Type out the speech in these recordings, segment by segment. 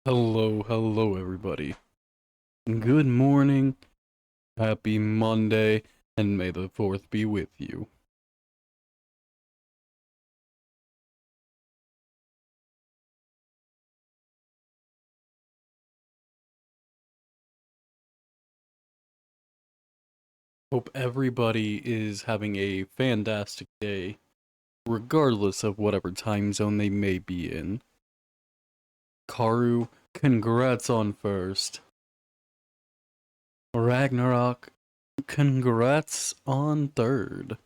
Hello, everybody. Good morning, happy Monday, and may the 4th be with you. Hope everybody is having a fantastic day, regardless of whatever time zone they may be in. Karu, congrats on first. Ragnarok, congrats on third.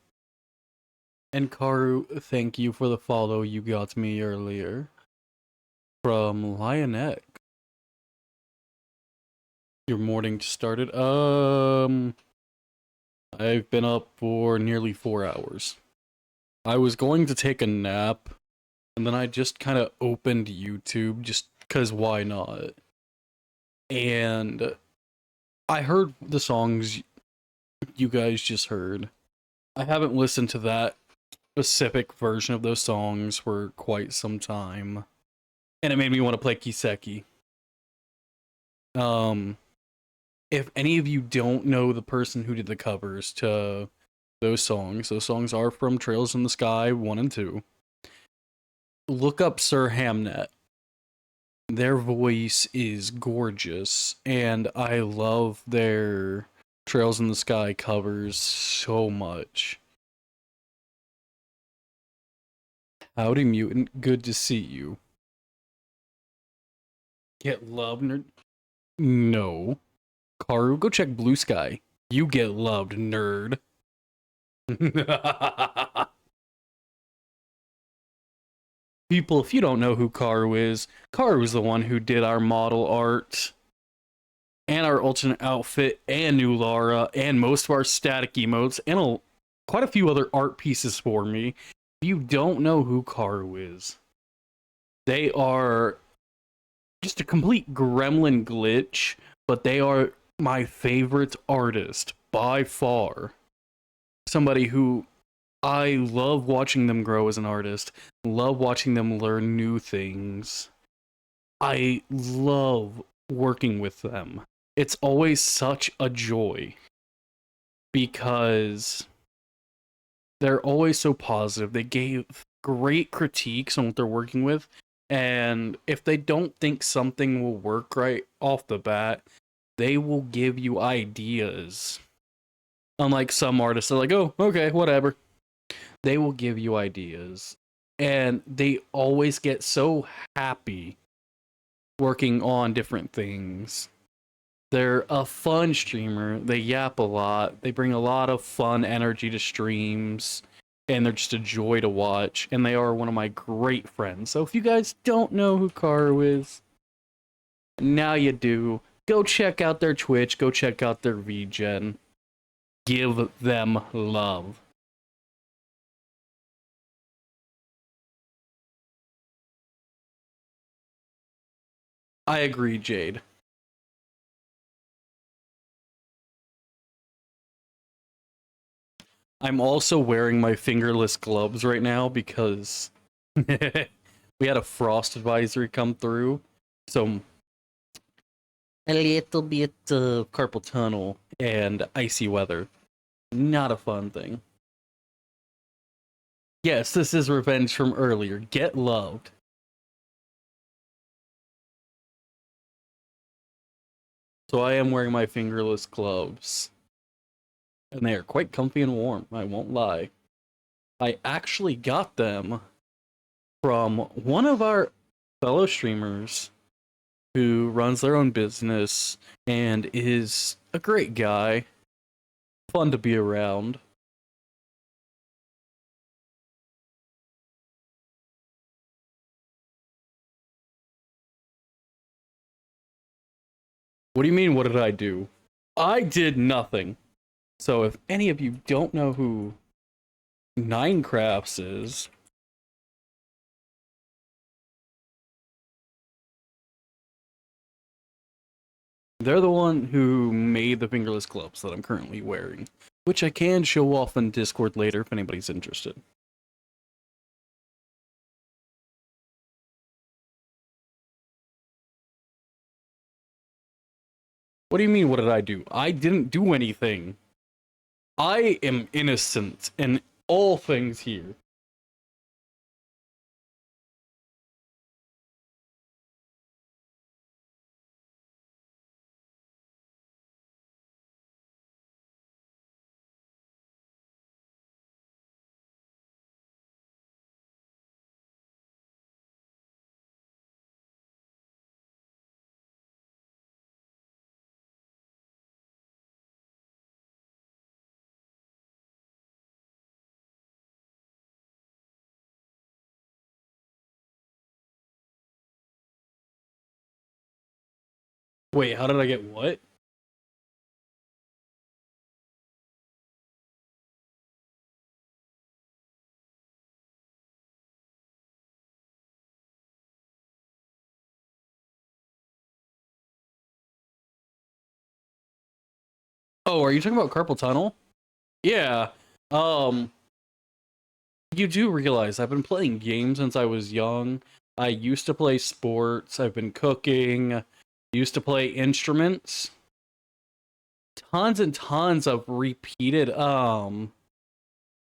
And Karu, thank you for the follow you got me earlier. From Lionette. Your morning started? I've been up for nearly 4 hours. I was going to take a nap, and then I just kind of opened YouTube just because why not? And I heard the songs you guys just heard. I haven't listened to that specific version of those songs for quite some time. And it made me want to play Kiseki. Um, if any of you don't know the person who did the covers to those songs are from Trails in the Sky 1 and 2. Look up Sir Hamnet. Their voice is gorgeous, and I love their Trails in the Sky covers so much. Howdy, Mutant. Good to see you. Get love, nerd? No. Karu, go check Blue Sky. You get loved, nerd. People, if you don't know who Karu is the one who did our model art and our alternate outfit and new Lara and most of our static emotes and quite a few other art pieces for me. If you don't know who Karu is, they are just a complete gremlin glitch, but they are my favorite artist by far. Somebody who I love watching them grow as an artist, love watching them learn new things. I love working with them. It's always such a joy because they're always so positive. They gave great critiques on what they're working with, and if they don't think something will work right off the bat, they will give you ideas. Unlike some artists, they're like, oh, okay, whatever. They will give you ideas, and they always get so happy working on different things. They're a fun streamer. They yap a lot. They bring a lot of fun energy to streams, and they're just a joy to watch. And they are one of my great friends. So if you guys don't know who Karu is, now you do. Go check out their Twitch. Go check out their VGen. Give them love. I agree, Jade. I'm also wearing my fingerless gloves right now because we had a frost advisory come through. So a little bit of carpal tunnel and icy weather. Not a fun thing. Yes, this is revenge from earlier. Get loved. So I am wearing my fingerless gloves. And they are quite comfy and warm, I won't lie. I actually got them from one of our fellow streamers who runs their own business and is a great guy. Fun to be around. What do you mean, what did I do? I did nothing. So if any of you don't know who Ninecrafts is, they're the one who made the fingerless gloves that I'm currently wearing, which I can show off in Discord later if anybody's interested. What do you mean, what did I do? I didn't do anything. I am innocent in all things here. Wait, how did I get what? Oh, are you talking about carpal tunnel? Yeah. Um, you do realize I've been playing games since I was young. I used to play sports, I've been cooking, used to play instruments. Tons and tons of repeated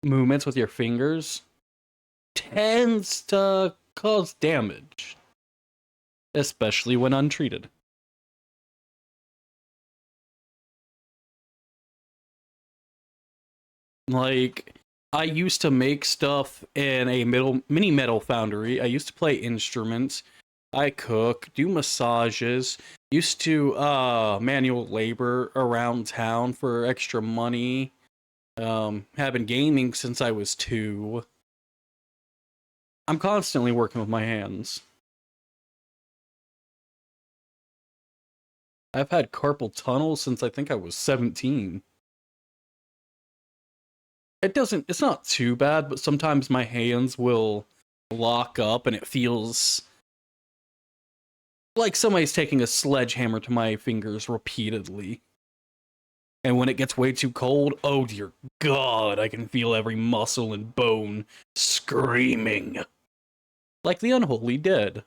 movements with your fingers tends to cause damage, especially when untreated. Like, I used to make stuff in a mini metal foundry. I used to play instruments. I cook, do massages, used to manual labor around town for extra money. Have been gaming since I was 2. I'm constantly working with my hands. I've had carpal tunnel since I think I was 17. It's not too bad, but sometimes my hands will lock up and it feels like somebody's taking a sledgehammer to my fingers repeatedly. And when it gets way too cold, oh dear God, I can feel every muscle and bone screaming. Like the unholy dead.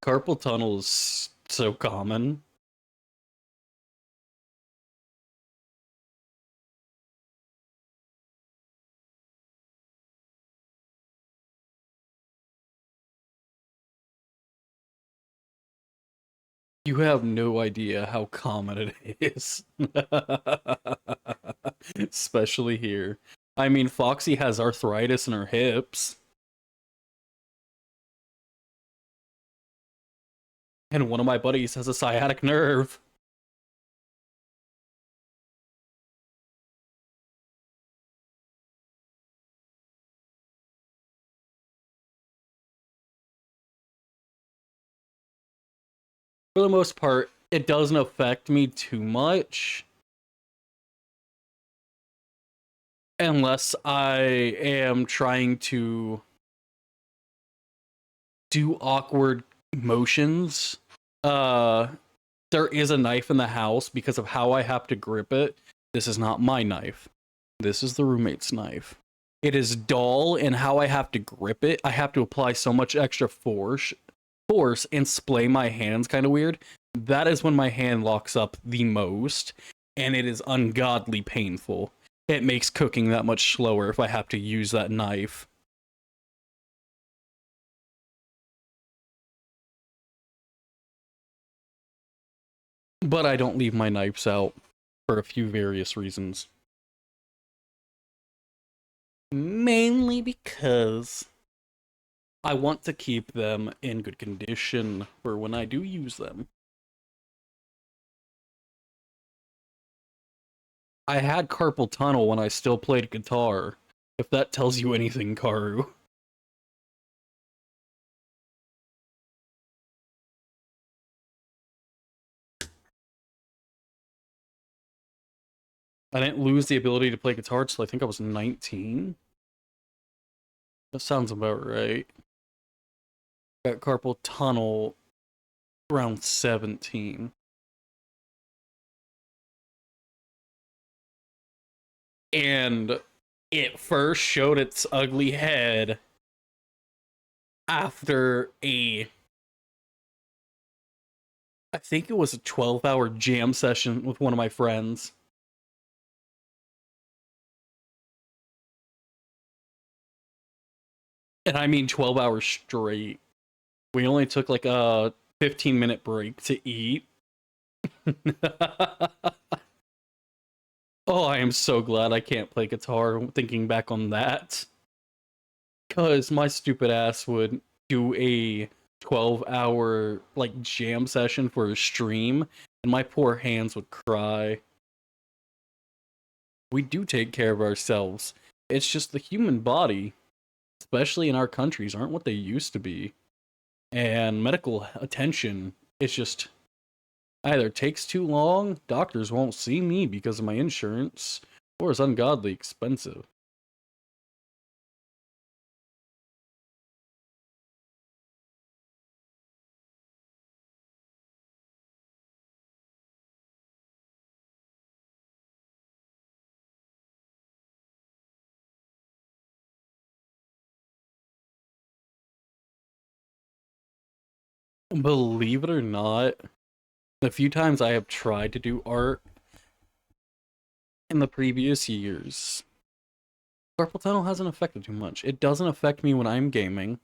Carpal tunnel is so common. You have no idea how common it is. Especially here. I mean, Foxy has arthritis in her hips, and one of my buddies has a sciatic nerve. For the most part, it doesn't affect me too much unless I am trying to do awkward motions. Uh, there is a knife in the house because of how I have to grip it. This is not my knife. This is the roommate's knife. It is dull in how I have to grip it. I have to apply so much extra force and splay my hands kind of weird. That is when my hand locks up the most, and it is ungodly painful. It makes cooking that much slower if I have to use that knife. But I don't leave my knives out for a few various reasons. Mainly because I want to keep them in good condition for when I do use them. I had carpal tunnel when I still played guitar, if that tells you anything, Karu. I didn't lose the ability to play guitar until I think I was 19. That sounds about right. Got carpal tunnel around 17. And it first showed its ugly head after I think it was a 12-hour jam session with one of my friends. And I mean 12 hours straight. We only took like a 15-minute break to eat. Oh, I am so glad I can't play guitar thinking back on that. Because my stupid ass would do a 12-hour like jam session for a stream, and my poor hands would cry. We do take care of ourselves. It's just the human body, especially in our countries, aren't what they used to be. And medical attention is just either takes too long, doctors won't see me because of my insurance, or is ungodly expensive. Believe it or not, the few times I have tried to do art in the previous years, carpal tunnel hasn't affected too much. It doesn't affect me when I'm gaming,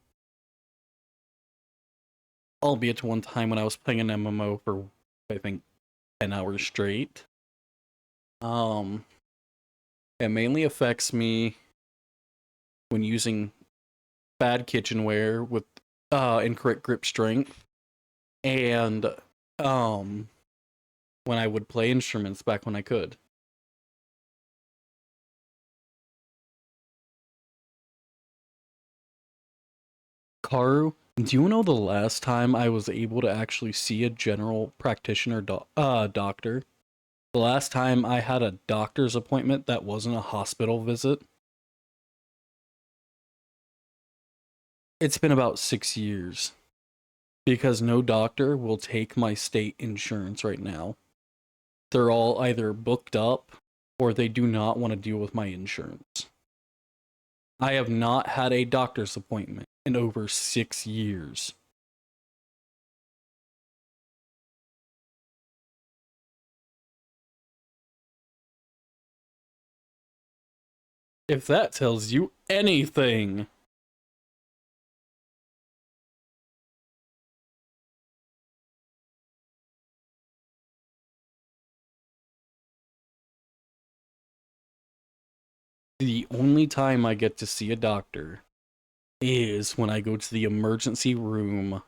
albeit to one time when I was playing an MMO for, I think, 10 hours straight. Um, it mainly affects me when using bad kitchenware with incorrect grip strength, and um, when I would play instruments back when I could. Karu, do you know the last time I was able to actually see a general practitioner doctor? The last time I had a doctor's appointment that wasn't a hospital visit? It's been about 6 years because no doctor will take my state insurance right now. They're all either booked up or they do not want to deal with my insurance. I have not had a doctor's appointment in over 6 years. If that tells you anything. The only time I get to see a doctor is when I go to the emergency room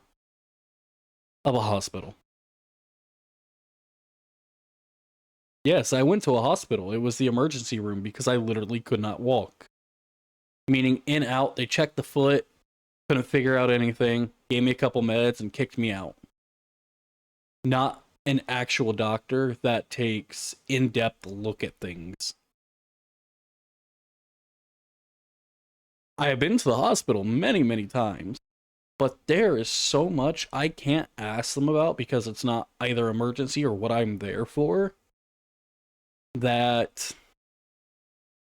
of a hospital. Yes, I went to a hospital. It was the emergency room because I literally could not walk. Meaning, in, out, they checked the foot, couldn't figure out anything, gave me a couple meds, and kicked me out. Not an actual doctor that takes in-depth look at things. I have been to the hospital many, many times, but there is so much I can't ask them about because it's not either emergency or what I'm there for, that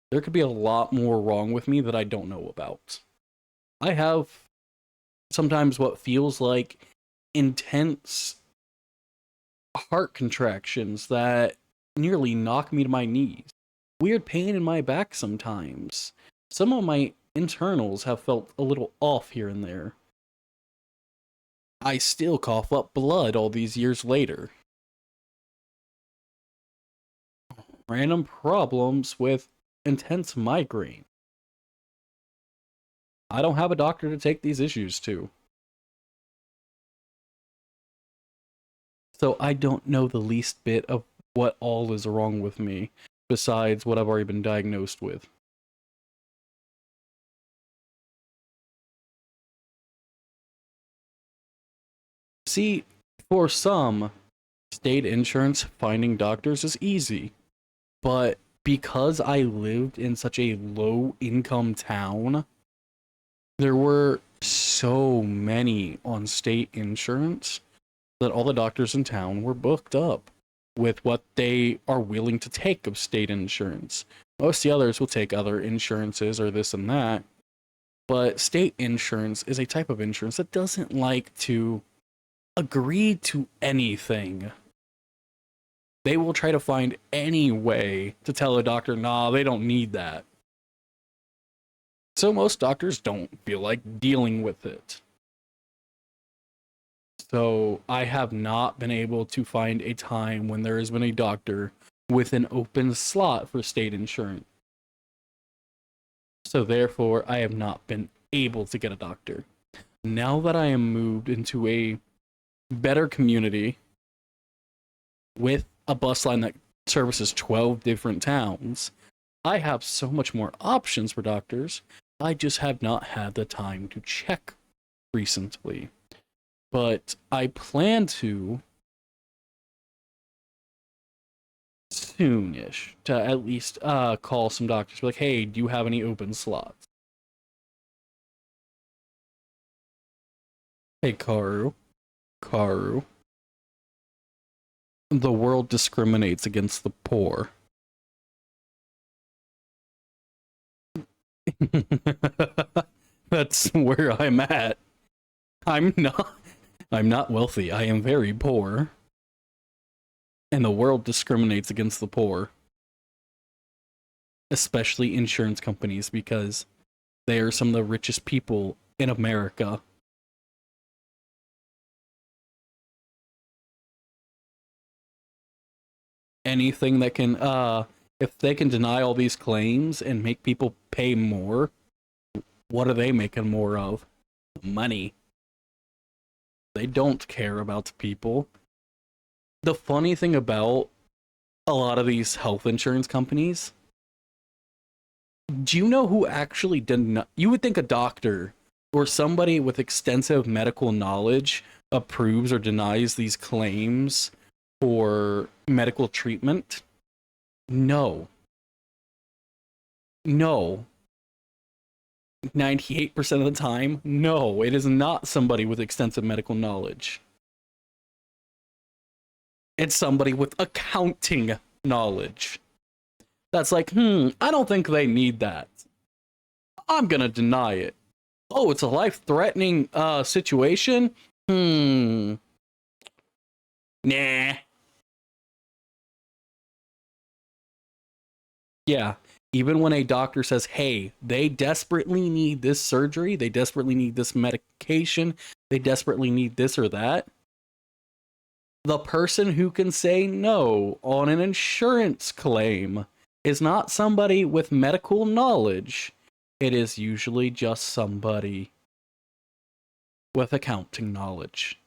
there could be a lot more wrong with me that I don't know about. I have sometimes what feels like intense heart contractions that nearly knock me to my knees. Weird pain in my back sometimes. Some of my internals have felt a little off here and there. I still cough up blood all these years later. Random problems with intense migraine. I don't have a doctor to take these issues to. So I don't know the least bit of what all is wrong with me, besides what I've already been diagnosed with. See, for some, state insurance finding doctors is easy, but because I lived in such a low income town, There were so many on state insurance that all the doctors in town were booked up with what they are willing to take of state insurance. Most of the others will take other insurances or this and that, but state insurance is a type of insurance that doesn't like to agree to anything. They will try to find any way to tell a doctor, nah, they don't need that. So most doctors don't feel like dealing with it. So I have not been able to find a time when there has been a doctor with an open slot for state insurance. So therefore, I have not been able to get a doctor. Now that I am moved into a better community with a bus line that services 12 different towns, I have so much more options for doctors. I just have not had the time to check recently. But I plan to soonish to at least call some doctors. Be like, hey, do you have any open slots? Hey, Karu. Karu. The world discriminates against the poor. That's where I'm at. I'm not wealthy. I am very poor. And the world discriminates against the poor. Especially insurance companies, because they are some of the richest people in America. Anything that can, if they can deny all these claims and make people pay more, what are they making more of? Money. They don't care about the people. The funny thing about a lot of these health insurance companies, do you know who actually did you would think a doctor or somebody with extensive medical knowledge approves or denies these claims for medical treatment? No. No. 98% of the time, no, it is not somebody with extensive medical knowledge. It's somebody with accounting knowledge. That's like, I don't think they need that. I'm gonna deny it. Oh, it's a life-threatening situation? Nah. Yeah. Even when a doctor says, hey, they desperately need this surgery, they desperately need this medication, they desperately need this or that, the person who can say no on an insurance claim is not somebody with medical knowledge. It is usually just somebody with accounting knowledge.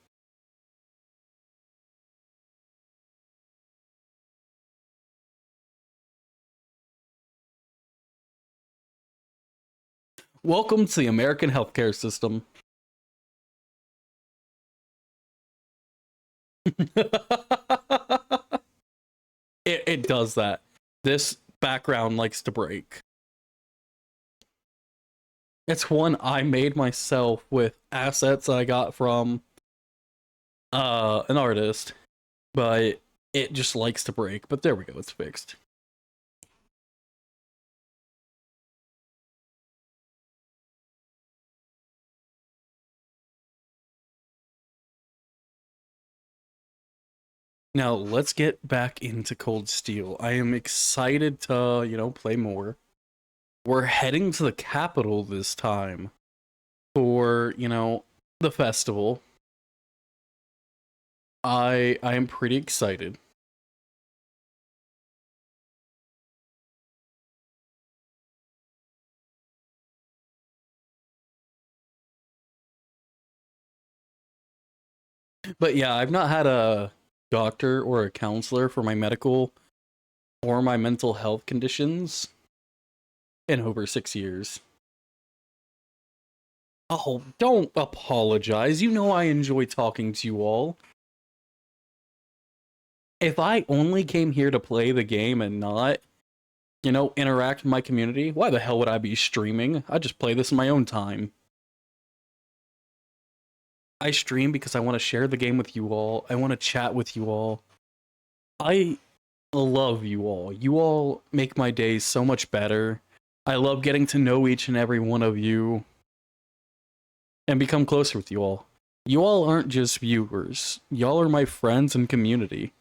Welcome to the American healthcare system. it does that. This background likes to break. It's one I made myself with assets I got from an artist, but it just likes to break. But there we go, it's fixed. Now let's get back into Cold Steel. I am excited to, play more. We're heading to the capital this time for, the festival. I am pretty excited. But yeah, I've not had a doctor or a counselor for my medical or my mental health conditions in over 6 years. Oh, don't apologize. You know I enjoy talking to you all. If I only came here to play the game and not, interact with my community, why the hell would I be streaming? I just play this in my own time. I stream because I want to share the game with you all. I want to chat with you all. I love you all. You all make my days so much better. I love getting to know each and every one of you and become closer with you all. You all aren't just viewers. Y'all are my friends and community.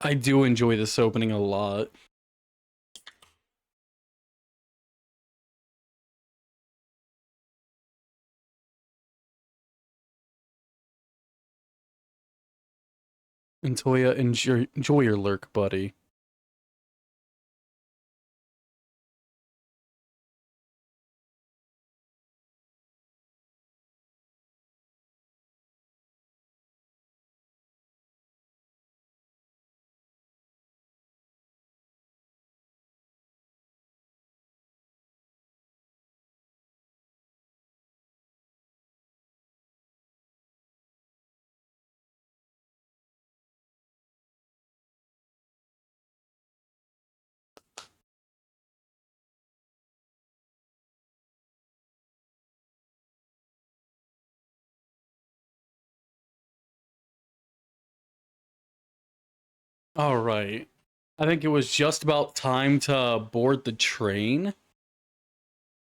I do enjoy this opening a lot. And Toya, enjoy your lurk, buddy. All right. I think it was just about time to board the train.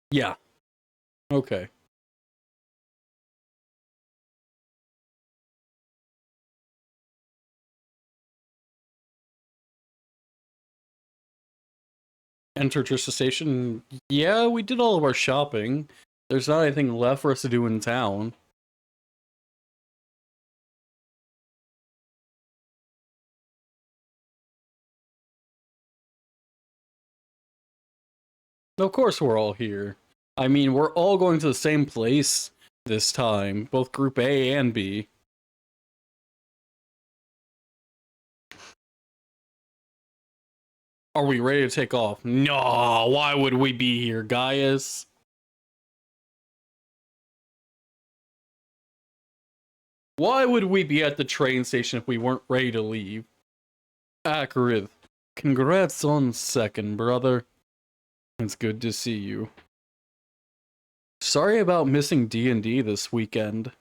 Yeah. Okay. Enter just the station. Yeah, we did all of our shopping. There's not anything left for us to do in town. Of course, we're all here. I mean, we're all going to the same place this time, both Group A and B. Are we ready to take off? No, why would we be here, Gaius? Why would we be at the train station if we weren't ready to leave? Akrith, congrats on second, brother. It's good to see you. Sorry about missing D&D this weekend.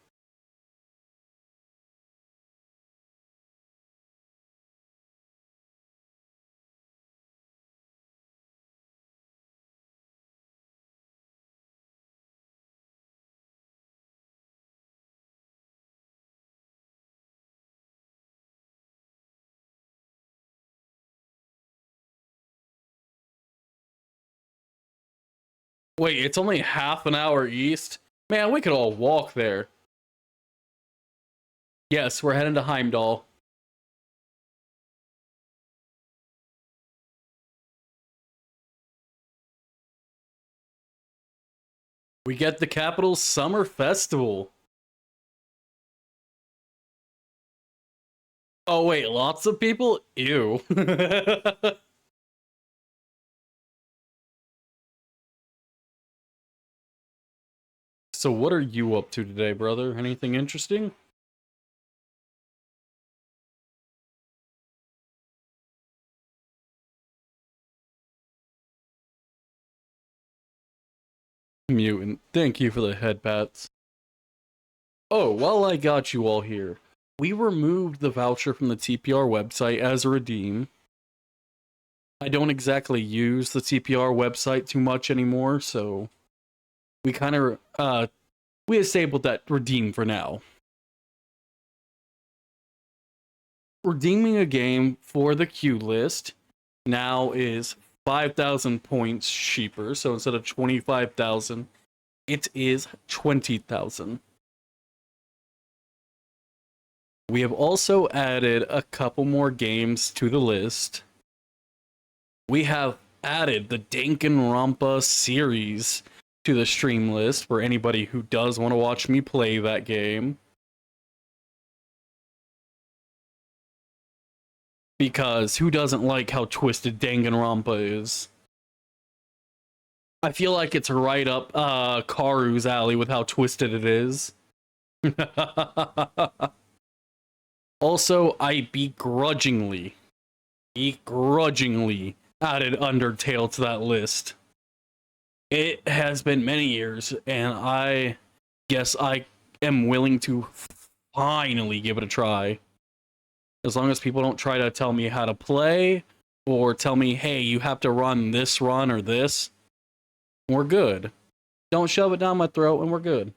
Wait, it's only half an hour east? Man, we could all walk there. Yes, we're heading to Heimdallr. We get the capital's summer festival. Oh wait, lots of people? Ew. So what are you up to today, brother? Anything interesting? Mutant, thank you for the head pats. Oh, while I got you all here, we removed the voucher from the TPR website as a redeem. I don't exactly use the TPR website too much anymore, so we kind of we disabled that redeem for now. Redeeming a game for the queue list now is 5,000 points cheaper. So instead of 25,000, it is 20,000. We have also added a couple more games to the list. We have added the Danganronpa series to the stream list for anybody who does want to watch me play that game. Because who doesn't like how twisted Danganronpa is? I feel like it's right up Karu's alley with how twisted it is. Also, I begrudgingly added Undertale to that list. It has been many years, and I guess I am willing to finally give it a try. As long as people don't try to tell me how to play, or tell me, hey, you have to run this run or this, we're good. Don't shove it down my throat, and we're good.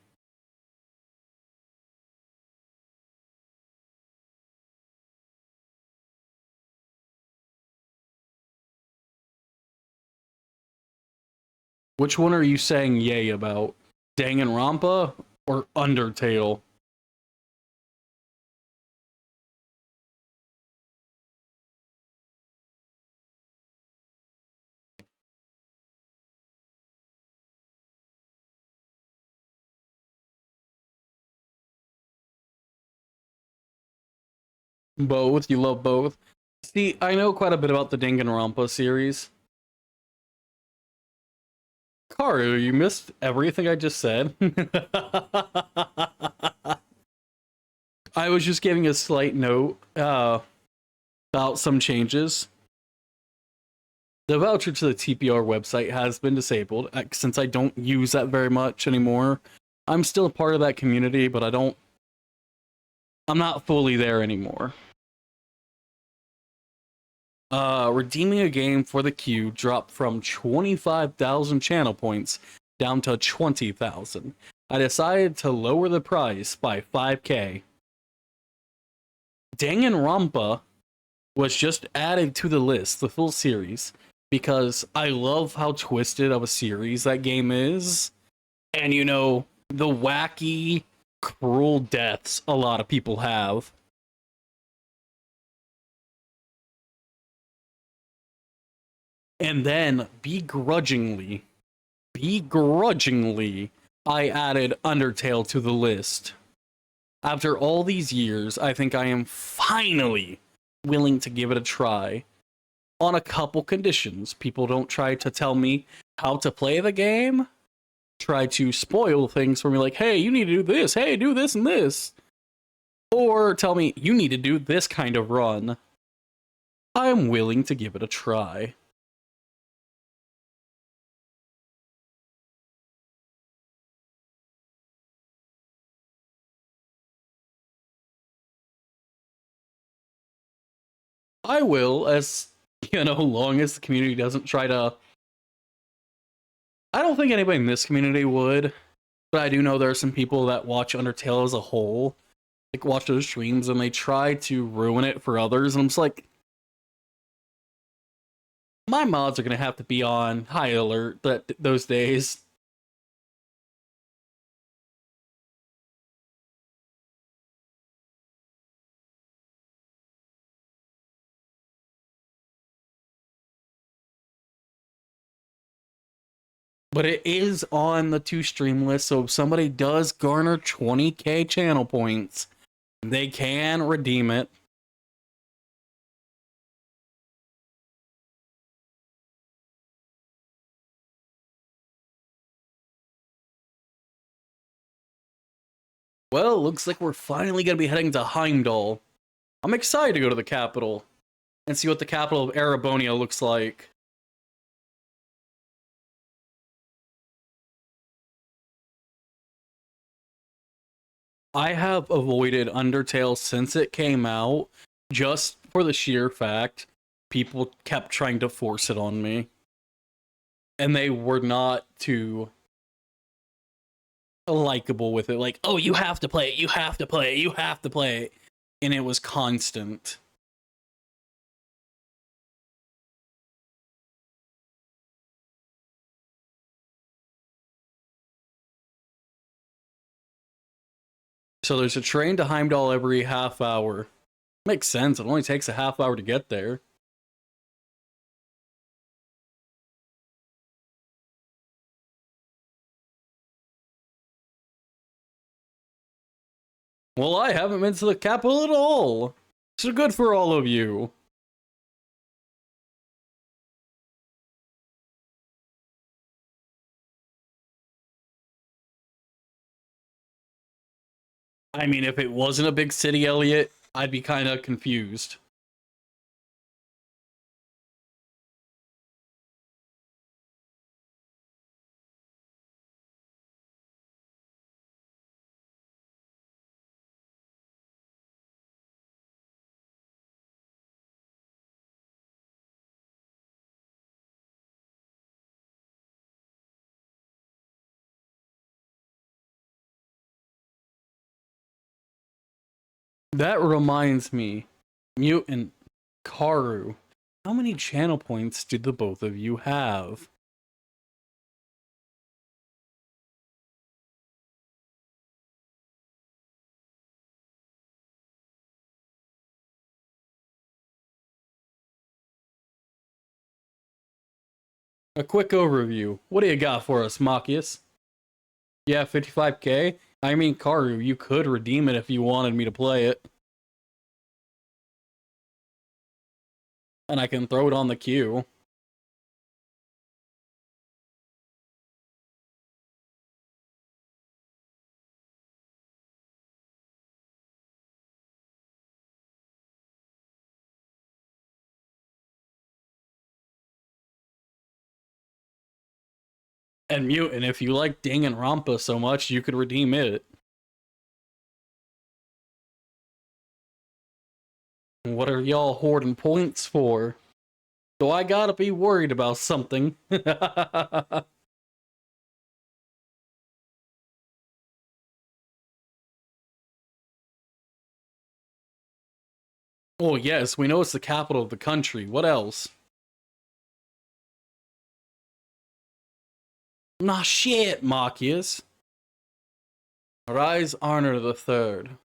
Which one are you saying yay about? Danganronpa or Undertale? Both? You love both? See, I know quite a bit about the Danganronpa series. Karu, you missed everything I just said. I was just giving a slight note about some changes. The voucher to the TPR website has been disabled since I don't use that very much anymore. I'm still a part of that community, but I'm not fully there anymore. Redeeming a game for the queue dropped from 25,000 channel points down to 20,000. I decided to lower the price by 5k. Danganronpa was just added to the list, the full series, because I love how twisted of a series that game is. And you know, the wacky, cruel deaths a lot of people have. And then, begrudgingly, I added Undertale to the list. After all these years, I think I am finally willing to give it a try. On a couple conditions. People don't try to tell me how to play the game. Try to spoil things for me, like, hey, you need to do this. Hey, do this and this. Or tell me, you need to do this kind of run. I'm willing to give it a try. I will, as long as the community doesn't try to. I don't think anybody in this community would, but I do know there are some people that watch Undertale as a whole, like watch those streams, and they try to ruin it for others, and I'm just like, my mods are gonna have to be on high alert those days. But it is on the to stream list, so if somebody does garner 20k channel points, they can redeem it. Well, looks like we're finally going to be heading to Heimdallr. I'm excited to go to the capital and see what the capital of Erebonia looks like. I have avoided Undertale since it came out, just for the sheer fact people kept trying to force it on me. And they were not to likable with it. Like, oh, you have to play it, you have to play it, you have to play it. And it was constant. So there's a train to Heimdall every half hour. Makes sense. It only takes a half hour to get there. Well, I haven't been to the capital at all. So good for all of you. I mean, if it wasn't a big city, Elliot, I'd be kind of confused. That reminds me, Mutant, Karu, how many channel points do the both of you have? A quick overview. What do you got for us, Machias? Yeah, 55k? I mean, Karu, you could redeem it if you wanted me to play it. And I can throw it on the queue. And Mutant, if you like Danganronpa so much, you could redeem it. What are y'all hoarding points for? So I gotta be worried about something. Oh yes, we know it's the capital of the country. What else? Nah shit, Machias. Arise Arnor the Third.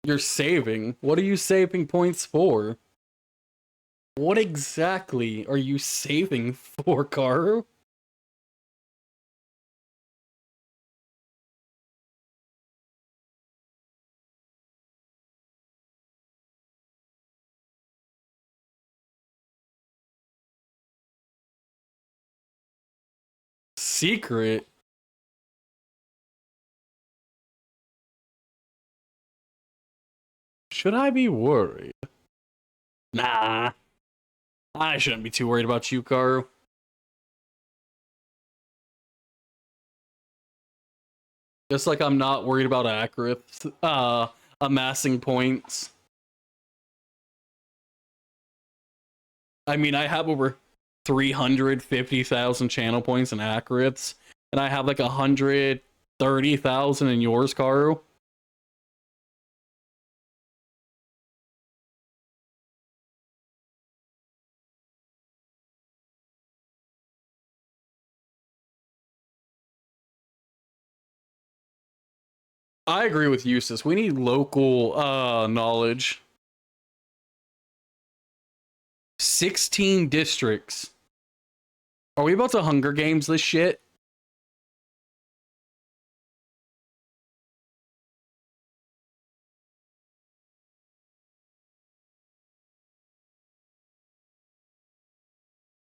You're saving? What are you saving points for? What exactly are you saving for, Karu? Secret? Should I be worried? Nah, I shouldn't be too worried about you, Karu. Just like I'm not worried about Acrith, amassing points. I mean, I have over 350,000 channel points in Acriths, and I have like 130,000 in yours, Karu. I agree with Eustace. We need local knowledge. 16 districts. Are we about to Hunger Games this shit?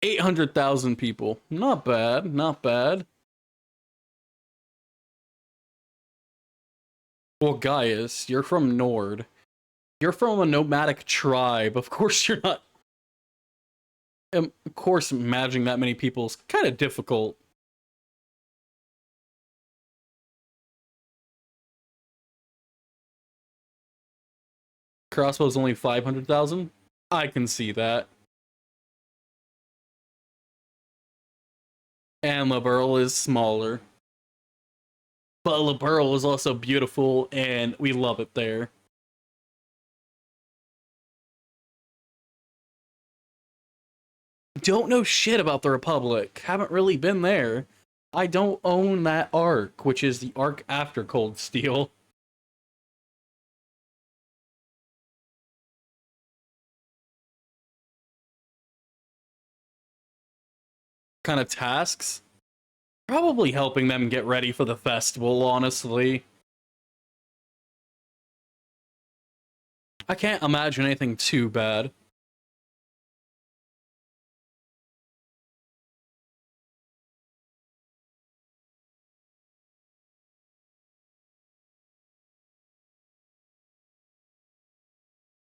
$800,000 people. Not bad, not bad. Well, Gaius, you're from Nord. You're from a nomadic tribe. Of course you're not. Of course, managing that many people is kind of difficult. crossbow's only 500,000. I can see that. And Liberl is smaller. But Liberl is also beautiful, and we love it there. Don't know shit about the Republic. Haven't really been there. I don't own that arc, which is the arc after Cold Steel. Kind of tasks. Probably helping them get ready for the festival, honestly. I can't imagine anything too bad.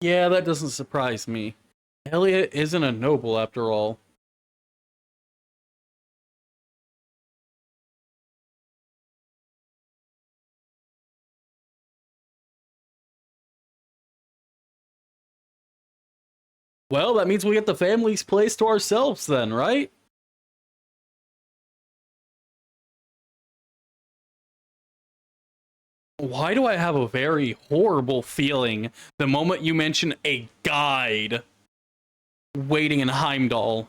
Yeah, that doesn't surprise me. Elliot isn't a noble after all. Well, that means we get the family's place to ourselves then, right? Why do I have a very horrible feeling the moment you mention a guide waiting in Heimdallr?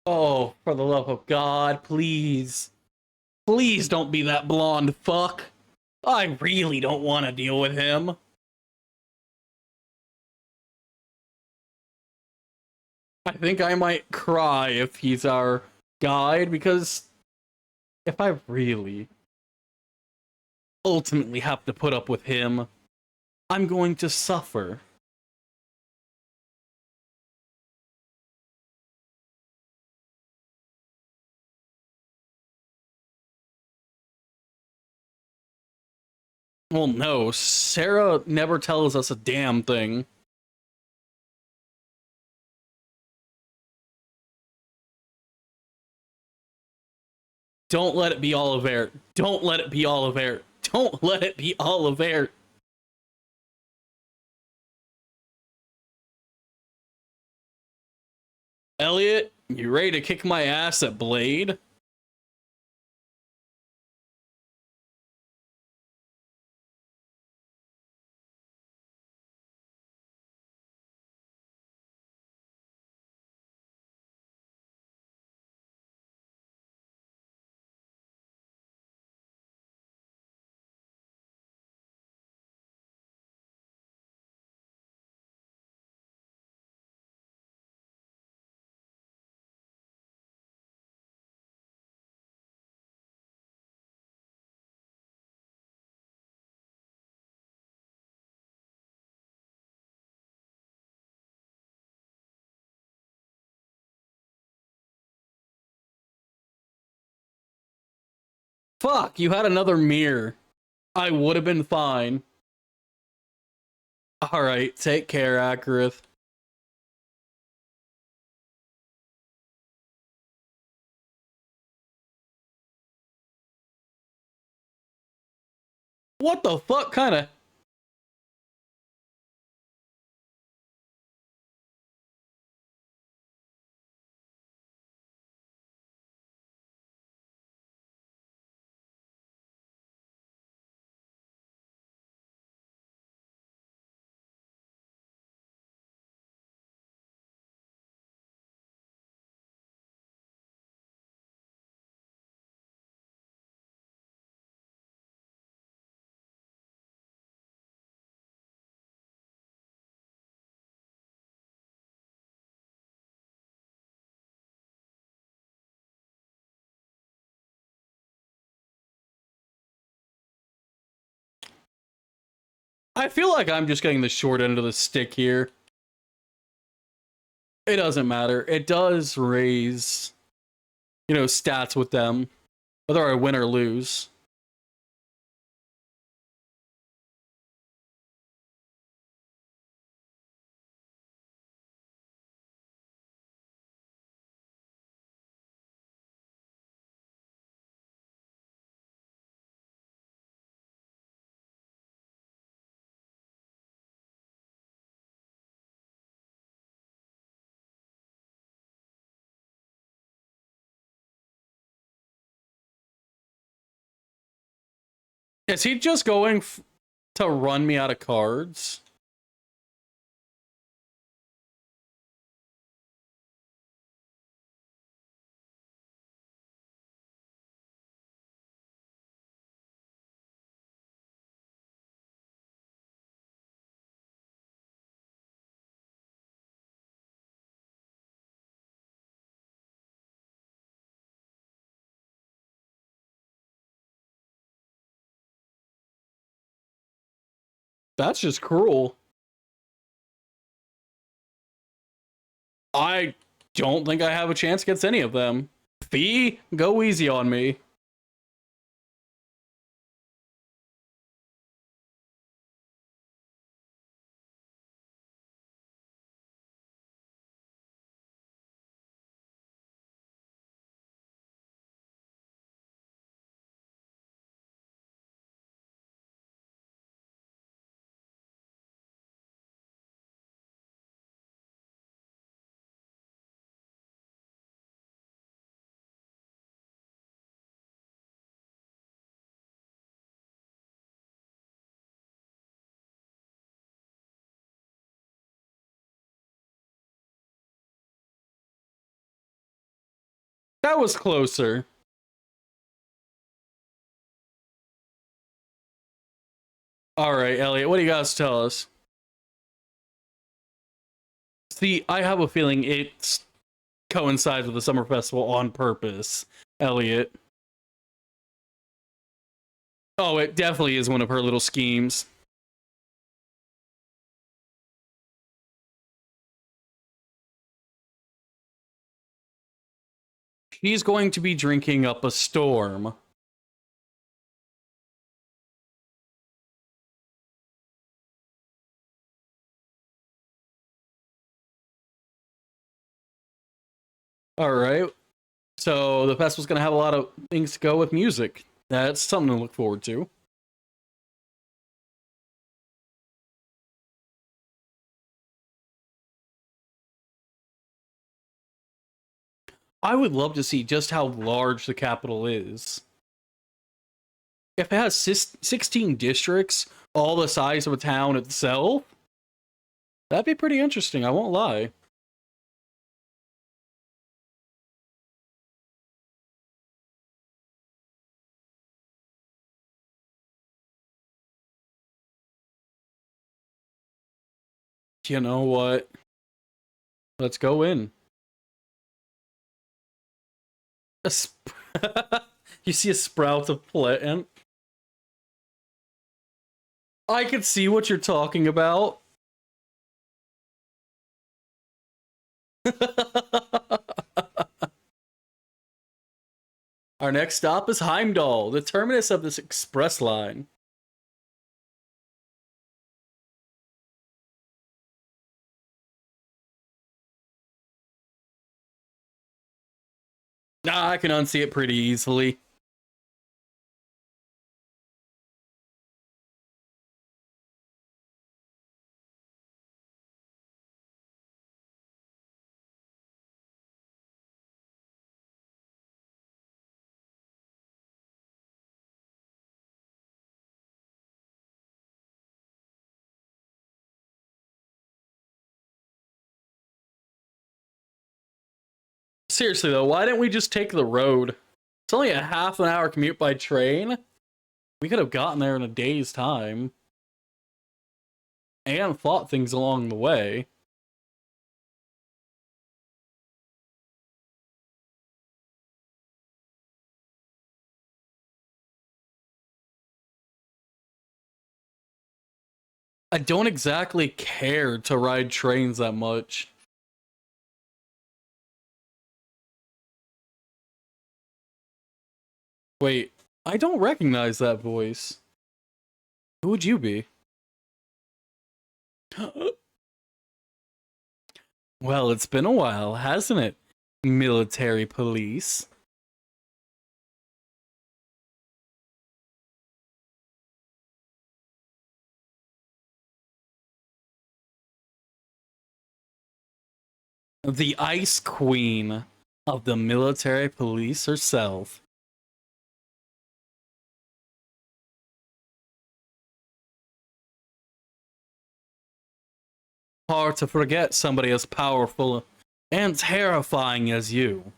Oh, for the love of God, please. Please don't be that blonde fuck. I really don't want to deal with him. I think I might cry if he's our guide, because if I really ultimately have to put up with him, I'm going to suffer. Well, no, Sarah never tells us a damn thing. Don't let it be Oliver. Don't let it be Oliver. Don't let it be Oliver. Elliot, you ready to kick my ass at Blade? Fuck, you had another mirror. I would have been fine. Alright, take care, Akrith. What the fuck kind of I feel like I'm just getting the short end of the stick here. It doesn't matter. It does raise, stats with them, whether I win or lose. Is he just going to run me out of cards? That's just cruel. I don't think I have a chance against any of them. Fee, go easy on me. That was closer. All right, Elliot, what do you guys tell us? See, I have a feeling it coincides with the summer festival on purpose, Elliot. Oh, it definitely is one of her little schemes. She's going to be drinking up a storm. All right. So the festival's going to have a lot of things to go with music. That's something to look forward to. I would love to see just how large the capital is. If it has 16 districts, all the size of a town itself, that'd be pretty interesting, I won't lie. You know what? Let's go in. You see a sprout of plant? I can see what you're talking about. Our next stop is Heimdallr, the terminus of this express line. I can unsee it pretty easily. Seriously though, why didn't we just take the road? It's only a half an hour commute by train. We could have gotten there in a day's time and fought things along the way. I don't exactly care to ride trains that much. Wait, I don't recognize that voice. Who would you be? Well, it's been a while, hasn't it? Military police. The Ice Queen of the military police herself. Hard to forget somebody as powerful and terrifying as you.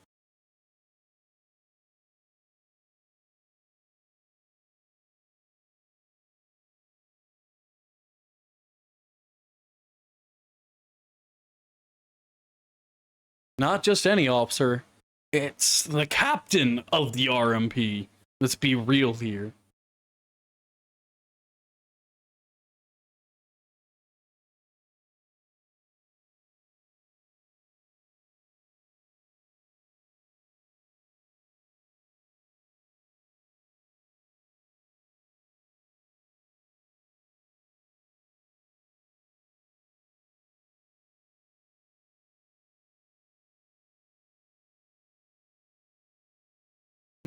Not just any officer, it's the captain of the RMP. Let's be real here.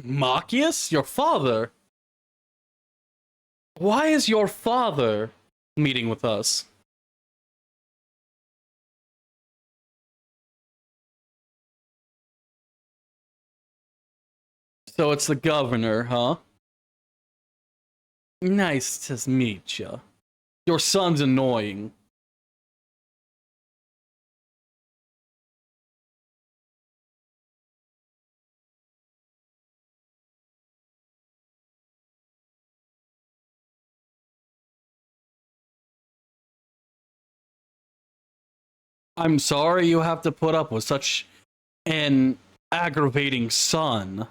Machias? Your father? Why is your father meeting with us? So it's the governor, huh? Nice to meet ya. Your son's annoying. I'm sorry you have to put up with such an aggravating son.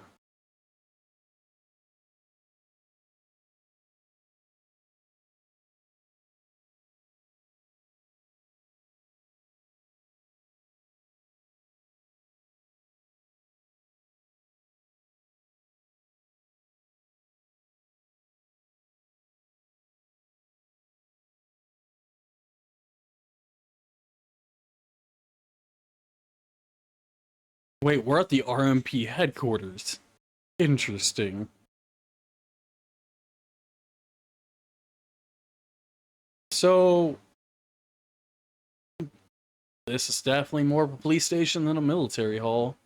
Wait, we're at the RMP headquarters. Interesting. So, this is definitely more of a police station than a military hall,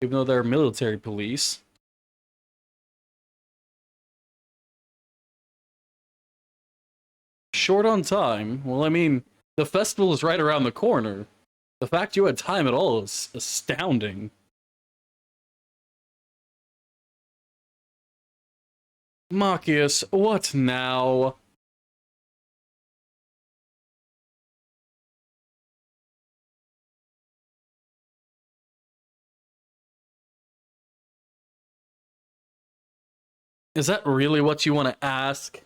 even though they're military police. Short on time? Well, I mean, the festival is right around the corner. The fact you had time at all is astounding. Machias, what now? Is that really what you want to ask?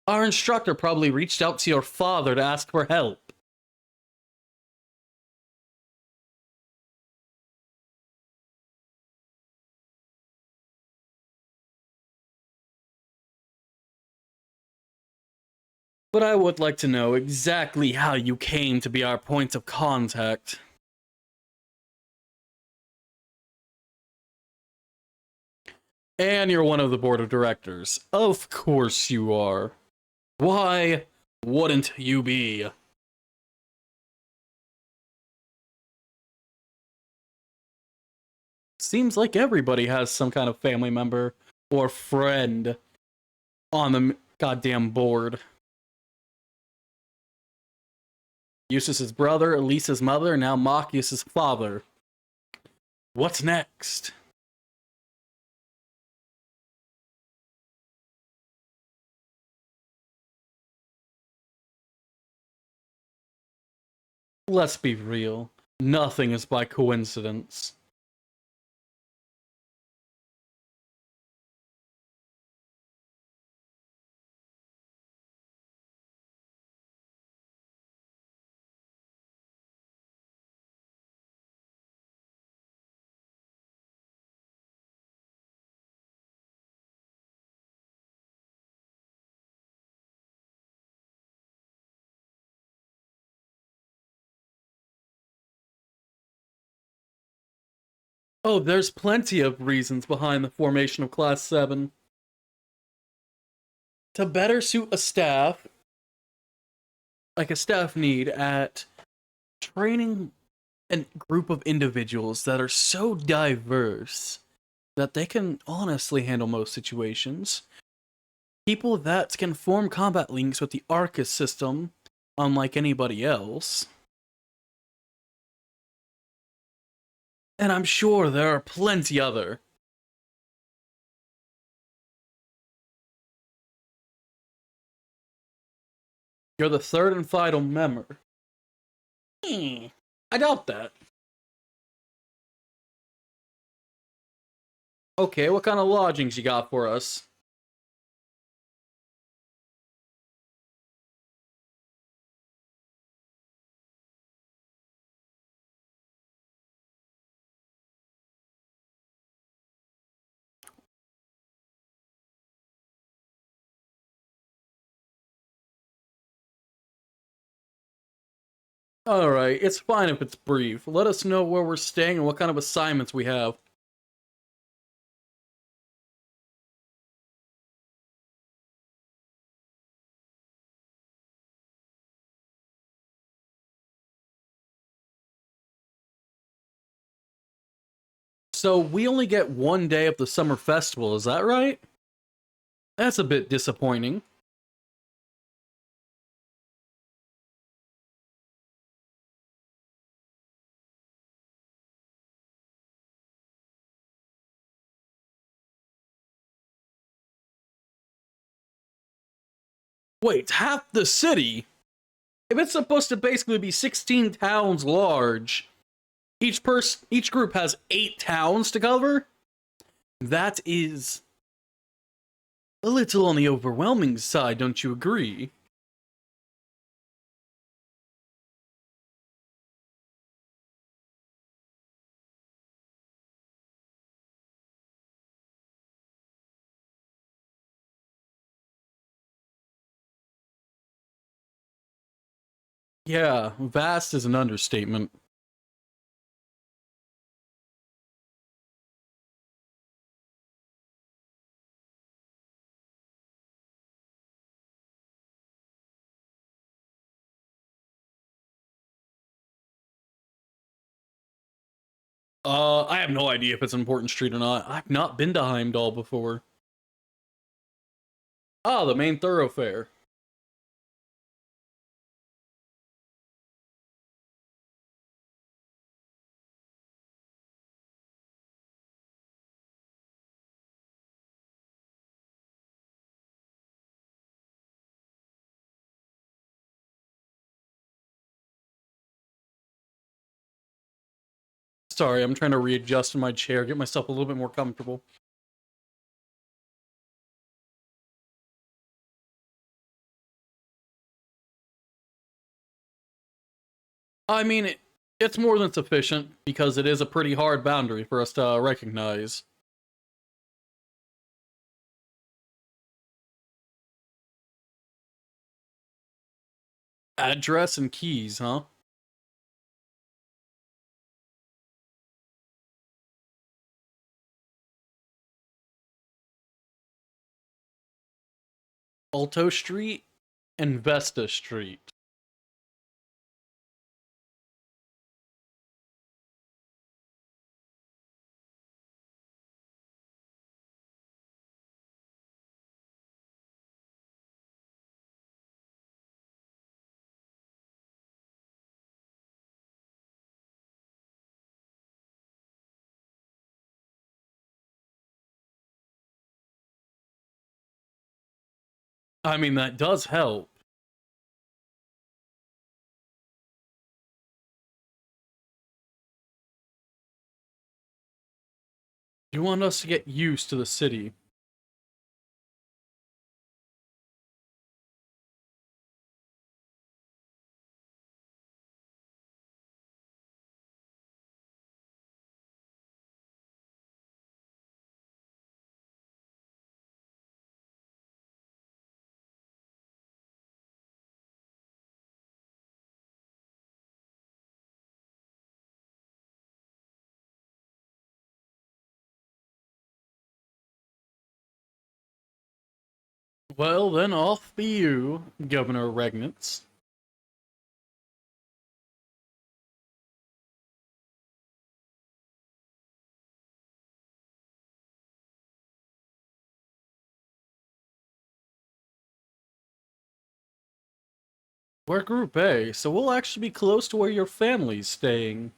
Our instructor probably reached out to your father to ask for help. But I would like to know exactly how you came to be our point of contact. And you're one of the board of directors. Of course you are. Why wouldn't you be? Seems like everybody has some kind of family member or friend on the goddamn board. Eustace's brother, Elisa's mother, now Machias' father. What's next? Let's be real. Nothing is by coincidence. Oh, there's plenty of reasons behind the formation of Class 7. To better suit a staff, like a staff need at training a group of individuals that are so diverse that they can honestly handle most situations. People that can form combat links with the Arcus system unlike anybody else. And I'm sure there are plenty other. You're the third and final member. I doubt that. Okay, what kind of lodgings you got for us? Alright, it's fine if it's brief. Let us know where we're staying and what kind of assignments we have. So, we only get one day of the summer festival, is that right? That's a bit disappointing. Wait, half the city? If it's supposed to basically be 16 towns large, each group has 8 towns to cover? That is a little on the overwhelming side, don't you agree? Yeah, vast is an understatement. I have no idea if it's an important street or not. I've not been to Heimdall before. Ah, the main thoroughfare. Sorry, I'm trying to readjust in my chair, get myself a little bit more comfortable. I mean, it's more than sufficient because it is a pretty hard boundary for us to recognize. Address and keys, huh? Alto Street and Vesta Street. I mean, that does help. You want us to get used to the city. Well, then off be you, Governor Regnitz. We're Group A, so we'll actually be close to where your family's staying,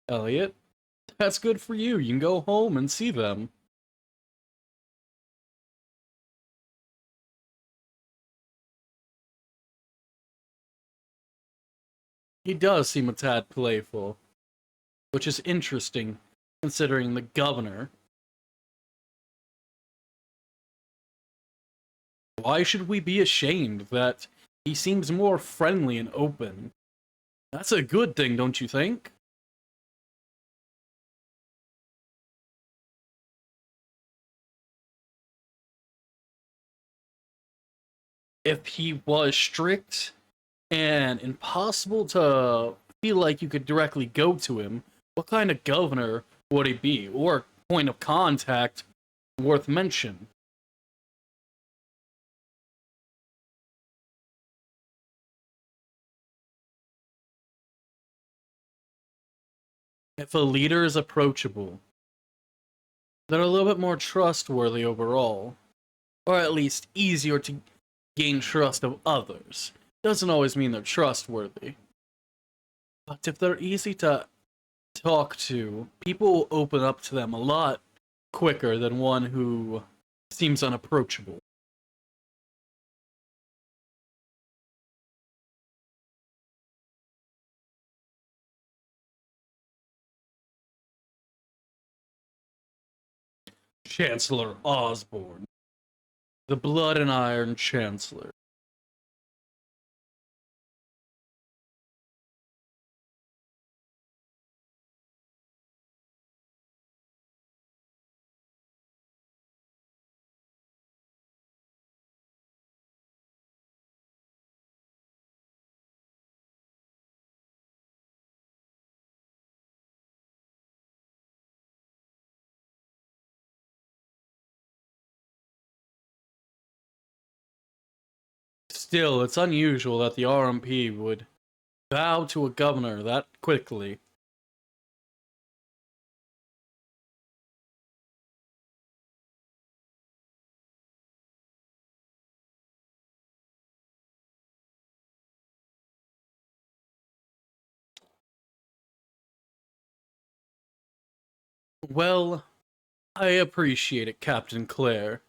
Elliot. That's good for you. You can go home and see them. He does seem a tad playful, which is interesting, considering the governor. Why should we be ashamed that he seems more friendly and open? That's a good thing, don't you think? If he was strict and impossible to feel like you could directly go to him, what kind of governor would he be? Or point of contact worth mention? If a leader is approachable, they're a little bit more trustworthy overall, or at least easier to gain trust of others. Doesn't always mean they're trustworthy. But if they're easy to talk to, people will open up to them a lot quicker than one who seems unapproachable. Chancellor Osborne, the Blood and Iron Chancellor. Still, it's unusual that the RMP would bow to a governor that quickly. Well, I appreciate it, Captain Clare.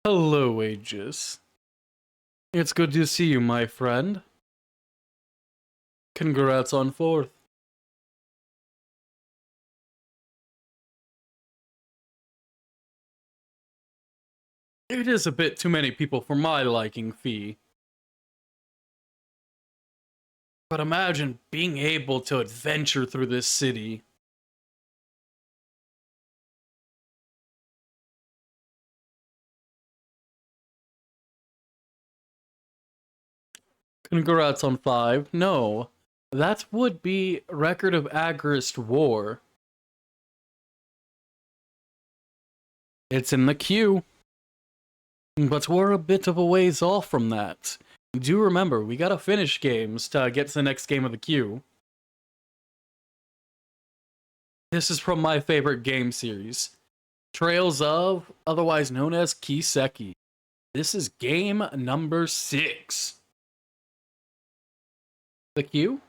Hello, Aegis. It's good to see you, my friend. Congrats on fourth. It is a bit too many people for my liking, Fee. But imagine being able to adventure through this city. Congrats on five. No, that would be record of Agrist War. It's in the queue, but we're a bit of a ways off from that. Do remember, we gotta finish games to get to the next game of the queue. This is from my favorite game series, Trails of, otherwise known as Kiseki. This is game number 6. The queue?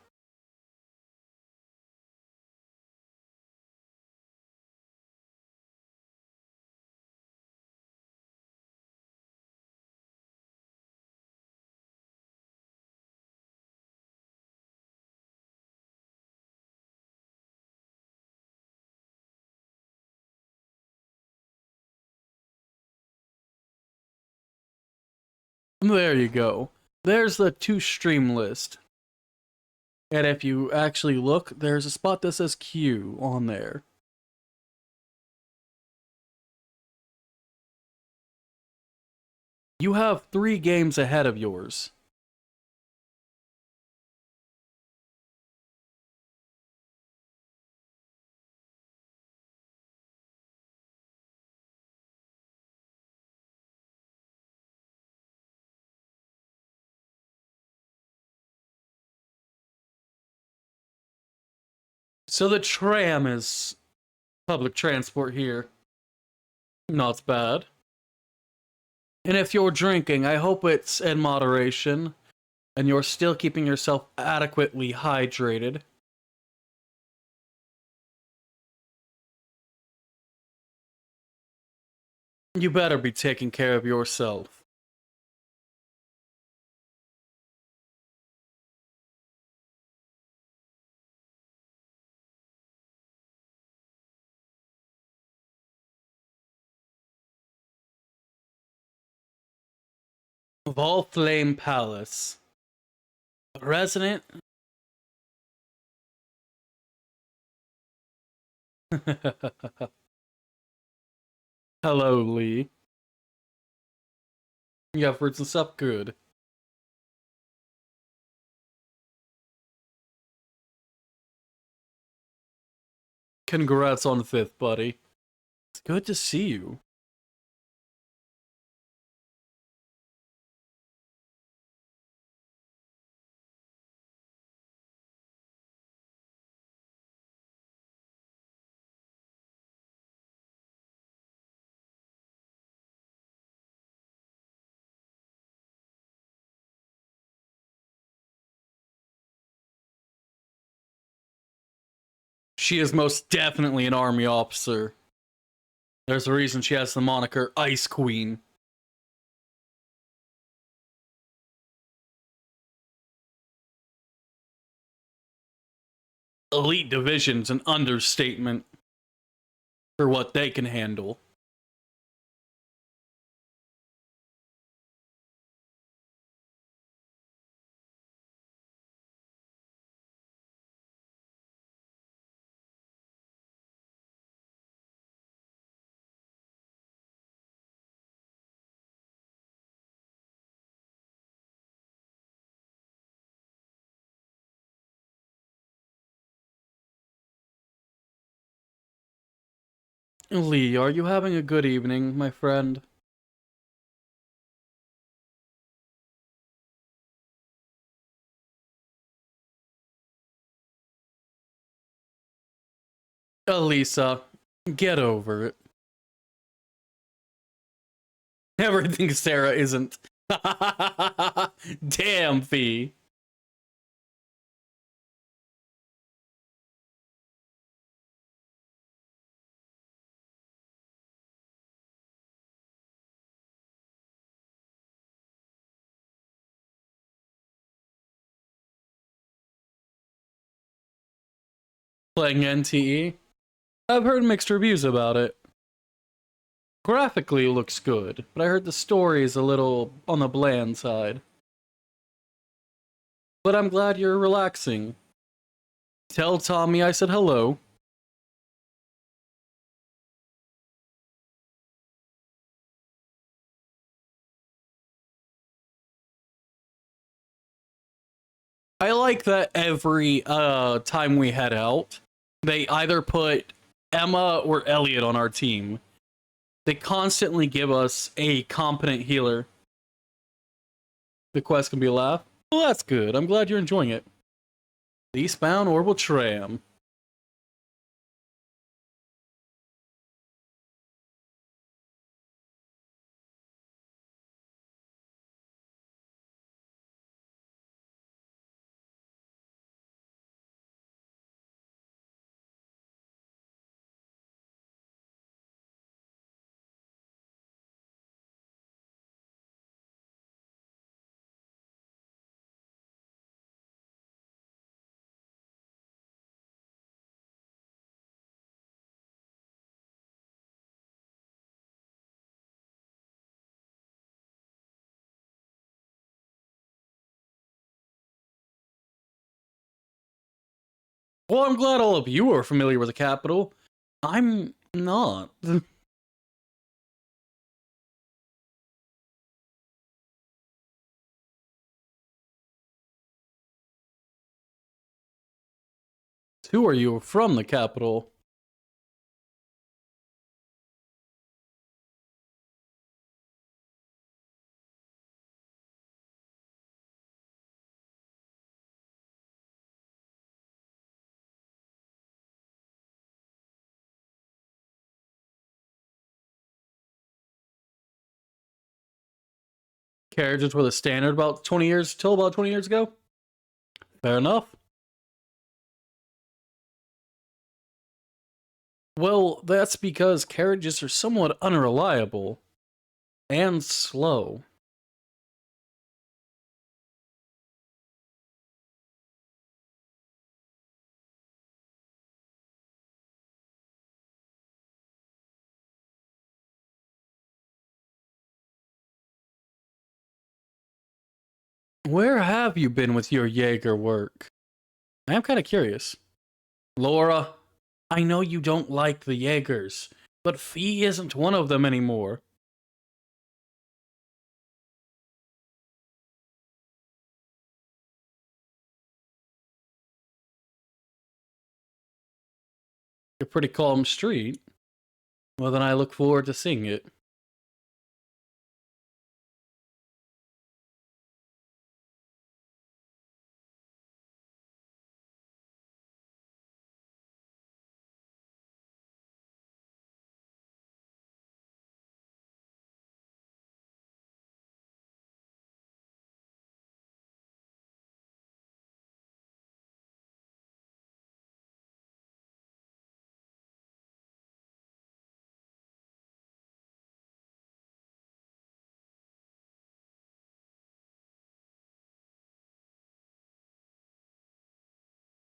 There you go. There's the two stream list. And if you actually look, there's a spot that says queue on there. You have 3 games ahead of yours. So the tram is public transport here. Not bad. And if you're drinking, I hope it's in moderation and you're still keeping yourself adequately hydrated. You better be taking care of yourself. Vol Flame Palace. Resident. Hello, Lee. You have fruits and stuff? Good. Congrats on 5th, buddy. It's good to see you. She is most definitely an army officer. There's a reason she has the moniker Ice Queen. Elite Division's an understatement for what they can handle. Lee, are you having a good evening, my friend? Elisa, get over it. Everything Sarah isn't. Damn, Fee. Playing NTE? I've heard mixed reviews about it. Graphically, it looks good, but I heard the story is a little on the bland side. But I'm glad you're relaxing. Tell Tommy I said hello. I like that every time we head out, they either put Emma or Elliot on our team. They constantly give us a competent healer. The quest can be a laugh. Well, that's good. I'm glad you're enjoying it. Eastbound Orbital Tram. Well, I'm glad all of you are familiar with the capital. I'm not. Who are you from the capital? Carriages were the standard about 20 years, till about 20 years ago? Fair enough. Well, that's because carriages are somewhat unreliable and slow. Where have you been with your Jaeger work? I am kind of curious. Laura, I know you don't like the Jaegers, but Fee isn't one of them anymore. A pretty calm street. Well, then I look forward to seeing it.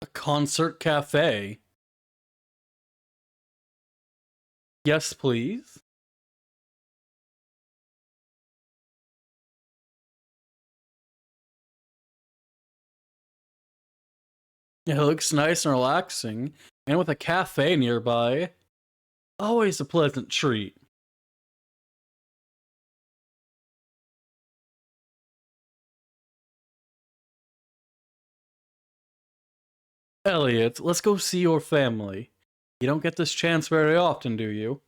A concert cafe? Yes, please. It looks nice and relaxing, and with a cafe nearby, always a pleasant treat. Elliot, let's go see your family. You don't get this chance very often, do you?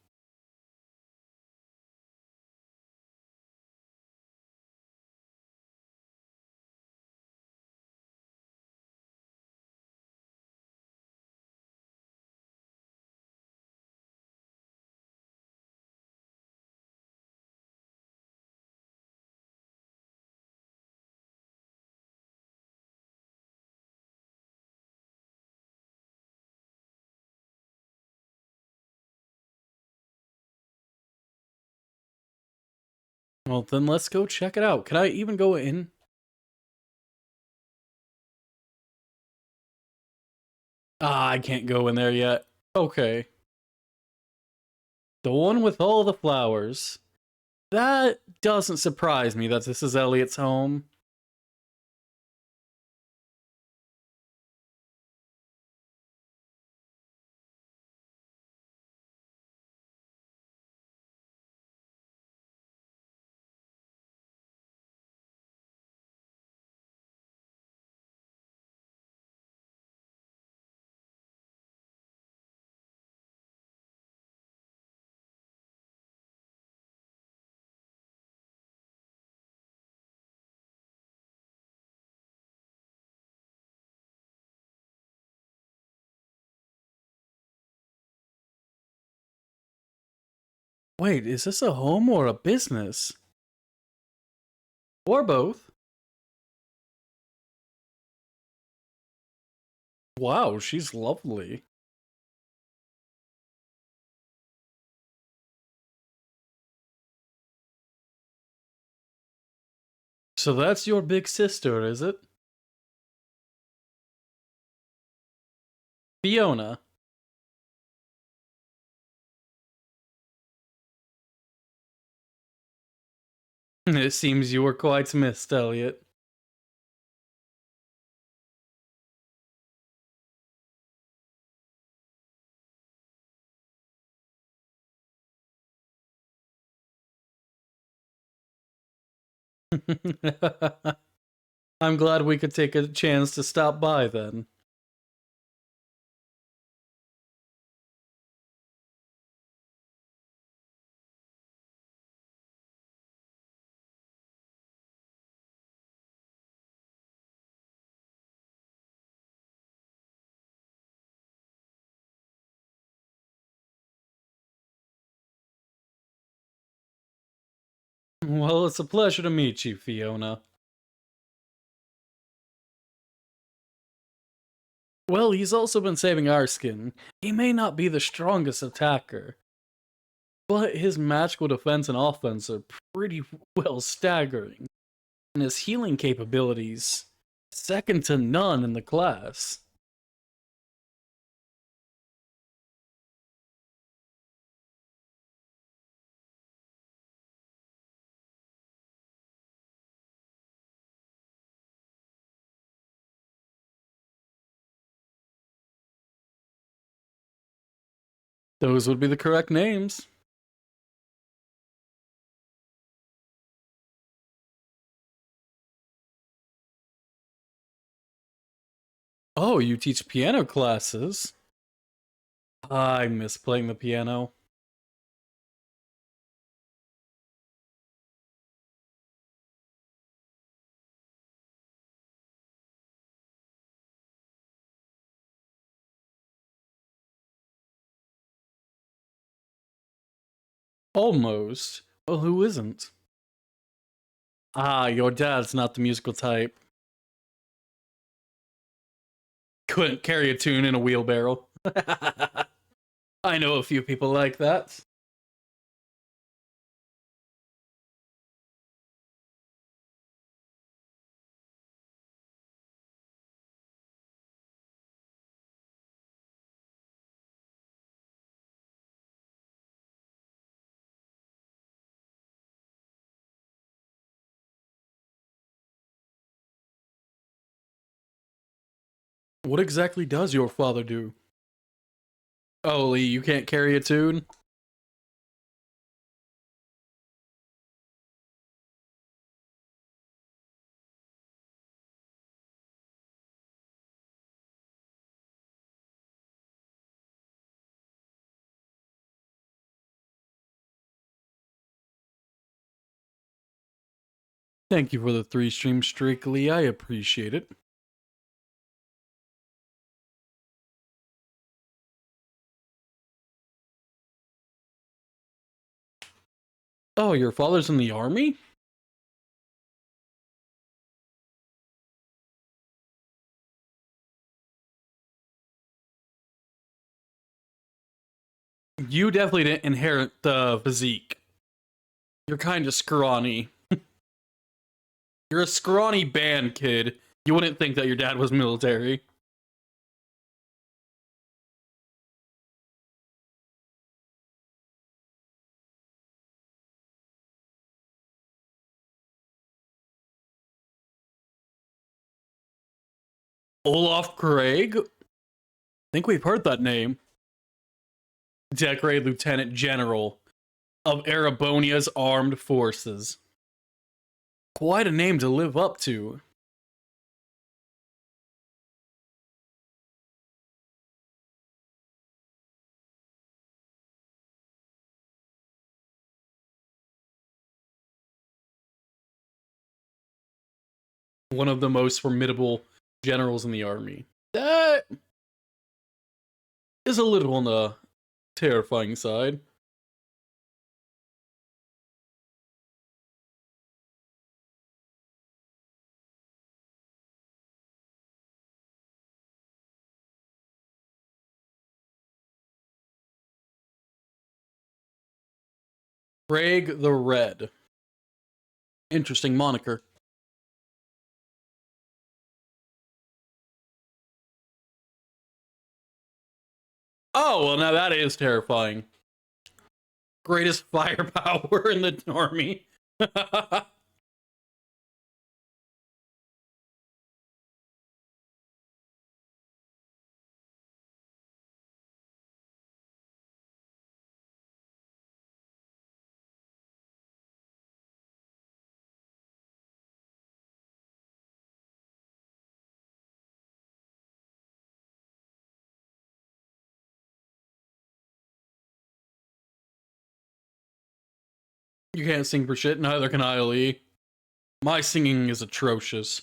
Well, then let's go check it out. Can I even go in? Ah, I can't go in there yet. Okay. The one with all the flowers. That doesn't surprise me that this is Elliot's home. Wait, is this a home or a business? Or both? Wow, she's lovely. So that's your big sister, is it? Fiona. It seems you were quite missed, Elliot. I'm glad we could take a chance to stop by then. Well, it's a pleasure to meet you, Fiona. Well, he's also been saving our skin. He may not be the strongest attacker, but his magical defense and offense are pretty well staggering. And his healing capabilities, second to none in the class. Those would be the correct names. Oh, you teach piano classes? I miss playing the piano. Almost. Well, who isn't? Ah, your dad's not the musical type. Couldn't carry a tune in a wheelbarrow. I know a few people like that. What exactly does your father do? Oh, Lee, you can't carry a tune? Thank you for the 3 stream streak, Lee. I appreciate it. Oh, your father's in the army? You definitely didn't inherit the physique. You're kind of scrawny. You're a scrawny band kid. You wouldn't think that your dad was military. Olaf Craig? I think we've heard that name. Decorated Lieutenant General of Erebonia's armed forces. Quite a name to live up to. One of the most formidable generals in the army. That is a little on the terrifying side. Craig the Red. Interesting moniker. Oh, well, now that is terrifying. Greatest firepower in the army. You can't sing for shit, neither can I, Lee. My singing is atrocious.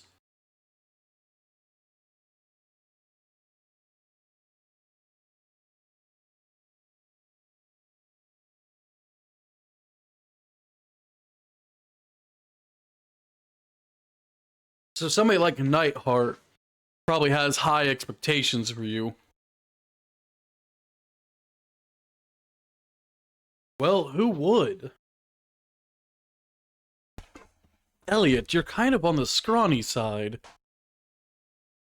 So somebody like Nightheart probably has high expectations for you. Well, who would? Elliot, you're kind of on the scrawny side.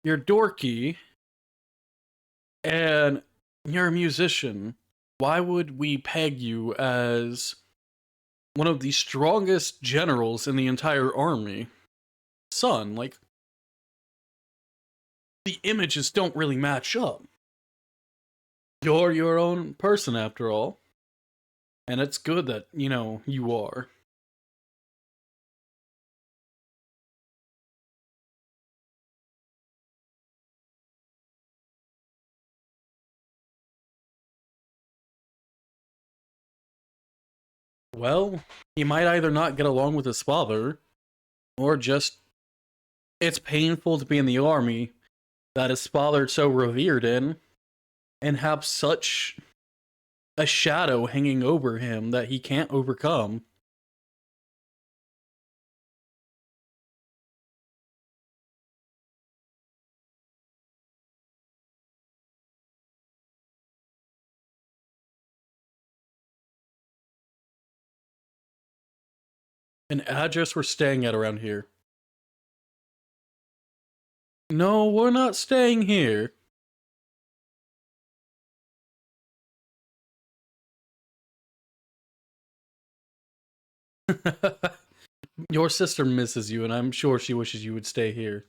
You're dorky, and you're a musician. Why would we peg you as one of the strongest generals in the entire army? Son, like, the images don't really match up. You're your own person, after all. And it's good that, you are. Well, he might either not get along with his father, or just it's painful to be in the army that his father's so revered in, and have such a shadow hanging over him that he can't overcome. An address we're staying at around here. No, we're not staying here. Your sister misses you, and I'm sure she wishes you would stay here.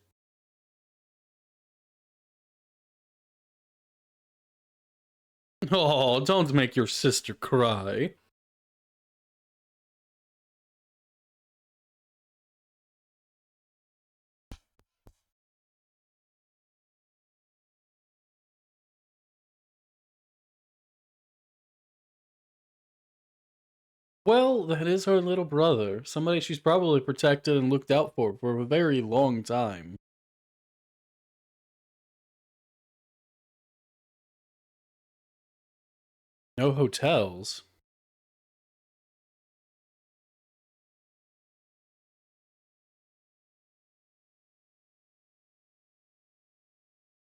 Oh, don't make your sister cry. Well, that is her little brother. Somebody she's probably protected and looked out for a very long time. No hotels.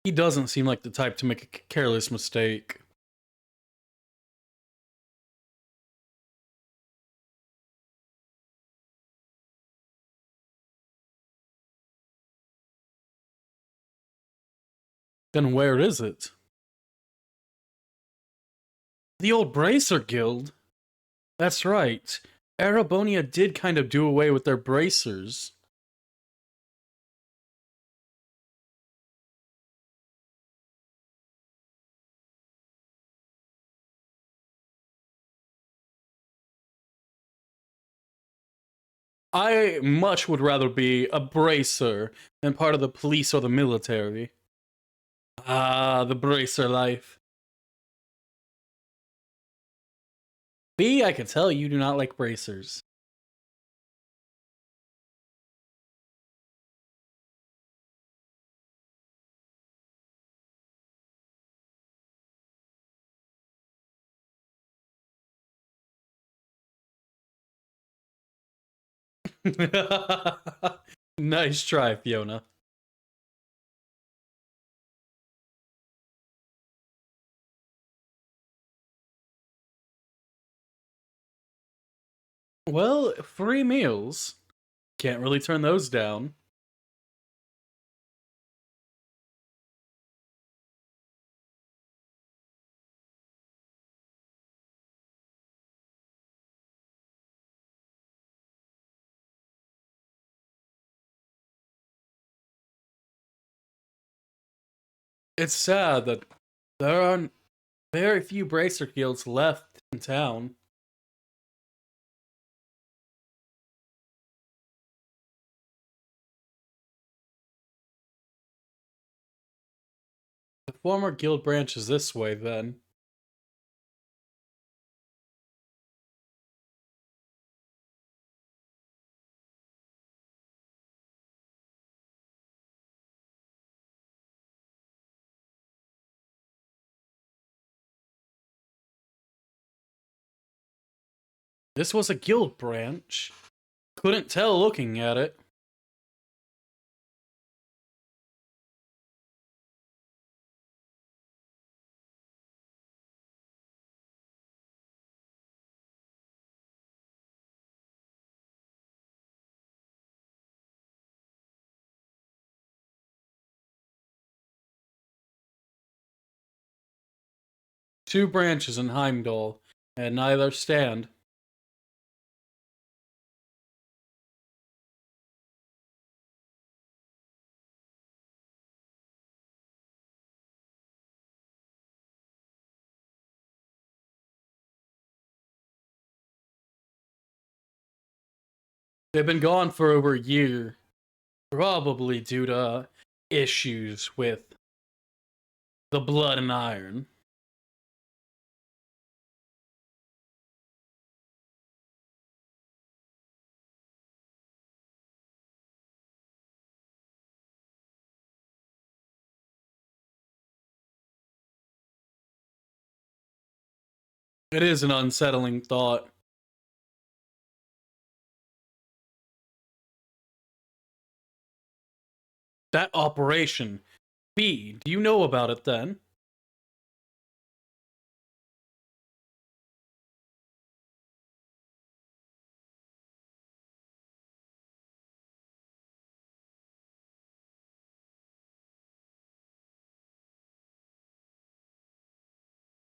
He doesn't seem like the type to make a careless mistake. Then where is it? The old Bracer Guild? That's right. Arabonia did kind of do away with their bracers. I much would rather be a bracer than part of the police or the military. Ah, the bracer life. B, I can tell you do not like bracers. Nice try, Fiona. Well, free meals. Can't really turn those down. It's sad that there are very few bracer guilds left in town. The former guild branch is this way, then. This was a guild branch. Couldn't tell looking at it. 2 branches in Heimdallr, and neither stand. They've been gone for over a year, probably due to issues with the blood and iron. It is an unsettling thought. That operation, B, do you know about it then?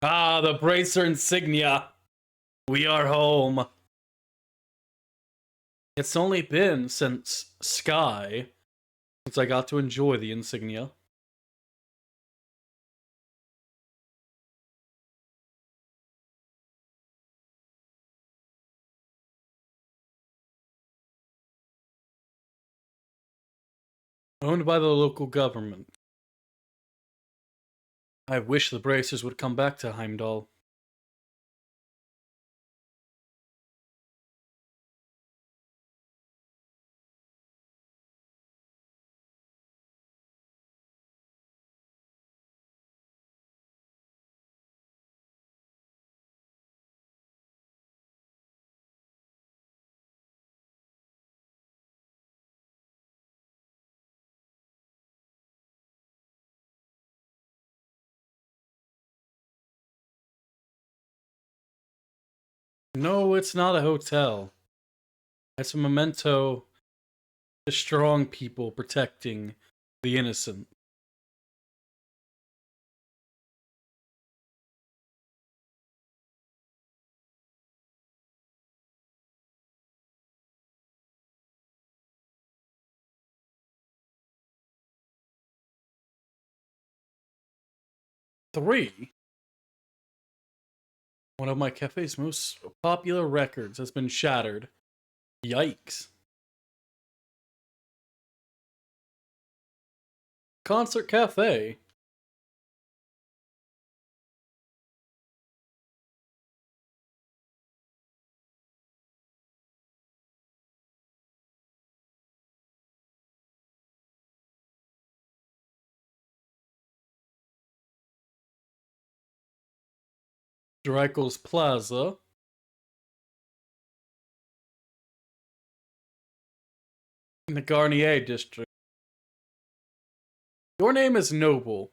Ah, the bracer insignia. We are home. It's only been since Sky since I got to enjoy the insignia. Owned by the local government. I wish the bracers would come back to Heimdall. No, it's not a hotel. It's a memento to strong people protecting the innocent. Three, one of my cafe's most popular records has been shattered. Yikes. Concert Cafe. Dreikel's Plaza. In the Garnier district. Your name is Noble.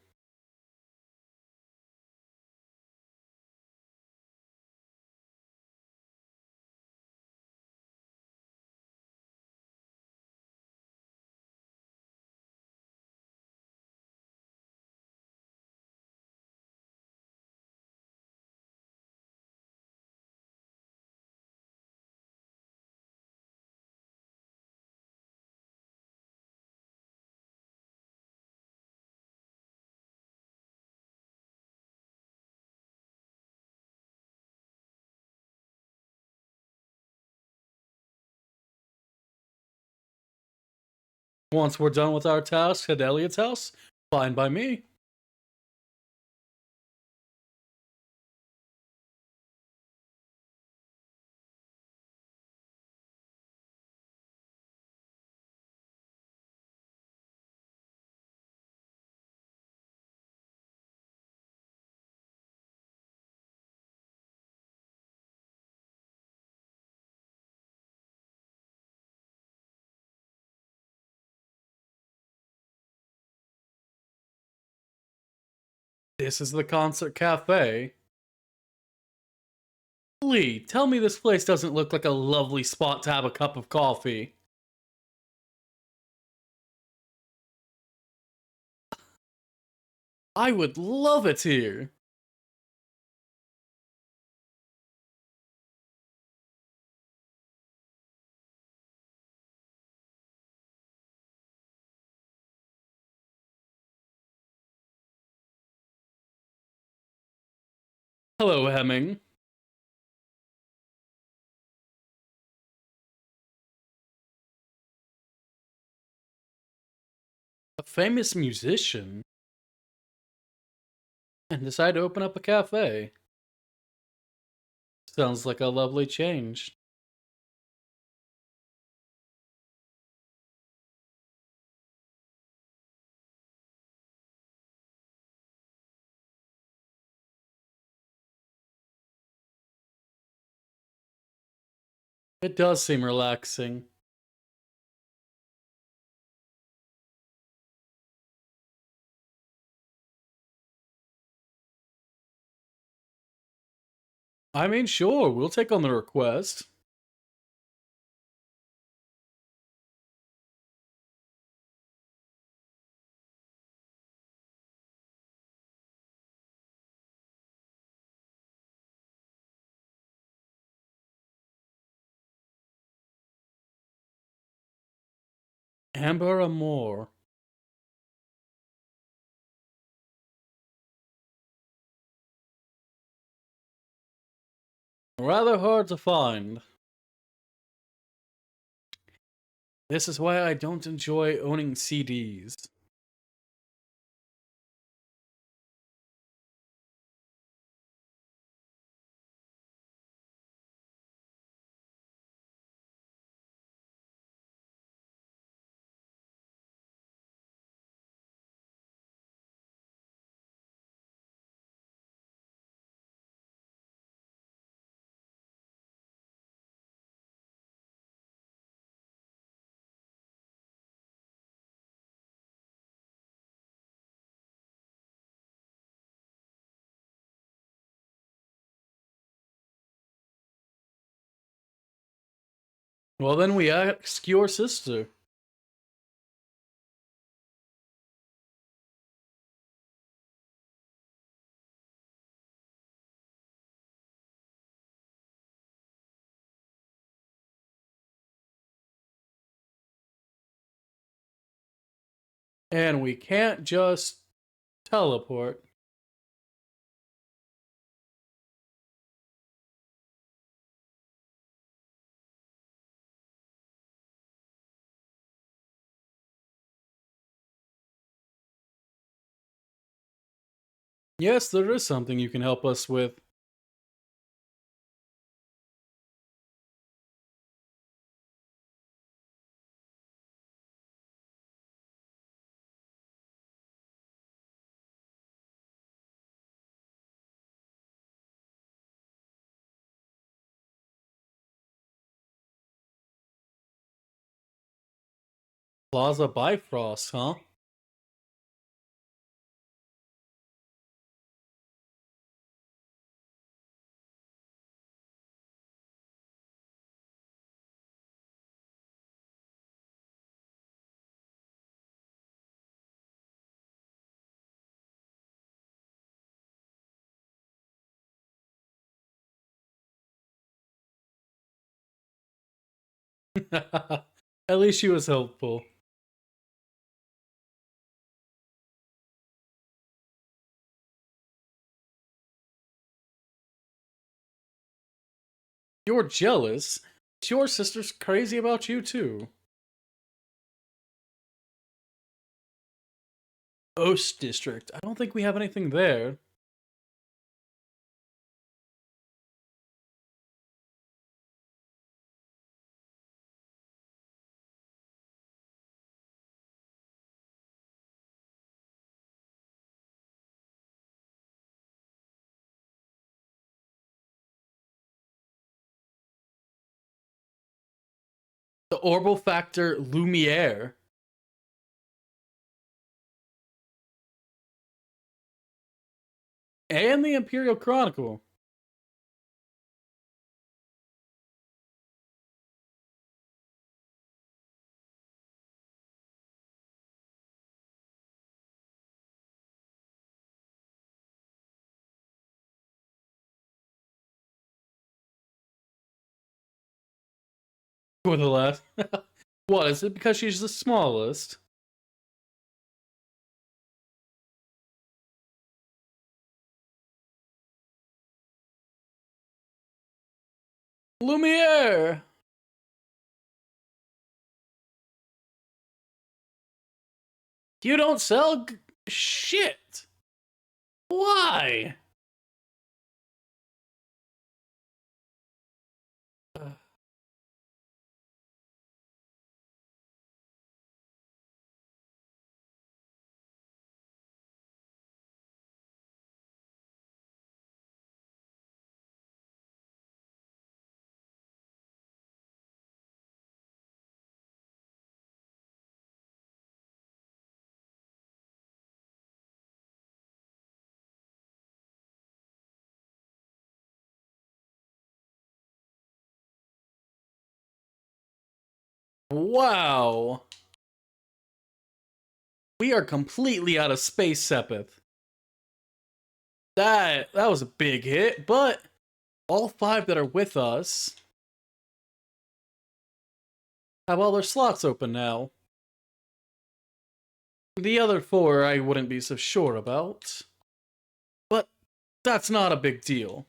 Once we're done with our task at Elliot's house, fine by me. This is the Concert Cafe. Lee, tell me this place doesn't look like a lovely spot to have a cup of coffee. I would love it here. Hello, Hemming. A famous musician and decided to open up a cafe. Sounds like a lovely change. It does seem relaxing. I mean, sure, we'll take on the request. Amber Amore. Rather hard to find. This is why I don't enjoy owning CDs. Well, then we ask your sister. And we can't just teleport. Yes, there is something you can help us with. Plaza Bifrost, huh? At least she was helpful. You're jealous. Your sister's crazy about you too. Oast District. I don't think we have anything there. The Orbital Factor Lumiere. And the Imperial Chronicle. For the last. What, is it because she's the smallest? Lumiere! You don't sell shit! Why? Wow. We are completely out of space, Sepith. That was a big hit, but all five that are with us have all their slots open now. The other four I wouldn't be so sure about. But that's not a big deal.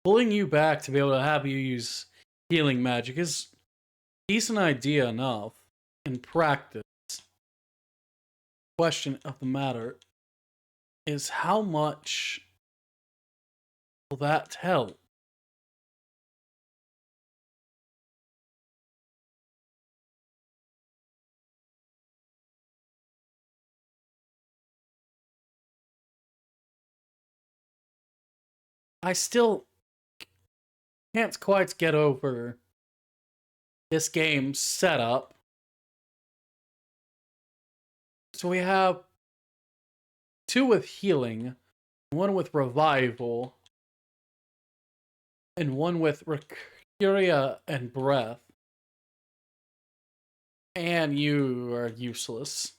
Pulling you back to be able to have you use healing magic is a decent idea enough in practice. Question of the matter is how much will that help? I still can't quite get over this game's setup. So we have two with healing, one with revival, and one with Recuria and breath. And you are useless.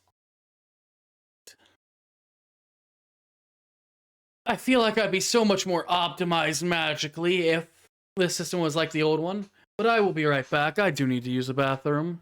I feel like I'd be so much more optimized magically if this system was like the old one. But I will be right back. I do need to use the bathroom.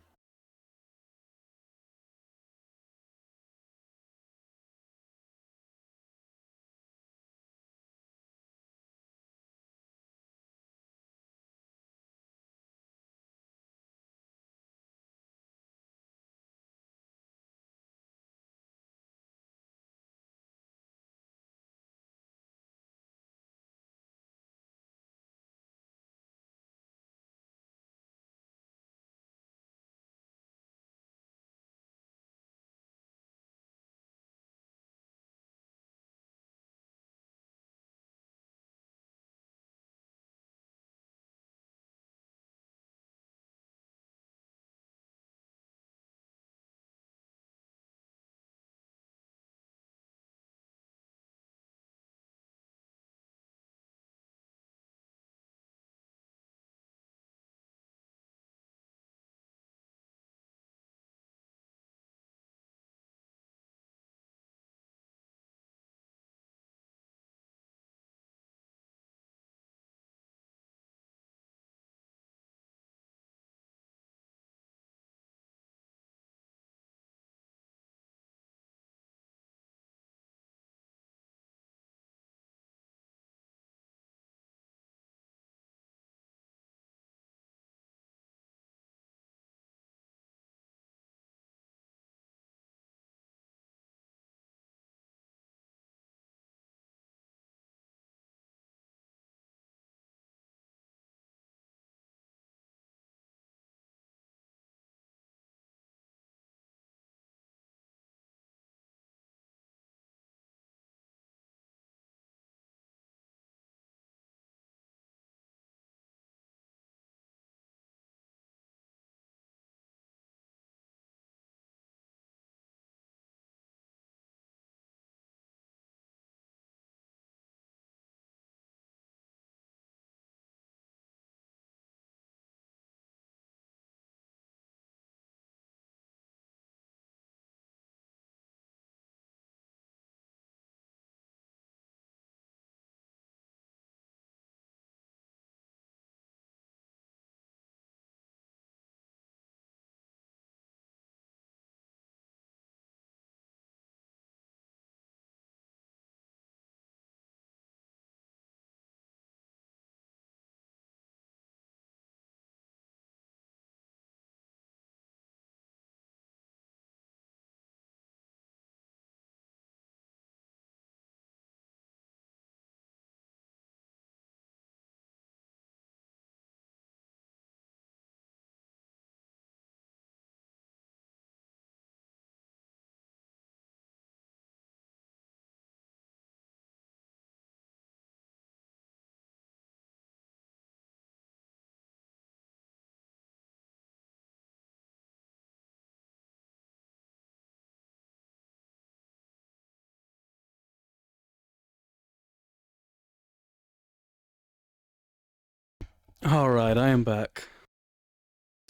Alright, I am back.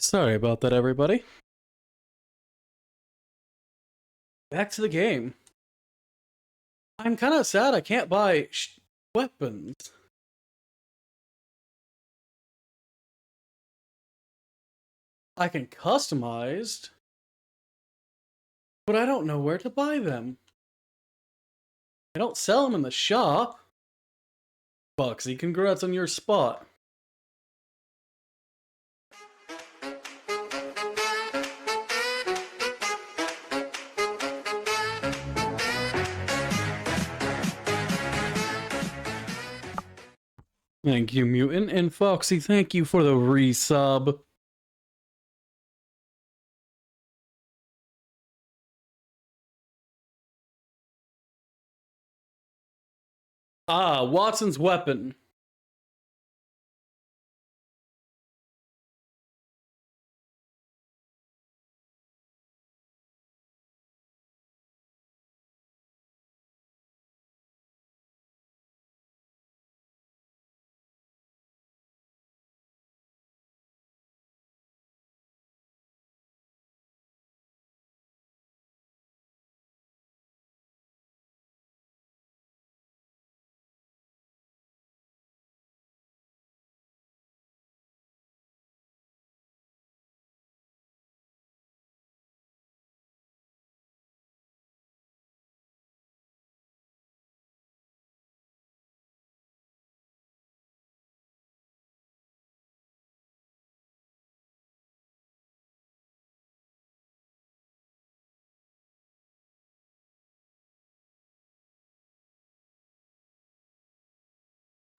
Sorry about that, everybody. Back to the game. I'm kind of sad I can't buy weapons. I can customize, but I don't know where to buy them. I don't sell them in the shop. Foxy, congrats on your spot. Thank you, Mutant. And Foxy, thank you for the resub. Ah, Watson's weapon.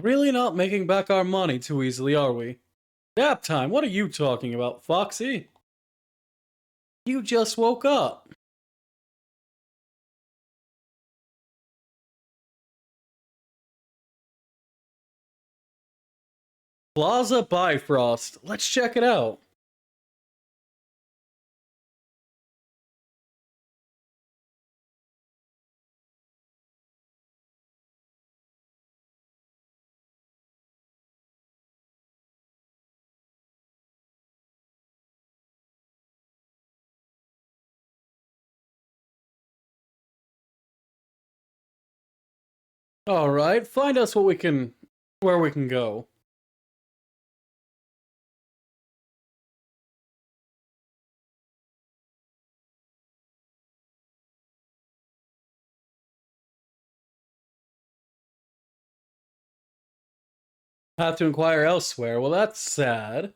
Really not making back our money too easily, are we? Nap time, what are you talking about, Foxy? You just woke up. Plaza Bifrost. Let's check it out. Alright, find us where we can go. Have to inquire elsewhere. Well, that's sad.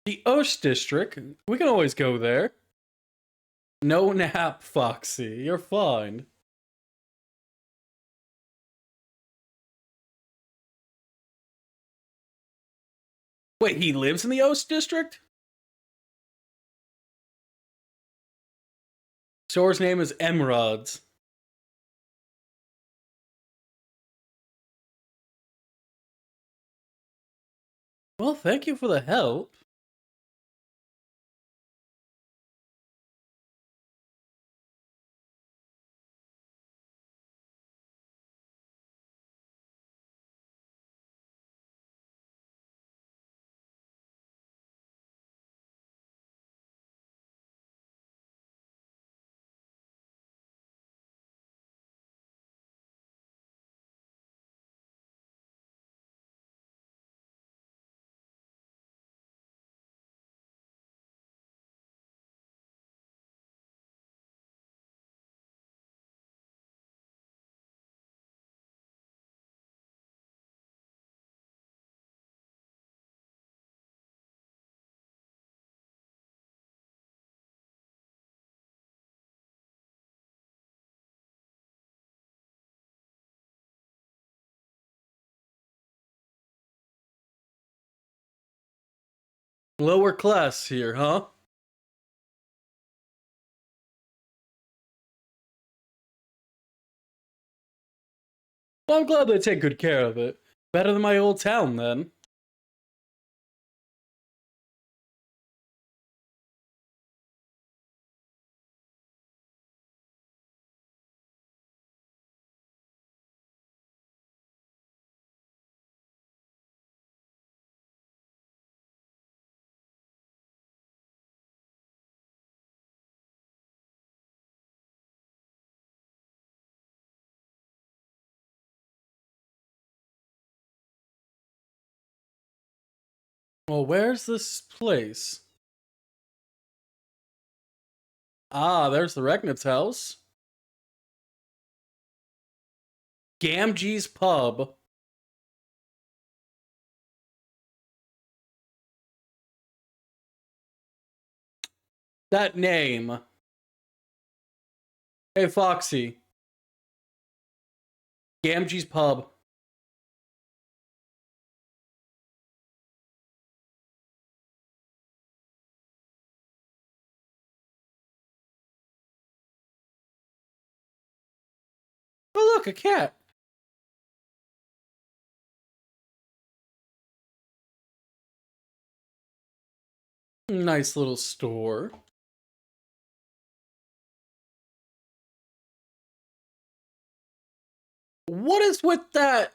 The Osh District? We can always go there. No nap, Foxy. You're fine. Wait, he lives in the Osh District? Store's name is Emeralds. Well, thank you for the help. Lower class here, huh? Well, I'm glad they take good care of it. Better than my old town, then. Well, where's this place? Ah, there's the Regnit's house. Gamgee's Pub. That name. Hey, Foxy. Gamgee's Pub. Oh, look, a cat. Nice little store. What is with that?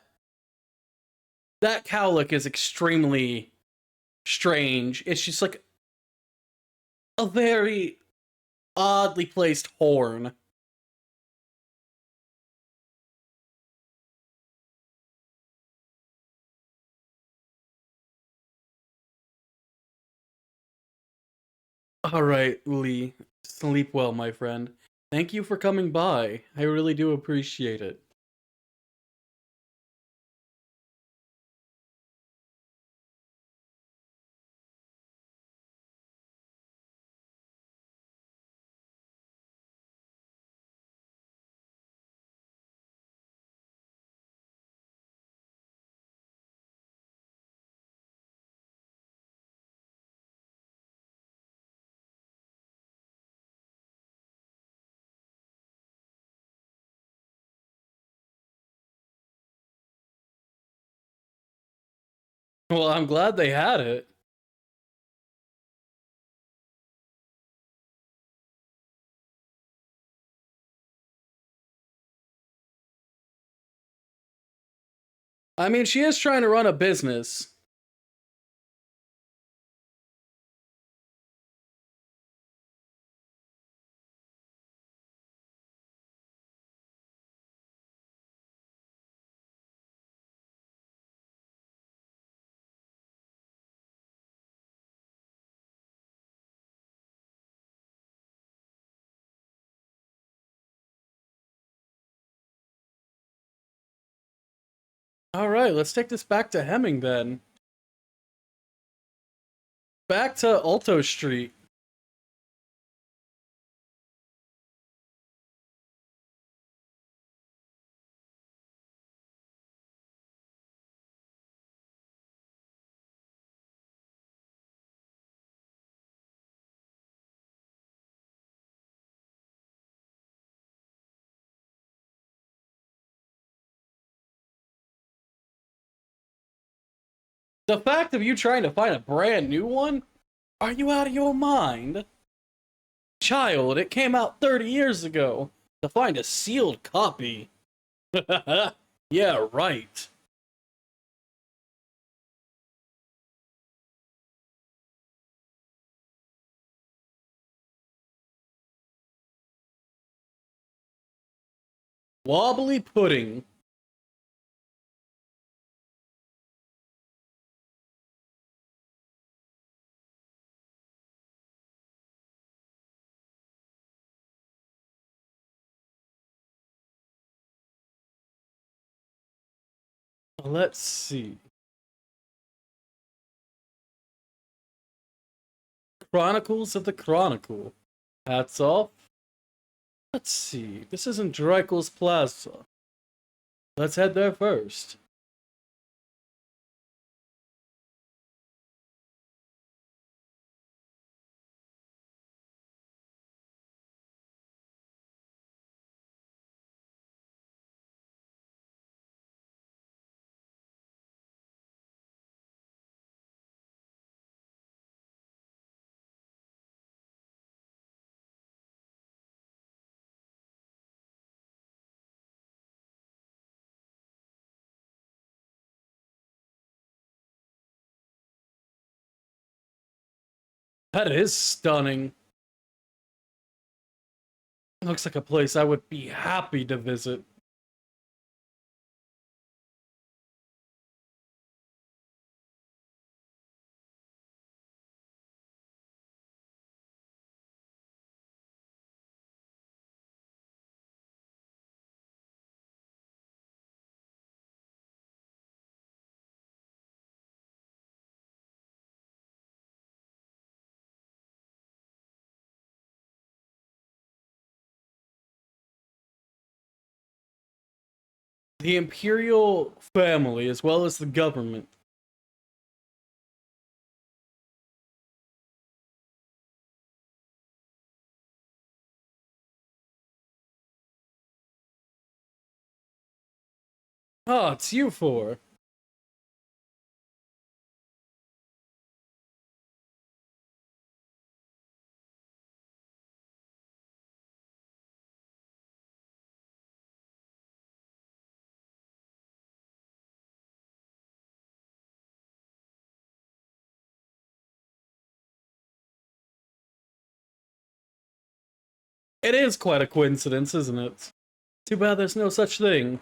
That cowlick is extremely strange. It's just like a very oddly placed horn. All right, Lee. Sleep well, my friend. Thank you for coming by. I really do appreciate it. Well, I'm glad they had it. I mean, she is trying to run a business. All right, let's take this back to Hemming then. Back to Alto Street. The fact of you trying to find a brand new one? Are you out of your mind? Child, it came out 30 years ago. To find a sealed copy. Yeah, right. Wobbly pudding. Let's see. Chronicles of the Chronicle. Hats off. Let's see. This isn't Dreikel's Plaza. Let's head there first. That is stunning. Looks like a place I would be happy to visit. The imperial family, as well as the government. Oh, it's you four. It is quite a coincidence, isn't it? Too bad there's no such thing.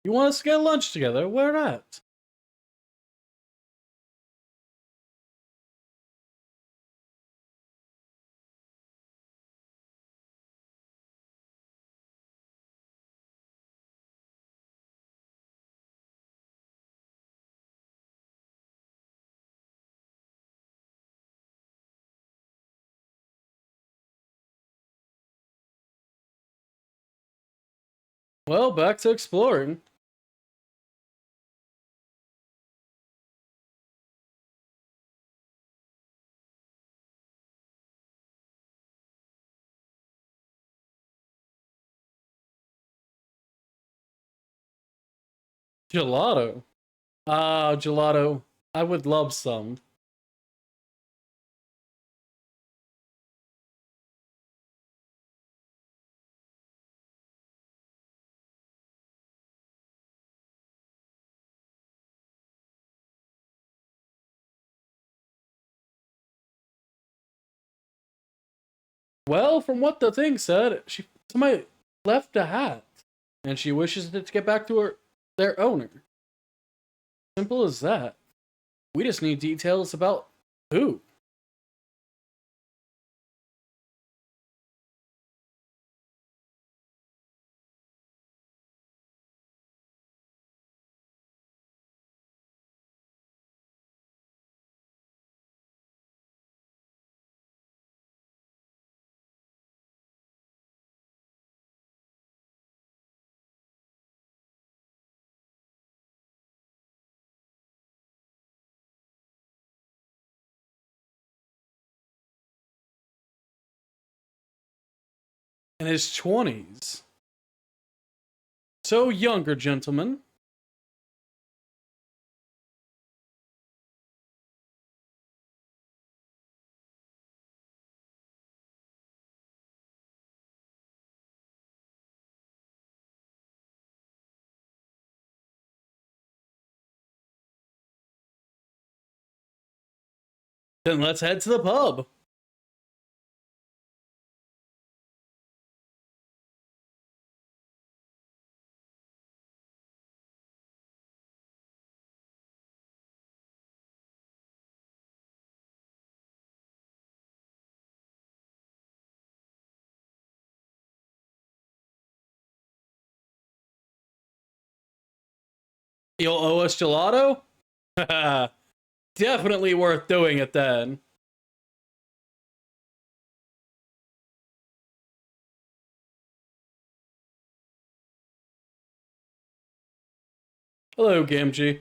You want us to get lunch together? Where at? Well, back to exploring. Gelato. Ah, gelato. I would love some. Well, from what the thing said, somebody left a hat, and she wishes it to get back to their owner. Simple as that. We just need details about who. In his 20s. So, younger gentleman. Then let's head to the pub. You'll owe us gelato? Definitely worth doing it then. Hello, Gamgee.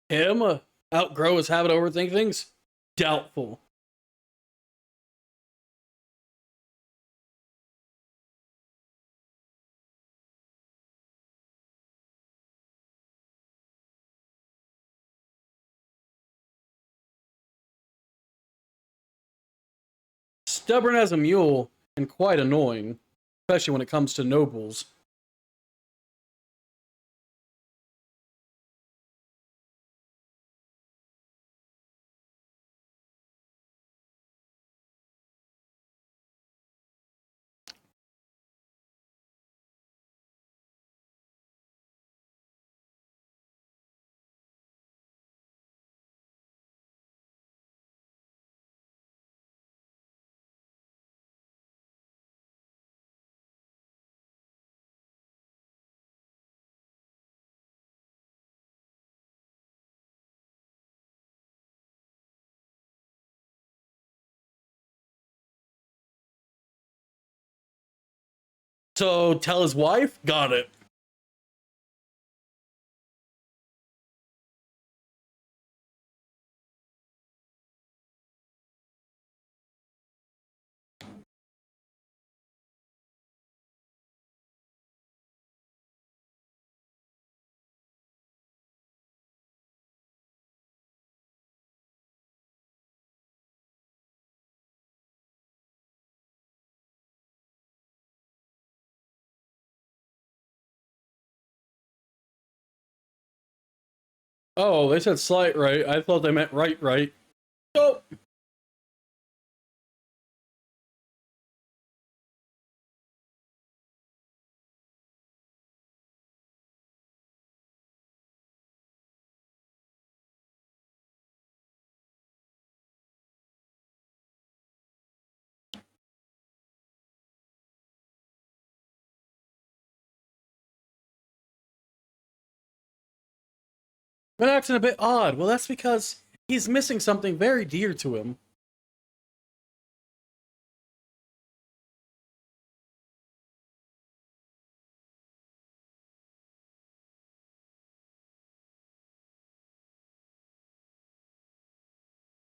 Him outgrow his habit of overthink things? Doubtful. Stubborn as a mule and quite annoying, especially when it comes to nobles. So tell his wife? Got it. Oh, they said slight right. I thought they meant right, right. Oh, that acting a bit odd. Well, that's because he's missing something very dear to him.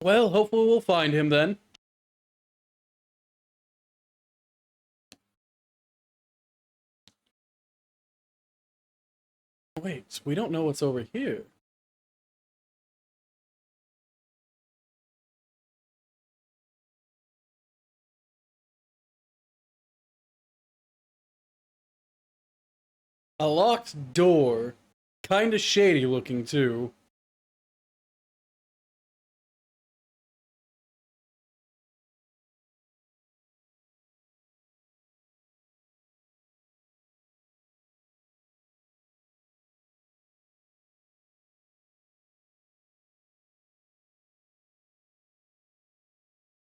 Well, hopefully we'll find him then. Wait, we don't know what's over here. A locked door. Kinda shady looking, too.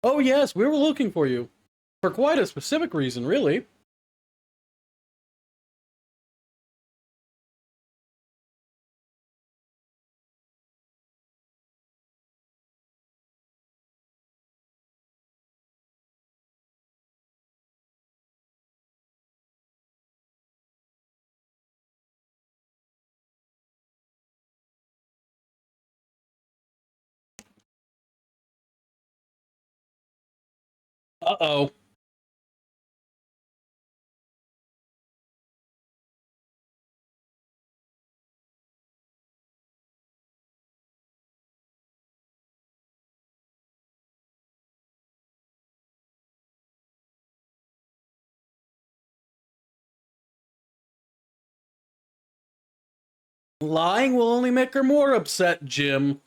Oh, yes, we were looking for you. For quite a specific reason, really. Uh oh. Lying will only make her more upset, Jim.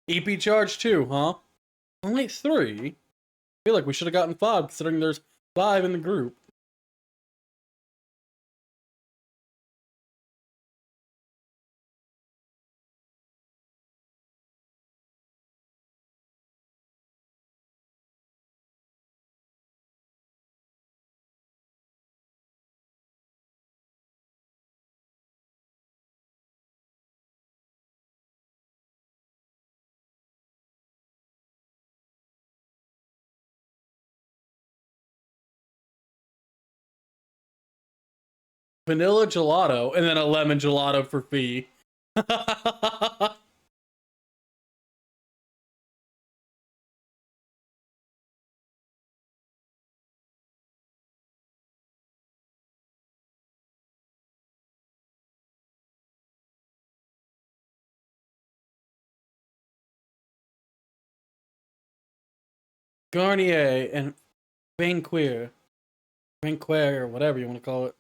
EP charge too, huh? Only three? I feel like we should have gotten five, considering there's five in the group. vanilla gelato and then a lemon gelato for fee. Garnier and Banquier. Banquier, or whatever you want to call it.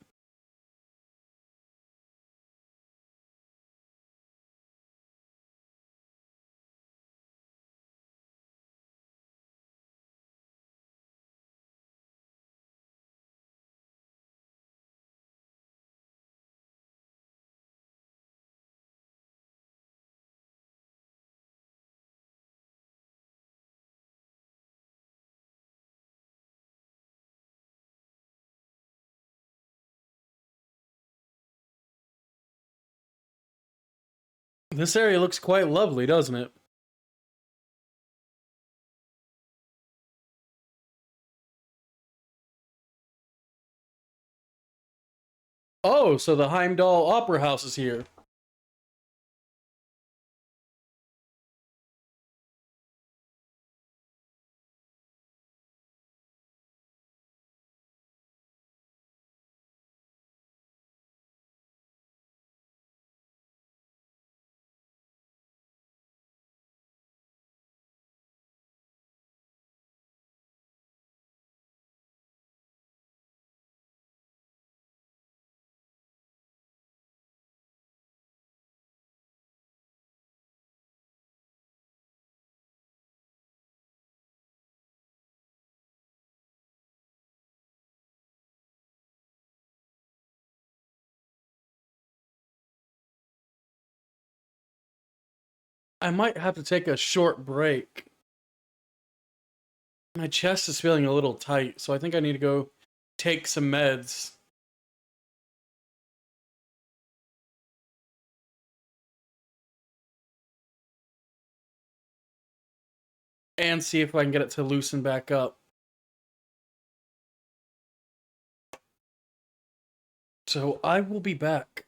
This area looks quite lovely, doesn't it? Oh, so the Heimdall Opera House is here. I might have to take a short break. My chest is feeling a little tight, so I think I need to go take some meds. And see if I can get it to loosen back up. So I will be back.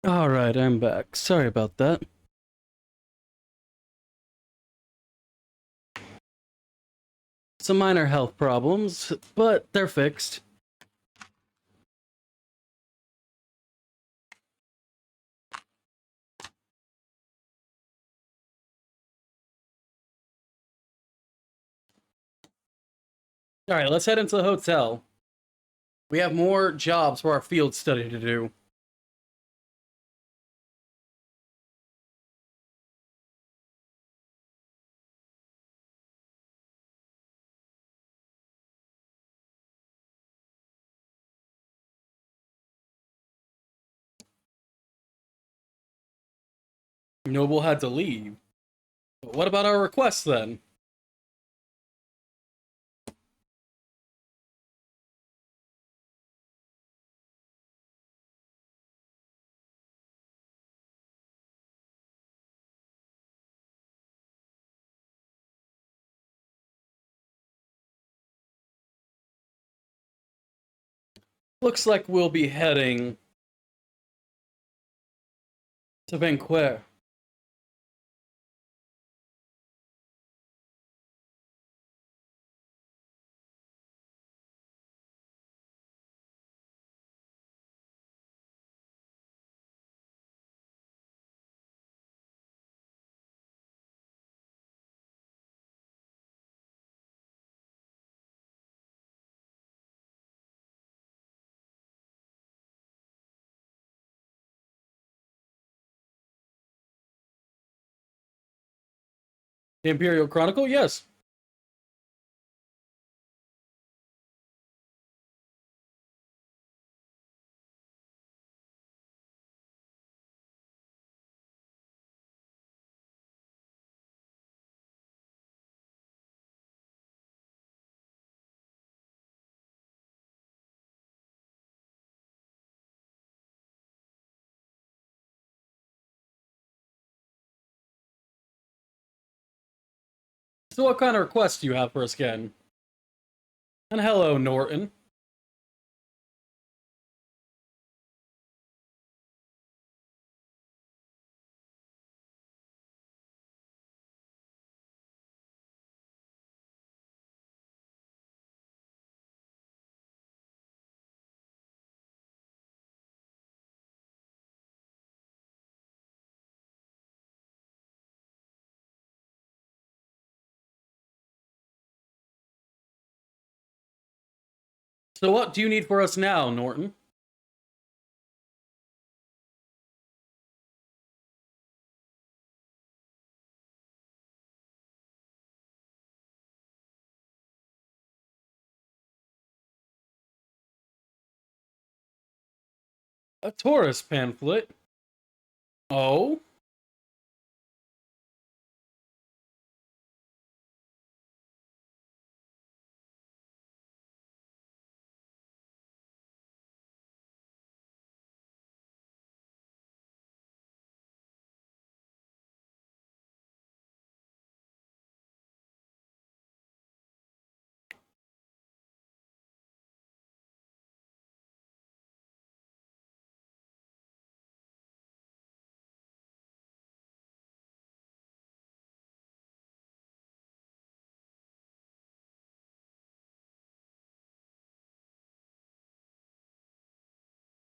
Alright, I'm back. Sorry about that. Some minor health problems, but they're fixed. Alright, let's head into the hotel. We have more jobs for our field study to do. Noble had to leave. But what about our request then? Looks like we'll be heading to Vanquer. The Imperial Chronicle? Yes. So what kind of request do you have for us, Ken? And hello, Norton. So what do you need for us now, Norton? A tourist pamphlet? Oh?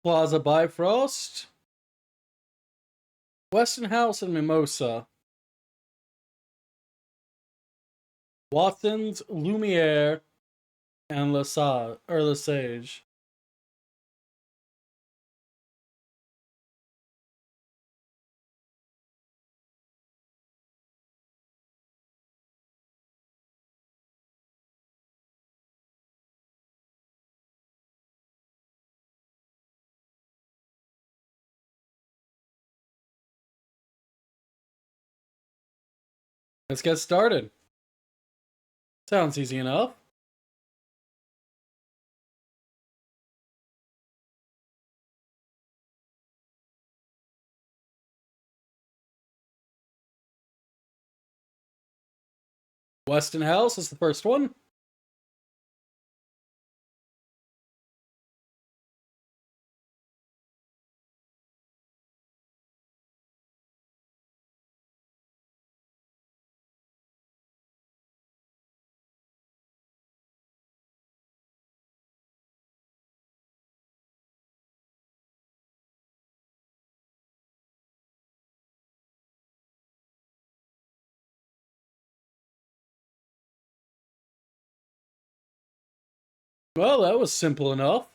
Plaza Bifrost? Weston House and Mimosa. Watson's, Lumiere, and Lesage. Let's get started. Sounds easy enough. Weston House is the first one. Well, that was simple enough.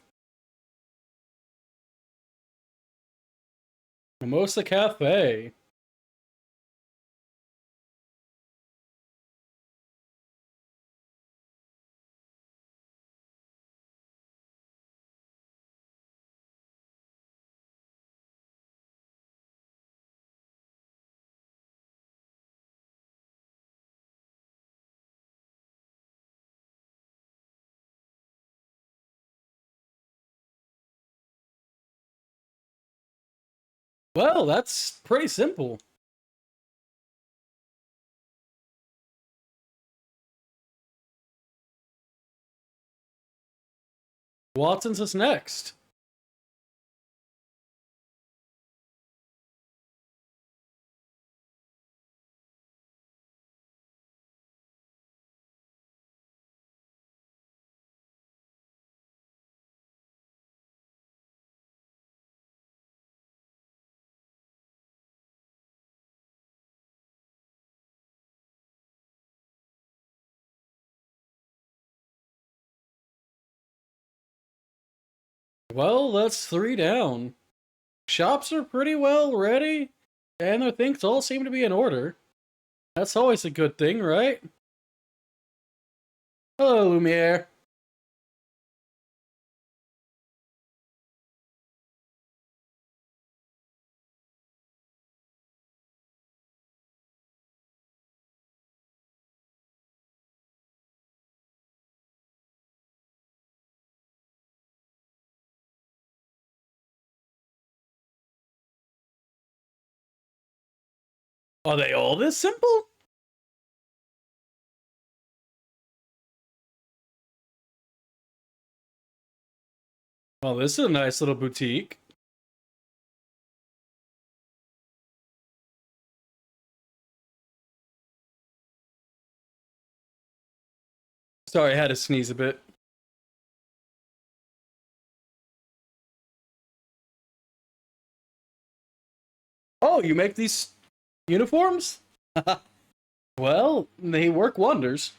Mimosa Cafe. Well, that's pretty simple. Watson's is next. Well, that's three down. Shops are pretty well ready, and their things all seem to be in order. That's always a good thing, right? Hello, Lumiere. Are they all this simple? Well, this is a nice little boutique. Sorry, I had to sneeze a bit. Oh, you make these uniforms? Well, they work wonders.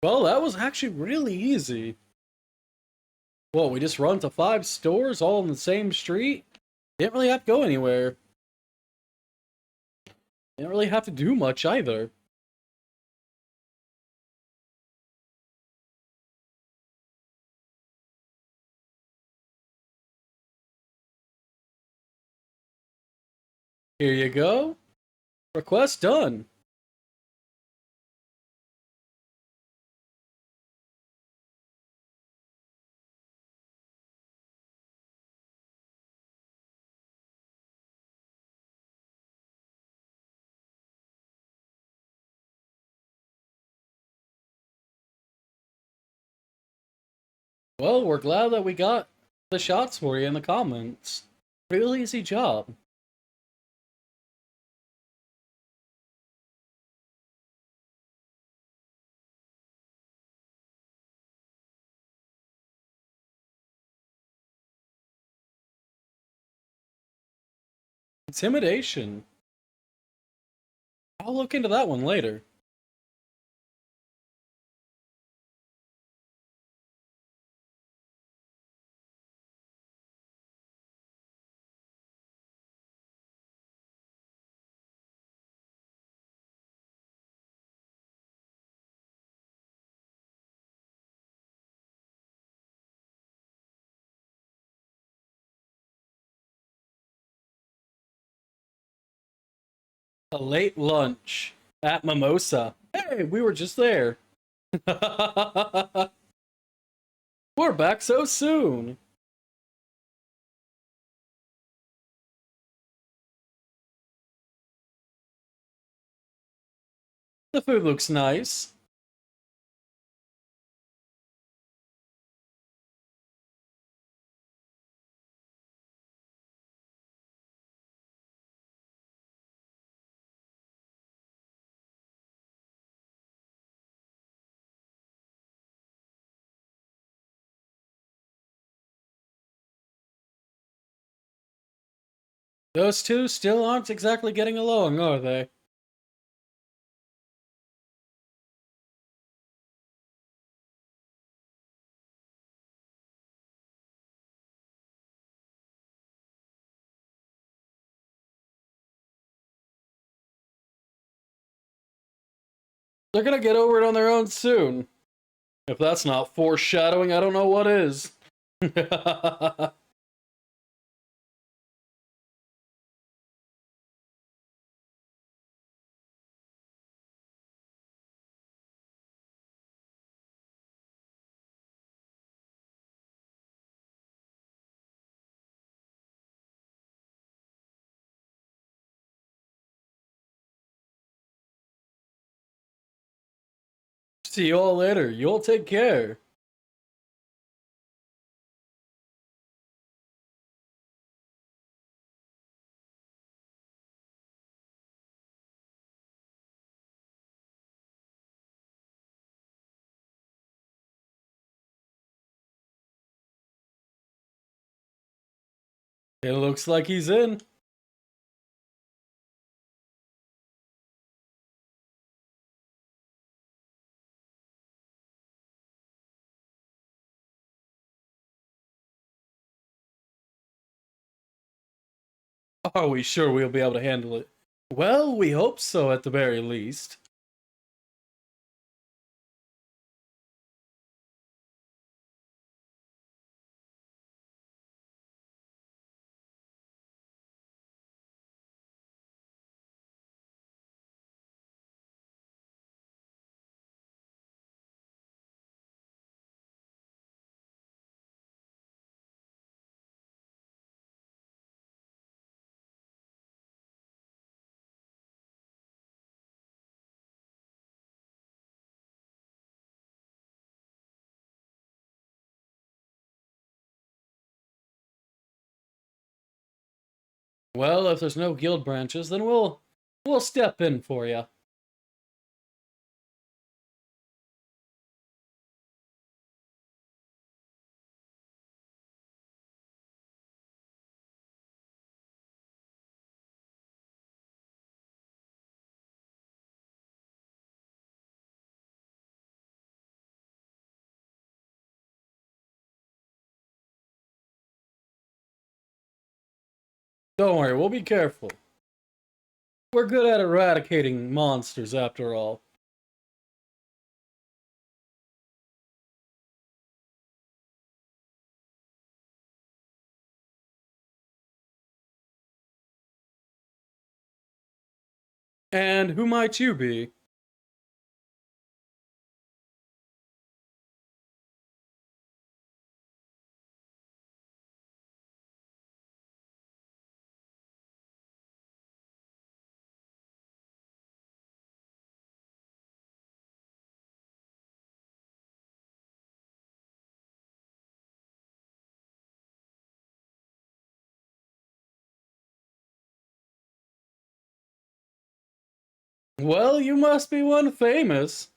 Well, that was actually really easy. Well, we just run to 5 stores all in the same street? Didn't really have to go anywhere. Didn't really have to do much either. Here you go. Request done. Well, we're glad that we got the shots for you in the comments. Really easy job. Intimidation. I'll look into that one later. A late lunch at Mimosa. Hey, we were just there. We're back so soon. The food looks nice. Those two still aren't exactly getting along, are they? They're gonna get over it on their own soon. If that's not foreshadowing, I don't know what is. See you all later. You all take care. It looks like he's in. Are we sure we'll be able to handle it? Well, we hope so at the very least. Well, if there's no guild branches, then we'll step in for you. Don't worry, we'll be careful. We're good at eradicating monsters after all. And who might you be? Well, you must be one famous.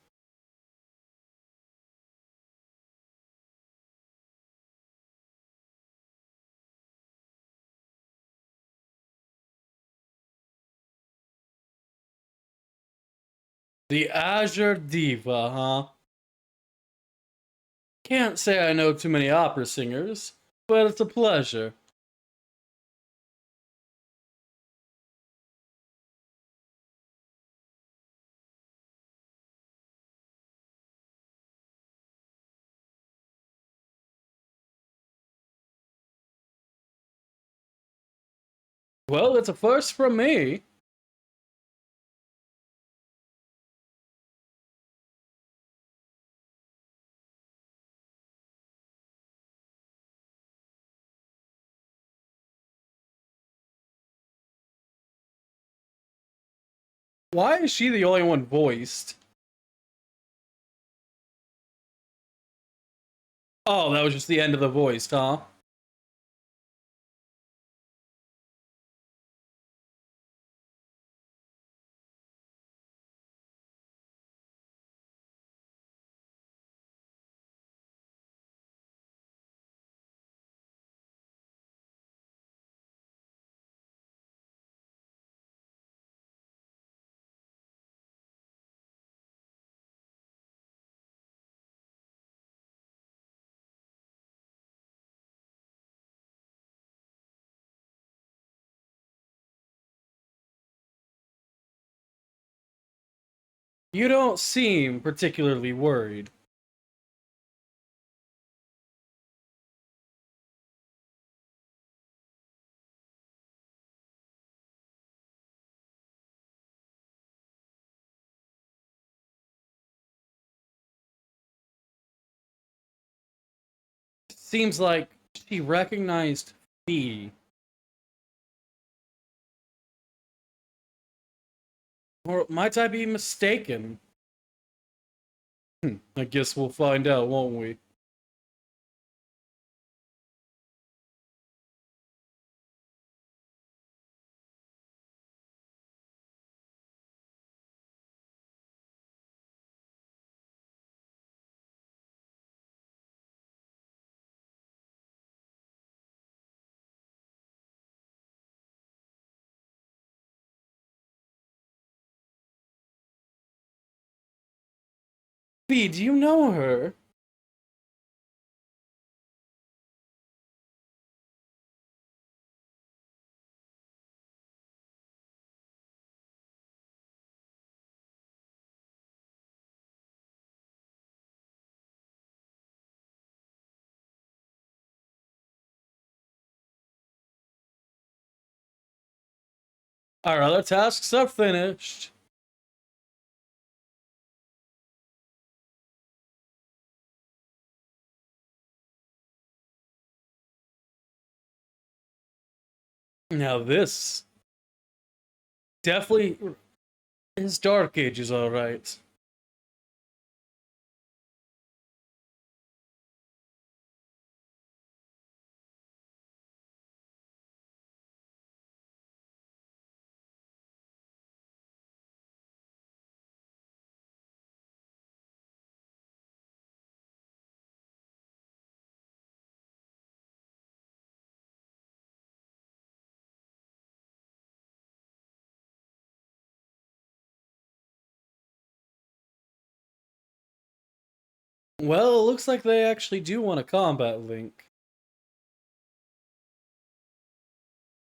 The Azure Diva, huh? Can't say I know too many opera singers, but it's a pleasure. Well, it's a first from me. Why is she the only one voiced? Oh, that was just the end of the voice, huh? You don't seem particularly worried. Seems like she recognized Fee. Or might I be mistaken? I guess we'll find out, won't we? Fee, do you know her? Our other tasks are finished. Now this definitely is Dark Ages, alright. Well, it looks like they actually do want a combat link.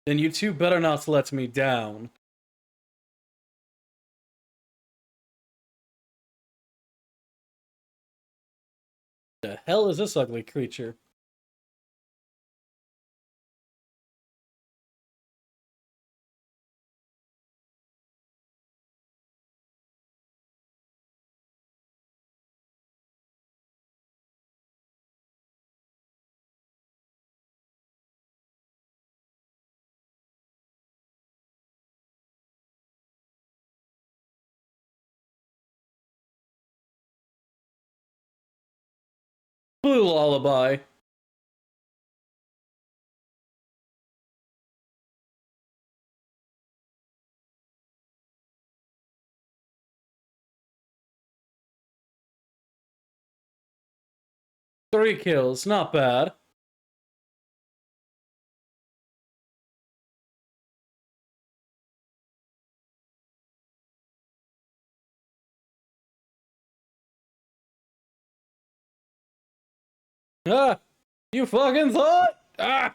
Then you two better not let me down. The hell is this ugly creature? 'Blue lullaby'. 3 kills, not bad. Ah! You fucking thought? Ah!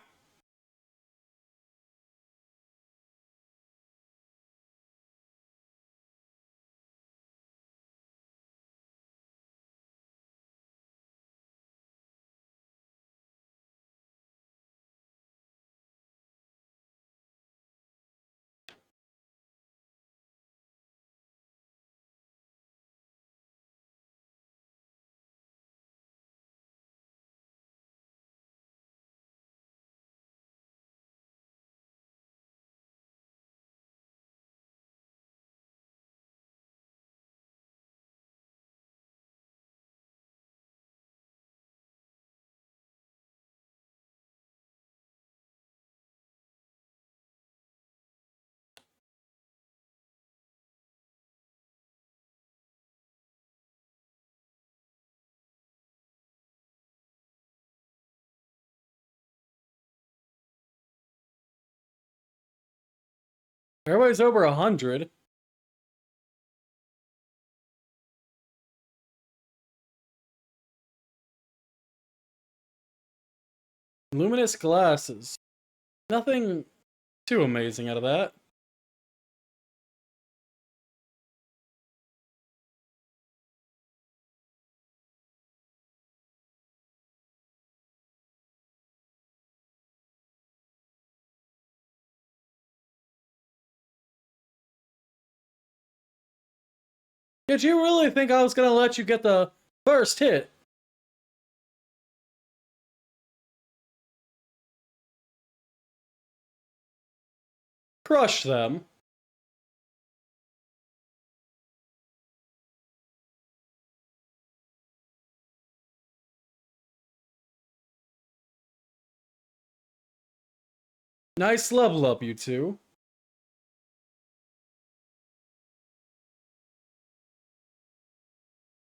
Everybody's over 100. Luminous glasses. Nothing too amazing out of that. Did you really think I was gonna let you get the first hit? Crush them. Nice level up, you two.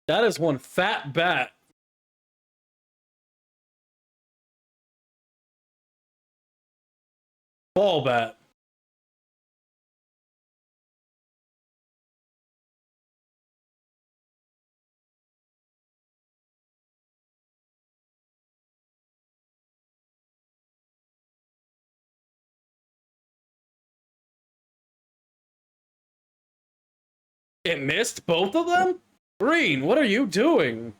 That is one fat bat. Ball bat. It missed both of them? Green, what are you doing?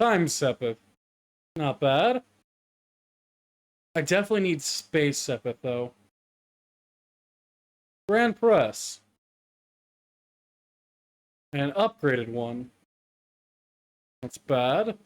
Time Sepith. Not bad. I definitely need Space Sepith, though. Grand Press. An upgraded one. That's bad.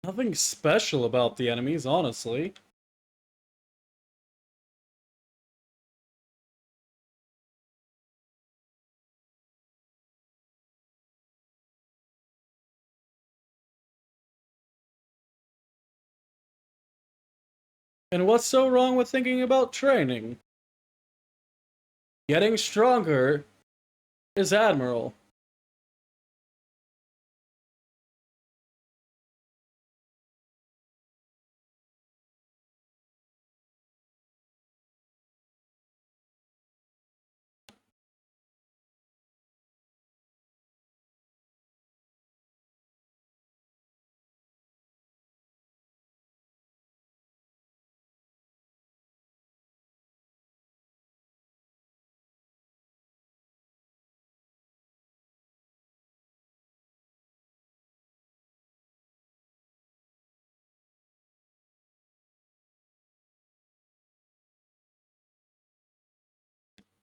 Nothing special about the enemies, honestly. And what's so wrong with thinking about training? Getting stronger is Admiral.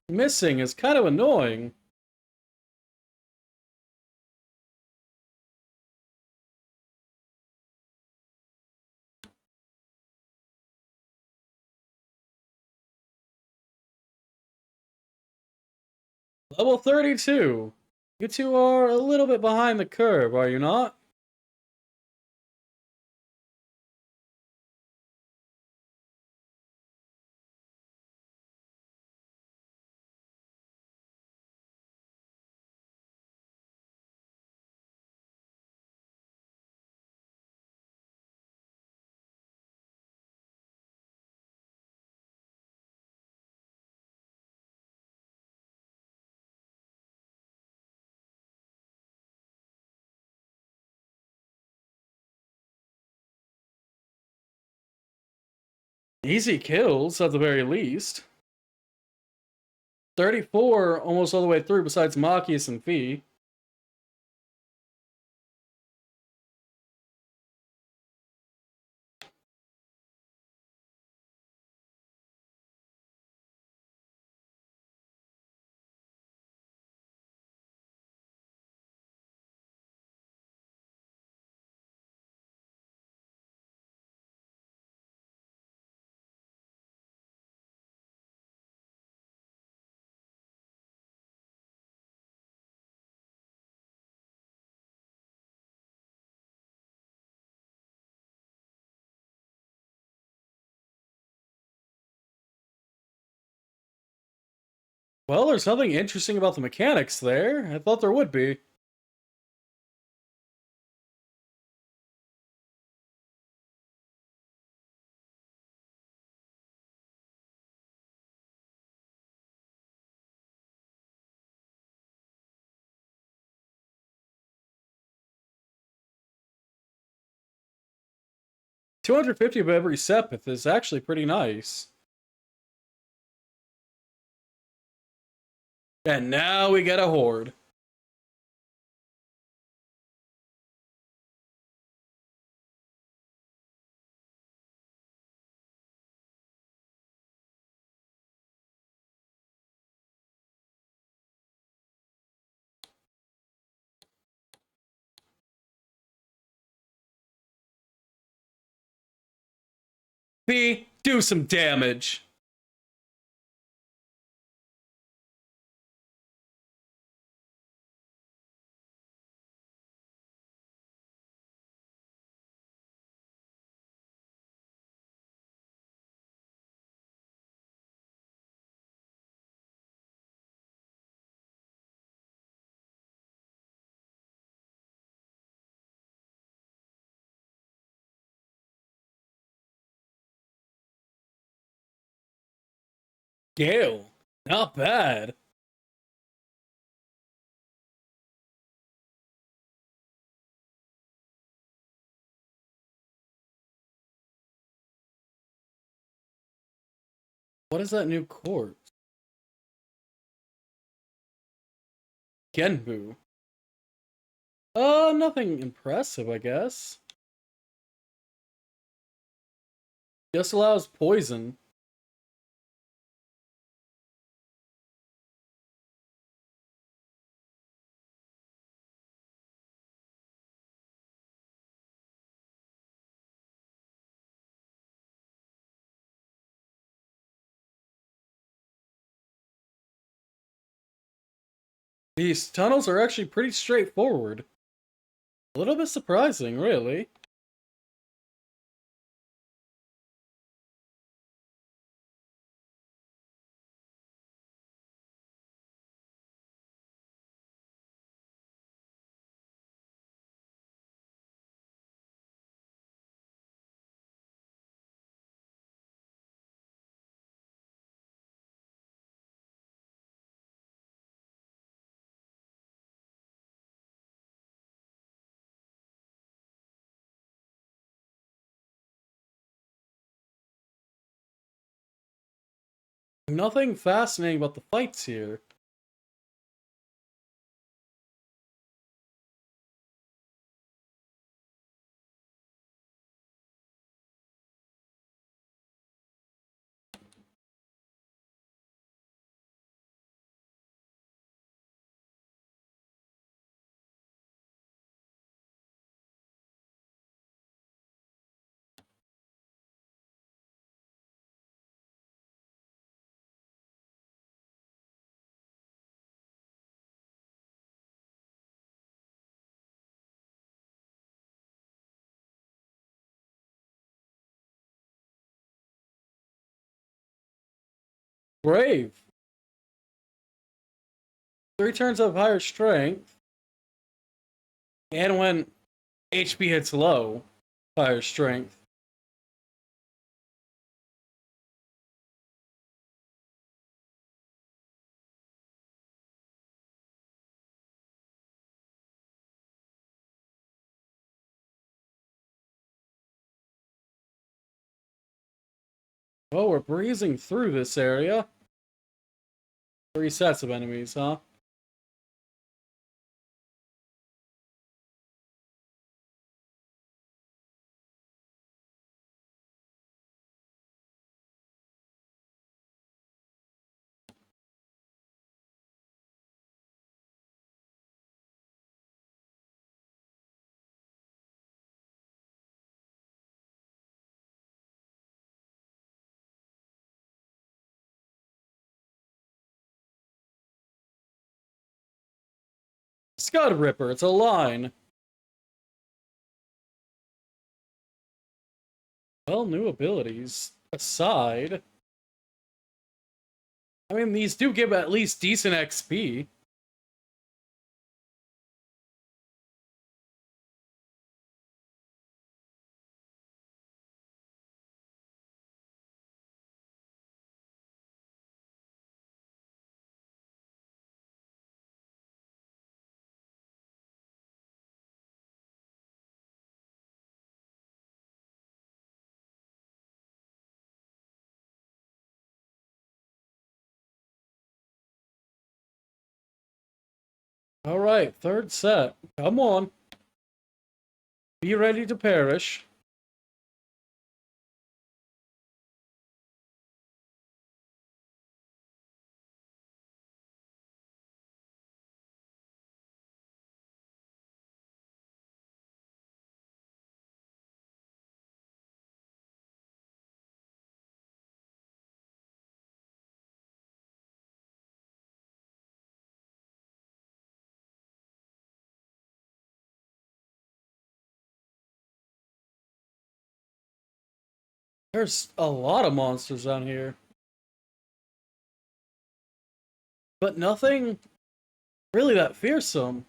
Missing is kind of annoying. Level 32. You two are a little bit behind the curve, are you not? Easy kills at the very least. 34 almost all the way through besides Machias and Fee. Well, there's nothing interesting about the mechanics there. I thought there would be. $250 of every Sepith is actually pretty nice. And now we get a horde. Fee, do some damage. Gale, not bad. What is that new corpse? Genbu. Nothing impressive, I guess. Just allows poison. These tunnels are actually pretty straightforward. A little bit surprising, really. Nothing fascinating about the fights here. Brave. 3 turns of higher strength. And when HP hits low, higher strength. Oh, we're breezing through this area. 3 sets of enemies, huh? Scud Ripper, it's a line. Well, new abilities aside, I mean, these do give at least decent XP. All right, third set. Come on. Be ready to perish. There's a lot of monsters down here, but nothing really that fearsome.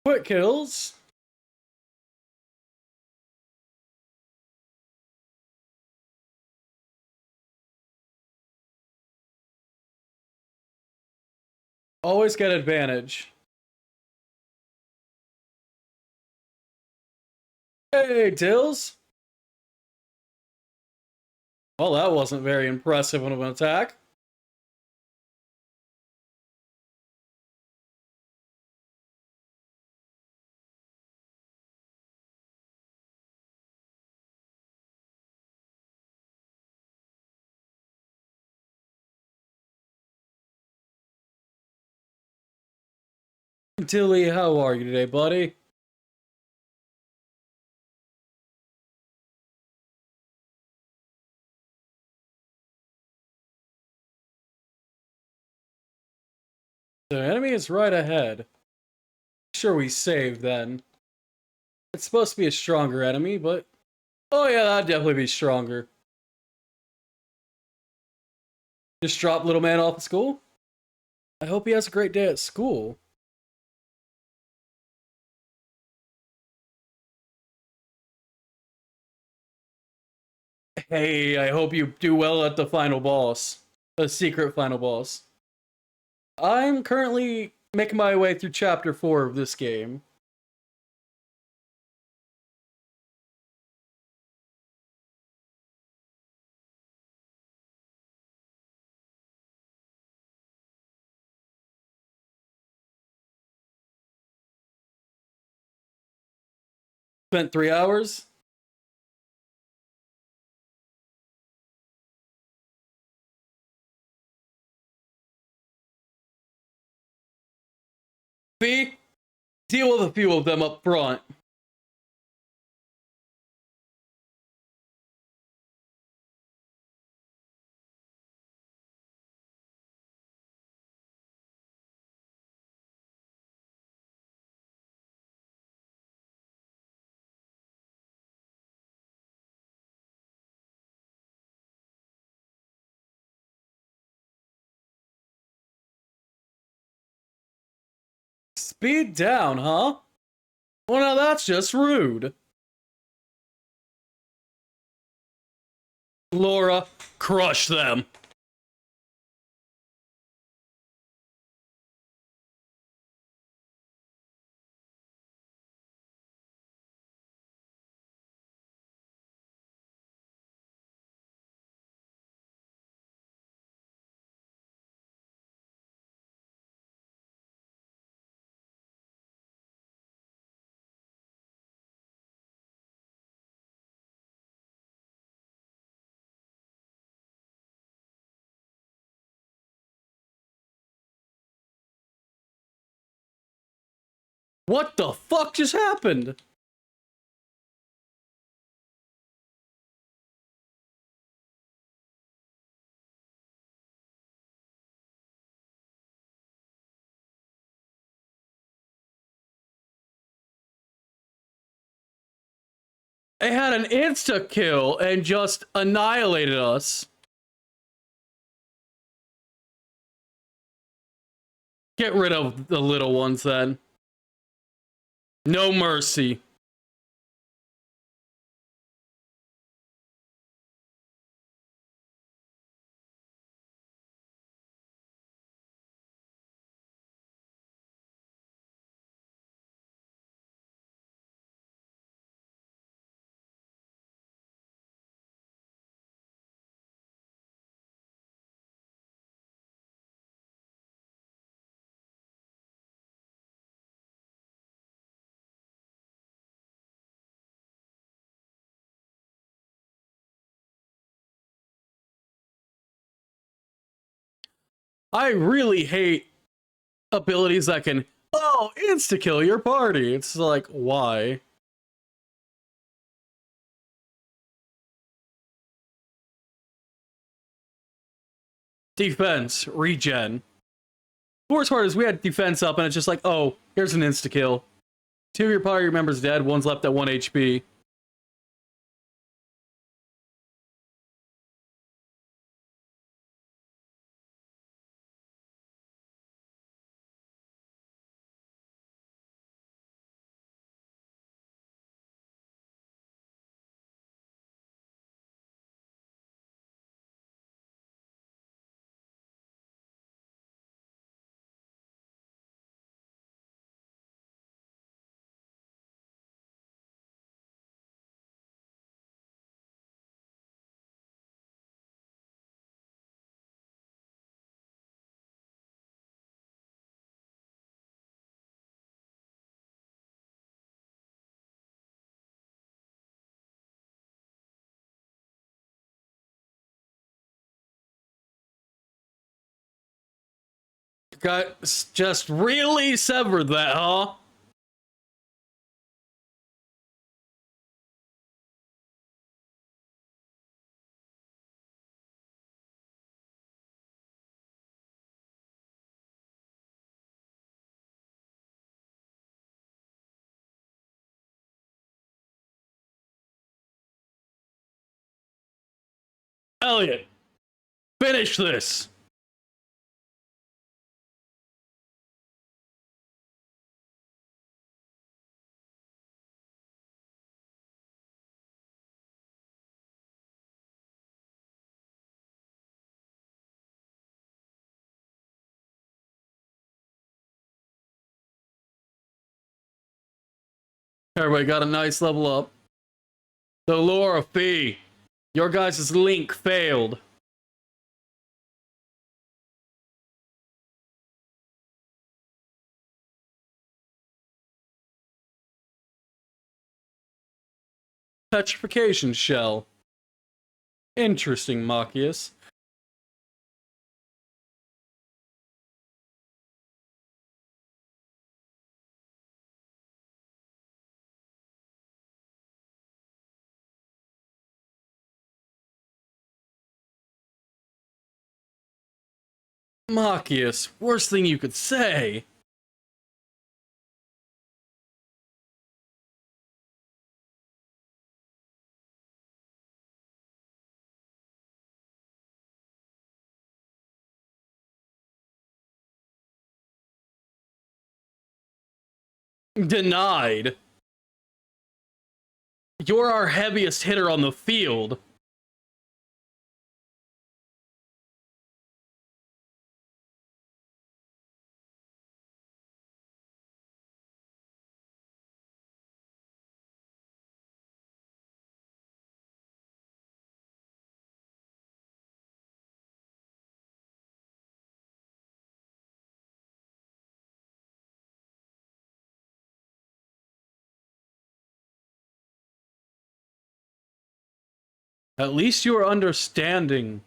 Quick kills. Always get advantage. Hey, Tills. Well, that wasn't very impressive of an attack. Tilly, how are you today, buddy? The enemy is right ahead. Sure, we saved then. It's supposed to be a stronger enemy, but oh yeah, that'd definitely be stronger. Just drop little man off at school? I hope he has a great day at school. Hey, I hope you do well at the final boss. The secret final boss. I'm currently making my way through chapter 4 of this game. Spent 3 hours. B, deal with a few of them up front. Speed down, huh? Well, now that's just rude. Laura, crush them. What the fuck just happened? It had an insta kill and just annihilated us. Get rid of the little ones then. No mercy. I really hate abilities that can, oh, insta-kill your party. It's like, why? Defense, regen. The worst part is we had defense up and it's just like, oh, here's an insta-kill. 2 of your party members dead, one's left at 1 HP. Got just really severed that, huh? Elliot, finish this. Everybody got a nice level up. The Laura Fee, your guys' link failed. Petrification shell. Interesting, Machias. Machias, worst thing you could say. Denied. You're our heaviest hitter on the field. At least you are understanding.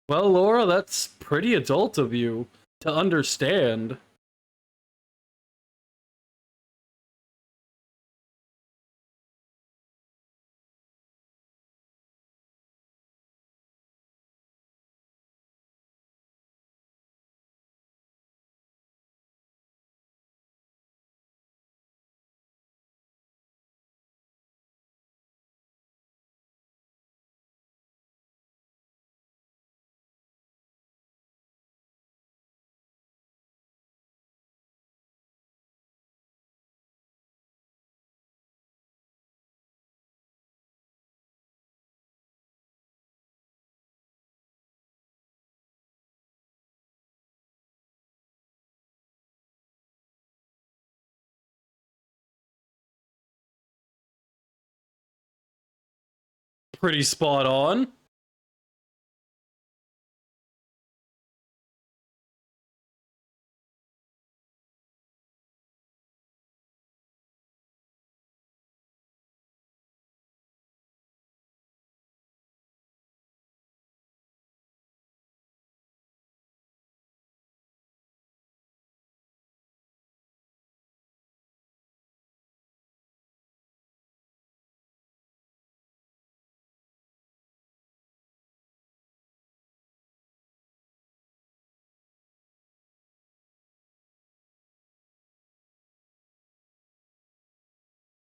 Well, Laura, that's pretty adult of you to understand. Pretty spot on.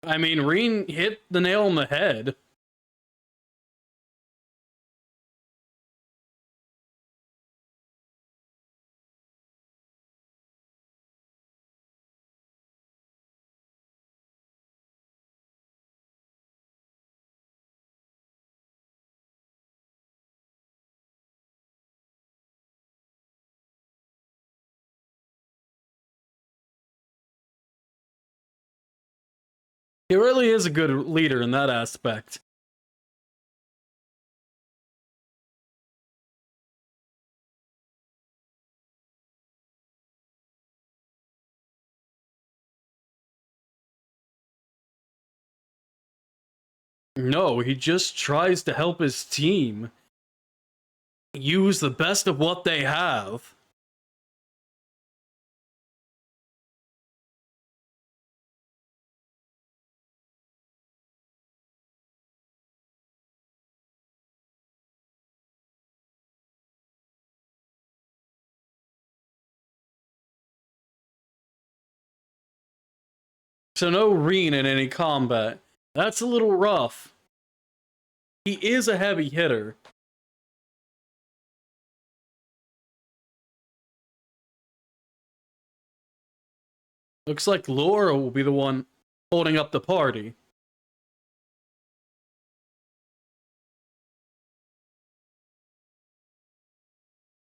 I mean, Reen hit the nail on the head. He really is a good leader in that aspect. No, he just tries to help his team use the best of what they have. So no Reen in any combat. That's a little rough. He is a heavy hitter. Looks like Laura will be the one holding up the party.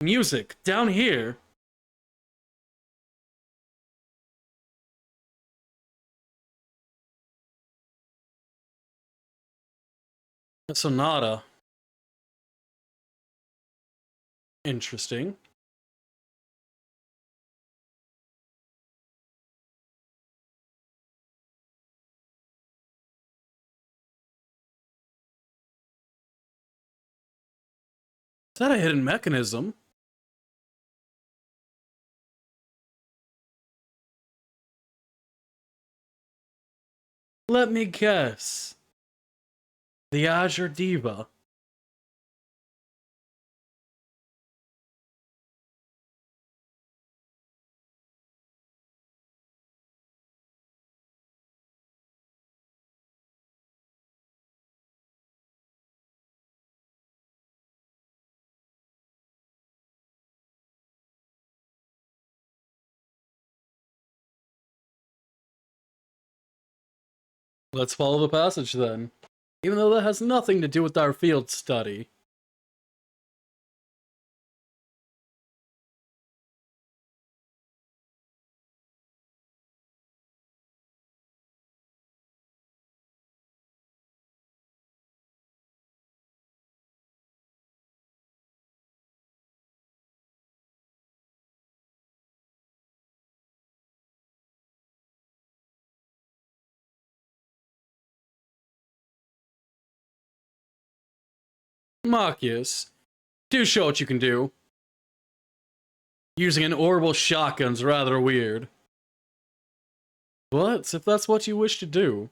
Music, down here. A sonata. Interesting. Is that a hidden mechanism? Let me guess. The Azure Diva. Let's follow the passage then, even though that has nothing to do with our field study. Marcus, do show what you can do. Using an orbital shotgun's rather weird. But if that's what you wish to do.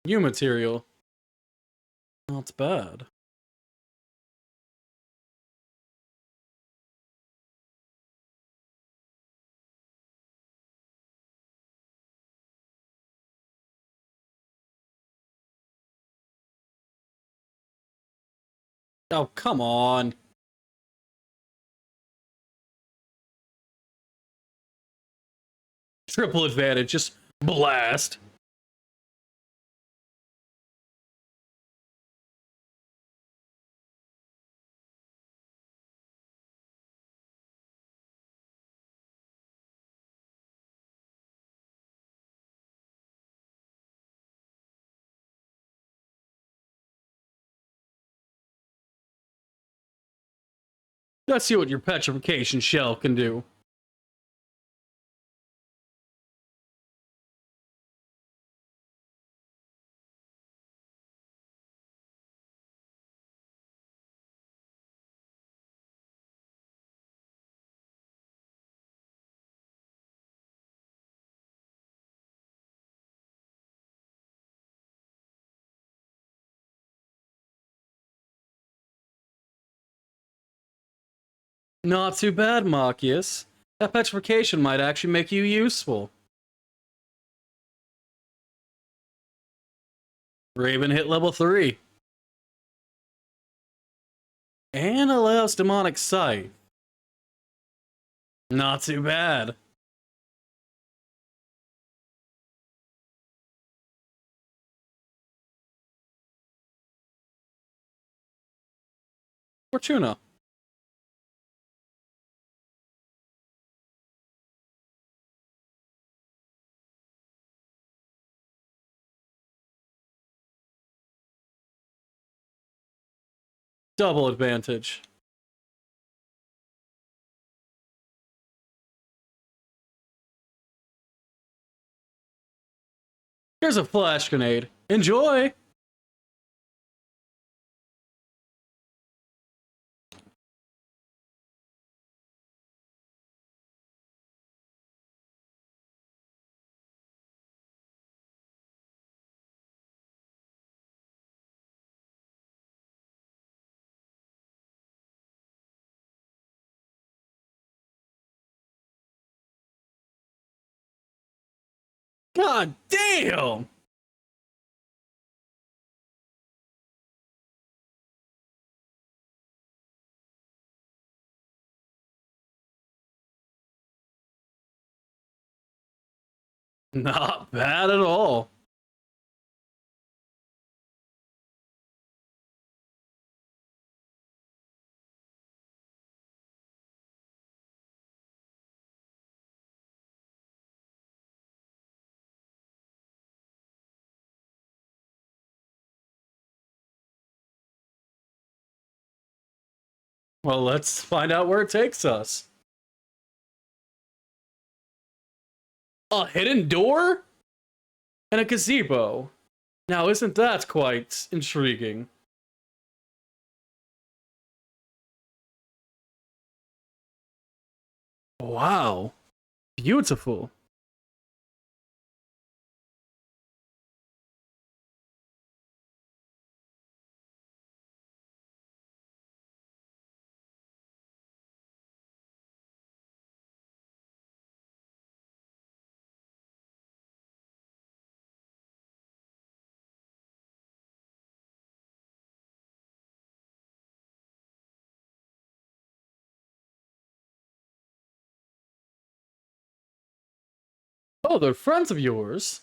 New material. Not bad. Oh, come on. Triple advantage, just blast. Let's see what your petrification shell can do. Not too bad, Marcus. That petrification might actually make you useful. Raven hit level 3. And allows demonic sight. Not too bad. Fortuna. Double advantage. Here's a flash grenade. Enjoy! God damn! Not bad at all. Well, let's find out where it takes us. A hidden door? And a gazebo. Now, isn't that quite intriguing? Wow. Beautiful. Oh, they're friends of yours.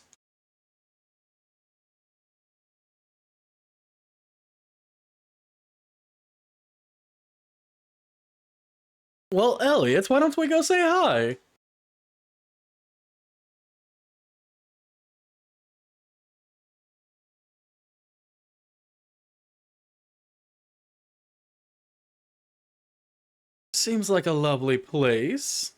Well, Elliot, why don't we go say hi? Seems like a lovely place.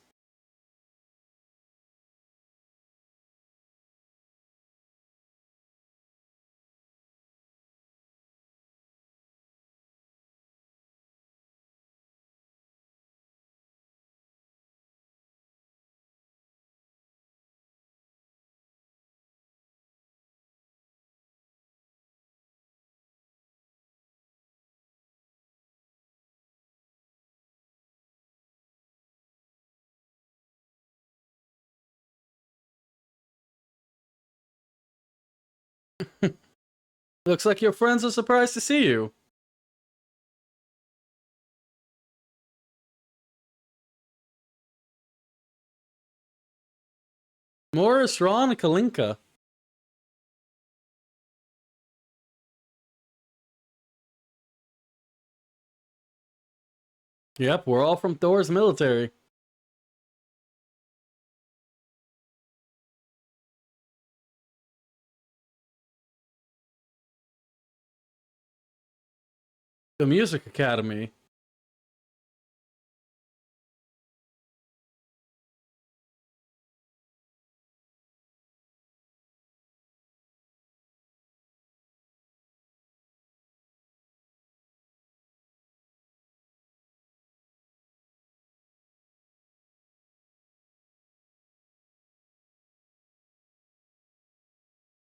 Looks like your friends are surprised to see you. Morris, Ron, and Kalinka. Yep, we're all from Thor's military. The Music Academy.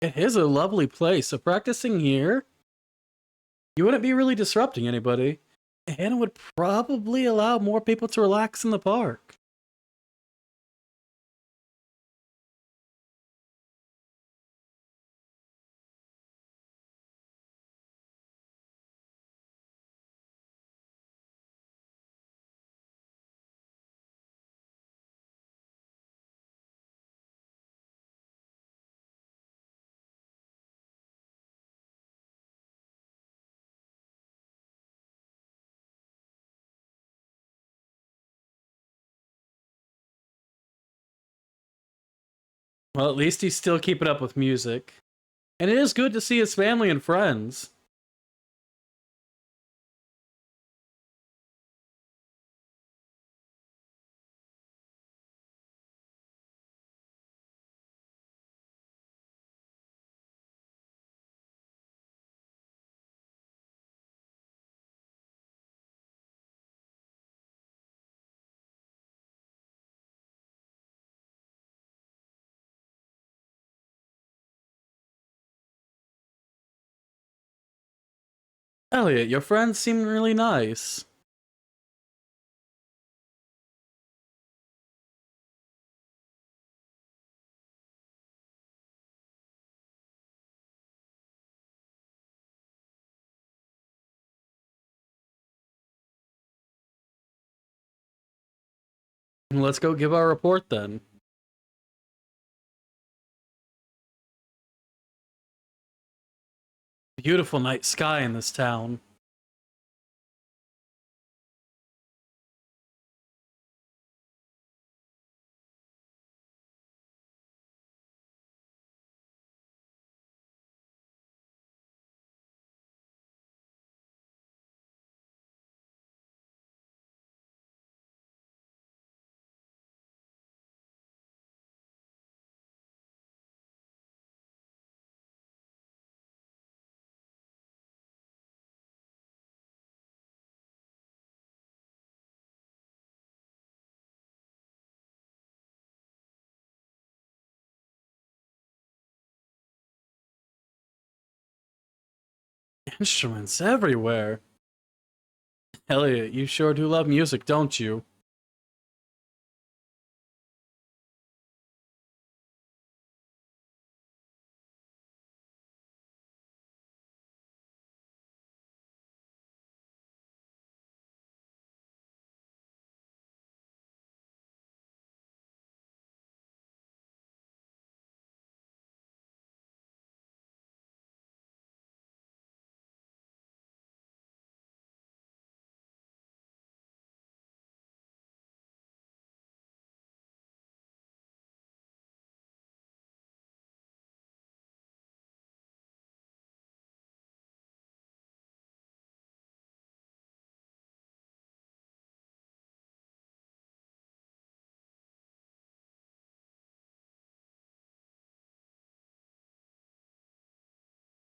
It is a lovely place, so practicing here, you wouldn't be really disrupting anybody, and it would probably allow more people to relax in the park. Well, at least he's still keeping up with music. And it is good to see his family and friends. Elliot, your friends seem really nice. Let's go give our report then. Beautiful night sky in this town. Instruments everywhere. Elliot, you sure do love music, don't you?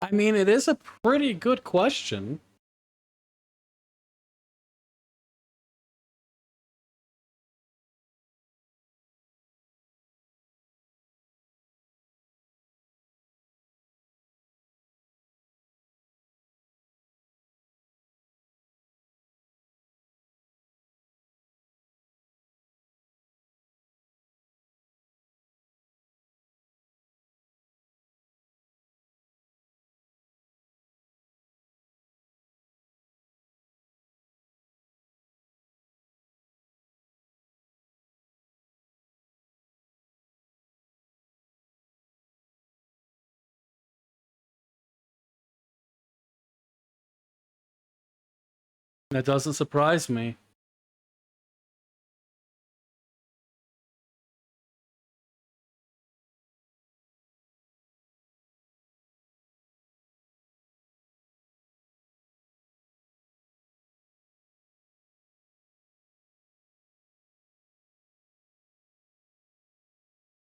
I mean, it is a pretty good question. That doesn't surprise me.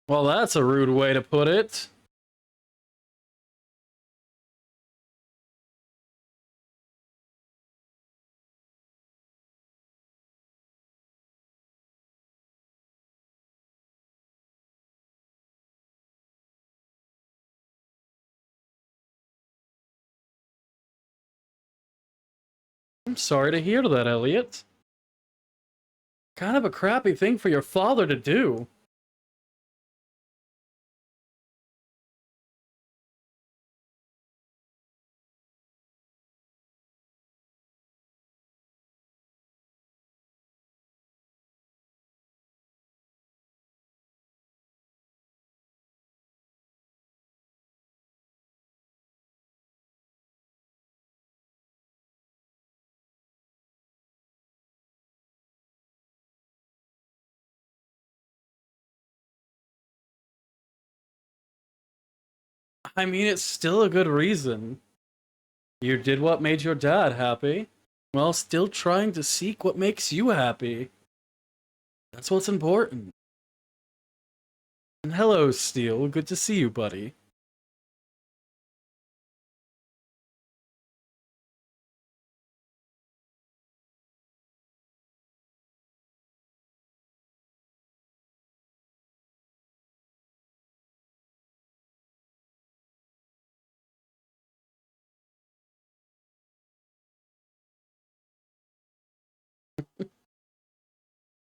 Well, that's a rude way to put it. I'm sorry to hear that, Elliot. Kind of a crappy thing for your father to do. I mean, it's still a good reason. You did what made your dad happy, while still trying to seek what makes you happy. That's what's important. And hello, Steel. Good to see you, buddy.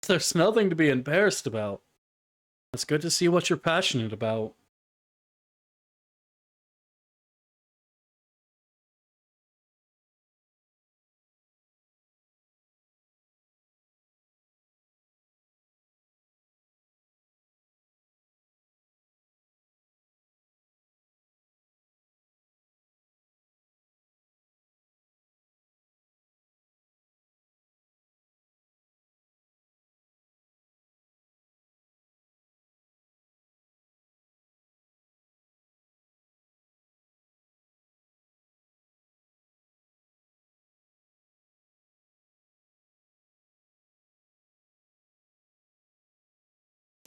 There's nothing to be embarrassed about. It's good to see what you're passionate about.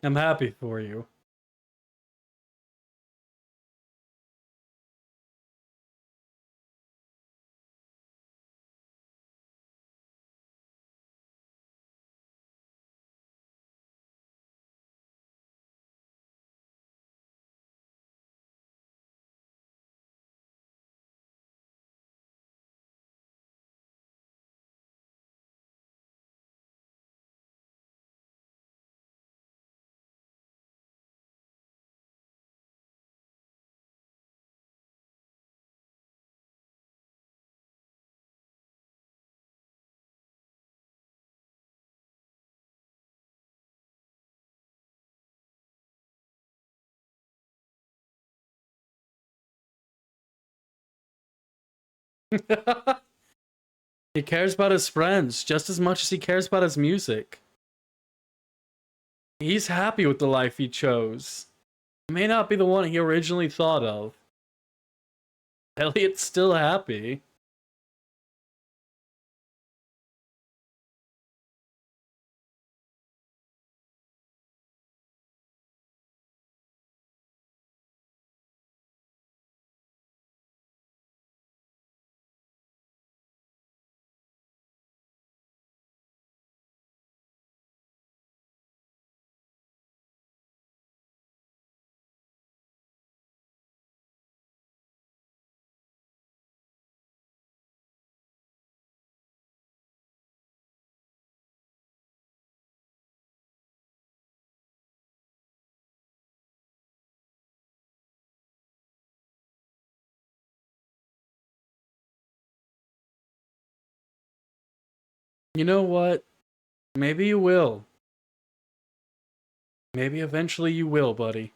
I'm happy for you. He cares about his friends just as much as he cares about his music. He's happy with the life he chose. It may not be the one he originally thought of. Elliot's still happy. You know what? Maybe you will. Maybe eventually you will, buddy.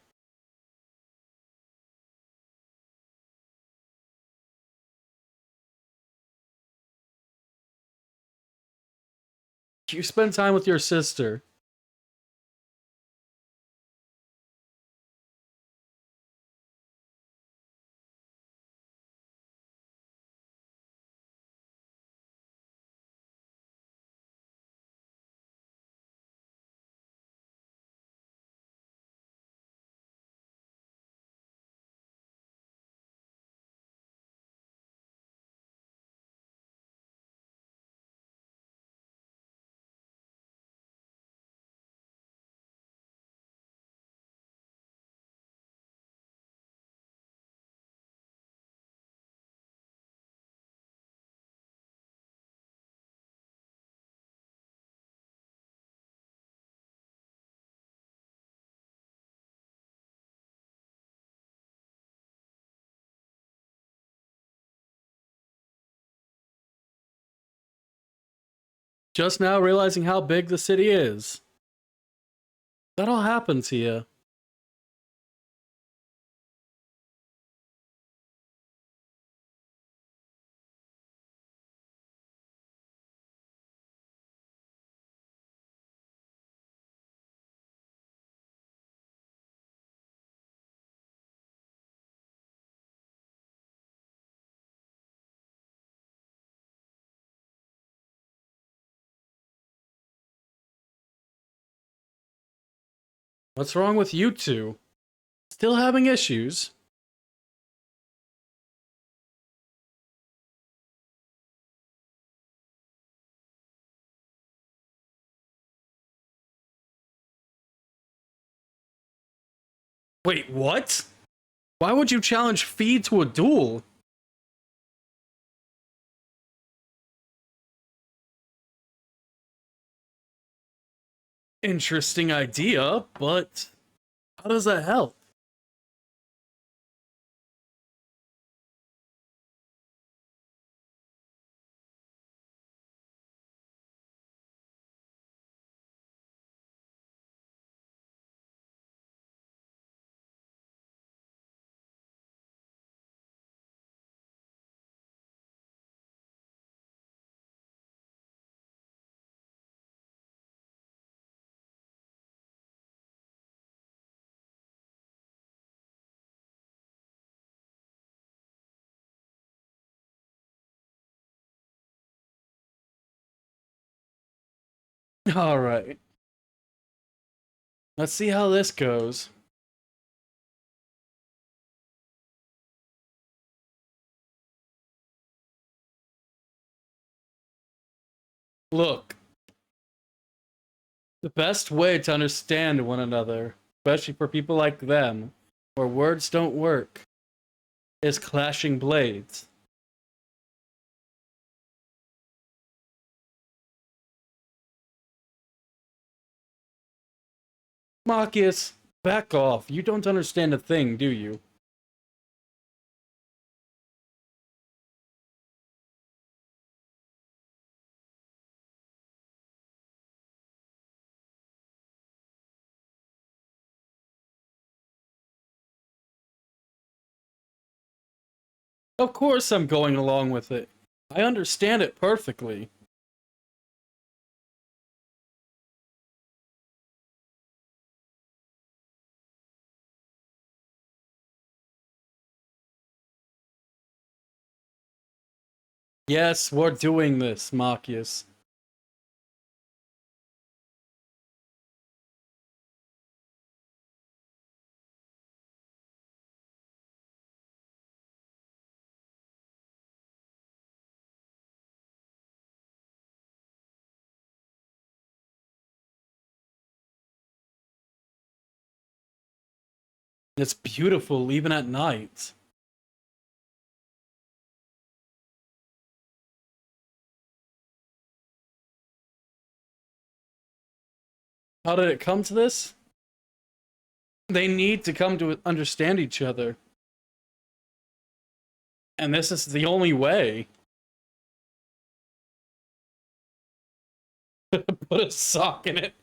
You spend time with your sister. Just now realizing how big the city is. That'll happen to you. What's wrong with you two? Still having issues? Wait, what? Why would you challenge Fee to a duel? Interesting idea, but how does that help? Alright, let's see how this goes. Look, the best way to understand one another, especially for people like them, where words don't work, is clashing blades. Marcus, back off. You don't understand a thing, do you? Of course I'm going along with it. I understand it perfectly. Yes, we're doing this, Marcus. It's beautiful even at night. How did it come to this? They need to come to understand each other. And this is the only way. put a sock in it.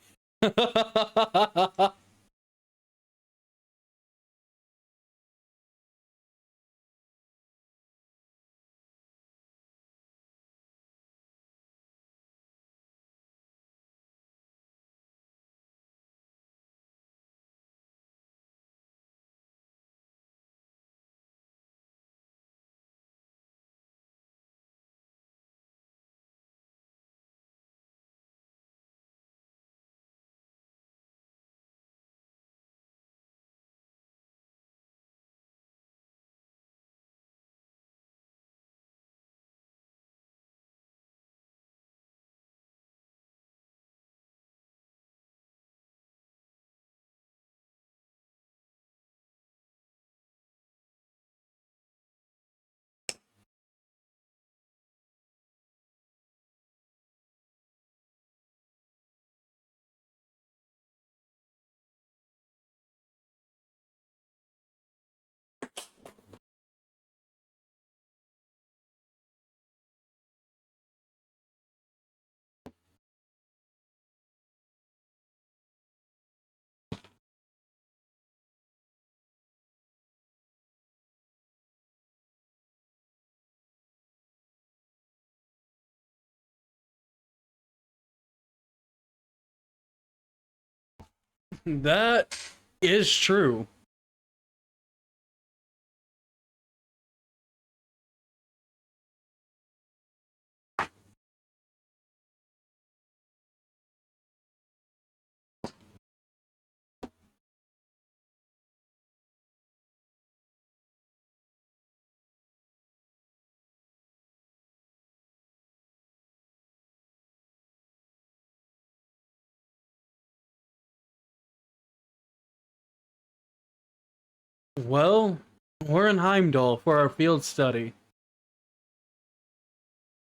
That is true. Well, we're in Heimdall for our field study.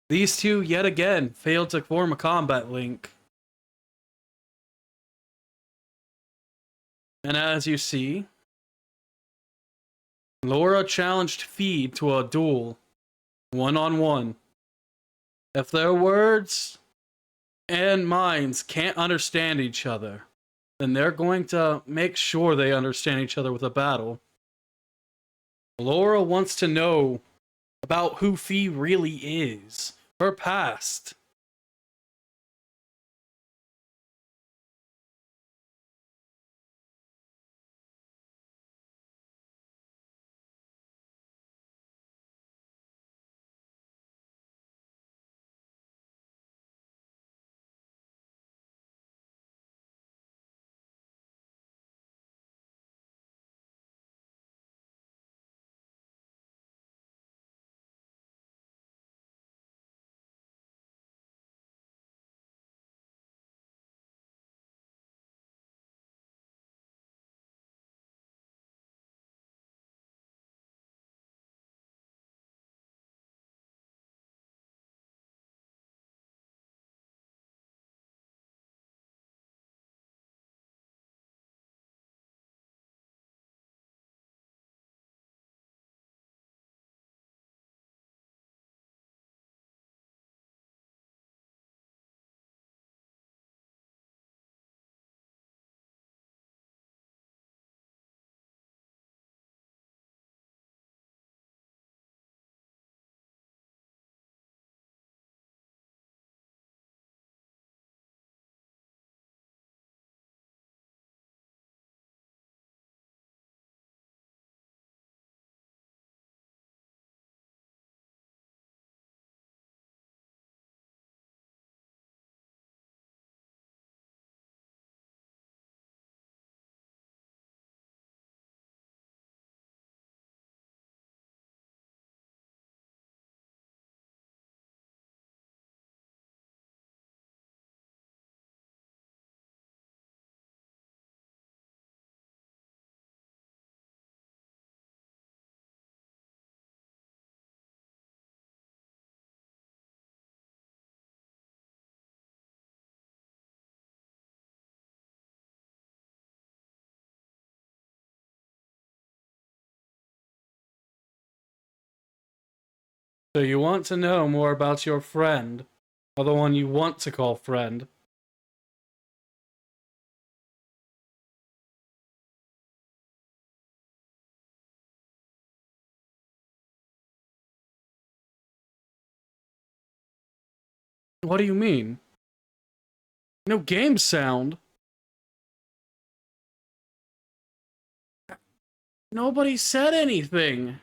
These two, yet again, failed to form a combat link. And as you see, Laura challenged Feed to a duel, one-on-one. If their words and minds can't understand each other, then they're going to make sure they understand each other with a battle. Laura wants to know about who Fee really is, her past. So you want to know more about your friend, or the one you want to call friend. What do you mean? No game sound? Nobody said anything.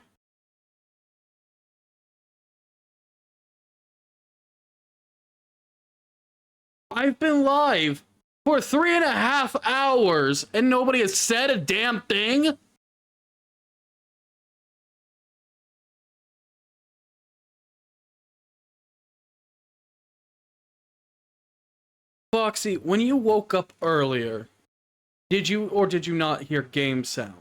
I've been live for 3.5 hours and nobody has said a damn thing? Foxy, when you woke up earlier, did you or did you not hear game sound?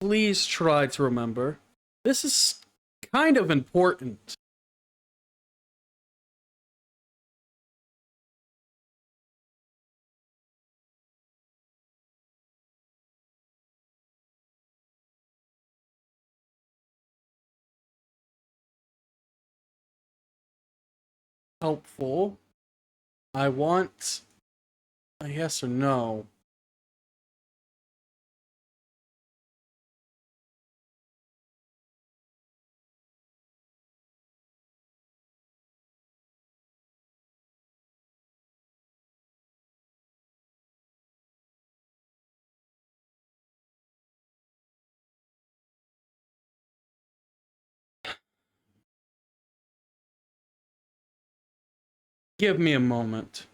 Please try to remember. This is kind of important. Helpful. I want a yes or no. Give me a moment.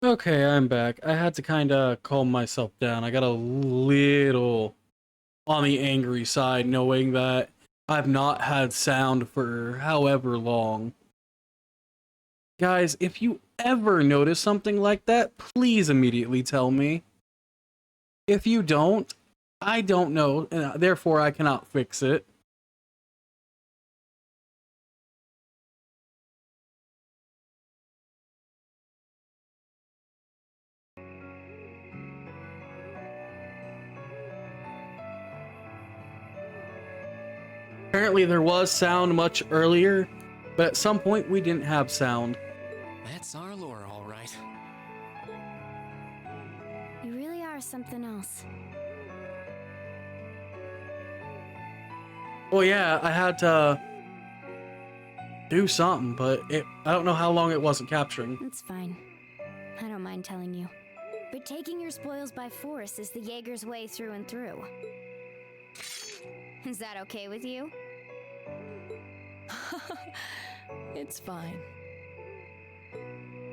Okay, I'm back. I had to kind of calm myself down. I got a little on the angry side knowing that I've not had sound for however long. Guys, if you ever notice something like that, please immediately tell me. If you don't, I don't know, and therefore I cannot fix it. Apparently there was sound much earlier, but at some point we didn't have sound. That's our lore, all right. You really are something else. Well, yeah, I had to do something, but I don't know how long it wasn't capturing. It's fine. I don't mind telling you. But taking your spoils by force is the Jaeger's way through and through. Is that okay with you? It's fine.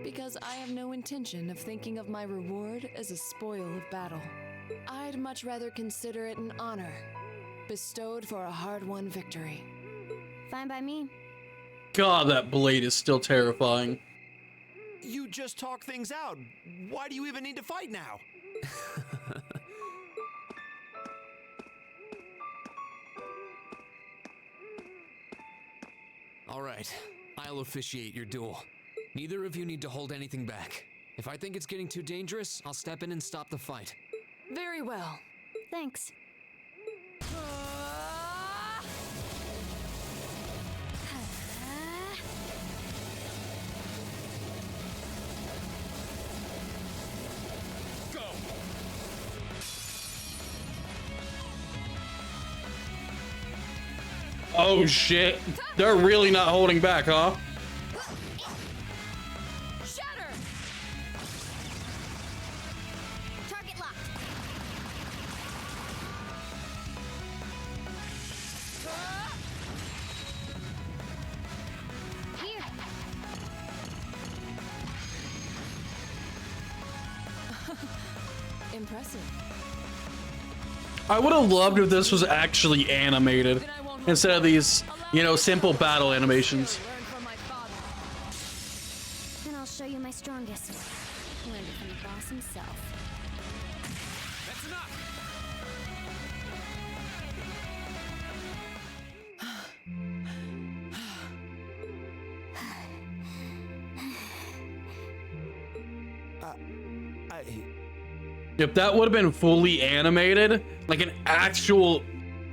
Because I have no intention of thinking of my reward as a spoil of battle. I'd much rather consider it an honor, bestowed for a hard-won victory. Fine by me. God, that blade is still terrifying. You just talk things out. Why do you even need to fight now? All right, I'll officiate your duel. Neither of you need to hold anything back. If I think it's getting too dangerous, I'll step in and stop the fight. Very well. Thanks. Oh shit, they're really not holding back, huh? Shatter! Target locked. Here. Impressive. I would have loved if this was actually animated Then I won't hold instead of back. these, you know, simple battle animations. Learn from my father. Then I'll show you my strongest. Learned it from the boss himself. That's enough! If that would have been fully animated, like an actual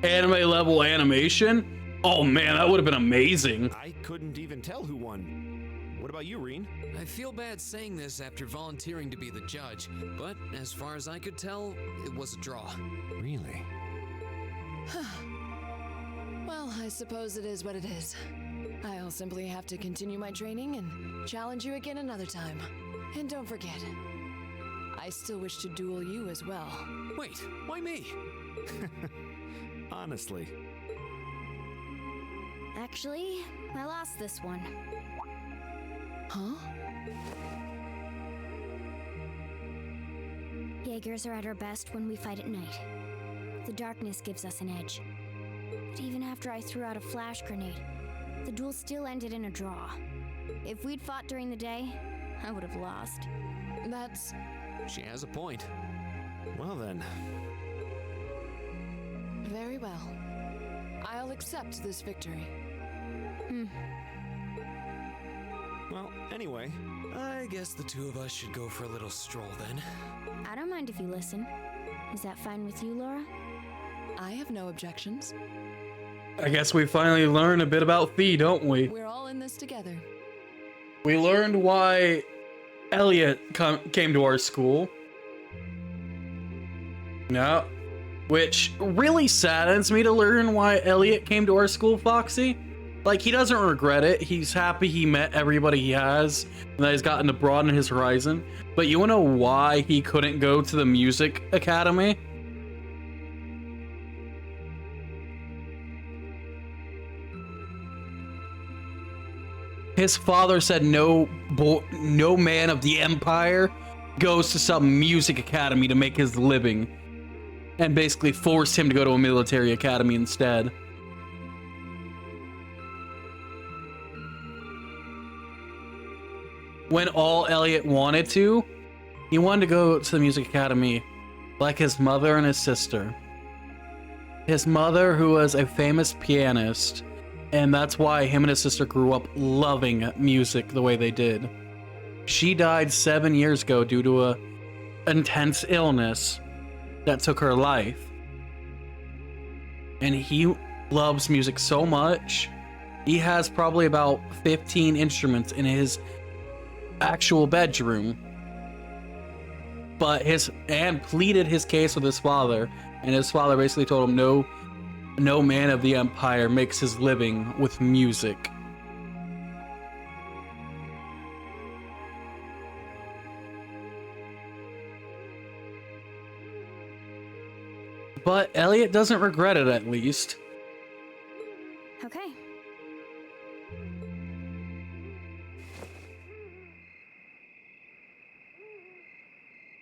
anime level animation, oh man, that would have been amazing. I couldn't even tell who won. What about you, Reen? I feel bad saying this after volunteering to be the judge, but as far as I could tell, it was a draw. Really? Well, I suppose it is what it is. I'll simply have to continue my training and challenge you again another time. And don't forget, I still wish to duel you as well. Wait, why me? Honestly. Actually, I lost this one. Huh? Jaegers are at our best when we fight at night. The darkness gives us an edge. But even after I threw out a flash grenade, the duel still ended in a draw. If we'd fought during the day, I would have lost. That's... She has a point. Well then. very well. I'll accept this victory. Well, anyway. I guess the two of us should go for a little stroll then. I don't mind if you listen. Is that fine with you, Laura? I have no objections. I guess we finally learned a bit about Fee, don't we? We're all in this together. We learned why Elliot came to our school. No. Which really saddens me to learn why Elliot came to our school, Foxy. Like, he doesn't regret it. He's happy he met everybody he has, and that he's gotten to broaden his horizon. But you wanna know why he couldn't go to the music academy? His father said no man of the Empire goes to some music academy to make his living, and basically forced him to go to a military academy instead. When all Elliot wanted to, he wanted to go to the music academy like his mother and his sister. His mother, who was a famous pianist, and that's why him and his sister grew up loving music the way they did. She died 7 years ago due to a intense illness that took her life. And he loves music so much, he has probably about 15 instruments in his actual bedroom. But pleaded his case with his father, and his father basically told him no man of the Empire makes his living with music. But Elliot doesn't regret it, at least. Okay.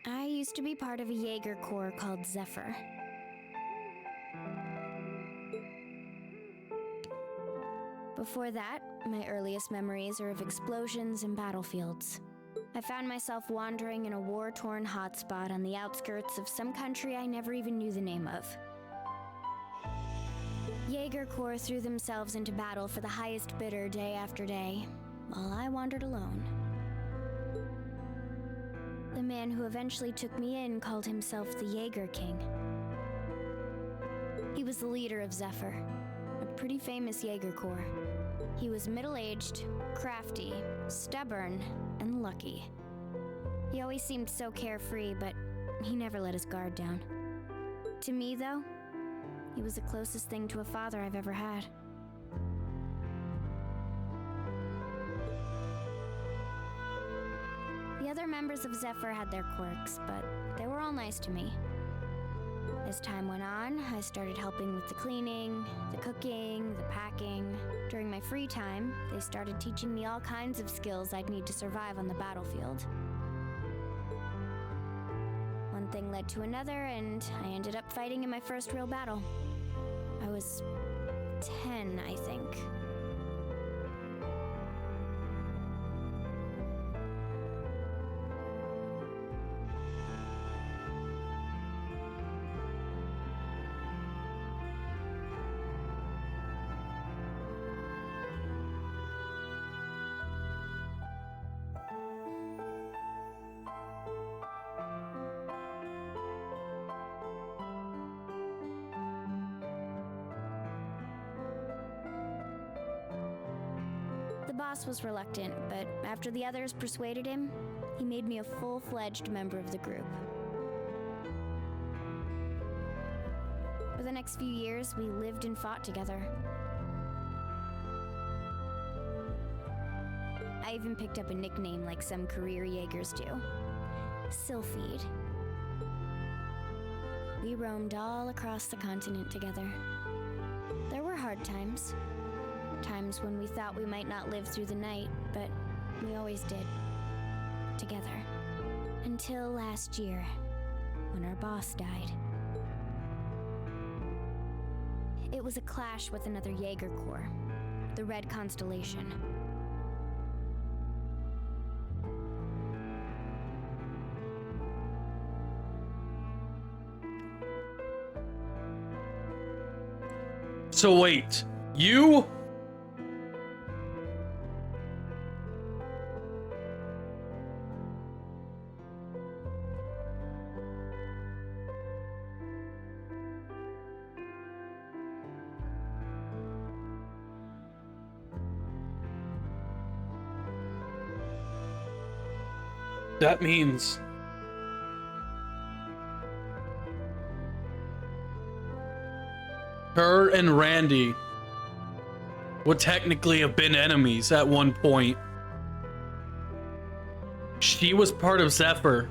I used to be part of a Jaeger Corps called Zephyr. Before that, my earliest memories are of explosions and battlefields. I found myself wandering in a war-torn hotspot on the outskirts of some country I never even knew the name of. Jaeger Corps threw themselves into battle for the highest bidder day after day, while I wandered alone. The man who eventually took me in called himself the Jaeger King. He was the leader of Zephyr, a pretty famous Jaeger Corps. He was middle-aged, crafty, stubborn, and lucky. He always seemed so carefree, but he never let his guard down. To me, though, he was the closest thing to a father I've ever had. The other members of Zephyr had their quirks, but they were all nice to me. As time went on, I started helping with the cleaning, the cooking, the packing. During my free time, they started teaching me all kinds of skills I'd need to survive on the battlefield. One thing led to another, and I ended up fighting in my first real battle. I was 10, I think. The boss was reluctant, but after the others persuaded him, he made me a full-fledged member of the group. For the next few years, we lived and fought together. I even picked up a nickname like some career Jaegers do. Sylphide. We roamed all across the continent together. There were hard times. Times when we thought we might not live through the night, but we always did. Together. Until last year, when our boss died. It was a clash with another Jaeger Corps, the Red Constellation. So wait, you? That means her and Randy would technically have been enemies at one point. She was part of Zephyr.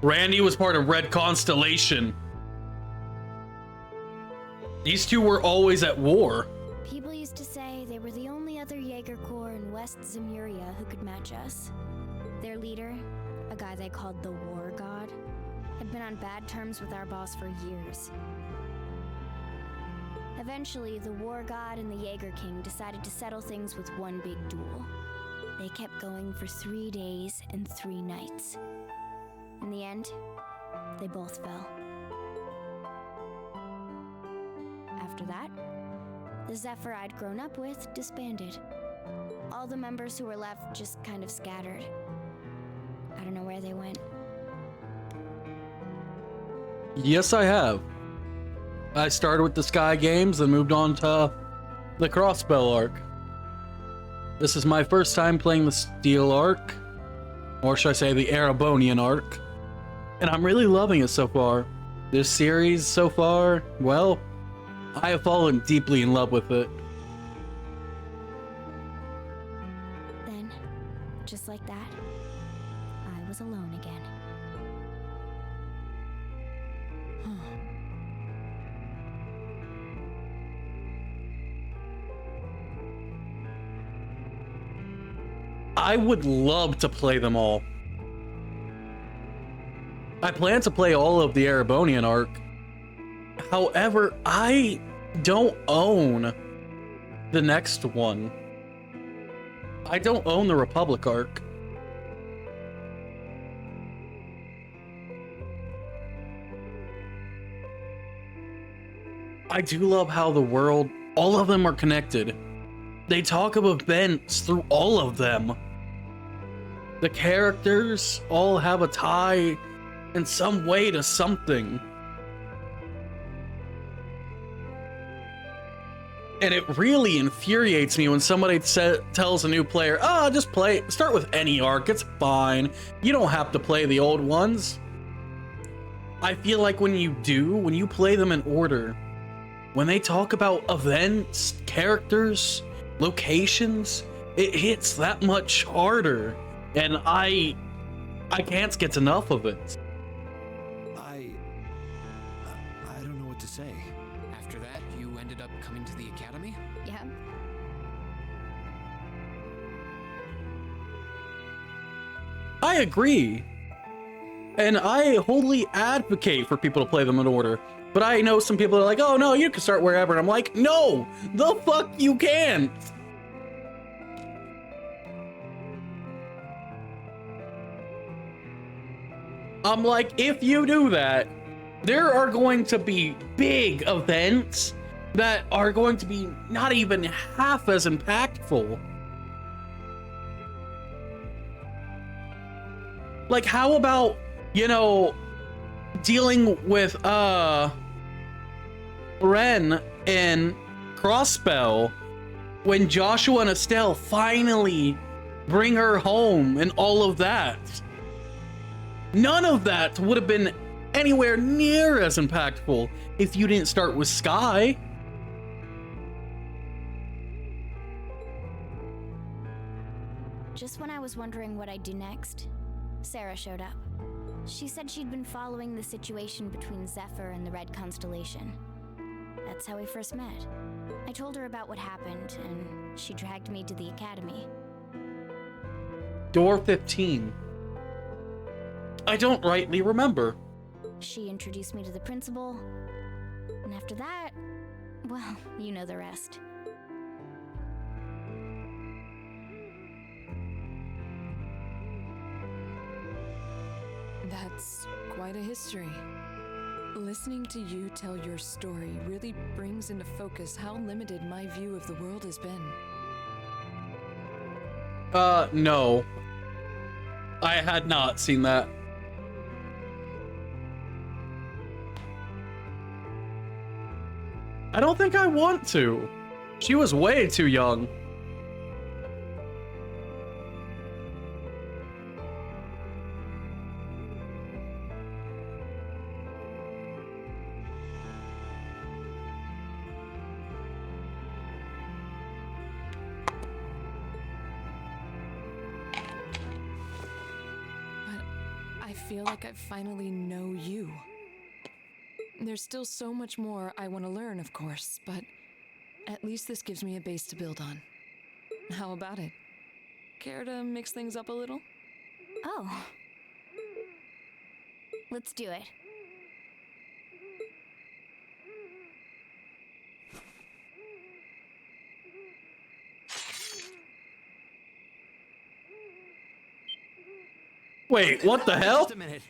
Randy was part of Red Constellation. These two were always at war. People used to say they were the only other Jaeger Corps in West Zemuria who could match us. Their leader, a guy they called the War God, had been on bad terms with our boss for years. Eventually, the War God and the Jaeger King decided to settle things with one big duel. They kept going for 3 days and 3 nights. In the end, they both fell. After that, the Zephyr I'd grown up with disbanded. All the members who were left just kind of scattered. I don't know where they went. Yes, I have. I started with the Sky Games and moved on to the Crossbell arc. This is my first time playing the Steel arc, or should I say the Erebonian arc, and I'm really loving it so far. This series so far, well, I have fallen deeply in love with it. Then, just like that, I was alone again. I would love to play them all. I plan to play all of the Erebonian arc. However, I don't own the next one. I don't own the Republic arc. I do love how the world, all of them are connected. They talk of events through all of them. The characters all have a tie in some way to something. And it really infuriates me when somebody tells a new player, just start with any arc, it's fine. You don't have to play the old ones. I feel like when you play them in order, when they talk about events, characters, locations, it hits that much harder. And I can't get enough of it. I don't know what to say. After that, you ended up coming to the academy? Yeah. I agree. And I wholly advocate for people to play them in order. But I know some people are like, oh no, you can start wherever. And I'm like, no, the fuck you can't. I'm like, if you do that, there are going to be big events that are going to be not even half as impactful. Like, how about, dealing with, Ren and Crossbell when Joshua and Estelle finally bring her home and all of that. None of that would have been anywhere near as impactful if you didn't start with Sky. Just when I was wondering what I'd do next, Sarah showed up. She said she'd been following the situation between Zephyr and the Red Constellation. That's how we first met. I told her about what happened, and she dragged me to the academy. Door 15. I don't rightly remember. She introduced me to the principal, and after that, well, you know the rest. That's quite a history. Listening to you tell your story really brings into focus how limited my view of the world has been. No. I had not seen that. I don't think I want to. She was way too young. I feel like I finally know you. There's still so much more I want to learn, of course, but at least this gives me a base to build on. How about it? Care to mix things up a little? Oh, Let's do it. Wait, what the hell? Just a minute.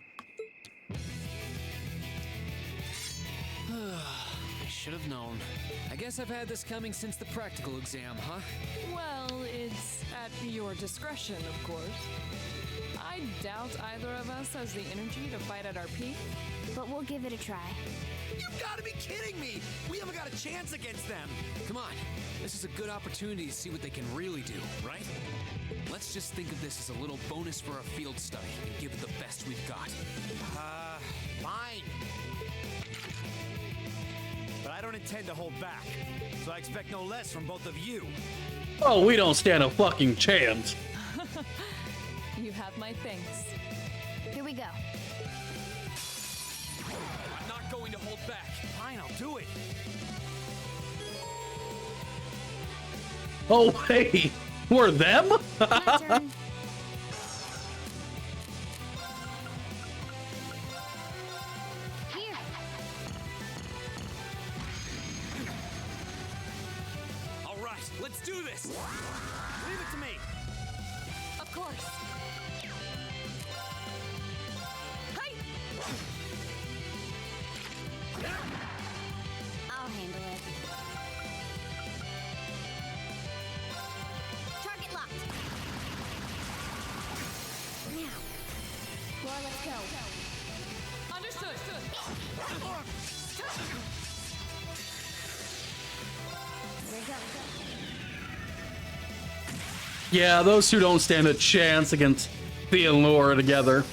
I should have known. I guess I've had this coming since the practical exam, huh? Well, it's at your discretion, of course. I doubt either of us has the energy to fight at our peak. But we'll give it a try. You gotta be kidding me! We haven't got a chance against them! Come on, this is a good opportunity to see what they can really do, right? Let's just think of this as a little bonus for our field study and give it the best we've got. Fine. But I don't intend to hold back, so I expect no less from both of you. Oh, we don't stand a fucking chance. You have my thanks. Here we go. I'm not going to hold back. Fine, I'll do it. Oh, hey, we're them? My turn. Here. All right, let's do this. Leave it to me. Of course. Hi! I'll handle it. Target locked. Now. Well, let's go. Understood. Here we go. Yeah, those two don't stand a chance against Thea and Laura together.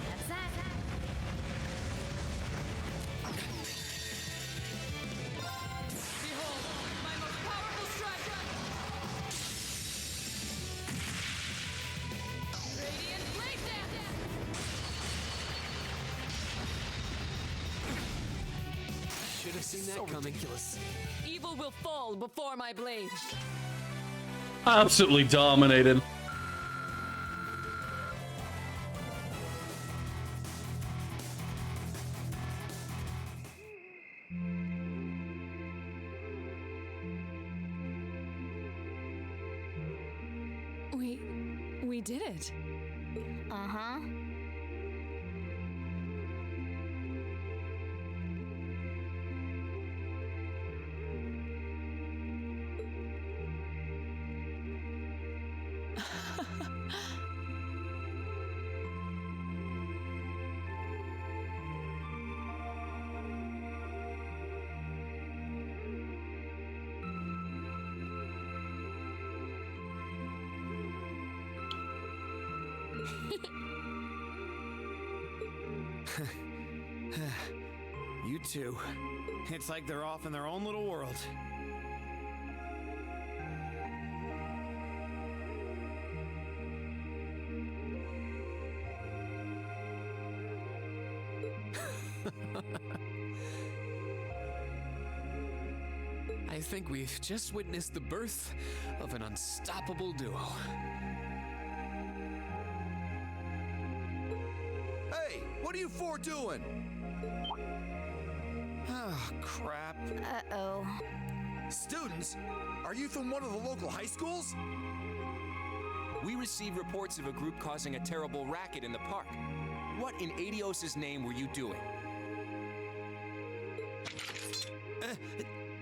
That's that. Behold, my most powerful strike! Radiant blade dance! Should have seen that So coming. ridiculous. Evil will fall before my blade. Absolutely dominated. We did it. Uh-huh. You two. It's like they're off in their own little world. I think we've just witnessed the birth of an unstoppable duo. Hey, what are you four doing? Oh, crap. Uh-oh. Students, are you from one of the local high schools? We received reports of a group causing a terrible racket in the park. What in Adios' name were you doing?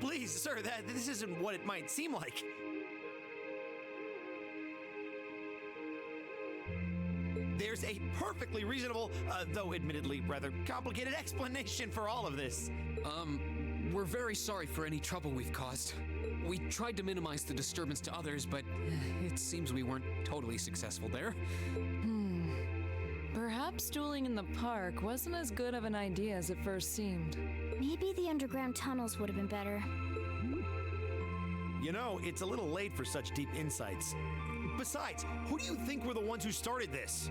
Please, sir, this isn't what it might seem like. There's a perfectly reasonable, though admittedly rather complicated explanation for all of this. We're very sorry for any trouble we've caused. We tried to minimize the disturbance to others, but it seems we weren't totally successful there. Perhaps dueling in the park wasn't as good of an idea as it first seemed. Maybe the underground tunnels would have been better. You know, it's a little late for such deep insights. Besides, who do you think were the ones who started this?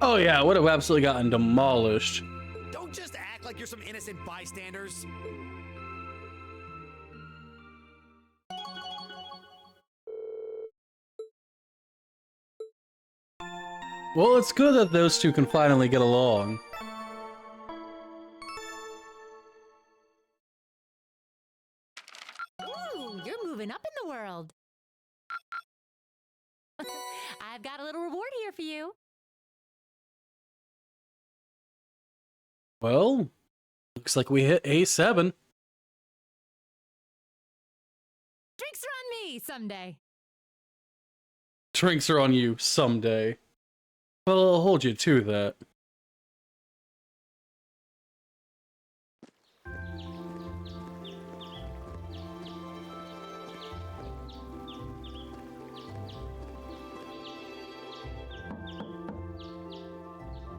Oh yeah, would have absolutely gotten demolished. Don't just act like you're some innocent bystanders. Well, it's good that those two can finally get along. Ooh, you're moving up in the world. I've got a little reward here for you. Well, looks like we hit A7. Drinks are on me someday. Drinks are on you someday. Well, I'll hold you to that.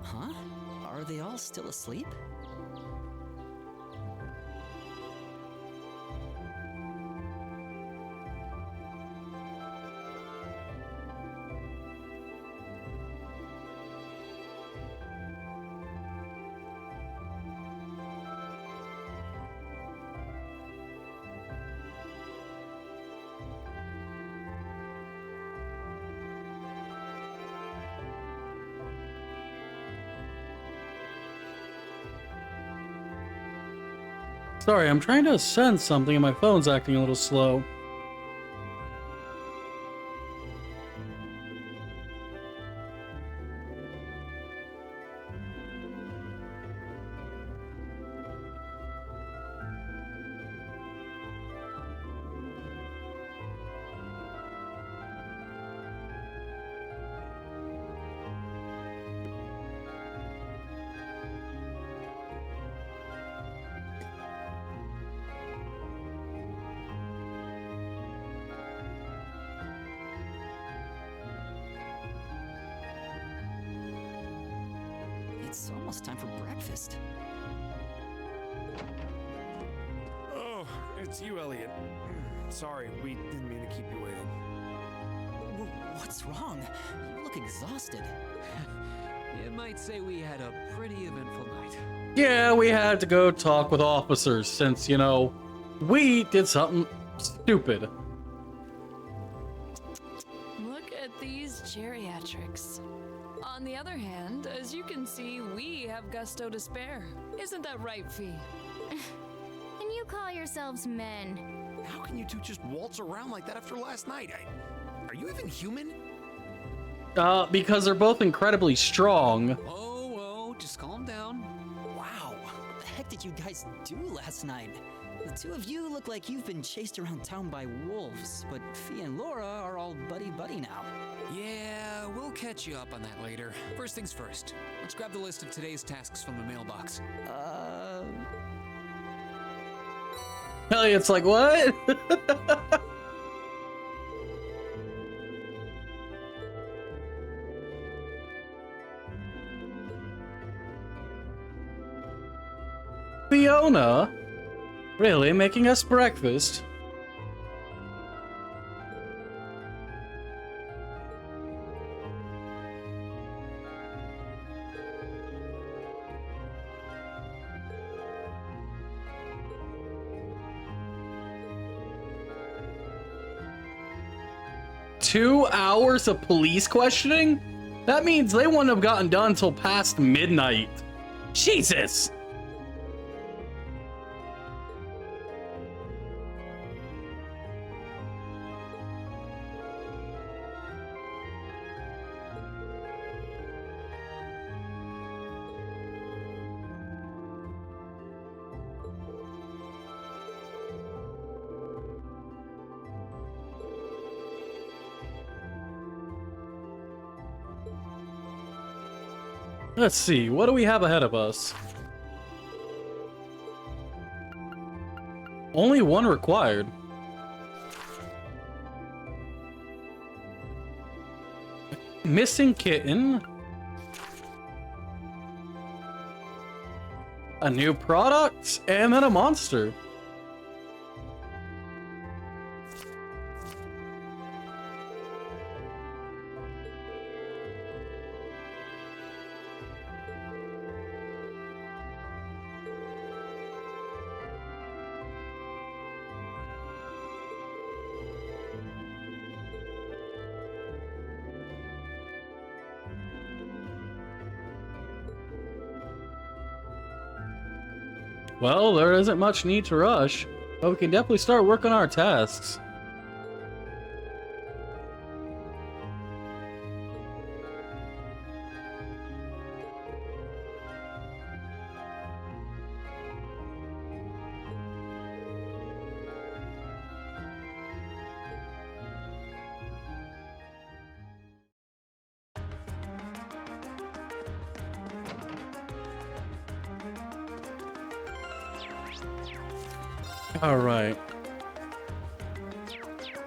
Huh? Are they all still asleep? Sorry, I'm trying to send something and my phone's acting a little slow. It's almost time for breakfast. Oh, it's you, Elliot. Sorry, we didn't mean to keep you waiting. What's wrong? You look exhausted. You might say we had a pretty eventful night. Yeah, we had to go talk with officers since, you know, we did something stupid. Look at these geriatrics. On the other hand, as you can see, we have gusto to spare. Isn't that right, Fee? And you call yourselves men? How can you two just waltz around like that after last night? Are you even human? Because they're both incredibly strong. Oh, just calm down. Wow, what the heck did you guys do last night? The two of you look like you've been chased around town by wolves, but Fee and Laura are all buddy-buddy now. Yeah, we'll catch you up on that later. First things first, let's grab the list of today's tasks from the mailbox. Elliot's like, what? Fiona? Really, making us breakfast? Two hours of police questioning? That means they wouldn't have gotten done until past midnight. Jesus! Let's see, what do we have ahead of us? Only one required. Missing kitten. A new product, and then a monster. Well, there isn't much need to rush, but we can definitely start working on our tasks. Alright.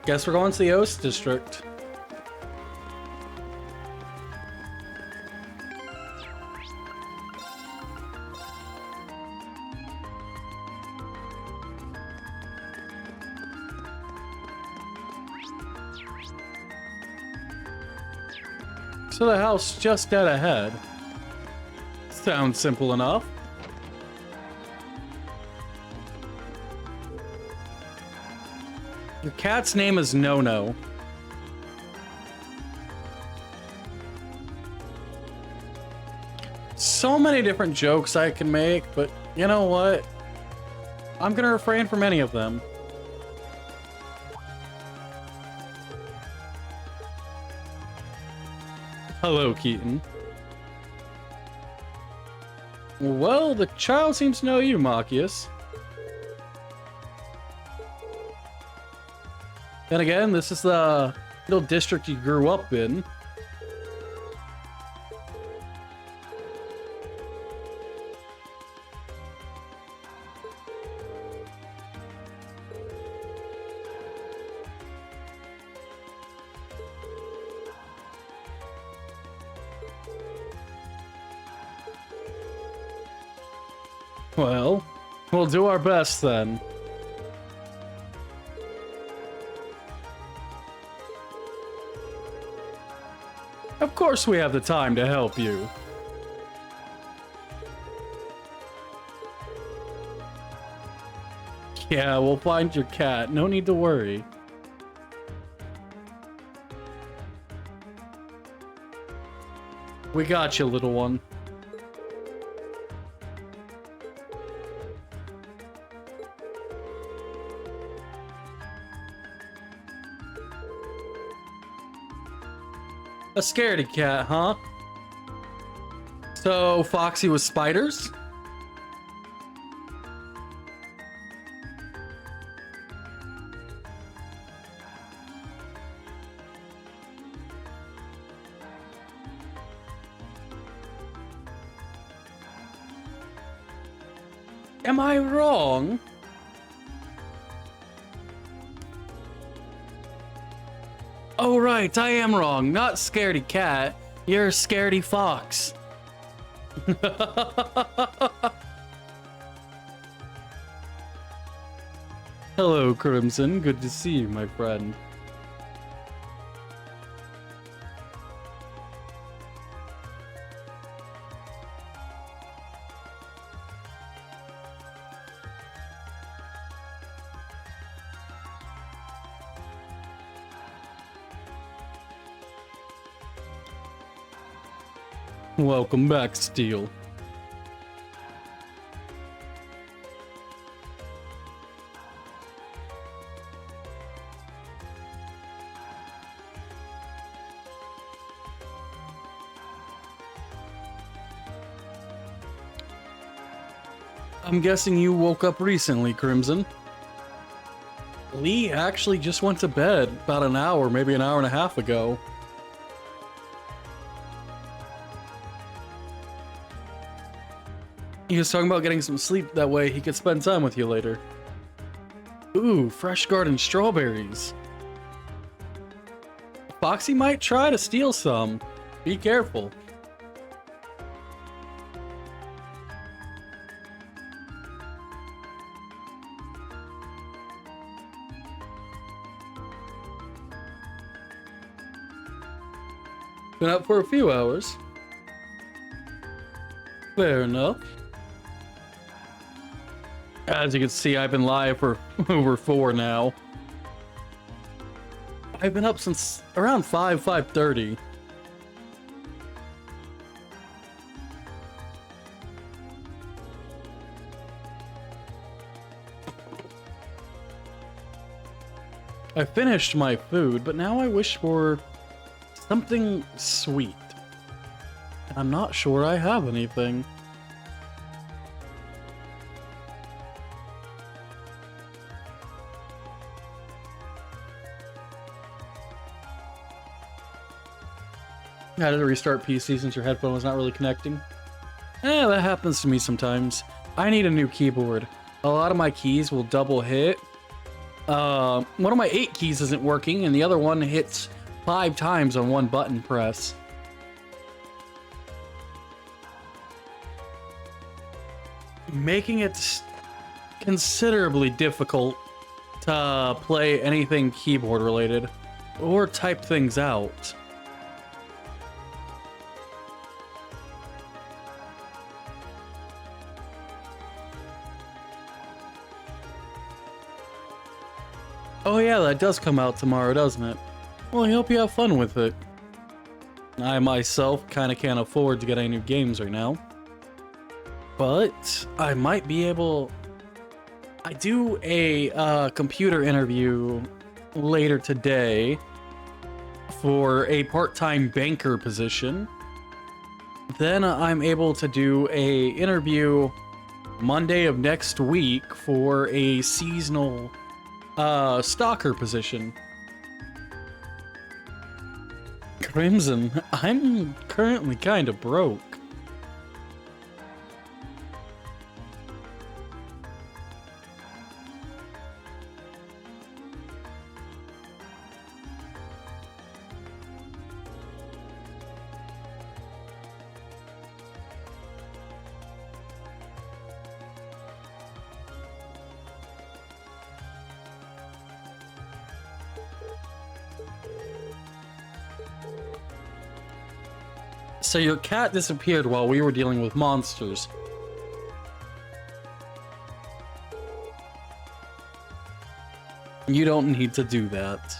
Guess we're going to the Oast District. So the house just dead ahead. Sounds simple enough. Your cat's name is No-No. So many different jokes I can make, but you know what? I'm gonna refrain from any of them. Hello, Keaton. Well, the child seems to know you, Machias. Then again, this is the little district you grew up in. Well, we'll do our best then. Of course we have the time to help you. Yeah, we'll find your cat. No need to worry. We got you, little one. A scaredy cat, huh? So, Foxy was spiders? Am I wrong? Oh right, I am wrong. Not scaredy cat. You're a scaredy fox. Hello, Crimson. Good to see you, my friend. Welcome back, Steel. I'm guessing you woke up recently, Crimson. Lee actually just went to bed about an hour, maybe an hour and a half ago. He was talking about getting some sleep, that way he could spend time with you later. Ooh, fresh garden strawberries. Foxy might try to steal some. Be careful. Been up for a few hours. Fair enough. As you can see, I've been live for over 4 now. I've been up since around 5:30. I finished my food, but now I wish for something sweet. And I'm not sure I have anything. How did it restart PC since your headphone was not really connecting? That happens to me sometimes. I need a new keyboard. A lot of my keys will double hit. One of my 8 keys isn't working, and the other one hits 5 times on one button press. Making it considerably difficult to play anything keyboard related or type things out. Oh yeah, that does come out tomorrow, doesn't it? Well, I hope you have fun with it. I myself kind of can't afford to get any new games right now. But I might be able... I do a computer interview later today for a part-time banker position. Then I'm able to do a interview Monday of next week for a seasonal stalker position. Crimson, I'm currently kind of broke. So your cat disappeared while we were dealing with monsters. You don't need to do that.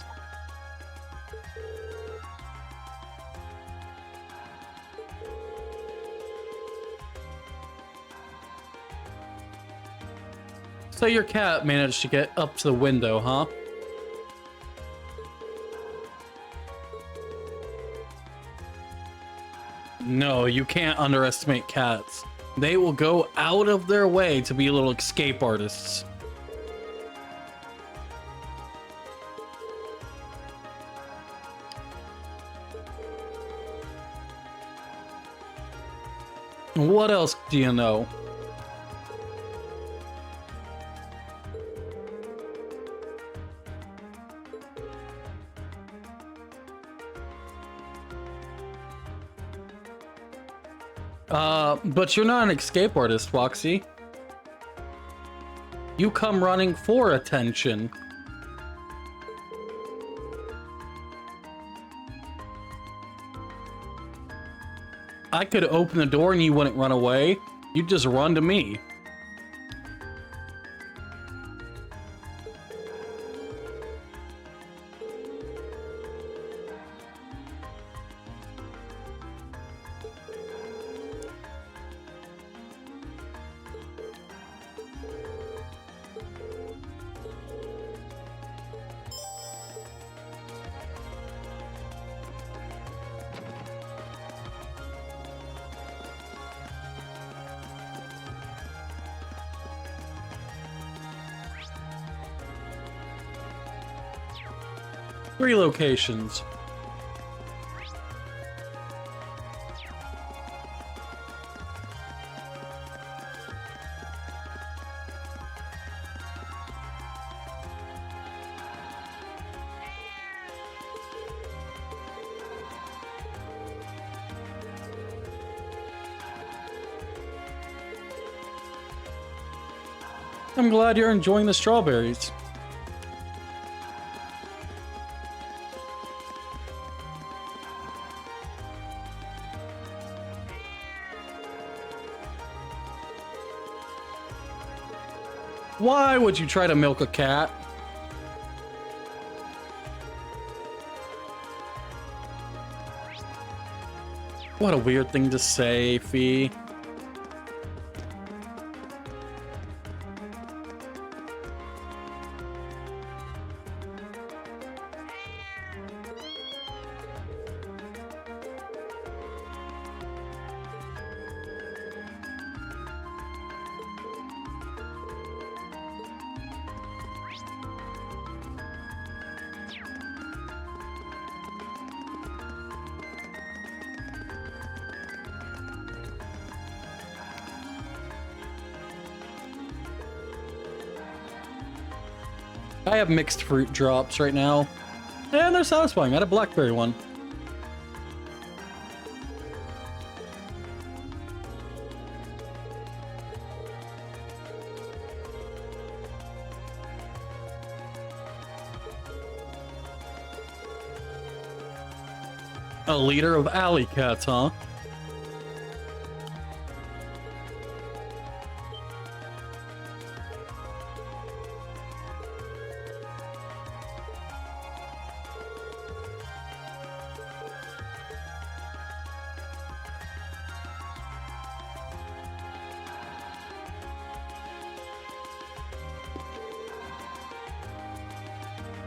So your cat managed to get up to the window, huh? No, you can't underestimate cats. They will go out of their way to be little escape artists. What else do you know? But you're not an escape artist, Foxy. You come running for attention. I could open the door and you wouldn't run away. You'd just run to me. Three locations. I'm glad you're enjoying the strawberries. Why would you try to milk a cat? What a weird thing to say, Fee. I have mixed fruit drops right now. And they're satisfying. I had a blackberry one. A liter of alley cats, huh?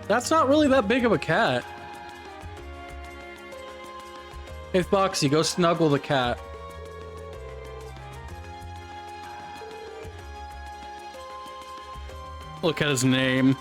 That's not really that big of a cat. Hey, Foxy, go snuggle the cat. Look at his name.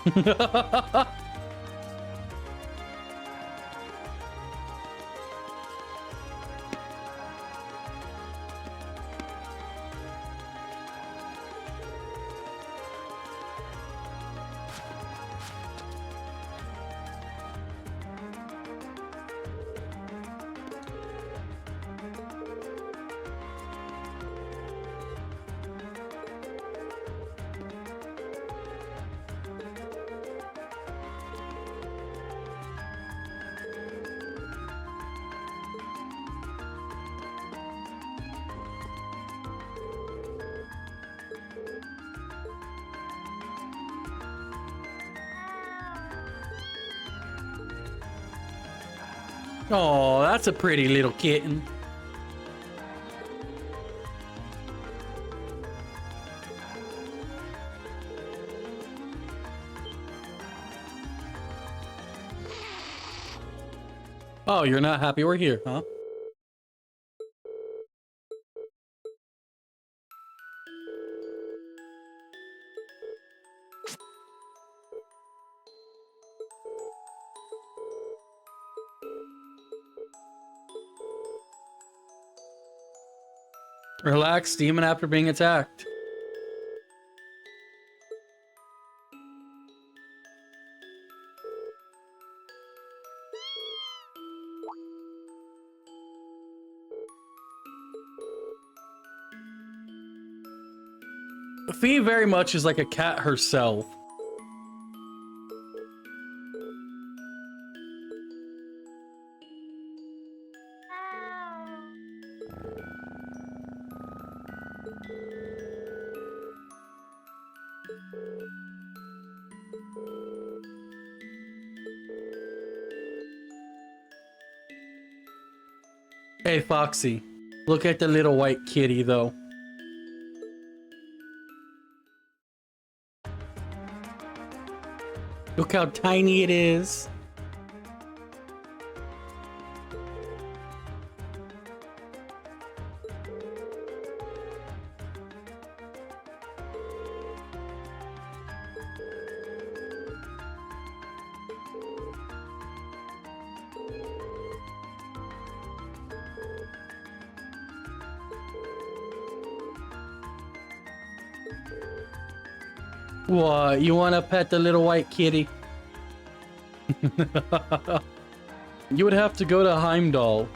Oh, that's a pretty little kitten. Oh, you're not happy we're here, huh? Relax, demon after being attacked. Fee very much is like a cat herself. Hey, Foxy, look at the little white kitty, though. Look how tiny it is. What, you want to pet the little white kitty? You would have to go to Heimdallr.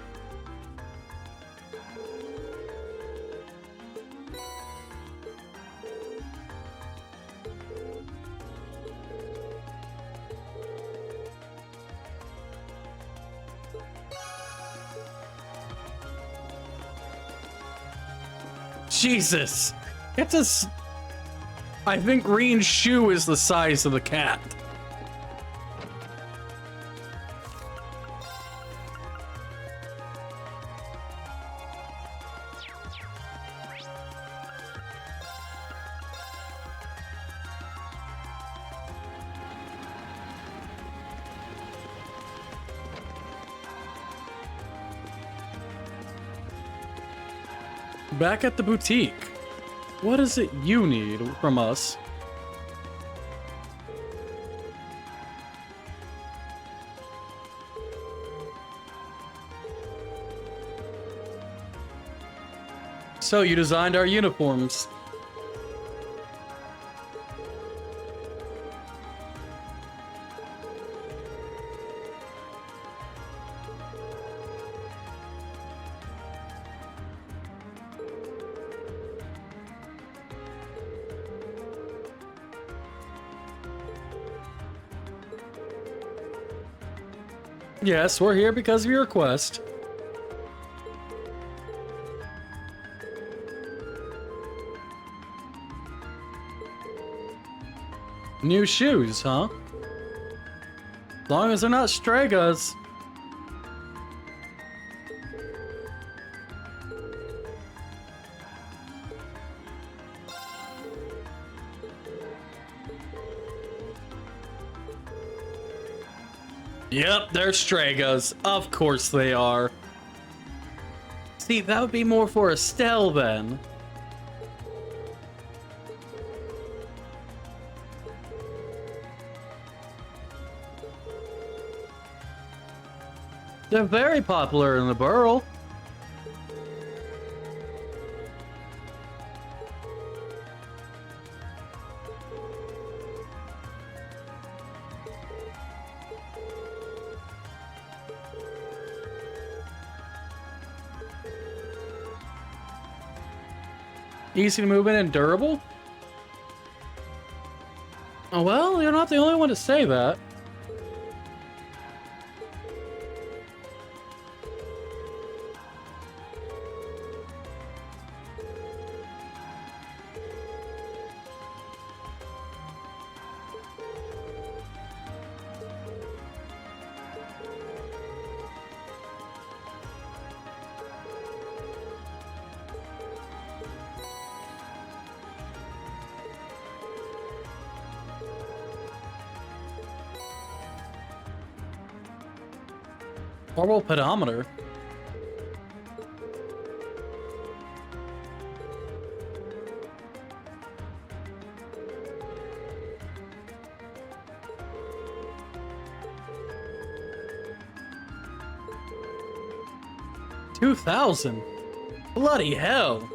Jesus! It's a... I think Reen's shoe is the size of the cat. Back at the boutique. What is it you need from us? So you designed our uniforms. Yes, we're here because of your request. New shoes, huh? As long as they're not Stragas. Yep, they're Stragas. Of course they are. See, that would be more for Estelle then. They're very popular in the Burl. Easy to move in and durable? Oh, well, you're not the only one to say that. Orbital pedometer. $2,000. Bloody hell.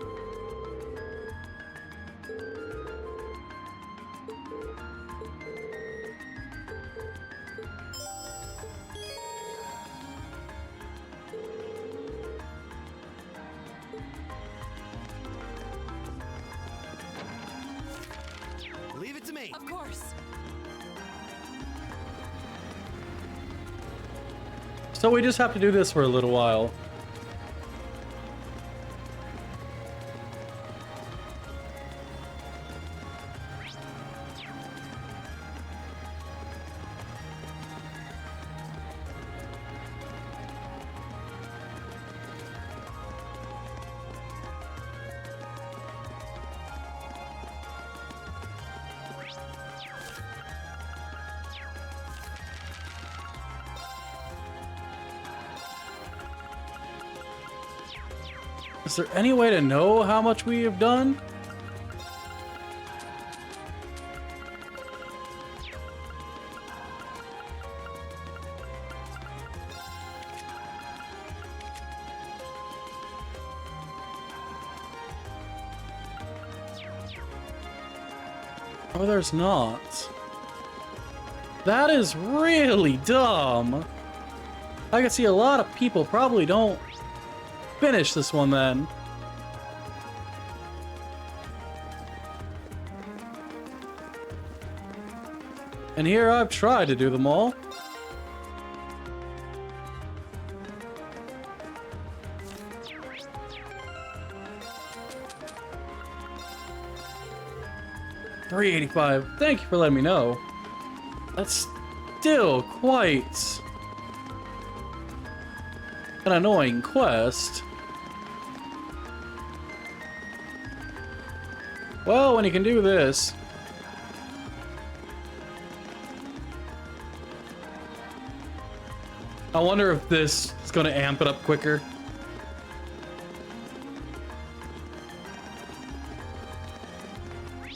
Leave it to me. Of course. So we just have to do this for a little while. Is there any way to know how much we have done? Oh, there's not. That is really dumb. I can see a lot of people probably don't finish this one then. And here I've tried to do them all. $385. Thank you for letting me know. That's still quite an annoying quest. Well, when you can do this. I wonder if this is going to amp it up quicker.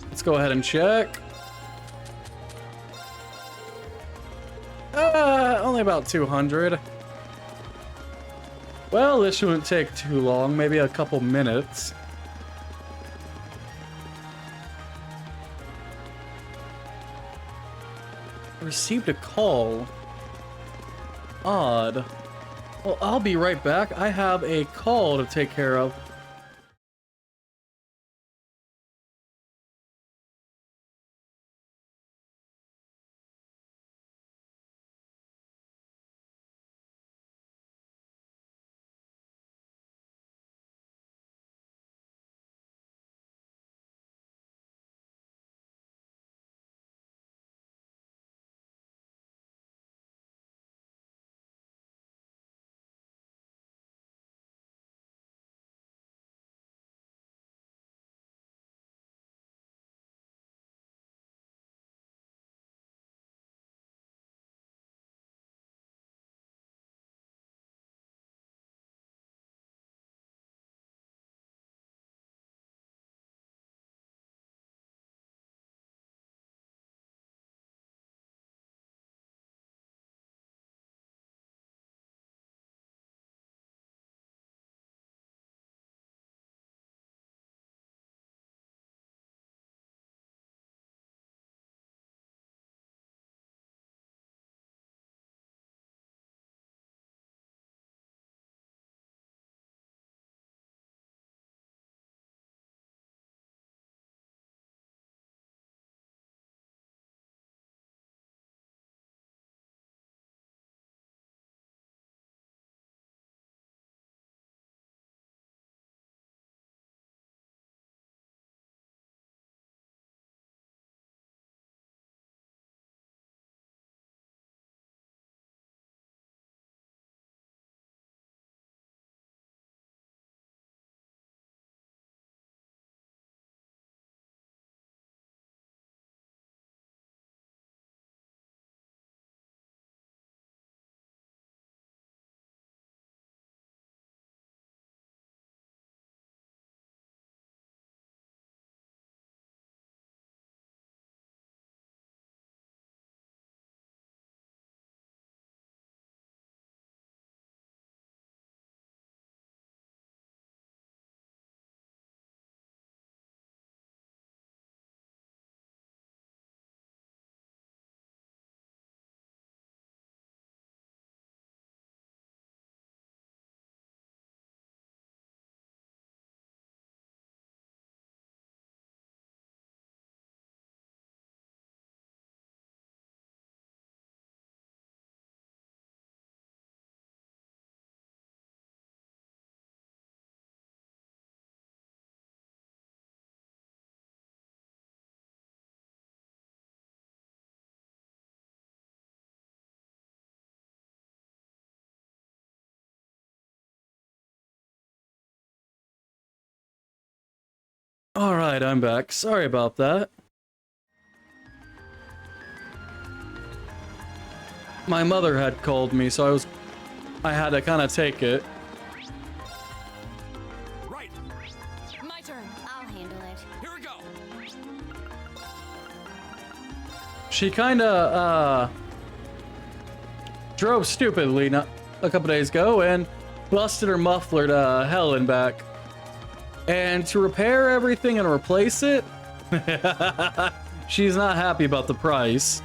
Let's go ahead and check. Only about 200. Well, this shouldn't take too long, maybe a couple minutes. Received a call. Odd. Well, I'll be right back. I have a call to take care of. Alright, I'm back. Sorry about that. My mother had called me, so I had to kind of take it. Right. My turn. I'll handle it. Here we go. She kind of, drove stupidly a couple days ago and busted her muffler to hell and back. And to repair everything and replace it, she's not happy about the price.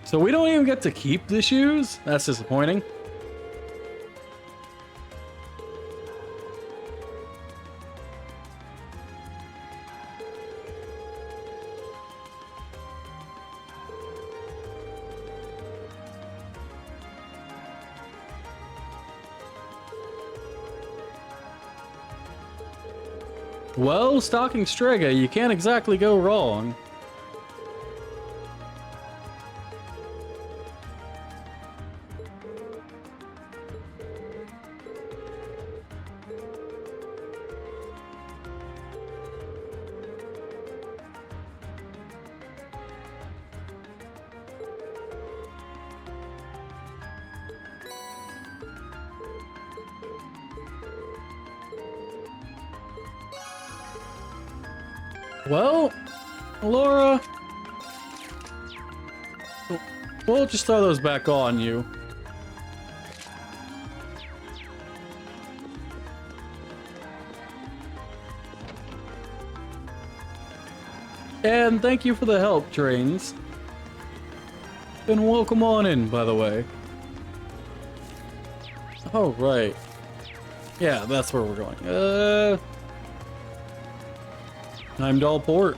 So we don't even get to keep the shoes? That's disappointing. Well, stocking Strega, you can't exactly go wrong. Well, Laura, we'll just throw those back on you. And thank you for the help, trains. And welcome on in, by the way. Oh, right. Yeah, that's where we're going. Heimdallr Port.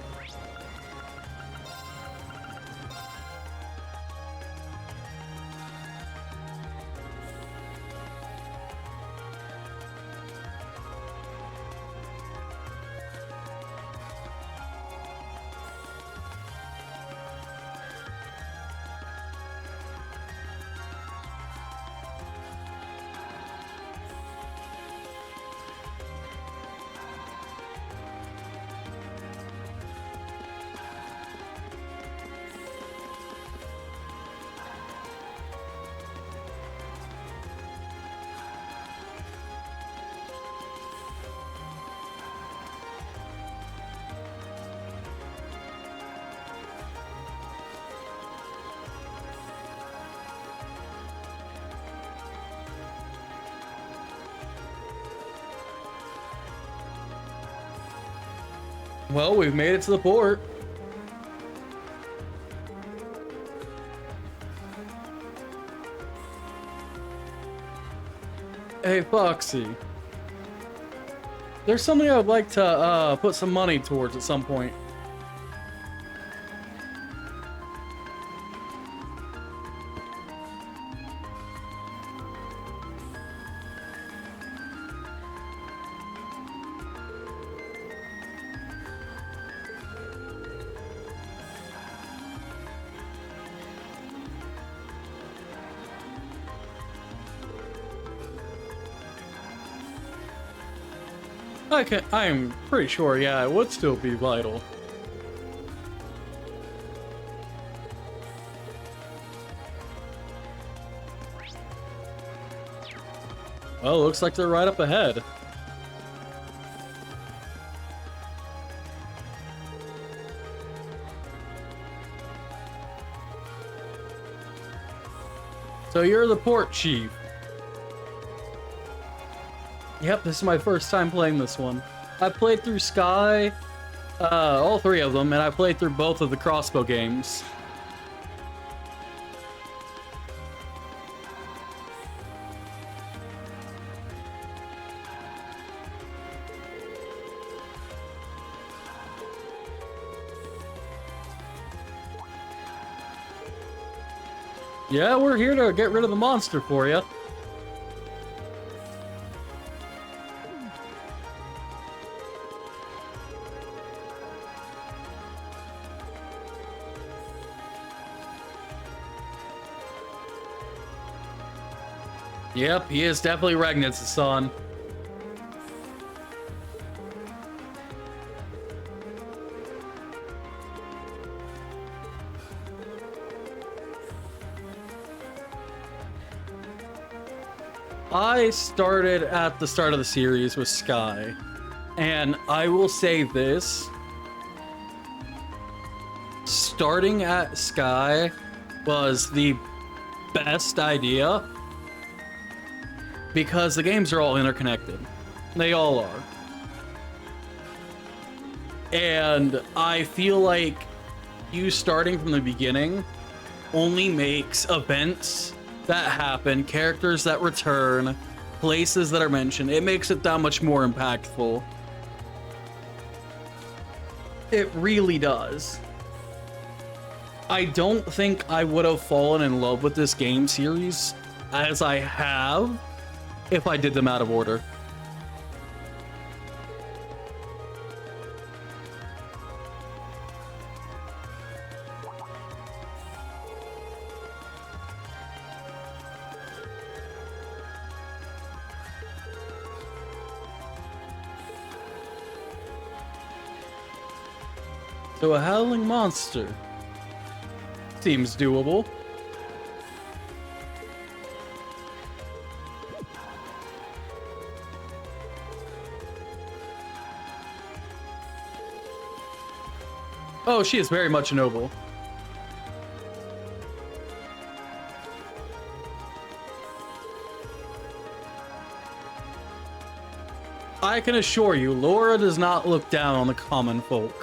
Well, we've made it to the port. Hey, Foxy. There's something I would like to put some money towards at some point. I'm pretty sure, yeah, it would still be vital. Well, looks like they're right up ahead. So you're the port chief. Yep, this is my first time playing this one. I played through Sky, all three of them, and I played through both of the crossbow games. Yeah, we're here to get rid of the monster for you. Yep, he is definitely Regnit's son. I started at the start of the series with Sky, and I will say this. Starting at Sky was the best idea because the games are all interconnected. They all are. And I feel like you starting from the beginning only makes events that happen, characters that return, places that are mentioned, it makes it that much more impactful. It really does. I don't think I would have fallen in love with this game series as I have if I did them out of order. So a howling monster seems doable. Oh, she is very much noble. I can assure you, Laura does not look down on the common folk.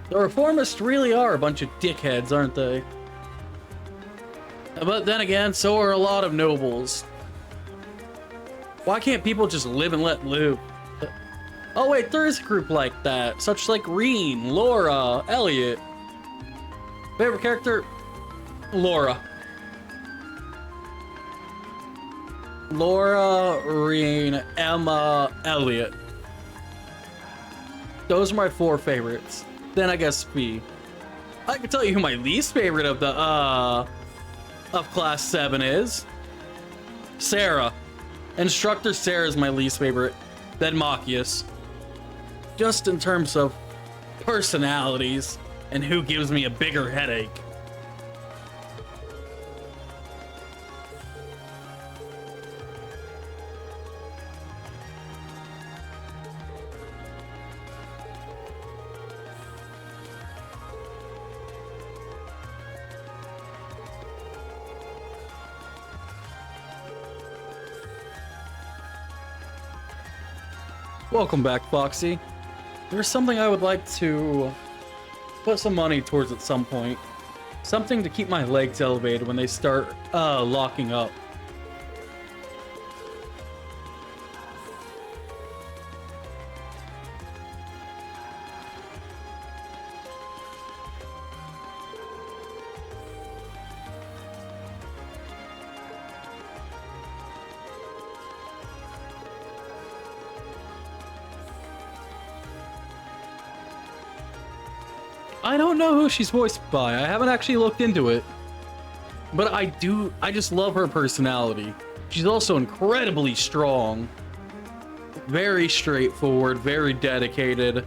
The reformists really are a bunch of dickheads, aren't they? But then again, so are a lot of nobles. Why can't people just live and let live? Oh wait, there is a group like that, such like Reen, Laura, Elliot. Favorite character? Laura. Laura, Reen, Emma, Elliot. Those are my 4 favorites. Then I guess Fee. I can tell you who my least favorite of the of class 7 is. Sarah. Instructor Sarah is my least favorite. Then Machias. Just in terms of personalities and who gives me a bigger headache. Welcome back, Foxy. There's something I would like to put some money towards at some point. Something to keep my legs elevated when they start locking up. I don't know who she's voiced by. I haven't actually looked into it. But I just love her personality. She's also incredibly strong. Very straightforward, very dedicated.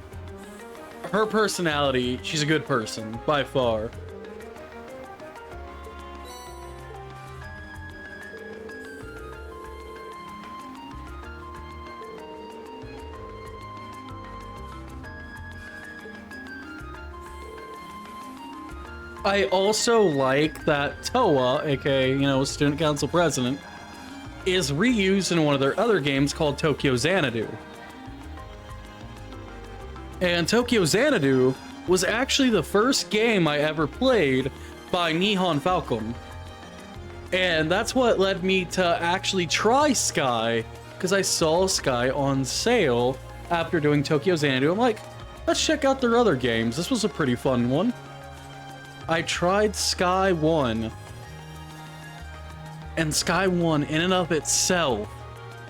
Her personality, she's a good person, by far. I also like that Toa, aka, student council president, is reused in one of their other games called Tokyo Xanadu. And Tokyo Xanadu was actually the first game I ever played by Nihon Falcom. And that's what led me to actually try Sky, because I saw Sky on sale after doing Tokyo Xanadu, I'm like, let's check out their other games. This was a pretty fun one. I tried Sky 1. And Sky 1 in and of itself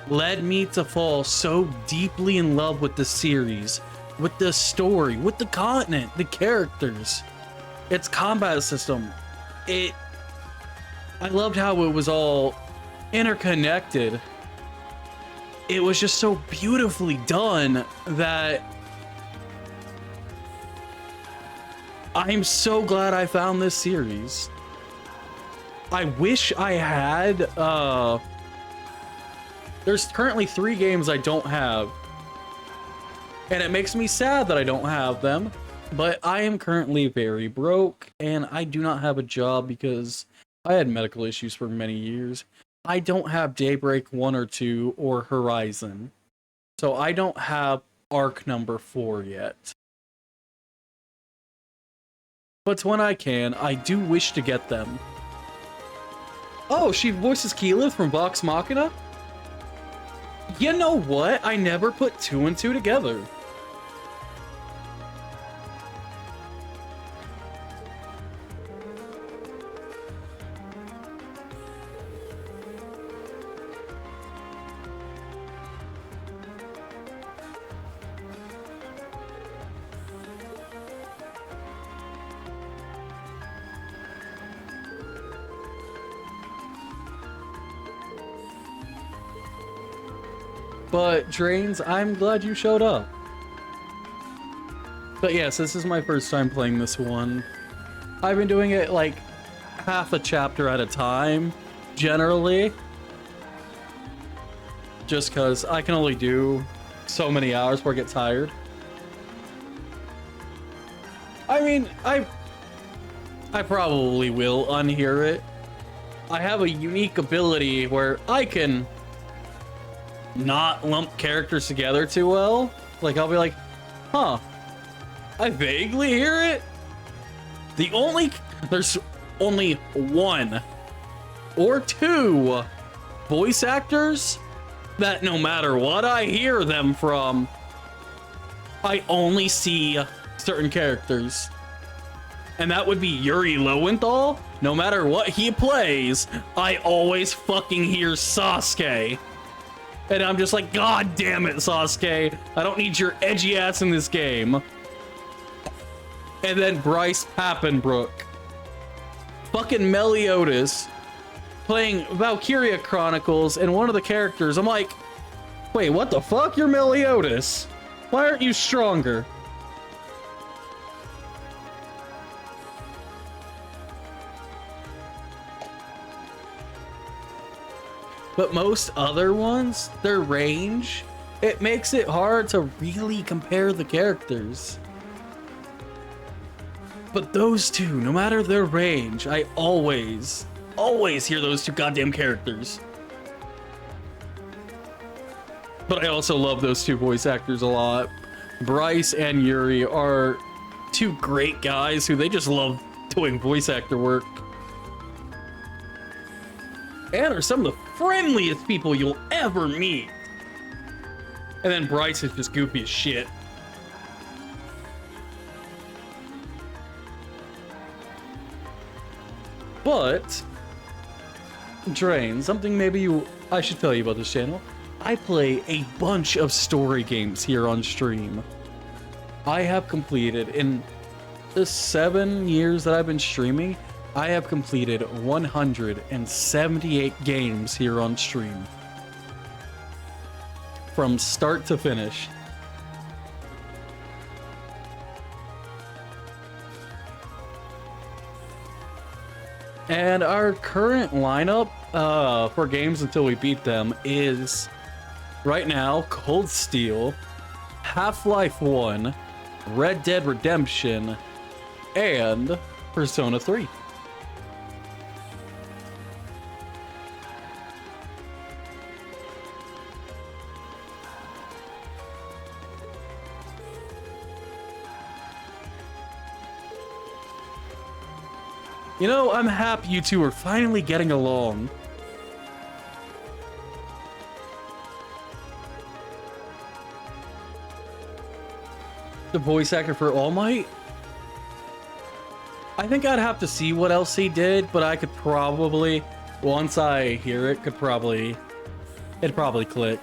led me to fall so deeply in love with the series, with the story, with the continent, the characters, its combat system. I loved how it was all interconnected. It was just so beautifully done that I'm so glad I found this series. I wish I had, there's currently 3 games I don't have, and it makes me sad that I don't have them, but I am currently very broke, and I do not have a job because I had medical issues for many years. I don't have Daybreak 1 or 2 or Horizon, so I don't have Arc number 4 yet. But when I can, I do wish to get them. Oh, she voices Keyleth from Vox Machina? You know what? I never put 2 and 2 together. But Drains, I'm glad you showed up. But yes, this is my first time playing this one. I've been doing it like half a chapter at a time, generally. Just because I can only do so many hours before I get tired. I mean, I probably will unhear it. I have a unique ability where I can not lump characters together too well. Like, I'll be like, huh, I vaguely hear it. There's only 1 or 2 voice actors that no matter what I hear them from, I only see certain characters. And that would be Yuri Lowenthal. No matter what he plays, I always fucking hear Sasuke. And I'm just like, God damn it, Sasuke. I don't need your edgy ass in this game. And then Bryce Papenbrook. Fucking Meliodas. Playing Valkyria Chronicles, and one of the characters, I'm like, wait, what the fuck? You're Meliodas. Why aren't you stronger? But most other ones, their range, it makes it hard to really compare the characters. But those two, no matter their range, I always hear those 2 goddamn characters. But I also love those 2 voice actors a lot. Bryce and Yuri are 2 great guys who they just love doing voice actor work. And are some of the friendliest people you'll ever meet. And then Bryce is just goofy as shit. But Drain, something maybe I should tell you about this channel. I play a bunch of story games here on stream. I have completed, in the 7 years that I've been streaming, I have completed 178 games here on stream. From start to finish. And our current lineup for games until we beat them is, right now, Cold Steel, Half-Life 1, Red Dead Redemption, and Persona 3. You know, I'm happy you two are finally getting along. The voice actor for All Might? I think I'd have to see what else he did, but I could probably, once I hear it, it'd probably click.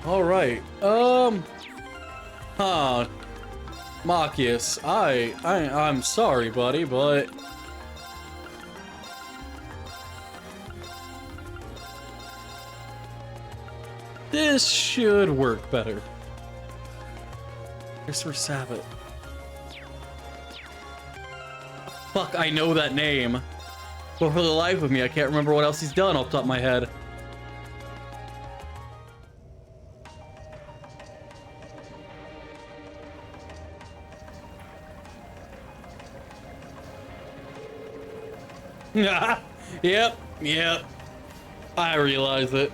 All right. Machias, I'm sorry, buddy, but this should work better. Christopher Sabat. Fuck, I know that name. But for the life of me, I can't remember what else he's done off the top of my head. Yep. I realize it.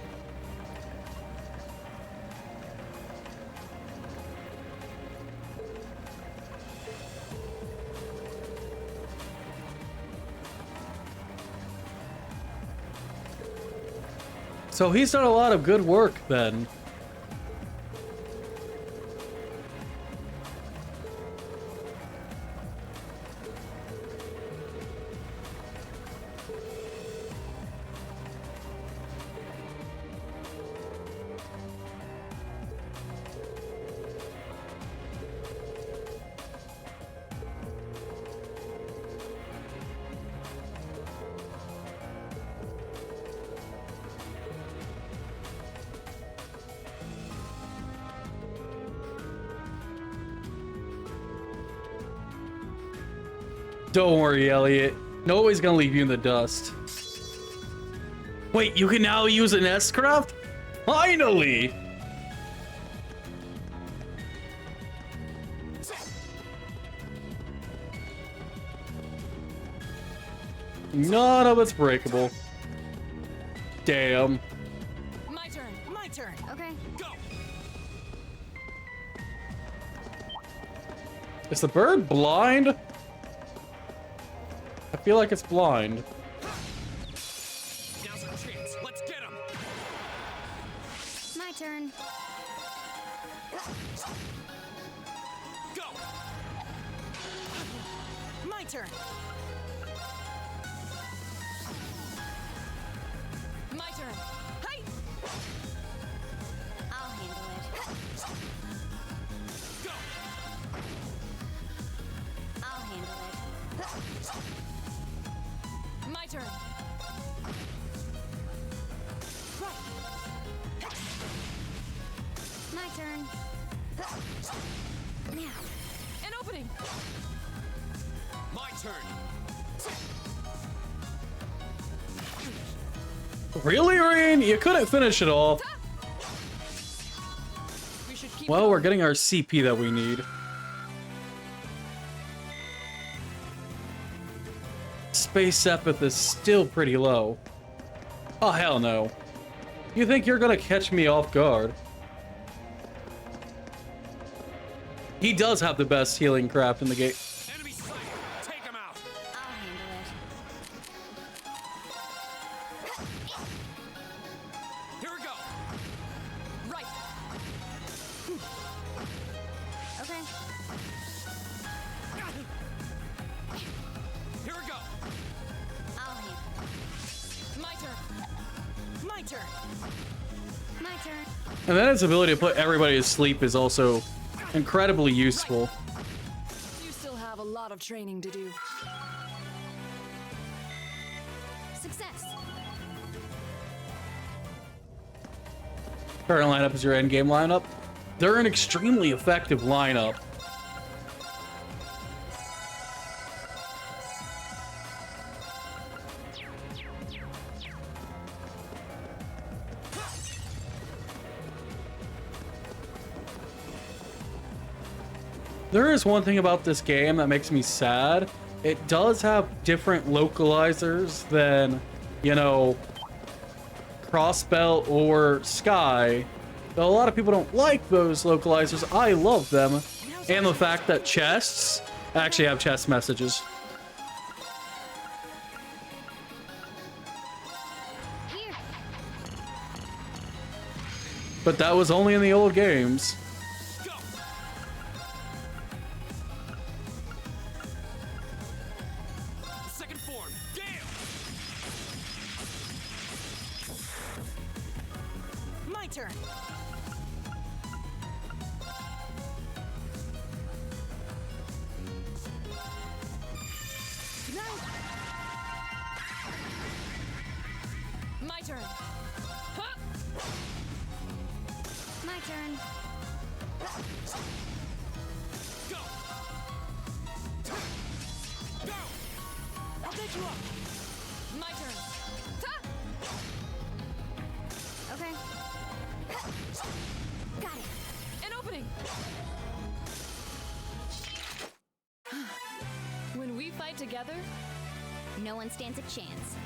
So he's done a lot of good work then. Don't worry, Elliot. Nobody's gonna leave you in the dust. Wait, you can now use an S-Craft? Finally! None of it's breakable. Damn. My turn. Okay. Go! Is the bird blind? I feel like it's blind. Now's our chance. Let's get him. My turn. Go! My turn. My turn. Hey! I'll handle it. Go! I'll handle it. My turn. My turn. Now. An opening. My turn. Really, Rain? You couldn't finish it off. We should keep Well, we're getting our CP that we need. Space Epith is still pretty low. Oh, hell no. You think you're gonna catch me off guard? He does have the best healing craft in the game. Enemy sighted. Take him out. I'll handle it. Here we go. right. Okay. Here we go. I'll handle it. My turn. My turn. My turn. And then his ability to put everybody to sleep is also incredibly useful. You still have a lot of training to do. Success. Current lineup is your endgame lineup. They're an extremely effective lineup. There is one thing about this game that makes me sad. It does have different localizers than, you know, Crossbelt or Sky. Though a lot of people don't like those localizers. I love them. And the fact that chests actually have chest messages. Here. But that was only in the old games. Go! Second form, Gale! My turn. My turn. Huh? My turn. Go! Go! I'll pick you up. My turn. Ta! Okay. Got it. An opening. When we fight together, No one stands a chance.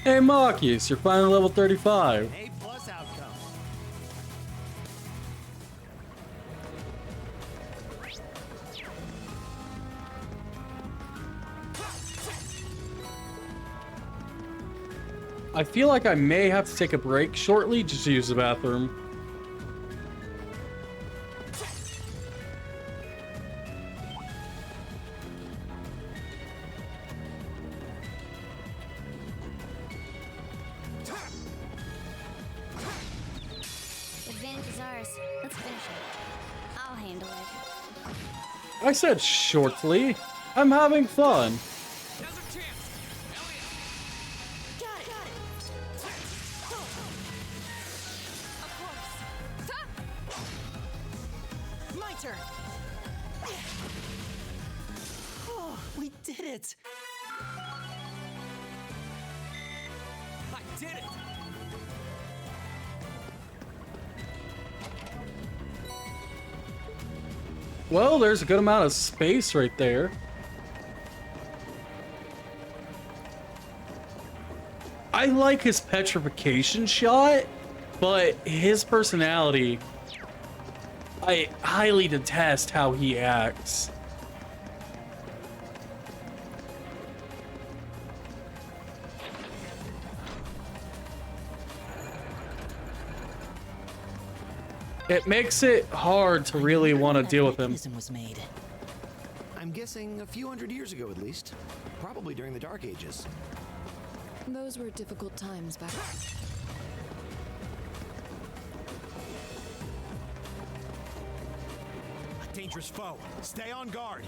Hey Marcus, you're finally level 35. A+ outcome. I feel like I may have to take a break shortly just to use the bathroom. Advantage is ours. Let's finish it. I'll handle it. I said shortly. I'm having fun. Now's our chance! Elliot! got it. Got it. Of course. Ta! My turn. Oh, we did it! I did it! Well, there's a good amount of space right there. I like his petrification shot, but his personality, I highly detest how he acts. It makes it hard to really want to deal with him. Mechanism was made. I'm guessing a few hundred years ago at least. Probably during the Dark Ages. Those were difficult times back. A dangerous foe. Stay on guard.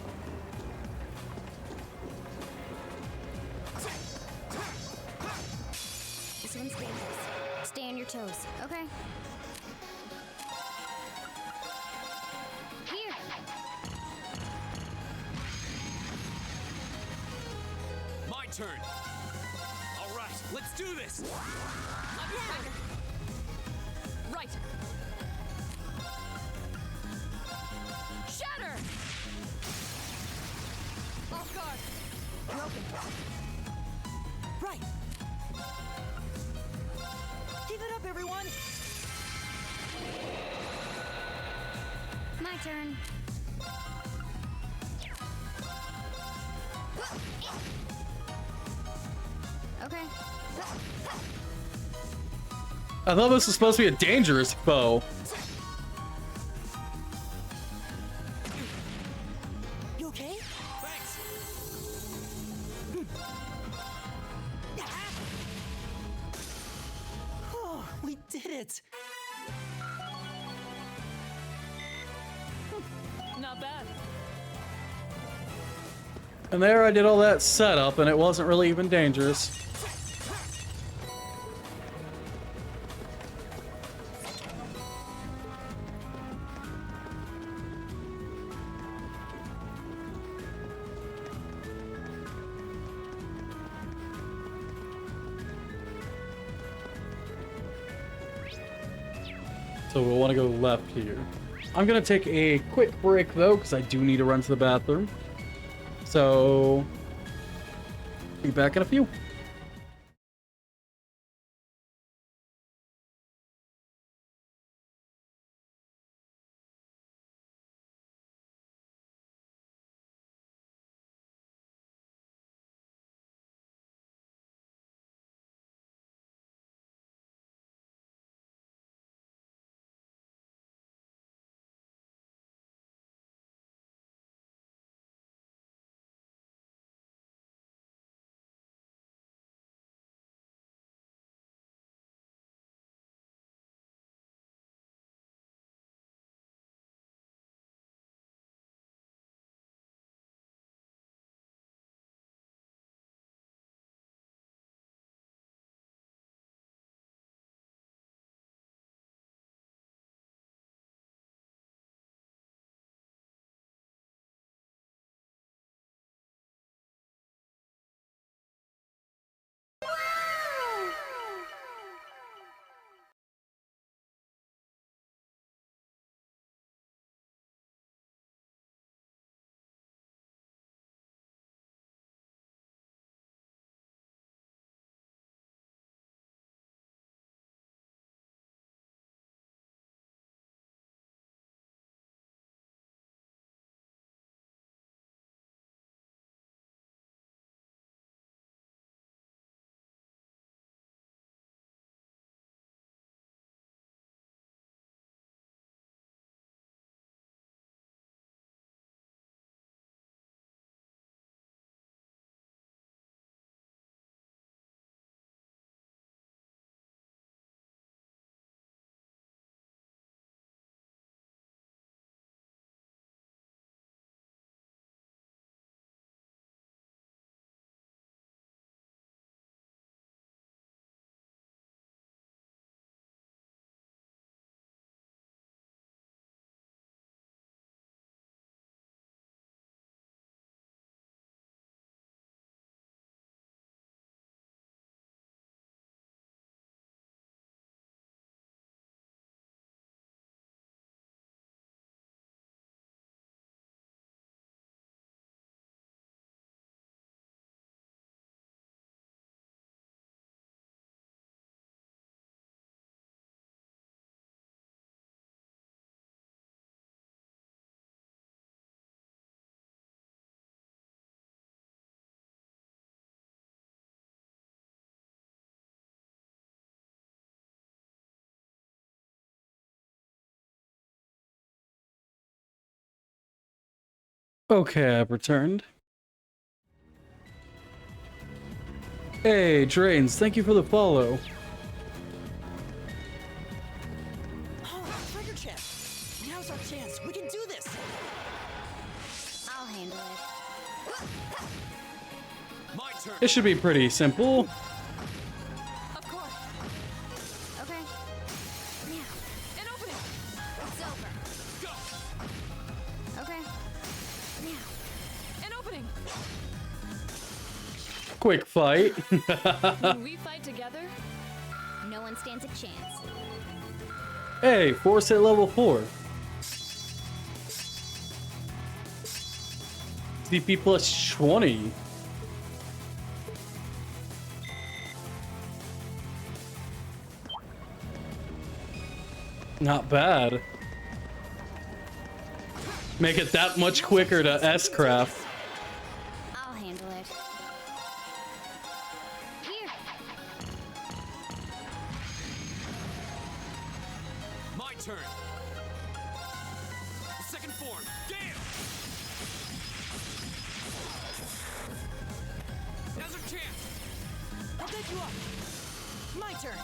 This one's dangerous. Stay on your toes. Okay. Here. My turn! Alright, let's do this! Right. Shatter. Off guard. Broken. Right! Keep it up, everyone! My turn. Okay. I thought this was supposed to be a dangerous foe. You okay? Thanks! Oh, we did it! Not bad. And there I did all that setup and it wasn't really even dangerous. So we'll want to go left here. I'm gonna take a quick break though, because I do need to run to the bathroom. So be back in a few. Okay, I've returned. Hey, Drains, thank you for the follow. Oh, treasure chest. Now's our chance. We can do this. I'll handle it. My turn. It should be pretty simple. Of course. Okay. Now, An opening. it's over. Go. Okay. Now, An opening. Quick fight. When we fight together, no one stands a chance. Hey, force at level 4. CP plus 20. Not bad. Make it that much quicker to S-craft. I'll handle it. Here. My turn. Second form. Damn. Now's our chance. I'll take you up. My turn.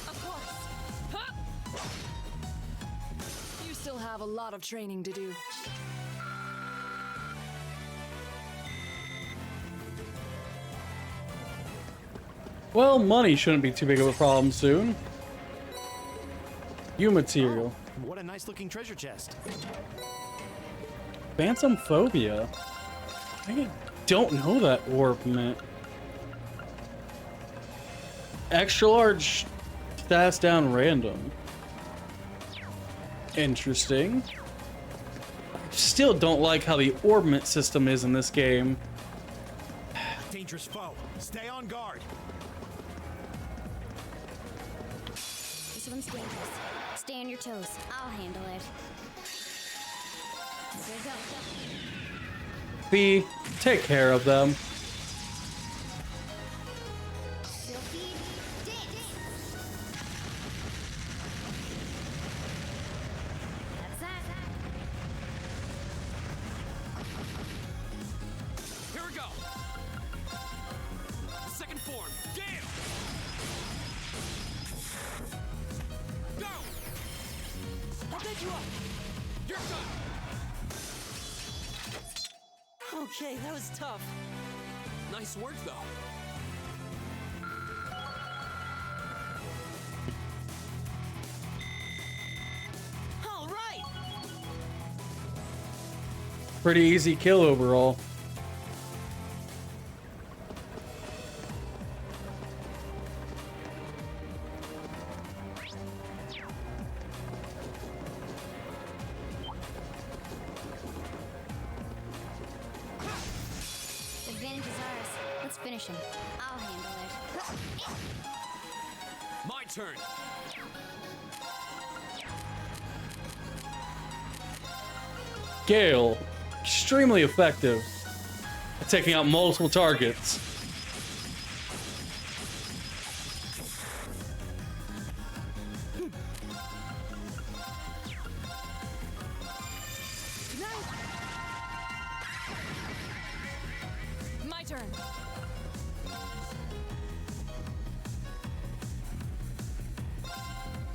Of course. Huh? You still have a lot of training to do. Well, money shouldn't be too big of a problem soon. You material. What a nice looking treasure chest. Phantom phobia. I don't know that orb meant. Extra large stats down random. Interesting. Still don't like how the orbment system is in this game. Dangerous foe. Stay on guard. This one's dangerous. Stay on your toes. I'll handle it. Here we go. B, take care of them. Sylphie, dance. That's that. Here we go. Second form. Gale. Go. I'll pick you up. You're done. Okay, that was tough. Nice work, though. All right. Pretty easy kill overall. Advantage is ours. Let's finish him. I'll handle it. My turn. Gale, extremely effective at taking out multiple targets. My turn.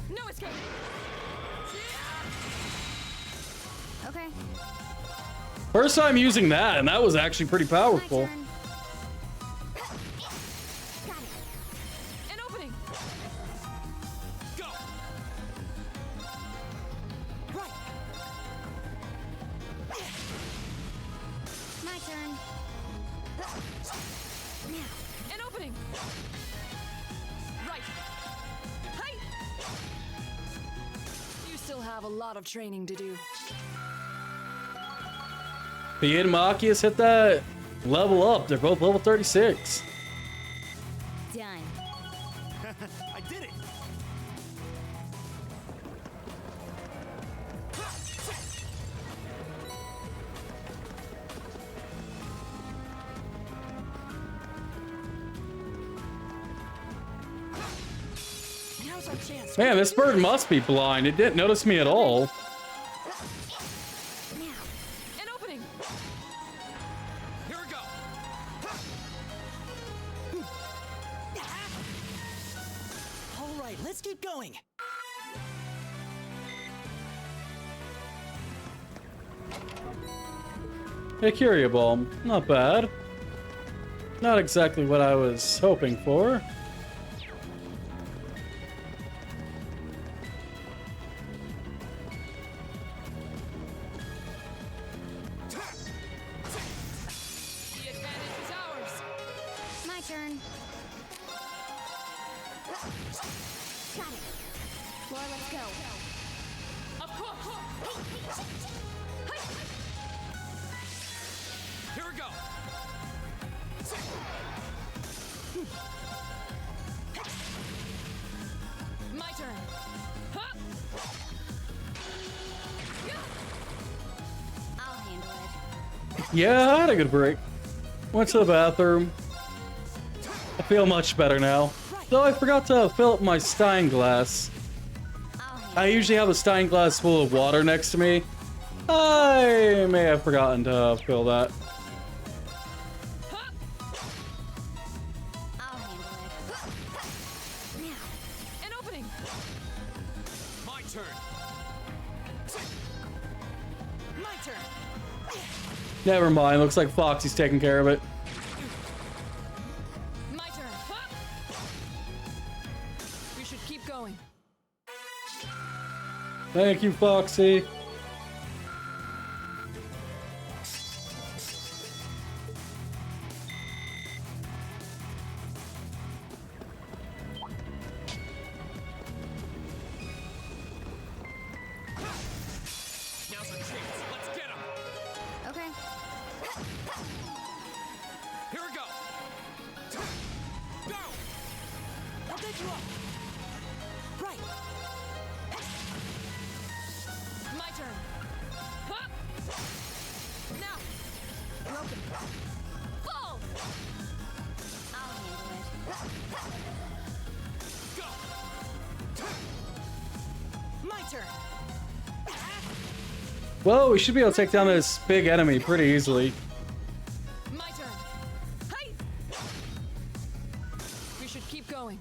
No escape. Okay. First time using that, and that was actually pretty My powerful. turn. Got it. An opening. Go. Right. My turn. Now. An opening. Right. Hey. You still have a lot of training to do. B and Machias hit that level up. They're both level 36. Done. I did it. Now's our chance. Man, this bird must be blind. It didn't notice me at all. Now. An opening. Here we go. All right, let's keep going. A Curia Bomb. Not bad. Not exactly what I was hoping for. The advantage is ours. My turn. Got it. Laura, let's go. Of course. Here we go. My turn. Huh? I'll handle it. Yeah, I had a good break. Went to the bathroom. I feel much better now. Though I forgot to fill up my Stein glass. I'll handle I usually have a Stein glass full of water next to me. I may have forgotten to fill that. I'll handle it. Now. An opening. My turn. My turn. Never mind, looks like Foxy's taking care of it. My turn. Huh? We should keep going. Thank you, Foxy. Here we go. Go. I'll get you up. Right. My turn. Huh. Now. Broken. Fall. I'll handle it. Go. My turn. Well, we should be able to take down this big enemy pretty easily. My turn. Hey. We should keep going.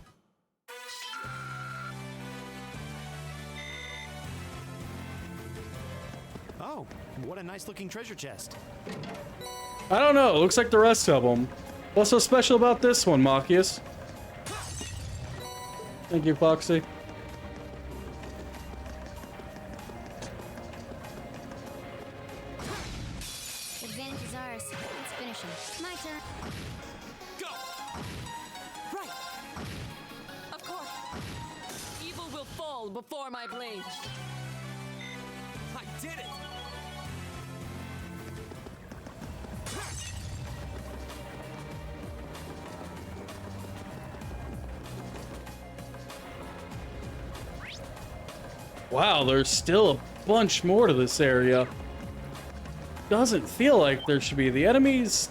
Oh, what a nice looking treasure chest. I don't know. It looks like the rest of them. What's so special about this one, Machias? Thank you, Foxy. Advantage is ours. Let's finish him. My turn. Go. Right. Of course. Evil will fall before my blade. I did it. Wow, there's still a bunch more to this area. Doesn't feel like there should be. The enemies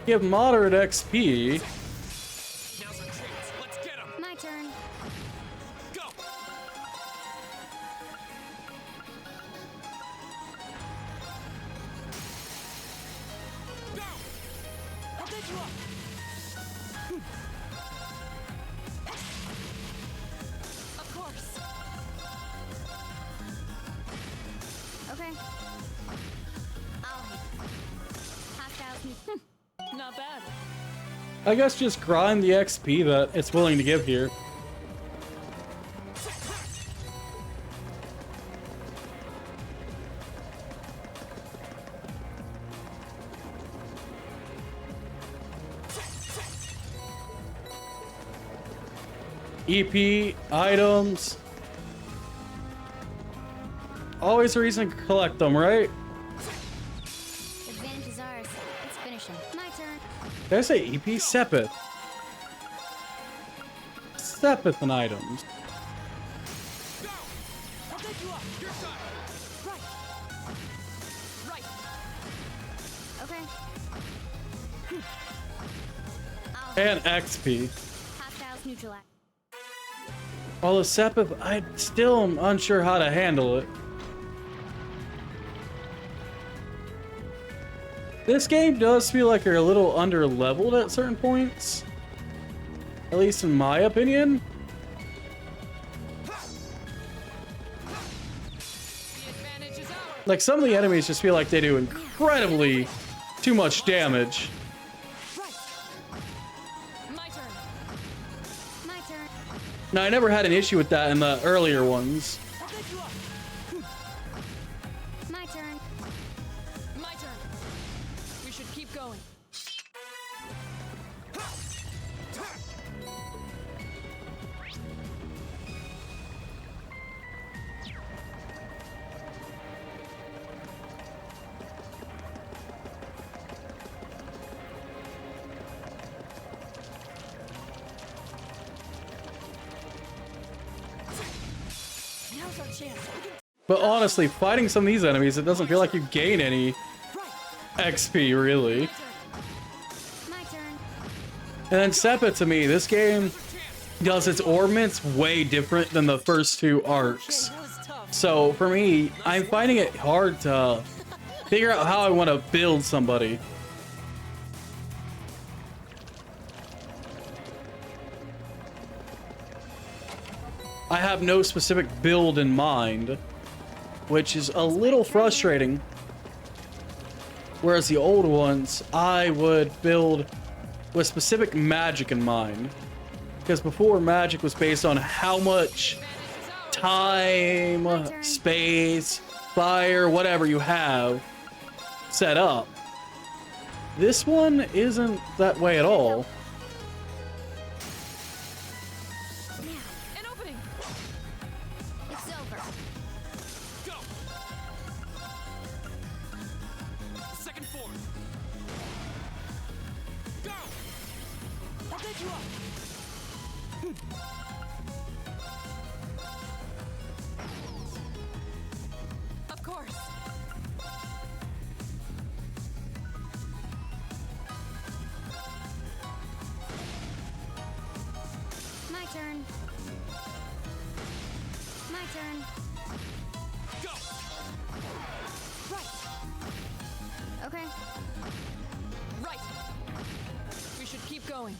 give moderate XP. Now's our chance. Let's get him. My turn. Go. Go. I'll get you up. Of course. Okay. I'll handle it. Half thousand. Not bad. I guess just grind the XP that it's willing to give here. EP, items. Always a reason to collect them, right? Advantage is ours. Let's finish him. My turn. Did I say EP? Sepith. Sepith and items. Go. I'll get you up. Your side. Right. Right. Okay. And XP. Half thousand neutralize. All the Sepith, I still am unsure how to handle it. This game does feel like you're a little under-leveled at certain points. At least in my opinion. The advantage is ours. Like, some of the enemies just feel like they do incredibly too much damage. Right. My turn. My turn. Now, I never had an issue with that in the earlier ones. I'll get you up. My turn. My turn. We should keep going. Now's our chance. We can... But honestly, fighting some of these enemies, it doesn't feel like you gain any Right. XP, really. My turn. And then Sepith, to me, this game does its orbments way different than the first two arcs. That was tough. So for me, I'm finding it hard to figure out how I want to build somebody. I have no specific build in mind, which is a little frustrating. Whereas the old ones, I would build with specific magic in mind. Because before, magic was based on how much time, space, fire, whatever you have set up. This one isn't that way at all. An opening. It's over. Go. Second form. Of course. My turn. My turn. Go! Right. Okay. Right. We should keep going.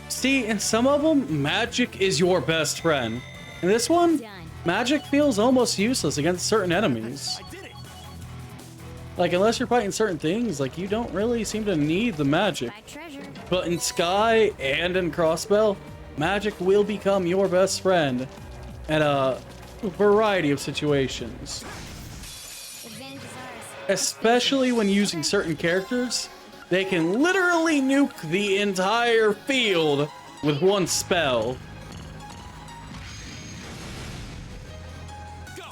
See, in some of them, magic is your best friend. In this one, Done. magic feels almost useless against certain enemies. I did it. Like, unless you're fighting certain things, like, you don't really seem to need the magic. By treasure. But in Sky and in Crossbell, magic will become your best friend in a variety of situations. Advantage is ours. Especially when using certain characters, they can literally nuke the entire field with one spell. Go!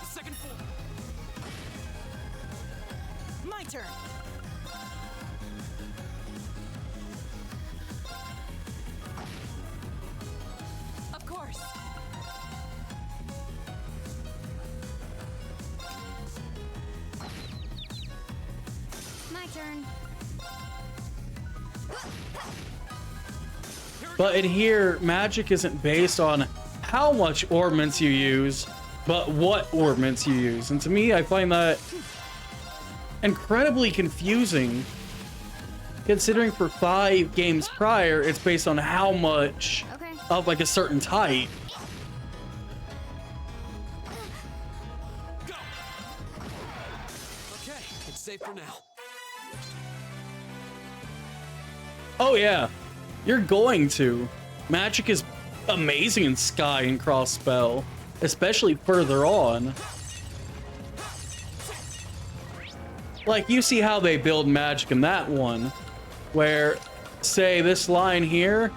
Second floor. My turn. Of course. My turn. But in here, magic isn't based on how much ornaments you use, but what ornaments you use. And to me, I find that incredibly confusing, considering for 5 games prior, it's based on how much Okay. of like a certain type. Go! Okay, it's safe for now. Oh yeah, you're going to. Magic is amazing in Sky and Crossbell, especially further on. Like, you see how they build magic in that one, where, say, this line here,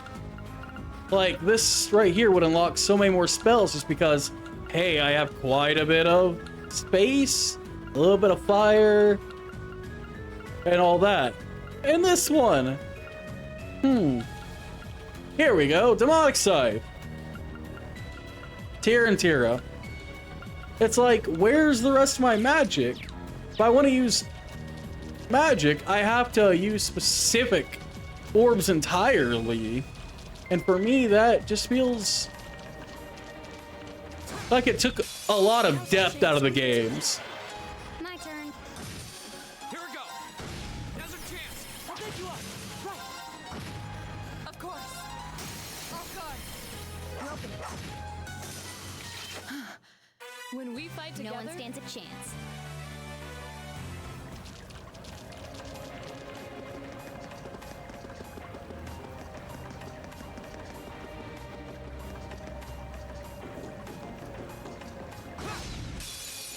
like, this right here would unlock so many more spells just because, hey, I have quite a bit of space, a little bit of fire, and all that. And this one, here we go, Demonic Scythe. Tira and Tira. It's like, where's the rest of my magic? If I want to use magic, I have to use specific orbs entirely. And for me, that just feels like it took a lot of depth out of the games. My turn. Here we go. Now's our chance. I'll pick you up. Right. Of course. Off guard. You're open it. When we fight No together, one stands a chance.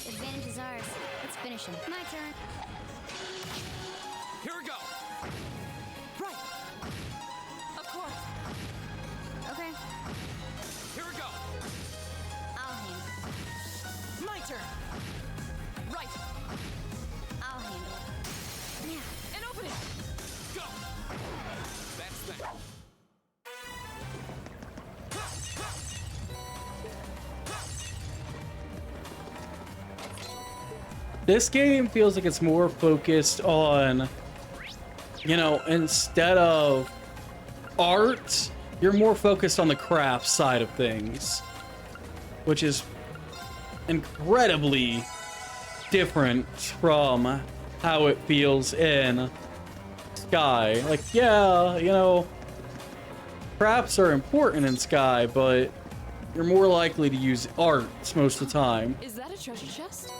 Advantage is ours. Let's finish him. My turn. Here we go. right. Of course. Okay. Here we go. I'll handle it. My turn. Right. I'll handle it. Yeah. And open it. Go. That's that. This game feels like it's more focused on, you know, instead of art, you're more focused on the craft side of things, which is incredibly different from how it feels in Sky. Like, yeah, you know, crafts are important in Sky, but you're more likely to use art most of the time. Is that a treasure chest?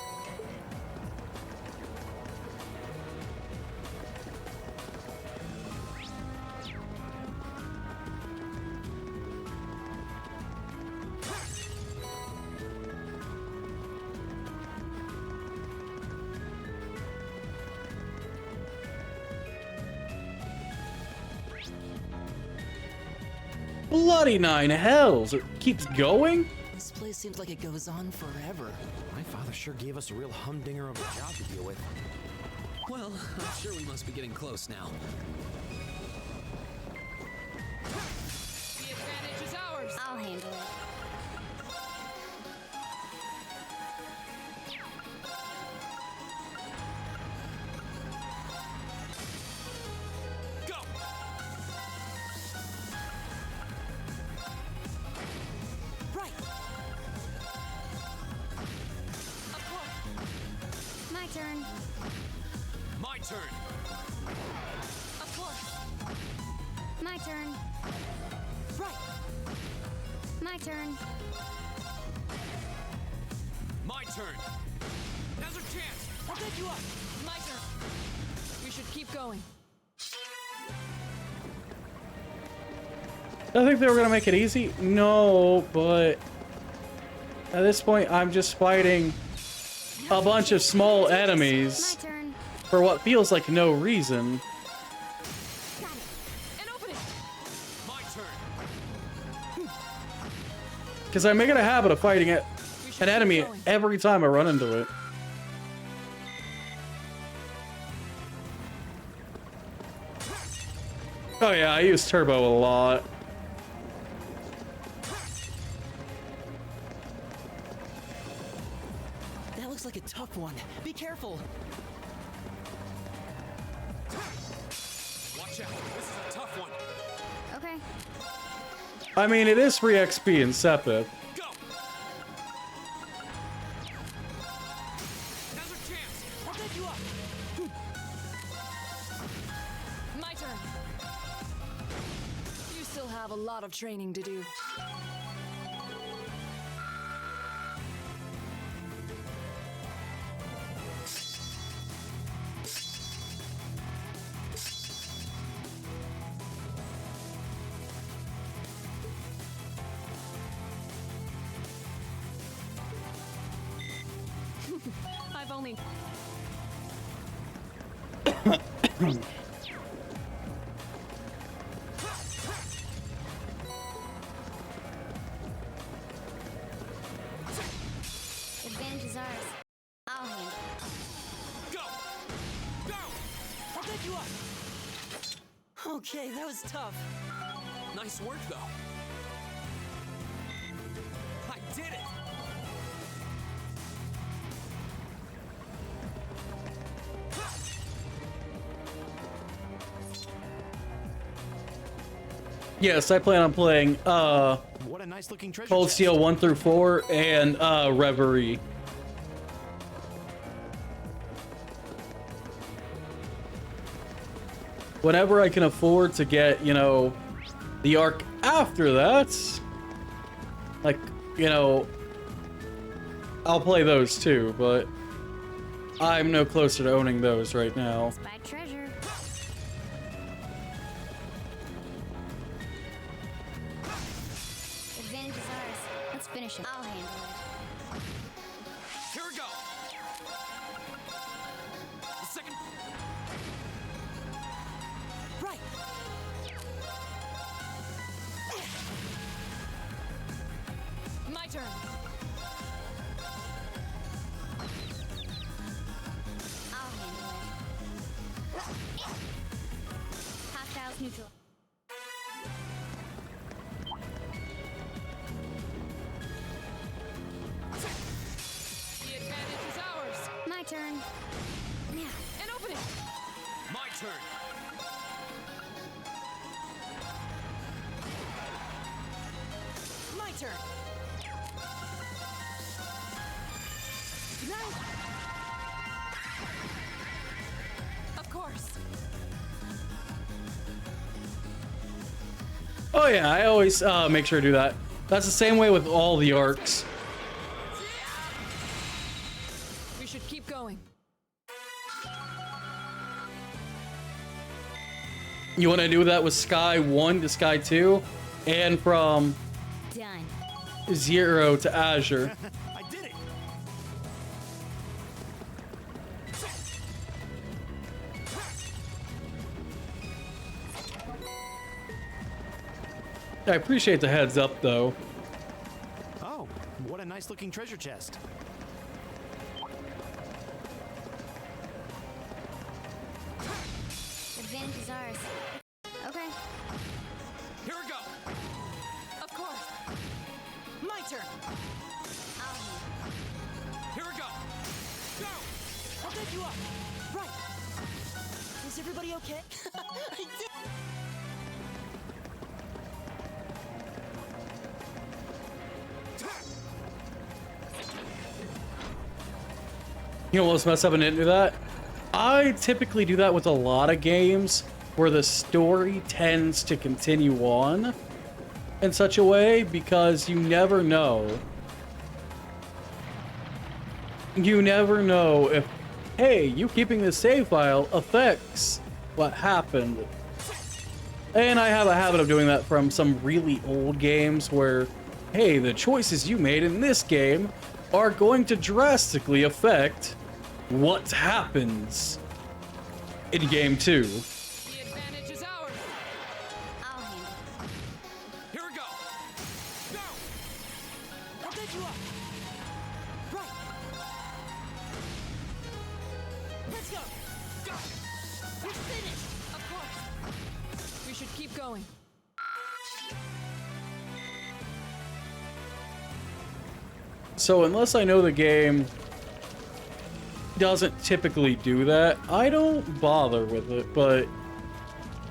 Bloody 9 hells! It keeps going? This place seems like it goes on forever. My father sure gave us a real humdinger of a job to deal with. Well, I'm sure we must be getting close now. The advantage is ours. I'll handle it. Go! Right. Of course. My turn. My turn. Of course. My turn. Right. My turn. My turn. Now's our chance. I'll take you up. My turn. We should keep going. I think they were gonna make it easy. No, but at this point, I'm just fighting a bunch of small My enemies turn. for what feels like no reason. Got it. And open it. My turn. Because I make it a habit of fighting it, We should an keep enemy going. every time I run into it. Oh yeah, I use turbo a lot. That looks like a tough one. Be careful. Watch out. This is a tough one. Okay. I mean, it is free XP in Sepith. Go! Now's our chance. I'll take you up. My turn. You still have a lot of training to do. I've only... Advantage is ours. I'll handle it. Go! Go! I'll take you up. Okay, that was tough. Nice work, though. I did it! Yes, I plan on playing What a nice looking treasure Cold chest. Steel 1 through 4 and Reverie. Whenever I can afford to get, you know, the arc after that, like, you know, I'll play those too, but I'm no closer to owning those right now. Spy treasure. Advantage is ours. Let's finish it. I'll handle it. Here we go! The second... Right. My turn. I'll handle it. Hostiles neutral. The advantage is ours. My turn. Now. And open it. My turn. My turn. Nice. Of course. Oh yeah, I always make sure to do that. That's the same way with all the arcs. We should keep going. You want to do that with Sky 1 to Sky 2, and from Done. 0 to Azure. I did it. I appreciate the heads up though. Oh, what a nice looking treasure chest. advantage is ours. Okay. Here we go. Of course. My turn. I'll handle Here we go. Go. I'll take you up. Right. Is everybody okay? I did. You know what's messed up and didn't do that? I typically do that with a lot of games where the story tends to continue on in such a way because you never know. You never know if, hey, you keeping this save file affects what happened. And I have a habit of doing that from some really old games where, hey, the choices you made in this game are going to drastically affect what happens in game 2. The advantage is ours. I'll handle it. Here we go. Go. I'll take you up. Right. Let's go. Go. We're finished. Of course. We should keep going. So unless I know the game doesn't typically do that, I don't bother with it, but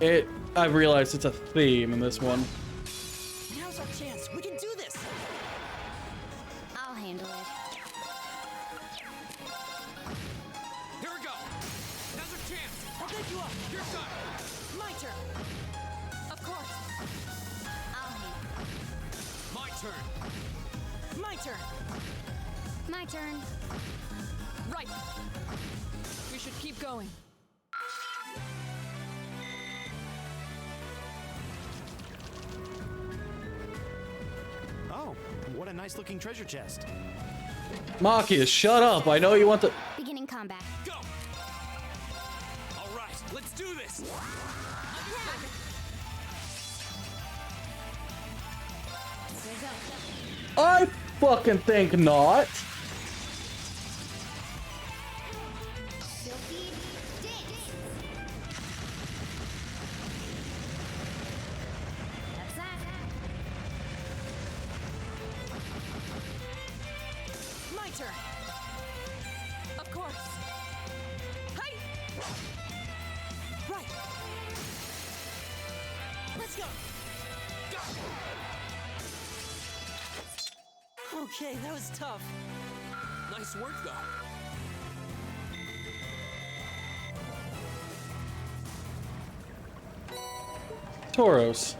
I realized it's a theme in this one. Now's our chance. We can do this. I'll handle it. Here we go. Now's our chance. I'll take you up. You're done. My turn. Of course. I'll handle it. My turn. My turn. My turn. Right. We should keep going. Oh, what a nice looking treasure chest. Machias, shut up. I know you want to... Beginning combat. Go. All right, let's do this. Here we go. I fucking think not. Silky dance. That's that. My turn. Of course. Hey! Right. Let's go. Okay, that was tough. Nice work, though. Tauros.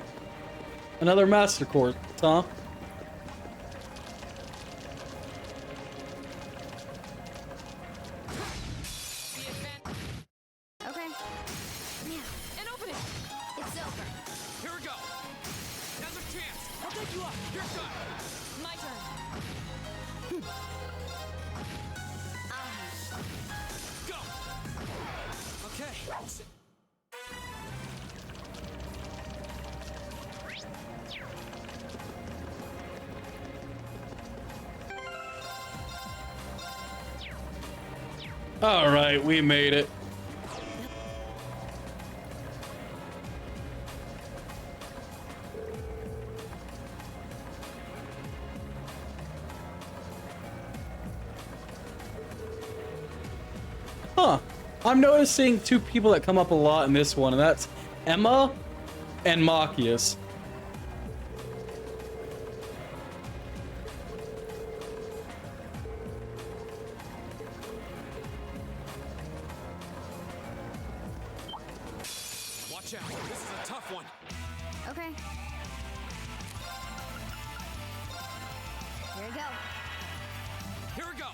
Another master course, huh? The advantage. Okay. Now, And open it. it's over. Here we go. Now's our chance. I'll take you up. You're done. My turn. I'll handle it. Go. Okay. All right, we made it. Huh. I'm noticing two people that come up a lot in this one, and that's Emma and Machias. Watch out. This is a tough one. Okay. Here we go. Here we go.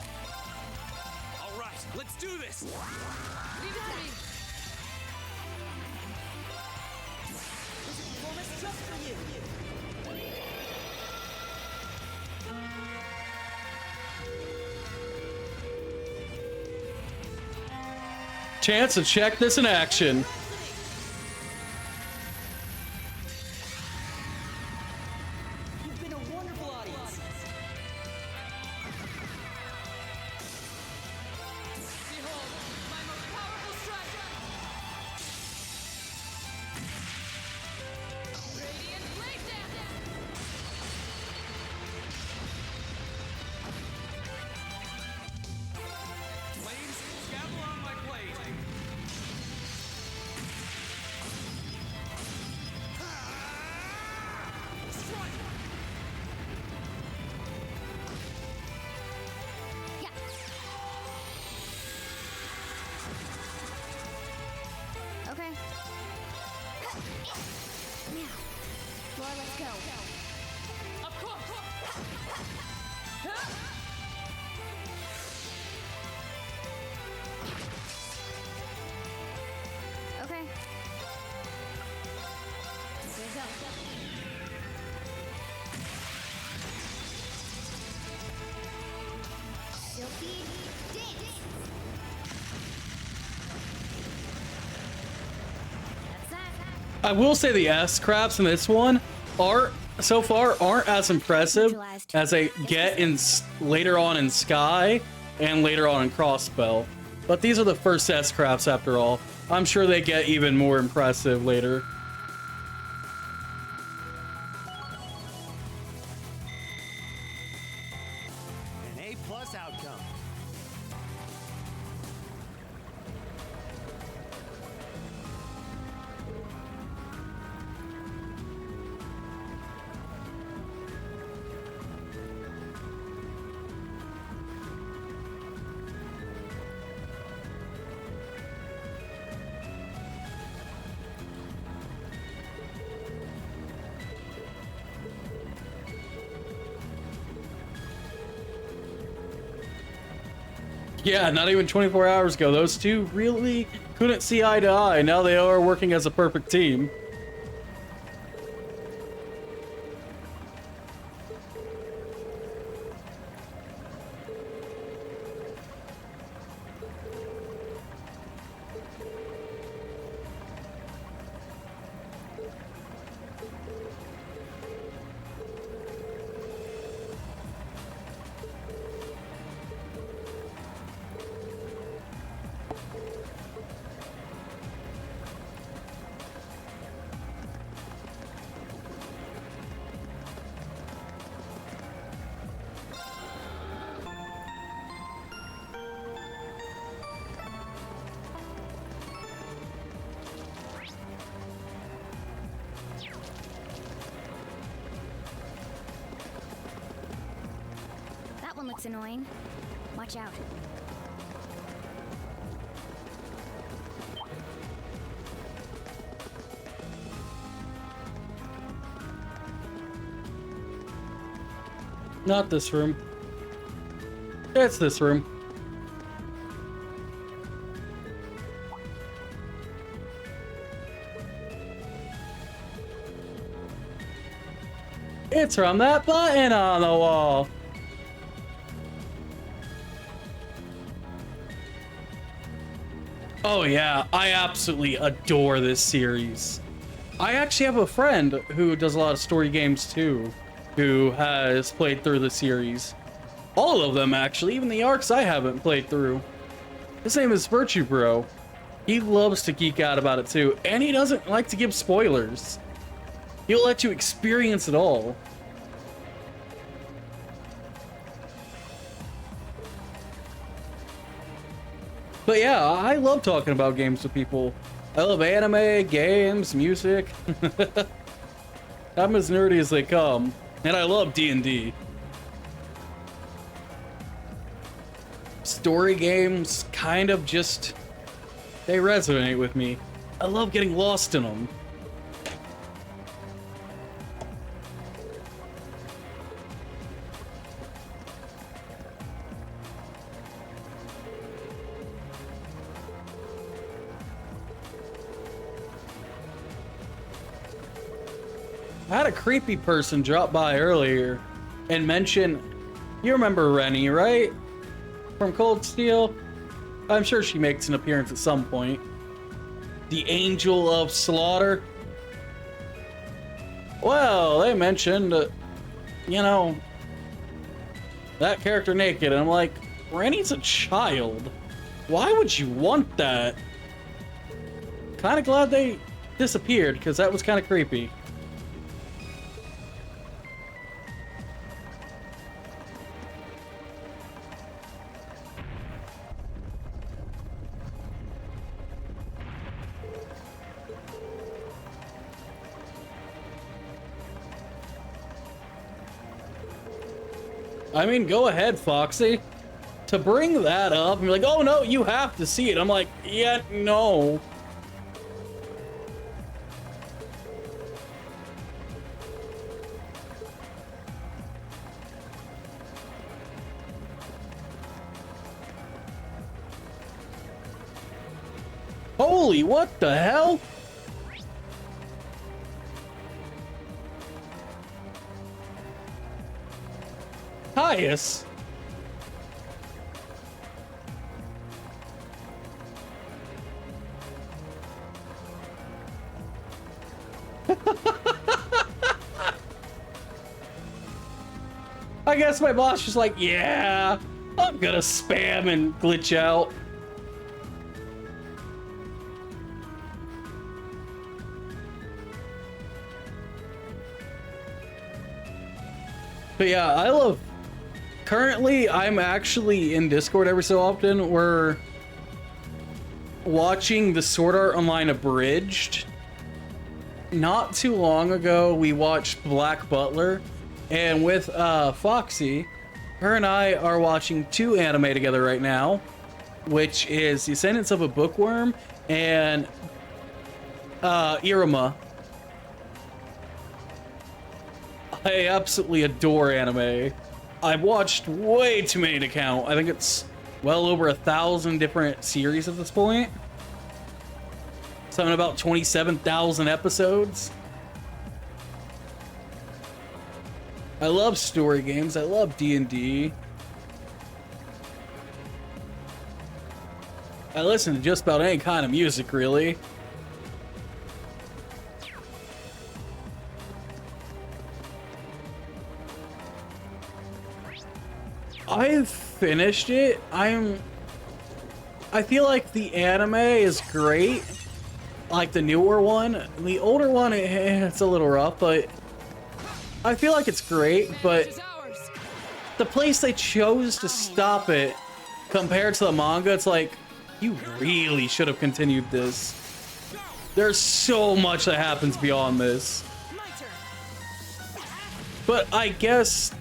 All right, let's do this. Leave it to me. This is performance just for you. Chance to check this in action. You've been a wonderful audience. Behold, my most powerful strike. let's go. Of course. Okay. Here we go. Silky dance. That's that. I will say the S craps in this one aren't as impressive as they get in later on in Sky and later on in Crossbell. But these are the first S craps after all. I'm sure they get even more impressive later. An A+ outcome. Yeah, not even 24 hours ago, those two really couldn't see eye to eye. Now they are working as a perfect team. That one looks annoying. Watch out. Not this room. It's this room. It's from that button on the wall. Oh yeah, I absolutely adore this series. I actually have a friend who does a lot of story games too, who has played through the series. All of them actually, even the arcs I haven't played through. His name is Virtue Bro. He loves to geek out about it too, and he doesn't like to give spoilers. He'll let you experience it all. But yeah, I love talking about games with people. I love anime, games, music. I'm as nerdy as they come, and I love D&D. Story games kind of just, they resonate with me. I love getting lost in them. I had a creepy person drop by earlier and mention, you remember Rennie, right? From Cold Steel? I'm sure she makes an appearance at some point. The Angel of Slaughter? Well, they mentioned, you know, that character naked, and I'm like, Rennie's a child. Why would you want that? Kind of glad they disappeared, because that was kind of creepy. I mean, go ahead, Foxy. To bring that up and be like, oh no, you have to see it. I'm like, yeah, no. Holy, what the hell? Caius. I guess my boss was like, yeah, I'm gonna spam and glitch out. But yeah, I love... Currently, I'm actually in Discord every so often. We're watching the Sword Art Online Abridged. Not too long ago, we watched Black Butler. And with Foxy, her and I are watching 2 anime together right now, which is Descendants of a Bookworm and Iruma. I absolutely adore anime. I've watched way too many to count. I think it's well over 1,000 different series at this point. Something about 27,000 episodes. I love story games. I love D&D. I listen to just about any kind of music, really. I've finished it. I feel like the anime is great. Like the newer one. The older one, it's a little rough, but I feel like it's great, but the place they chose to stop it compared to the manga, it's like, you really should have continued this. There's so much that happens beyond this. But I guess,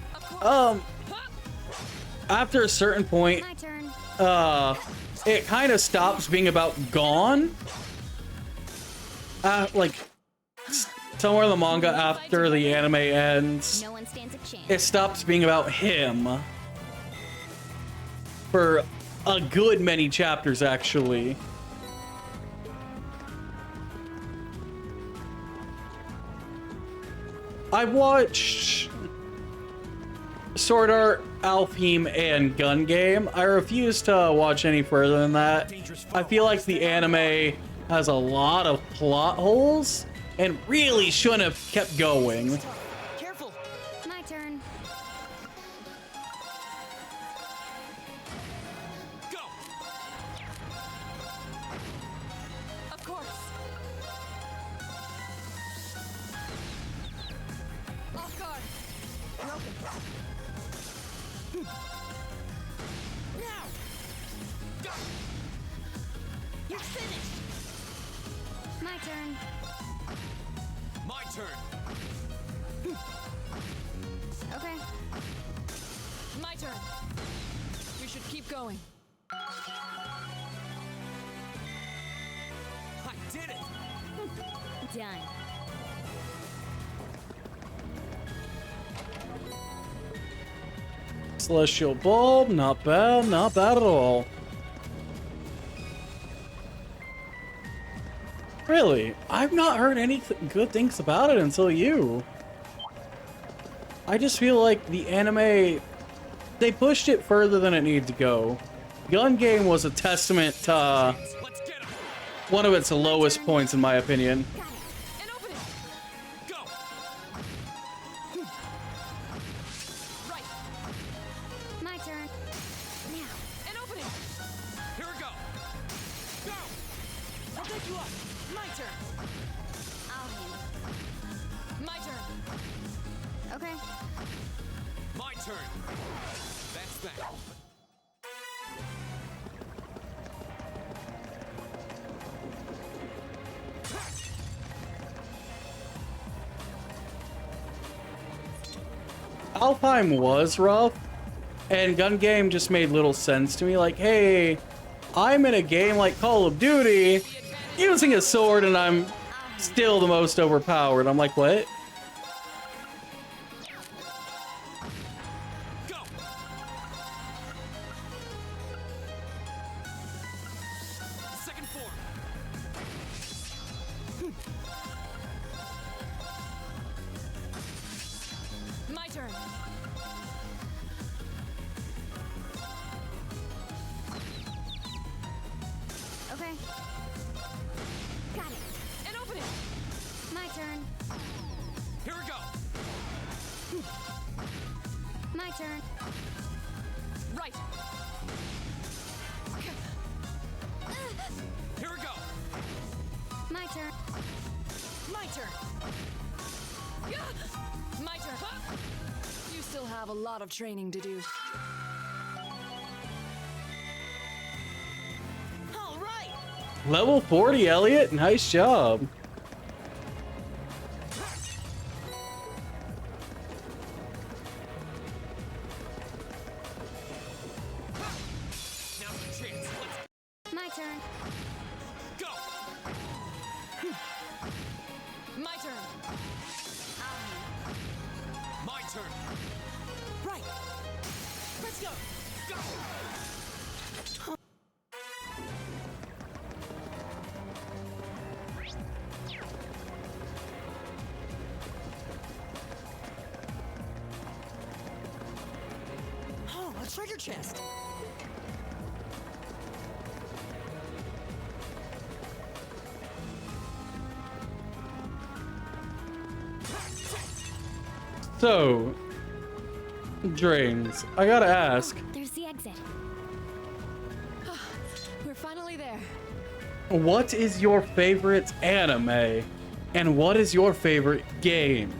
after a certain point, it kind of stops being about Gon. Like, somewhere in the manga after the anime ends, it stops being about him. For a good many chapters, actually. I watched Sword Art, Alfheim, and Gun Game. I refuse to watch any further than that. I feel like the anime has a lot of plot holes and really shouldn't have kept going. Careful. My turn. Go. Of course. Off guard. Now. Go. You're finished. My turn. My turn. Okay. My turn. We should keep going. I did it. Done. Celestial Bulb, not bad, not bad at all. Really? I've not heard any good things about it until you. I just feel like the anime, they pushed it further than it needed to go. Gun Game was a testament to Let's get him. one of its lowest points, in my opinion. And open it. Go. Right. My turn. Now. And open it. Here we go. Go. I'll pick you up. My turn. I'll handle My turn. it. Okay. My turn. That's that. Alfheim was rough, and Gun Game just made little sense to me. Like, hey, I'm in a game like Call of Duty, using a sword, and I'm still the most overpowered. I'm like, what? Go. Second form. turn. My turn. You still have a lot of training to do. All right. Level 40, Elliot. Nice job. Now's your chance. Let's My turn. go. My turn. My turn. Right. Let's go. Go. Oh, a treasure chest. So, Drains, I gotta ask, There's the exit. We're finally there. what is your favorite anime? And what is your favorite game?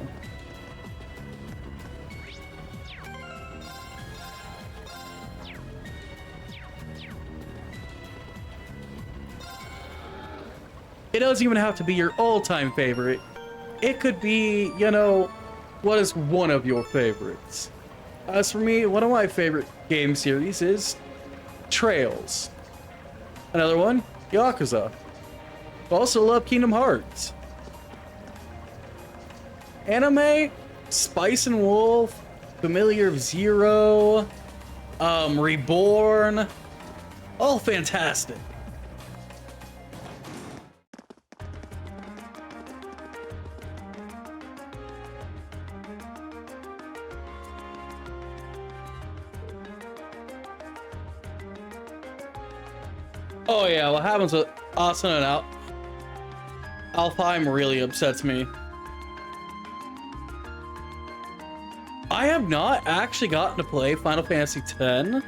It doesn't even have to be your all-time favorite. It could be, you know, what is one of your favorites? As for me, one of my favorite game series is Trails. Another one, Yakuza. Also love Kingdom Hearts. Anime, Spice and Wolf, Familiar of Zero, Reborn, all fantastic. Oh yeah, what happens with Asuna and Alfheim really upsets me. I have not actually gotten to play Final Fantasy X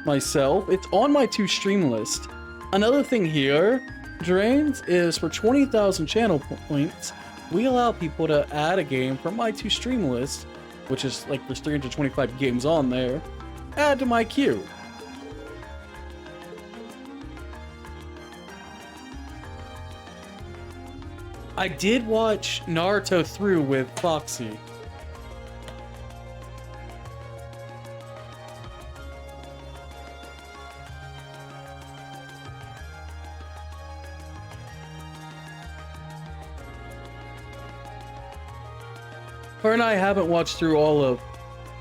myself. It's on my to stream list. Another thing here, Drains, is for 20,000 channel points, we allow people to add a game from my to stream list, which is like there's 325 games on there, add to my queue. I did watch Naruto through with Foxy. Her and I haven't watched through all of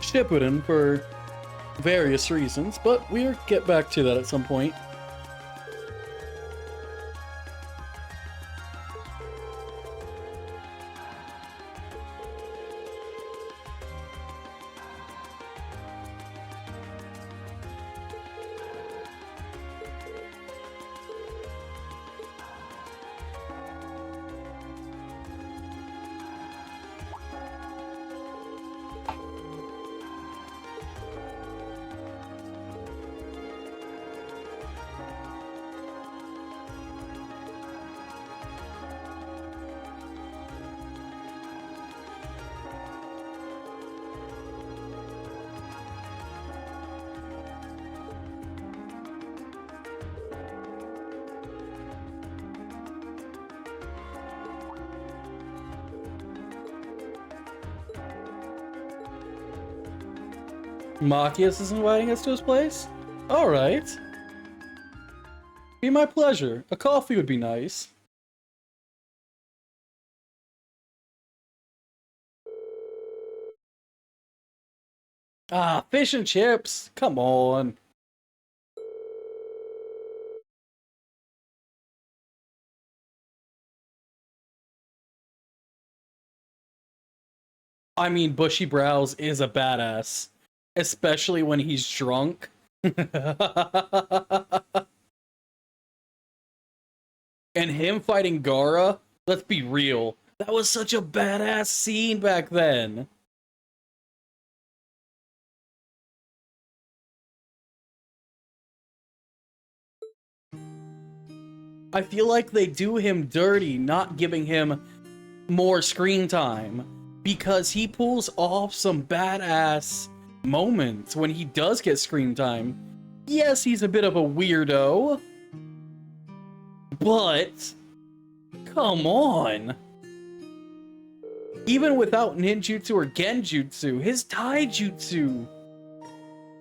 Shippuden for various reasons, but we'll get back to that at some point. Machias is inviting us to his place? Alright. Be my pleasure. A coffee would be nice. Ah, fish and chips. Come on. I mean, Bushy Brows is a badass. Especially when he's drunk. And him fighting Gaara, let's be real. That was such a badass scene back then. I feel like they do him dirty, not giving him more screen time because he pulls off some badass moments when he does get screen time. Yes, he's a bit of a weirdo, but come on. Even without ninjutsu or genjutsu, his taijutsu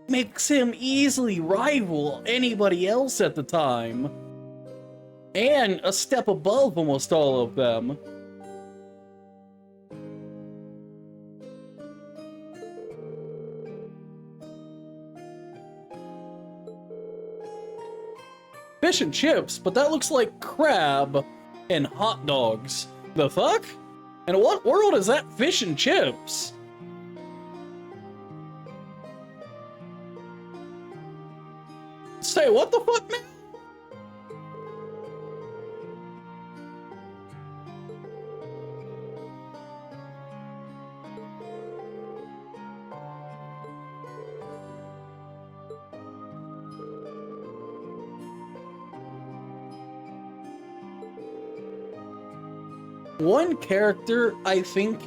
makes him easily rival anybody else at the time. And a step above almost all of them. Fish and chips, but that looks like crab and hot dogs. The fuck? In what world is that fish and chips? Say, what the fuck, man? One character I think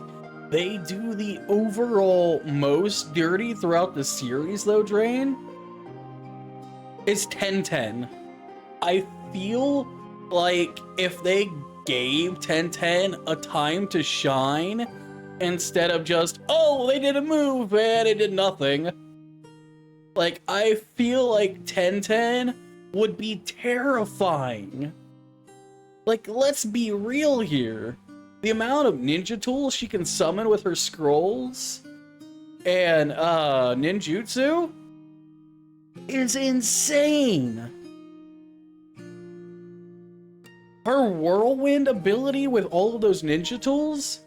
they do the overall most dirty throughout the series, though, Drain, is 1010. I feel like if they gave 1010 a time to shine instead of just, oh, they did a move and it did nothing. Like, I feel like 1010 would be terrifying. Like, let's be real here. The amount of ninja tools she can summon with her scrolls and ninjutsu is insane. Her whirlwind ability with all of those ninja tools,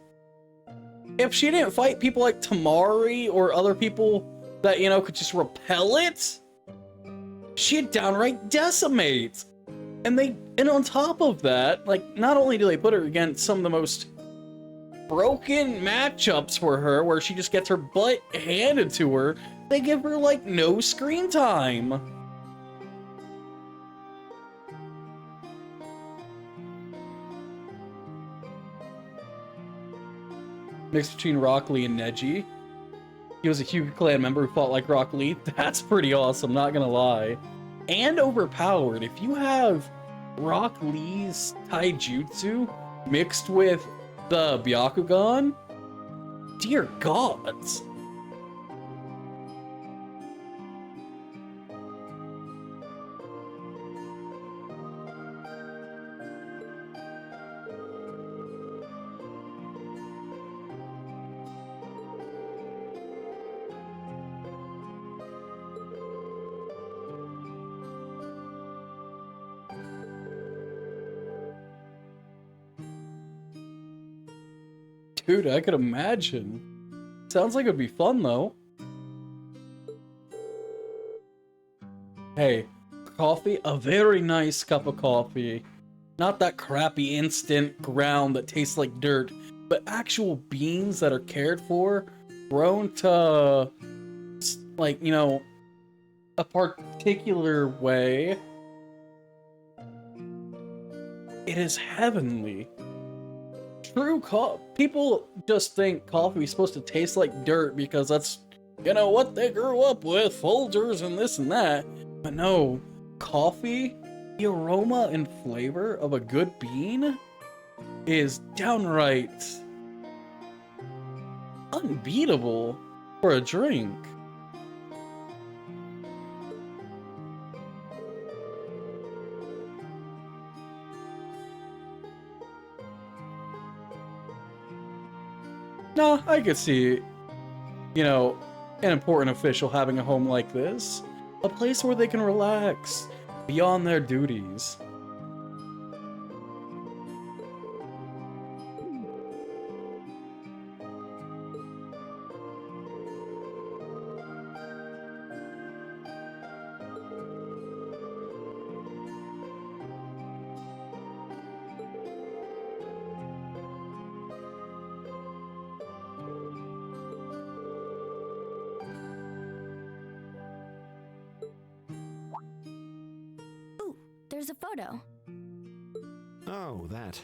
if she didn't fight people like Tamari or other people that, you know, could just repel it, she'd downright decimate. And on top of that, like, not only do they put her against some of the most broken matchups for her, where she just gets her butt handed to her, they give her, like, no screen time. Mixed between Rock Lee and Neji. He was a Hyuga clan member who fought like Rock Lee. That's pretty awesome, not gonna lie. And overpowered. If you have Rock Lee's taijutsu mixed with the Byakugan, dear gods. Dude, I could imagine. Sounds like it would be fun, though. Hey, coffee? A very nice cup of coffee. Not that crappy instant ground that tastes like dirt, but actual beans that are cared for, grown to, like, you know, a particular way. It is heavenly. True people just think coffee is supposed to taste like dirt because that's, you know, what they grew up with, Folgers and this and that. But no, coffee, the aroma and flavor of a good bean is downright unbeatable for a drink. No, I could see, you know, an important official having a home like this. A place where they can relax beyond their duties. There's a photo. Oh, that.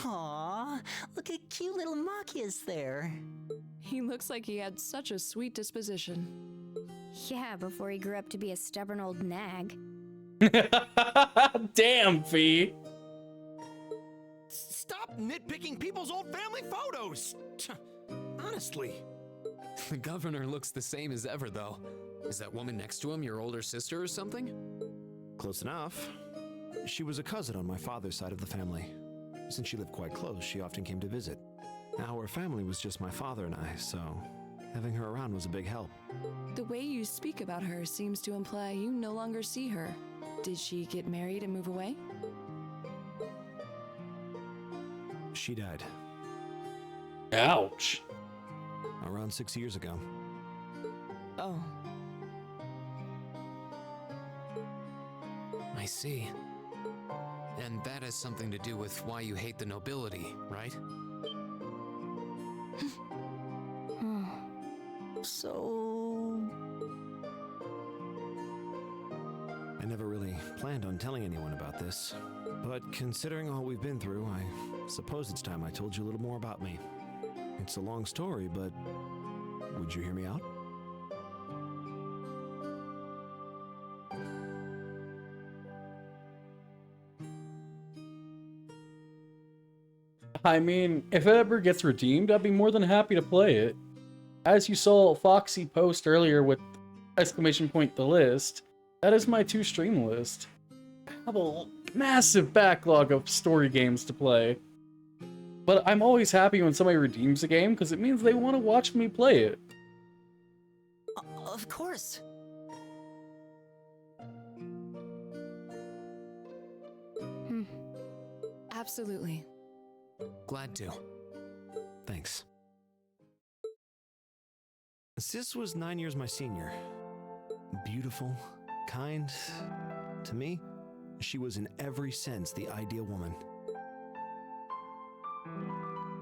Aw, look at cute little Machias there. He looks like he had such a sweet disposition. Yeah, before he grew up to be a stubborn old nag. Damn, Fee. Stop nitpicking people's old family photos! Honestly. The governor looks the same as ever, though. Is that woman next to him your older sister or something? Close enough. She was a cousin on my father's side of the family. Since she lived quite close, she often came to visit. Our family was just my father and I, so having her around was a big help. The way you speak about her seems to imply you no longer see her. Did she get married and move away? She died Ouch. around 6 years ago. Oh. I see. And that has something to do with why you hate the nobility, right? So... I never really planned on telling anyone about this, but considering all we've been through, I suppose it's time I told you a little more about me. It's a long story, but would you hear me out? I mean, if it ever gets redeemed, I'd be more than happy to play it. As you saw Foxy post earlier with exclamation point the list, that is my 2 stream list. I have a massive backlog of story games to play. But I'm always happy when somebody redeems a game because it means they want to watch me play it. Of course. Absolutely. Glad to. Thanks. Sis was 9 years my senior. Beautiful, kind. To me, she was in every sense the ideal woman.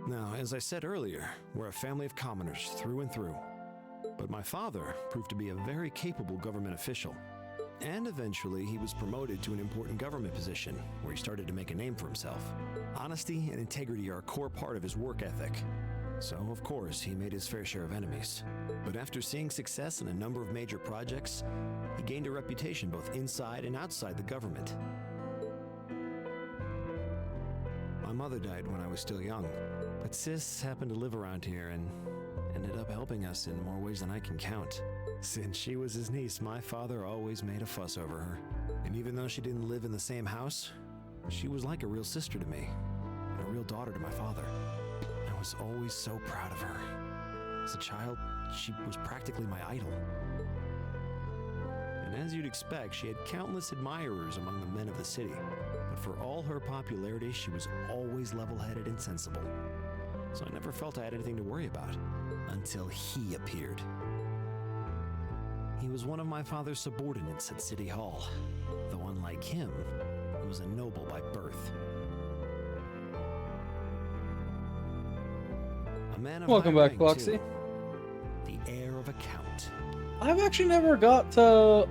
Now, as I said earlier, we're a family of commoners through and through. But my father proved to be a very capable government official. And eventually, he was promoted to an important government position, where he started to make a name for himself. Honesty and integrity are a core part of his work ethic. So, of course, he made his fair share of enemies. But after seeing success in a number of major projects, he gained a reputation both inside and outside the government. My mother died when I was still young, but Sis happened to live around here and ended up helping us in more ways than I can count. Since she was his niece, my father always made a fuss over her. And even though she didn't live in the same house, she was like a real sister to me, and a real daughter to my father. I was always so proud of her. As a child, she was practically my idol. And as you'd expect, she had countless admirers among the men of the city. But for all her popularity, she was always level-headed and sensible. So I never felt I had anything to worry about, until he appeared. He was one of my father's subordinates at City Hall, though unlike him, he was a noble by birth. A man of Welcome high back, rank, Foxy. too. The heir of a count. I've actually never got to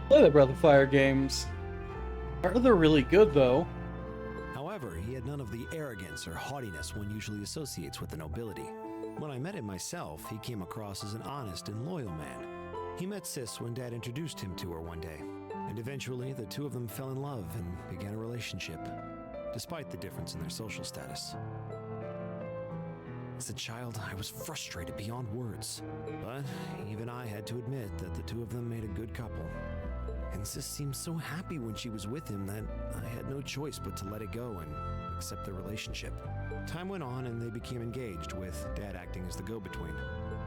play the Breath of Fire games. I heard they're really good, though. However, he had none of the arrogance or haughtiness one usually associates with the nobility. When I met him myself, he came across as an honest and loyal man. He met Sis when Dad introduced him to her one day, and eventually the two of them fell in love and began a relationship, despite the difference in their social status. As a child, I was frustrated beyond words, but even I had to admit that the two of them made a good couple. And Sis seemed so happy when she was with him that I had no choice but to let it go and accept their relationship. Time went on and they became engaged, with Dad acting as the go-between.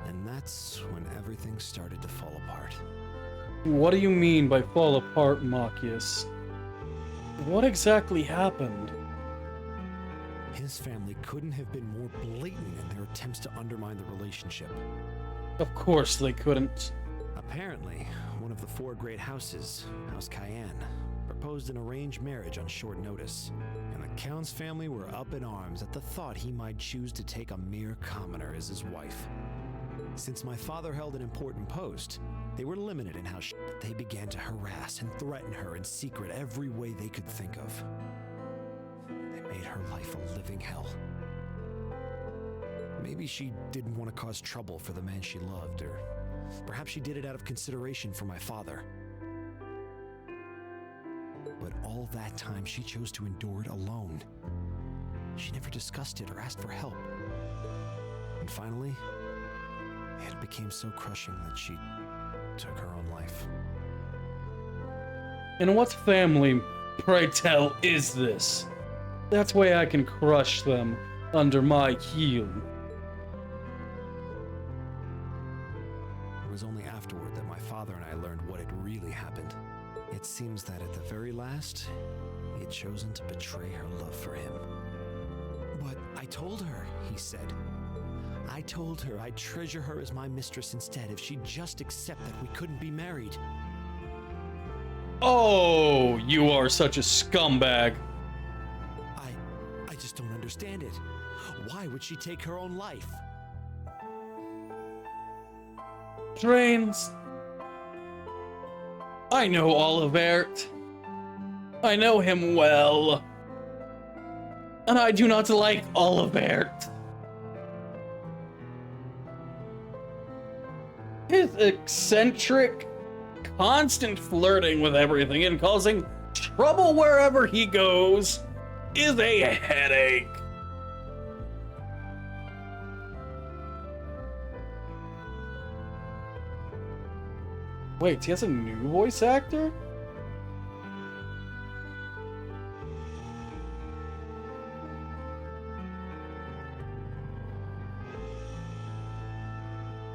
And that's when everything started to fall apart. What do you mean by fall apart, Machias? What exactly happened? His family couldn't have been more blatant in their attempts to undermine the relationship. Of course they couldn't. Apparently, one of the four great houses, House Cayenne, proposed an arranged marriage on short notice, and the Count's family were up in arms at the thought he might choose to take a mere commoner as his wife. Since my father held an important post, they were limited in how they began to harass and threaten her in secret every way they could think of. They made her life a living hell. Maybe she didn't want to cause trouble for the man she loved, or perhaps she did it out of consideration for my father. But all that time, she chose to endure it alone. She never discussed it or asked for help. And finally, it became so crushing that she took her own life. And what family, pray tell, is this? That's why I can crush them under my heel. It was only afterward that my father and I learned what had really happened. It seems that at the very last, he had chosen to betray her love for him. But I told her, he said. I told her I'd treasure her as my mistress instead if she'd just accept that we couldn't be married. Oh, you are such a scumbag. I just don't understand it. Why would she take her own life? Trains. I know Olivert. I know him well. And I do not like Olivert. His eccentric, constant flirting with everything and causing trouble wherever he goes is a headache. Wait, he has a new voice actor?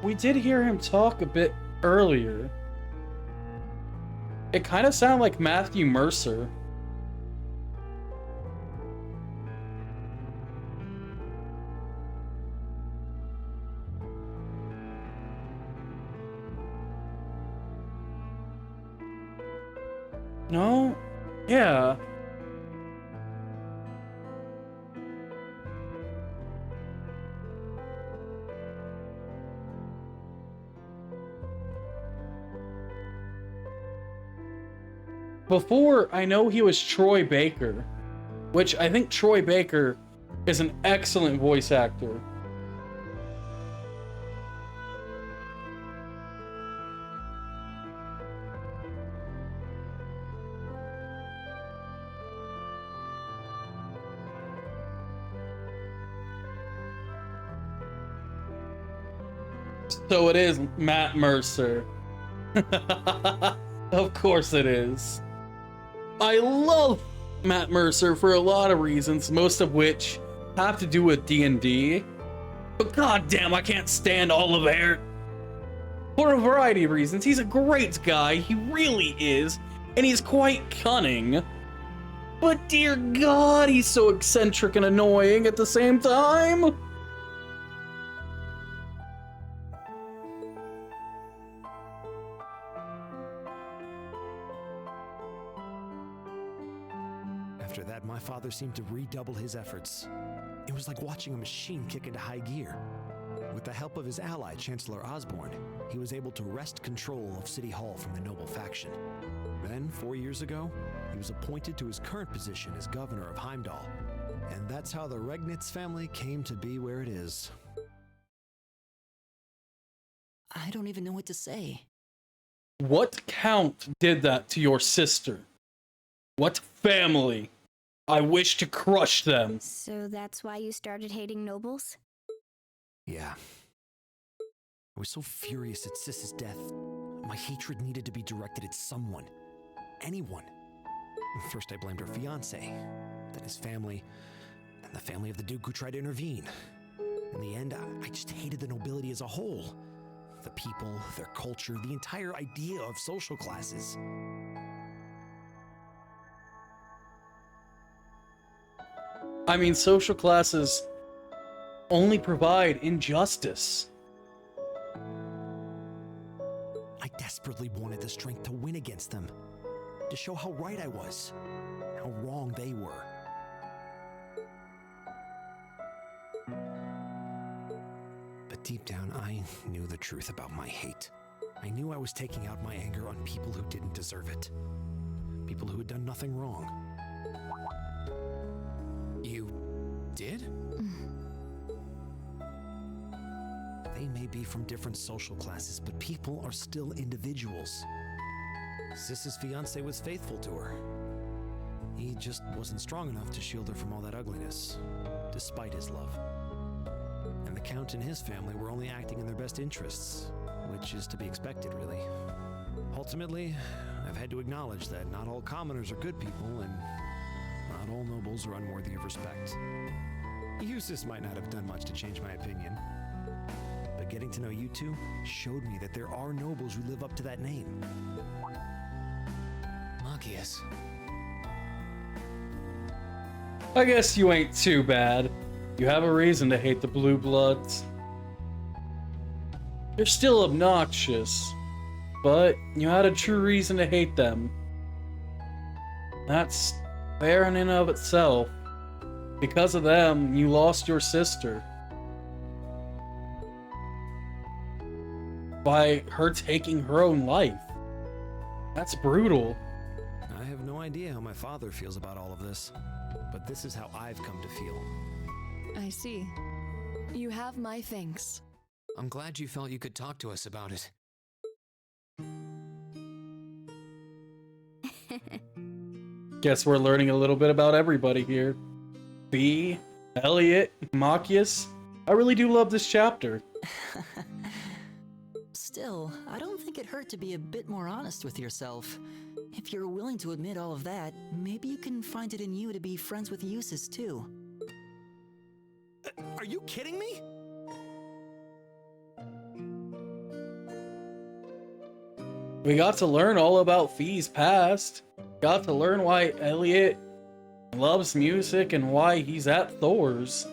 We did hear him talk a bit earlier. It kind of sounded like Matthew Mercer. No? Yeah. Before, I know he was Troy Baker, which I think Troy Baker is an excellent voice actor. So it is Matt Mercer. Of course it is. I love Matt Mercer for a lot of reasons, most of which have to do with D&D. But goddamn, I can't stand Olivert. For a variety of reasons. He's a great guy, he really is, and he's quite cunning. But dear God, he's so eccentric and annoying at the same time. After that, my father seemed to redouble his efforts. It was like watching a machine kick into high gear. With the help of his ally, Chancellor Osborne, he was able to wrest control of City Hall from the noble faction. Then, 4 years ago, he was appointed to his current position as governor of Heimdallr. And that's how the Regnitz family came to be where it is. I don't even know what to say. What count did that to your sister? What family? I wish to crush them. So that's why you started hating nobles? Yeah. I was so furious at Sis's death. My hatred needed to be directed at someone. Anyone. First, I blamed her fiancé, then his family, and the family of the Duke who tried to intervene. In the end, I just hated the nobility as a whole. The people, their culture, the entire idea of social classes. I mean, social classes only provide injustice. I desperately wanted the strength to win against them, to show how right I was, how wrong they were. But deep down, I knew the truth about my hate. I knew I was taking out my anger on people who didn't deserve it. People who had done nothing wrong. You did? They may be from different social classes, but people are still individuals. Sis's fiancé was faithful to her. He just wasn't strong enough to shield her from all that ugliness, despite his love. And the Count and his family were only acting in their best interests, which is to be expected, really. Ultimately, I've had to acknowledge that not all commoners are good people, and not all nobles are unworthy of respect. Eustace might not have done much to change my opinion, but getting to know you two showed me that there are nobles who live up to that name. Machias. I guess you ain't too bad. You have a reason to hate the Blue Bloods. They're still obnoxious, but you had a true reason to hate them. That's fair in and of itself. Because of them, you lost your sister. By her taking her own life. That's brutal. I have no idea how my father feels about all of this, but this is how I've come to feel. I see. You have my thanks. I'm glad you felt you could talk to us about it. Guess we're learning a little bit about everybody here. Bea, Elliot, Machias. I really do love this chapter. Still, I don't think it hurt to be a bit more honest with yourself. If you're willing to admit all of that, maybe you can find it in you to be friends with Eustace too. Are you kidding me? We got to learn all about Fee's past. Got to learn why Elliot loves music and why he's at Thor's.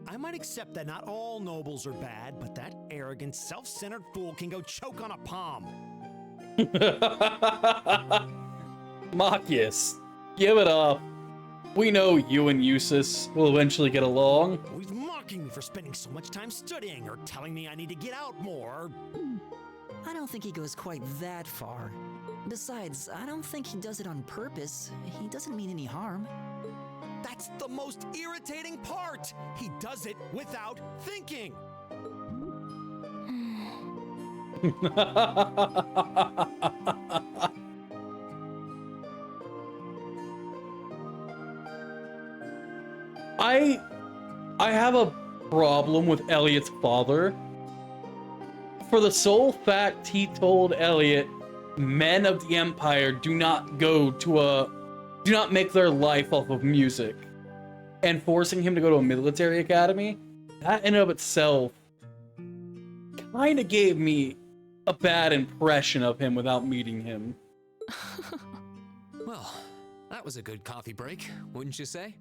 I might accept that not all nobles are bad, but that arrogant, self-centered fool can go choke on a palm. Machias, give it up. We know you and Eustace will eventually get along. He's mocking me for spending so much time studying, or telling me I need to get out more. I don't think he goes quite that far. Besides, I don't think he does it on purpose. He doesn't mean any harm. That's the most irritating part! He does it without thinking! I have a problem with Elliot's father. For the sole fact he told Elliot, men of the Empire do not make their life off of music. And forcing him to go to a military academy, that in and of itself kind of gave me a bad impression of him without meeting him. Well, that was a good coffee break, wouldn't you say?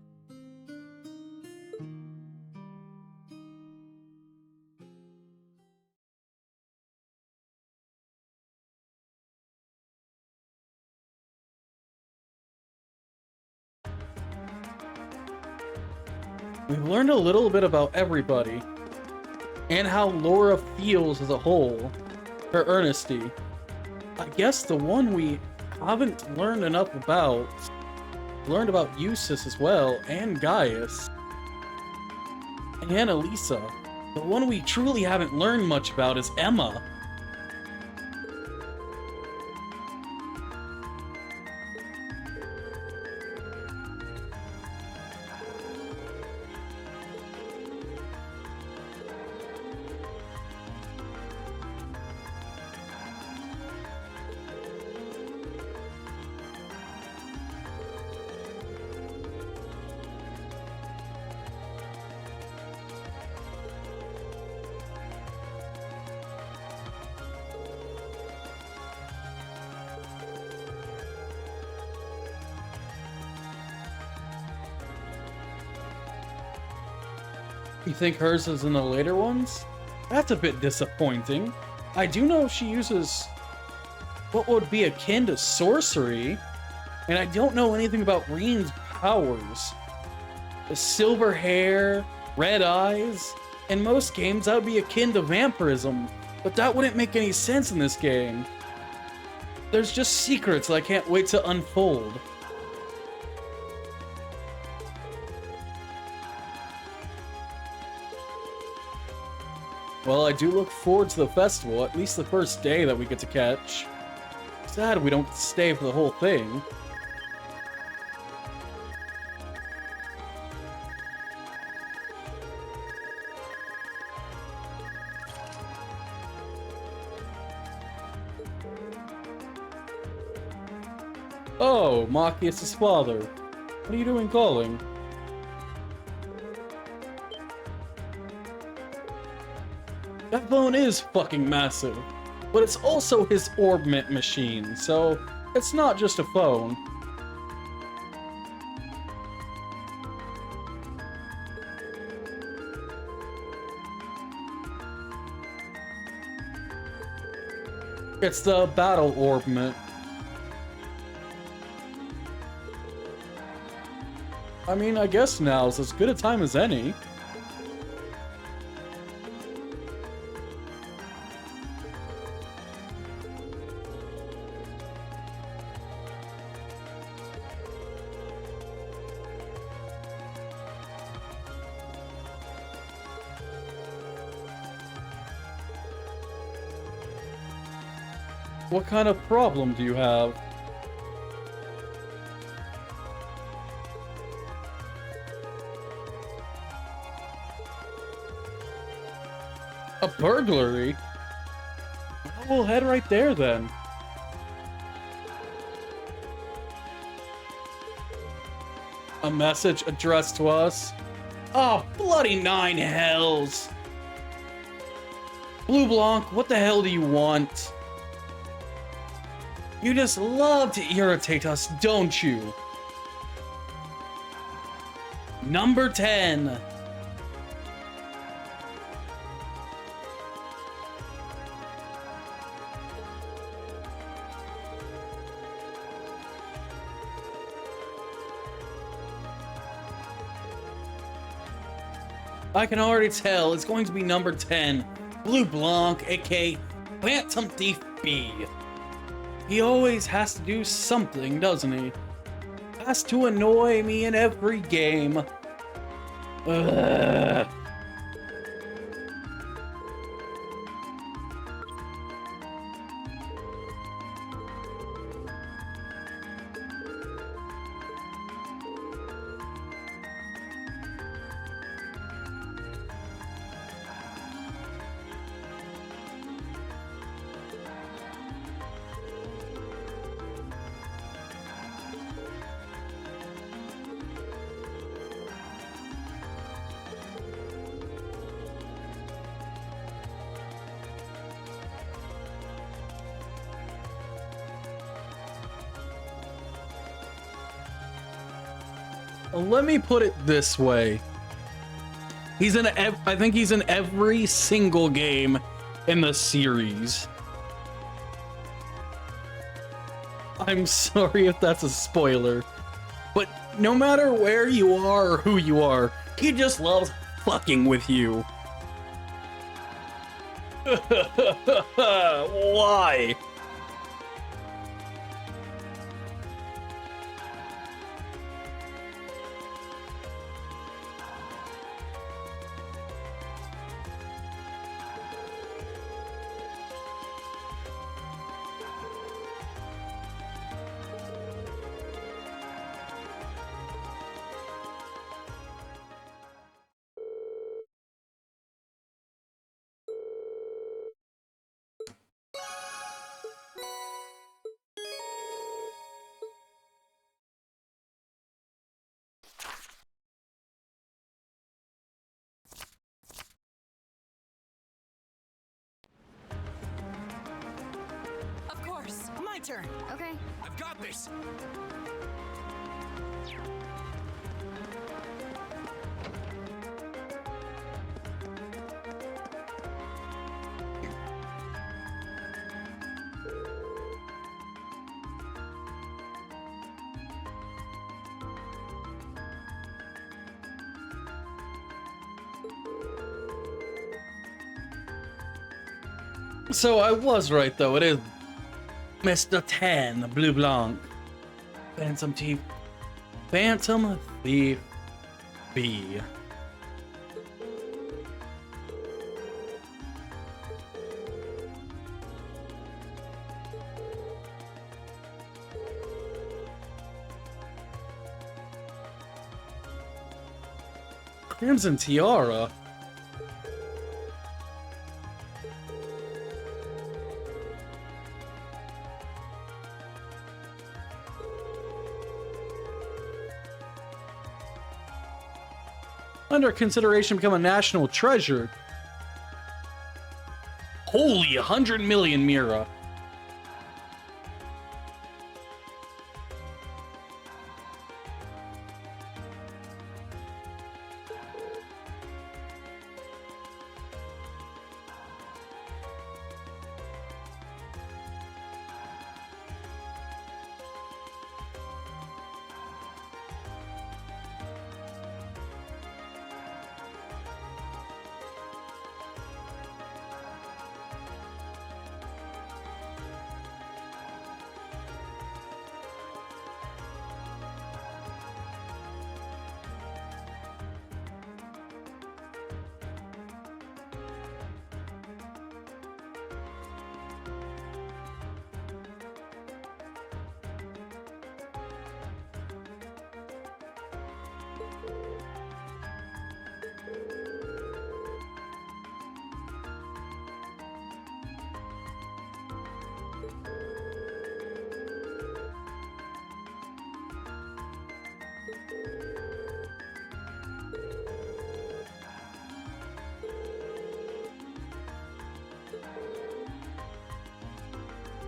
We've learned a little bit about everybody, and how Laura feels as a whole, her Ernesty. I guess the one we haven't learned enough about, learned about Eustace as well, and Gaius, and Elisa. The one we truly haven't learned much about is Emma. You think hers is in the later ones? That's a bit disappointing. I do know she uses what would be akin to sorcery, and I don't know anything about Reen's powers. The silver hair, red eyes. In most games, that would be akin to vampirism, but that wouldn't make any sense in this game. There's just secrets that I can't wait to unfold. Well, I do look forward to the festival, at least the first day that we get to catch. Sad we don't stay for the whole thing. Oh, Machias' father. What are you doing calling? That phone is fucking massive, but it's also his orbment machine, so it's not just a phone. It's the battle orbment. I mean, I guess now's as good a time as any. What kind of problem do you have? A burglary? We'll head right there then. A message addressed to us? Oh, bloody nine hells! Blue Blanc, what the hell do you want? You just love to irritate us, don't you? Number 10. I can already tell it's going to be number 10, Blue Blanc, aka Phantom Thief B. He always has to do something, doesn't he? Has to annoy me in every game. Ugh. Let me put it this way. I think he's in every single game in the series. I'm sorry if that's a spoiler, but no matter where you are or who you are, he just loves fucking with you. Why? Of course, my turn. Okay. I've got this. So I was right though, it is Mr. 10, Blue Blanc. Phantom Thief B. Crimson Tiara. Under consideration to become a national treasure. Holy 100 million Mira.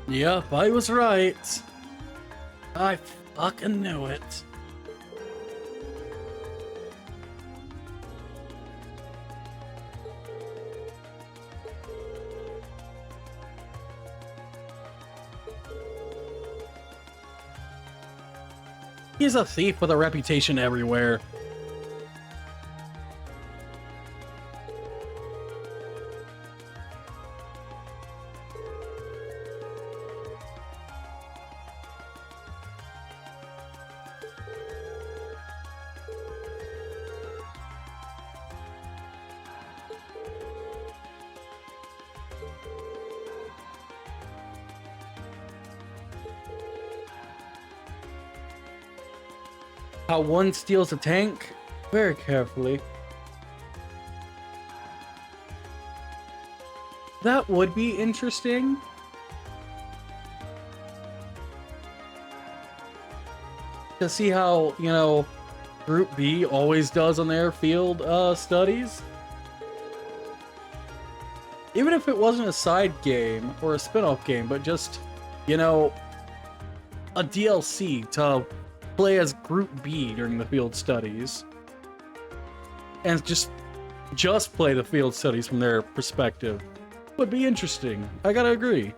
Yep, I was right. I fucking knew it. He's a thief with a reputation everywhere. How one steals a tank? Very carefully. That would be interesting. To see how, you know, Group B always does on their field studies. Even if it wasn't a side game or a spin-off game, but just, you know, a DLC to play as Group B during the field studies. And just play the field studies from their perspective. Would be interesting. I gotta agree.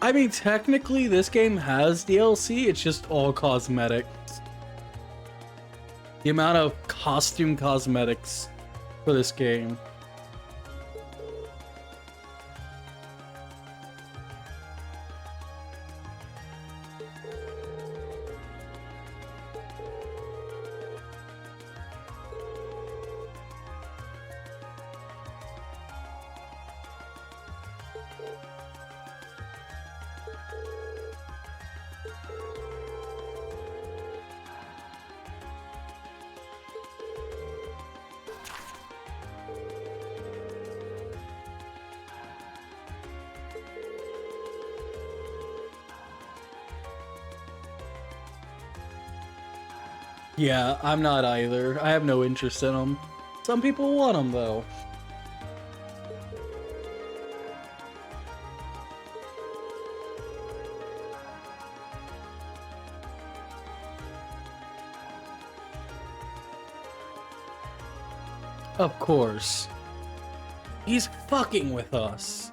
I mean, technically, this game has DLC, it's just all cosmetics. The amount of costume cosmetics for this game. Yeah, I'm not either. I have no interest in them. Some people want them, though. Of course. He's fucking with us.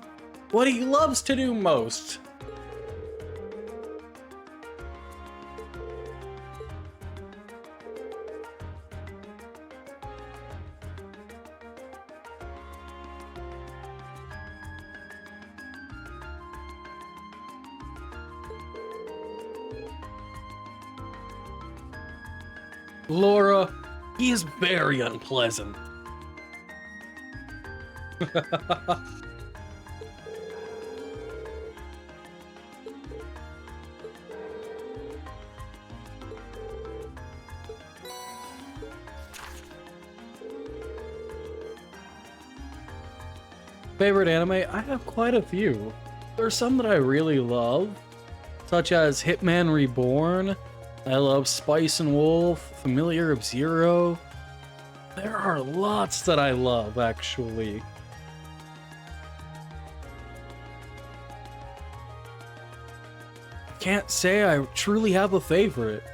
What he loves to do most. Laura, he is very unpleasant. Favorite anime? I have quite a few. There are some that I really love, such as Hitman Reborn. I love Spice and Wolf, Familiar of Zero. There are lots that I love, actually. Can't say I truly have a favorite.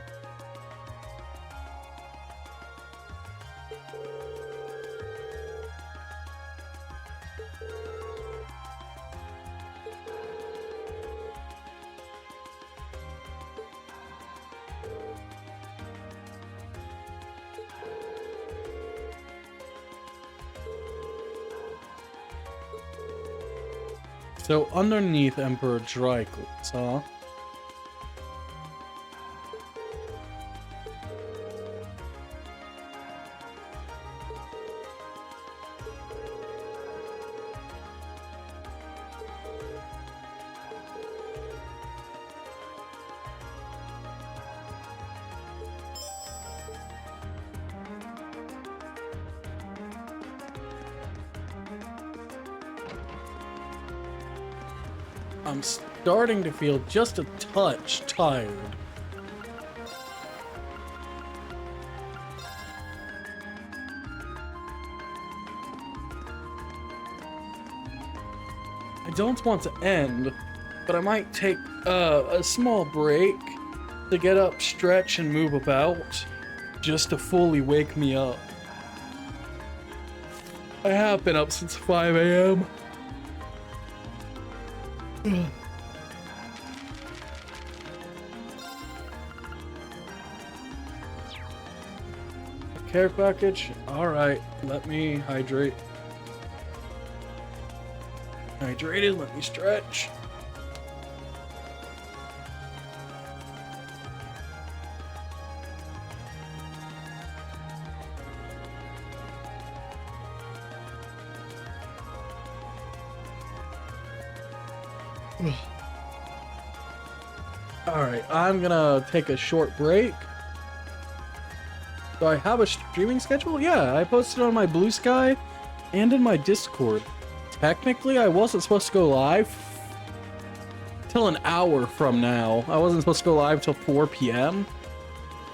So underneath Emperor Dreyklus, huh? I'm starting to feel just a touch tired. I don't want to end, but I might take a small break to get up, stretch, and move about, just to fully wake me up. I have been up since 5 a.m. Care package? Alright, let me hydrate. Hydrated, let me stretch. Alright, I'm gonna take a short break. Do I have a streaming schedule? Yeah, I posted on my Blue Sky and in my Discord. Technically, I wasn't supposed to go live till an hour from now. I wasn't supposed to go live till 4 p.m.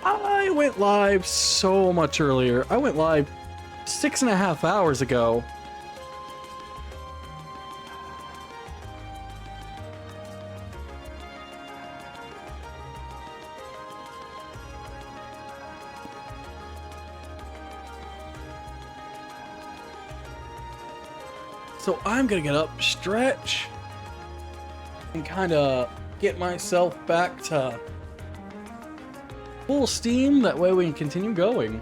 I went live so much earlier. I went live 6.5 hours ago. So I'm gonna get up, stretch, and kind of get myself back to full steam. That way we can continue going.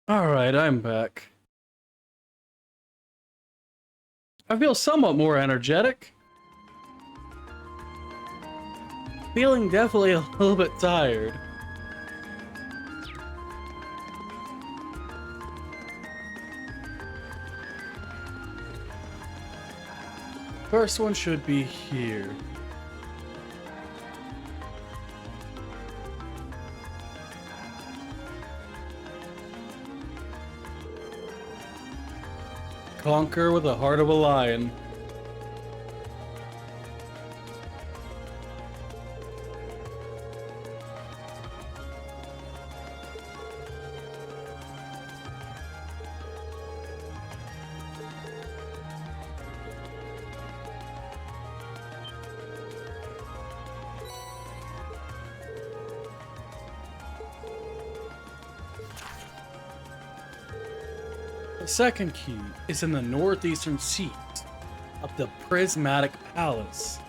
Alright, I'm back. I feel somewhat more energetic. Feeling definitely a little bit tired. First one should be here. Conquer with the heart of a lion. The second key is in the northeastern seat of the prismatic palace.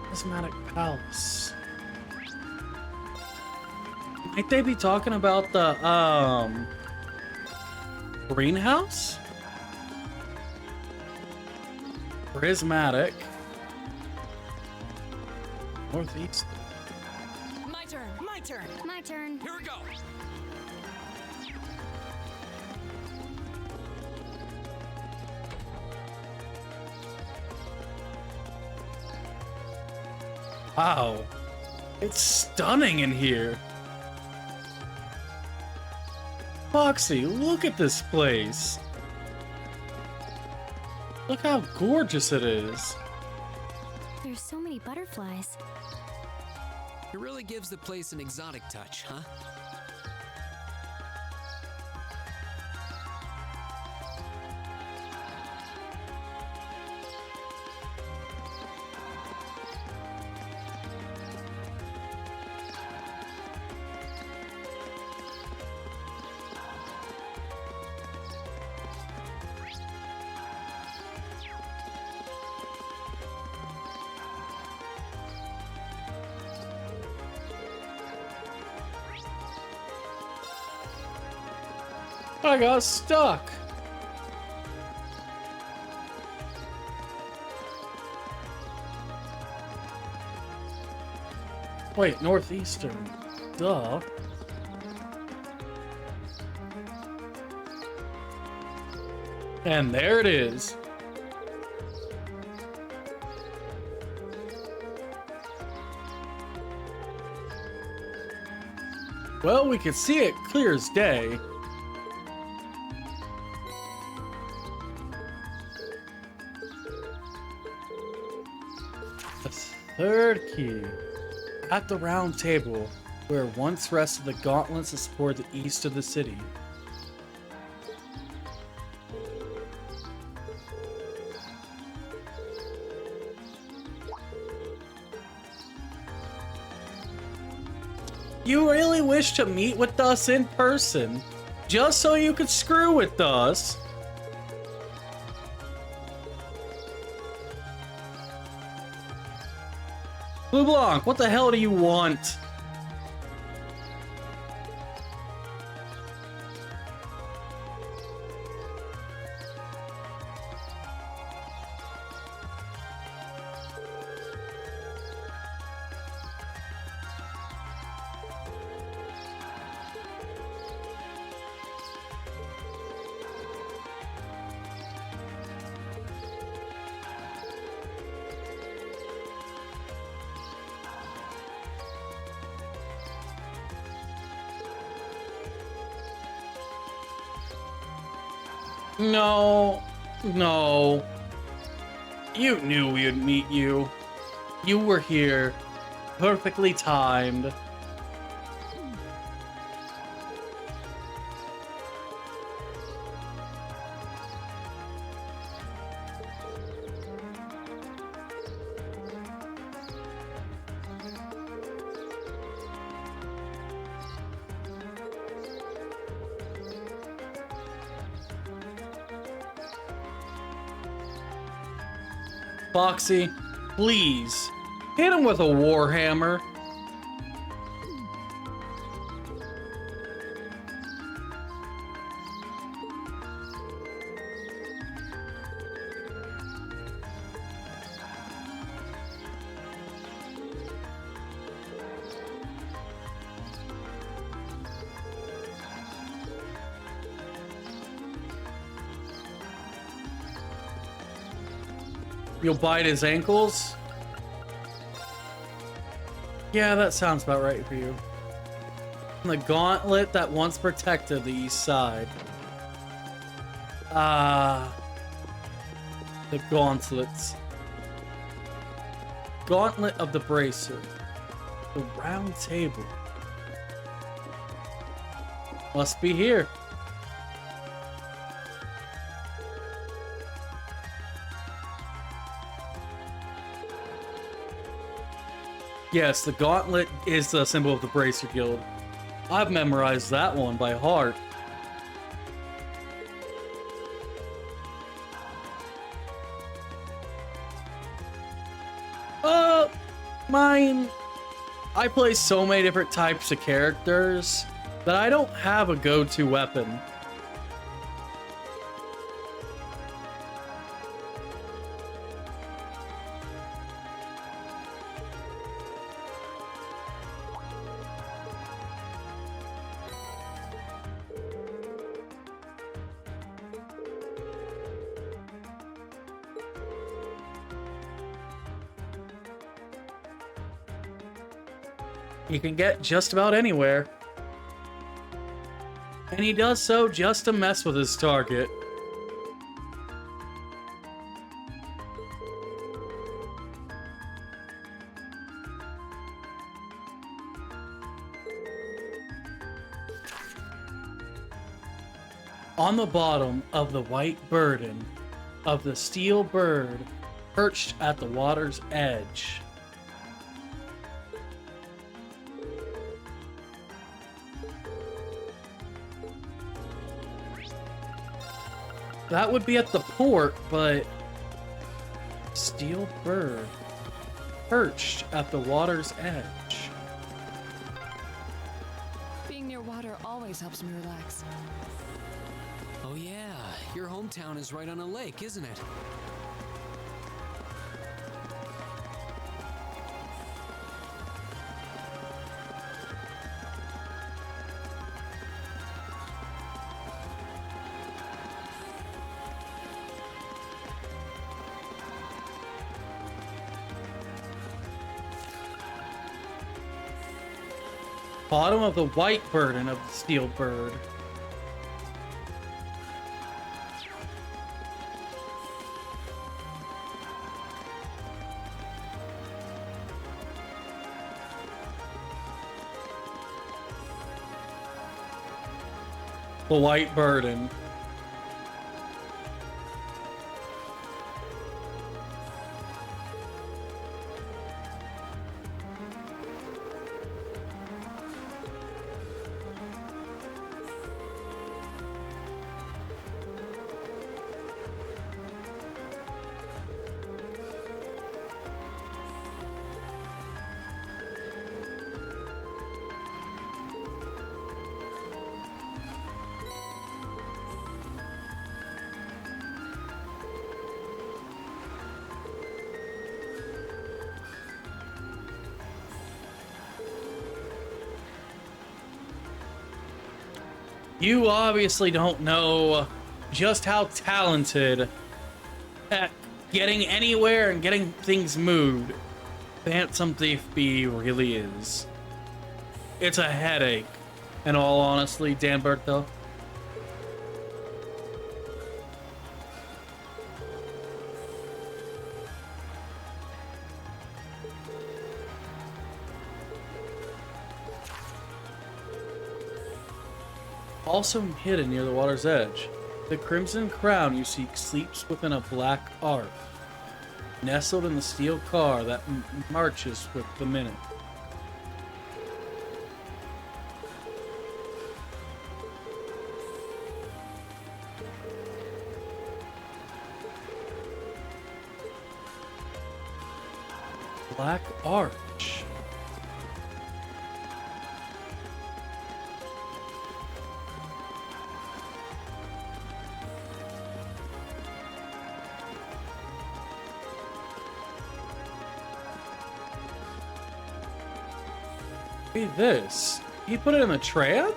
Prismatic Palace. Might they be talking about the greenhouse? Prismatic. Northeast. My turn. My turn. My turn. Here we go. Wow. It's stunning in here. Foxy, look at this place. Look how gorgeous it is. There's so many butterflies. It really gives the place an exotic touch, huh? I got stuck. Wait, northeastern. Duh. And there it is. Well, we can see it clear as day. The third key. At the round table, where once rested the gauntlets that support the east of the city. You really wish to meet with us in person, just so you could screw with us? Blue Blanc, what the hell do you want? No, no. You knew we would meet you. You were here. Perfectly timed. Foxy, please, hit him with a warhammer. You'll bite his ankles? Yeah, that sounds about right for you. The gauntlet that once protected the east side. The gauntlets. Gauntlet of the Bracer. The round table. Must be here. Yes, the gauntlet is the symbol of the Bracer Guild. I've memorized that one by heart. Mine... I play so many different types of characters that I don't have a go-to weapon. You can get just about anywhere. And he does so just to mess with his target. On the bottom of the white burden of the steel bird perched at the water's edge. That would be at the port, but... Steel bird. Perched at the water's edge. Being near water always helps me relax. Oh yeah, your hometown is right on a lake, isn't it? Bottom of the white burden of the steel bird. The white burden. You obviously don't know just how talented at getting anywhere and getting things moved Phantom Thief B really is. It's a headache, in all honesty, Dan Berto. Also hidden near the water's edge, the crimson crown you seek sleeps within a black ark, nestled in the steel car that marches with the minute. Black Arch. Read this. He put it in the tram?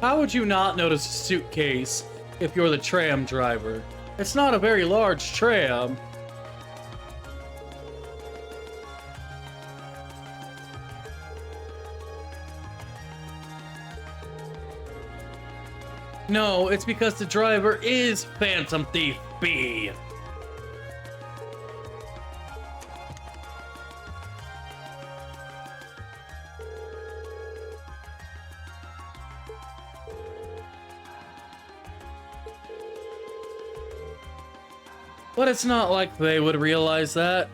How would you not notice a suitcase if you're the tram driver? It's not a very large tram. No, it's because the driver is Phantom Thief B. But it's not like they would realize that.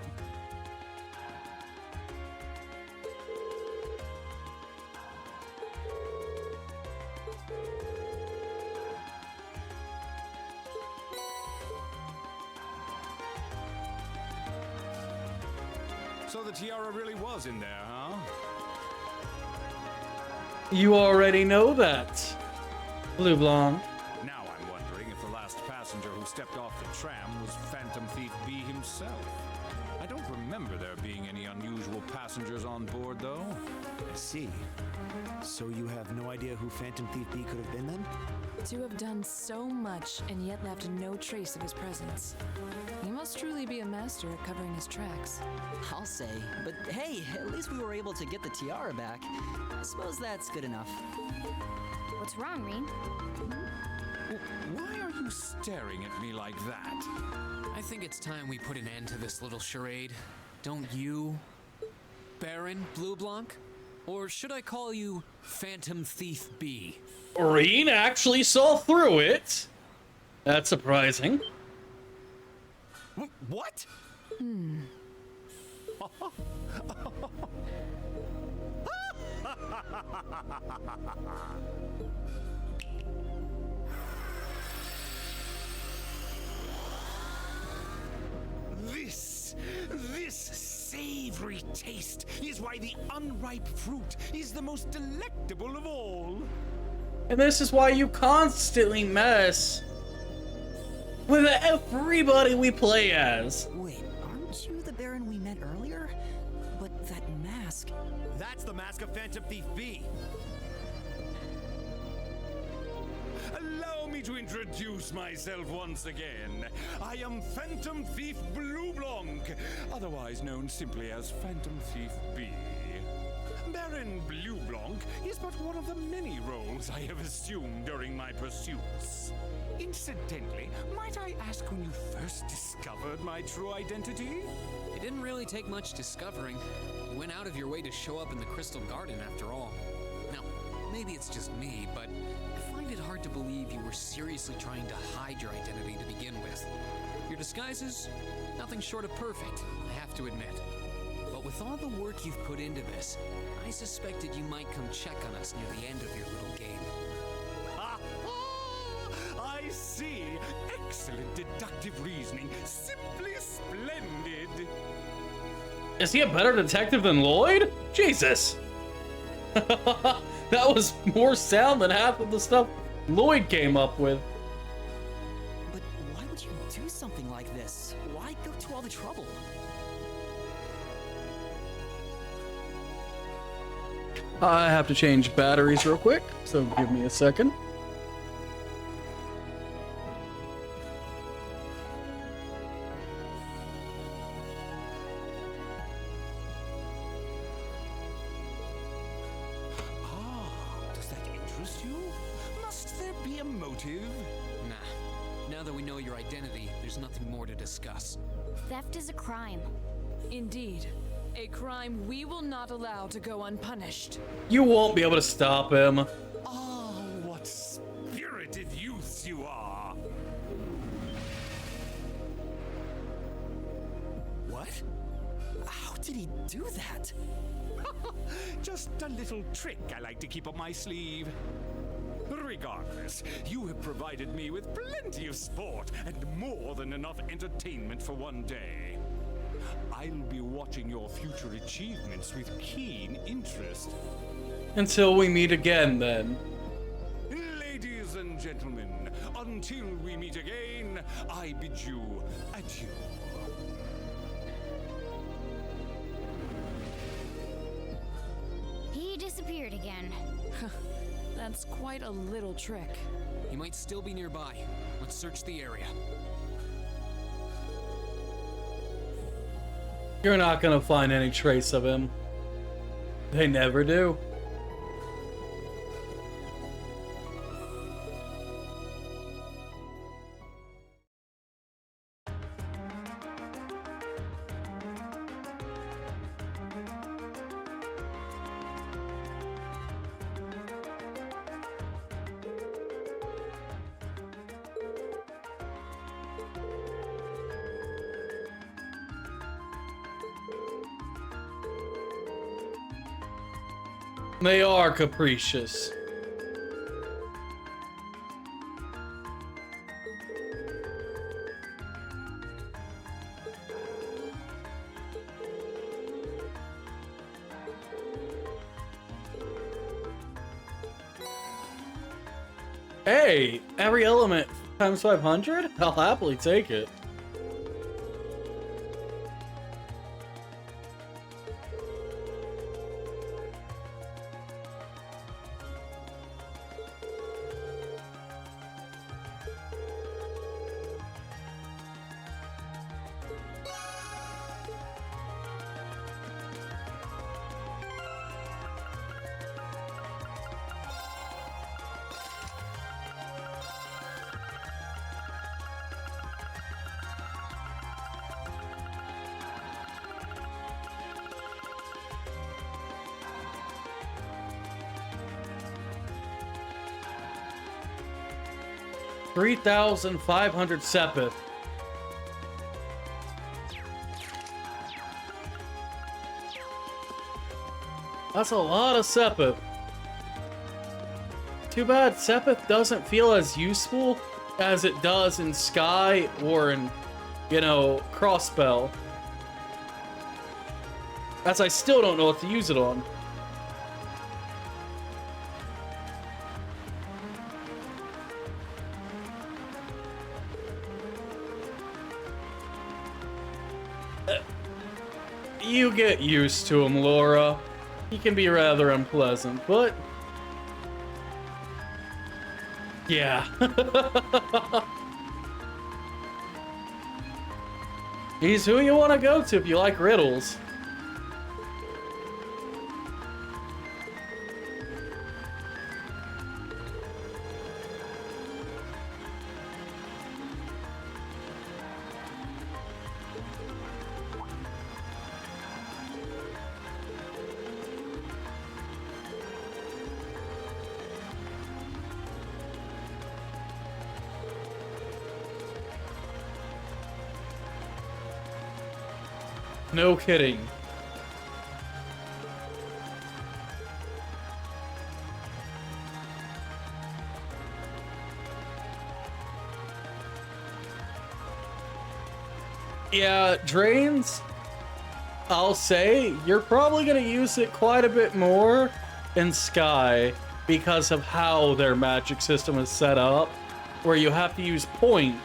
So the tiara really was in there, huh? You already know that, Blue Blanc. Now I'm wondering if the last passenger who stepped off the tram was Phantom Thief B himself. I don't remember there being any unusual passengers on board, though. I see. So you have no idea who Phantom Thief B could have been then? To have done so much and yet left no trace of his presence. He must truly be a master at covering his tracks. I'll say. But hey, at least we were able to get the tiara back. I suppose that's good enough. What's wrong, Reen? Why are you staring at me like that? I think it's time we put an end to this little charade. Don't you, Baron Blue Blanc? Or should I call you Phantom Thief B? Reen actually saw through it. That's surprising. What? This savory taste is why the unripe fruit is the most delectable of all. And this is why you constantly mess with everybody we play as. Wait, aren't you the Baron we met earlier? But that mask... That's the mask of Phantom Thief B. Allow me to introduce myself once again. I am Phantom Thief Blue Blanc, otherwise known simply as Phantom Thief B. Baron Blue Blanc is but one of the many roles I have assumed during my pursuits. Incidentally, might I ask when you first discovered my true identity? It didn't really take much discovering. You went out of your way to show up in the Crystal Garden after all. Now, maybe it's just me, but I find it hard to believe you were seriously trying to hide your identity to begin with. Your disguises, nothing short of perfect, I have to admit. But with all the work you've put into this, I suspected you might come check on us near the end of your little game. I see. Excellent deductive reasoning. Simply splendid. Is he a better detective than Lloyd? Jesus. That was more sound than half of the stuff Lloyd came up with. But why would you do something like this? Why go to all the trouble? I have to change batteries real quick, so give me a second. Does that interest you? Must there be a motive? Nah. Now that we know your identity, there's nothing more to discuss. Theft is a crime. Indeed. A crime we will not allow to go unpunished. You won't be able to stop him. Ah, what spirited youths you are! What? How did he do that? Just a little trick I like to keep up my sleeve. Regardless, you have provided me with plenty of sport and more than enough entertainment for one day. I'll be watching your future achievements with keen interest. Until we meet again, then. Ladies and gentlemen, until we meet again, I bid you adieu. He disappeared again. That's quite a little trick. He might still be nearby. Let's search the area. You're not gonna find any trace of him. They never do. They are capricious. Hey, every element times 500? I'll happily take it. $3,500 Sepith. That's a lot of Sepith. Too bad Sepith doesn't feel as useful as it does in Sky or in, you know, Crossbell. As I still don't know what to use it on. You get used to him, Laura. He can be rather unpleasant, but... yeah. He's who you want to go to if you like riddles. No kidding. Yeah, drains. I'll say you're probably going to use it quite a bit more in Sky because of how their magic system is set up, where you have to use point,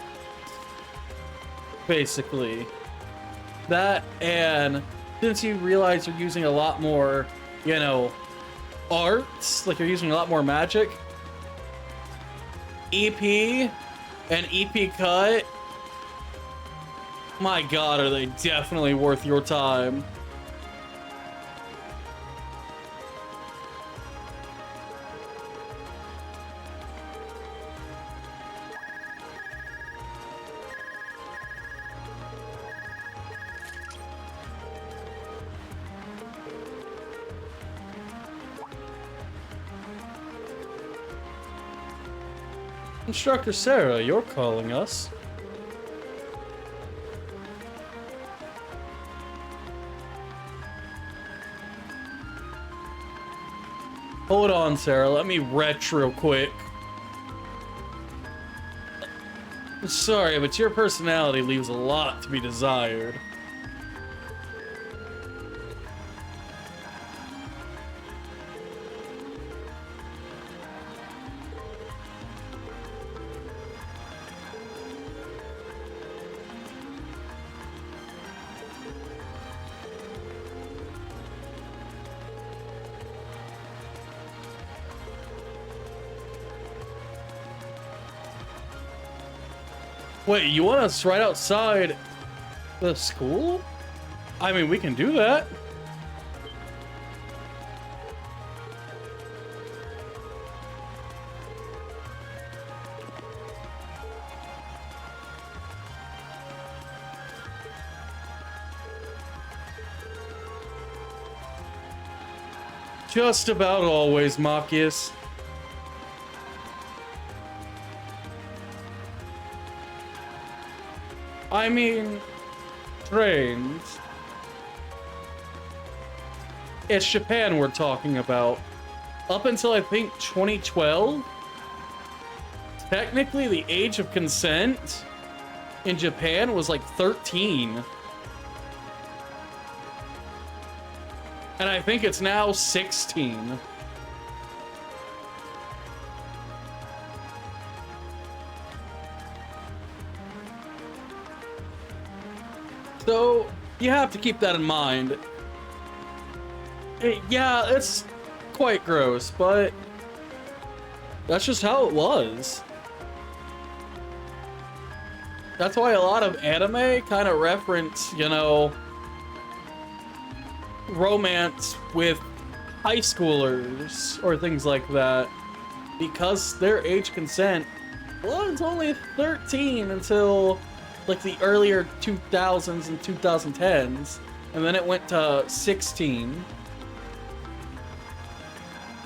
basically. That, and since you realize you're using a lot more, you know, arts, like you're using a lot more magic, EP and EP cut, my god, are they definitely worth your time. Instructor Sarah, you're calling us. Hold on, Sarah. Let me retch real quick. Sorry, but your personality leaves a lot to be desired. Wait, you want us right outside the school? I mean, we can do that. Just about always, Marcus. I mean, trains. It's Japan we're talking about. Up until I think 2012, technically the age of consent in Japan was like 13. And I think it's now 16. So, you have to keep that in mind. Yeah, it's quite gross, but that's just how it was. That's why a lot of anime kind of reference, you know, romance with high schoolers or things like that, because their age consent was only 13 until like the earlier 2000s and 2010s, and then it went to 16.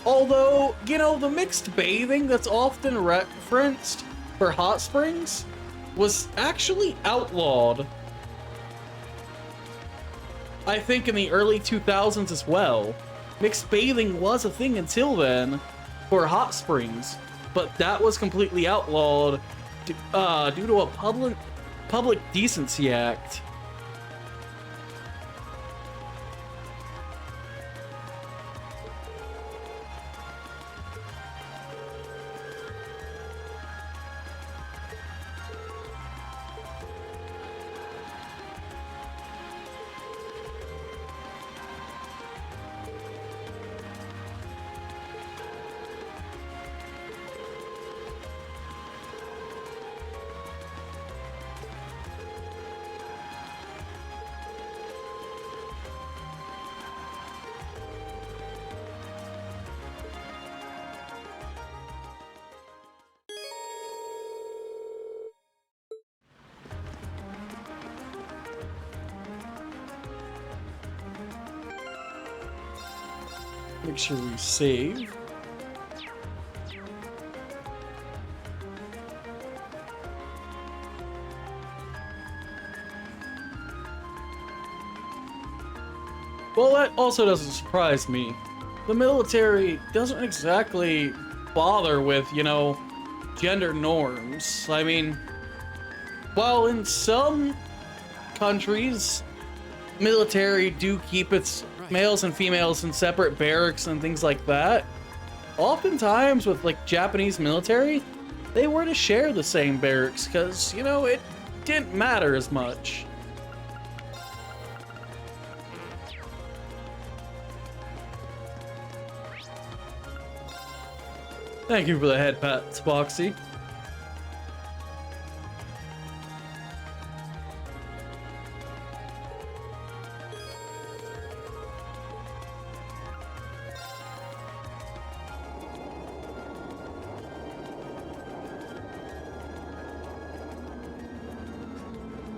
Although, you know, the mixed bathing that's often referenced for hot springs was actually outlawed, I think, in the early 2000s as well. Mixed bathing was a thing until then for hot springs, but that was completely outlawed due to a public decency act. Make sure we save. Well, that also doesn't surprise me. The military doesn't exactly bother with, you know, gender norms. I mean, while in some countries military do keep its males and females in separate barracks and things like that, oftentimes with like Japanese military, they were to share the same barracks because, you know, it didn't matter as much. Thank you for the head pat, Spoxy.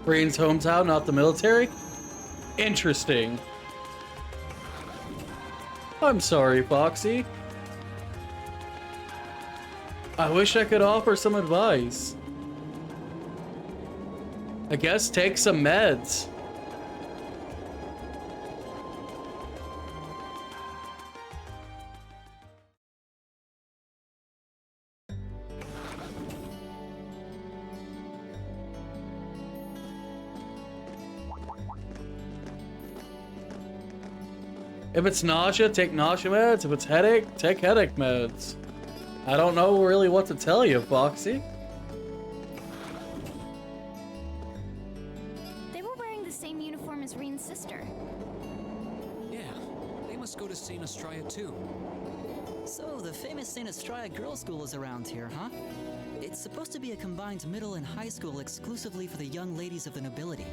Rain's hometown, not the military? Interesting. I'm sorry, Foxy. I wish I could offer some advice. I guess take some meds. If it's nausea, take nausea meds. If it's headache, take headache meds. I don't know really what to tell you, Foxy. They were wearing the same uniform as Reen's sister. Yeah, they must go to St. Estrella too. So, the famous St. Estrella Girls' School is around here, huh? It's supposed to be a combined middle and high school exclusively for the young ladies of the nobility.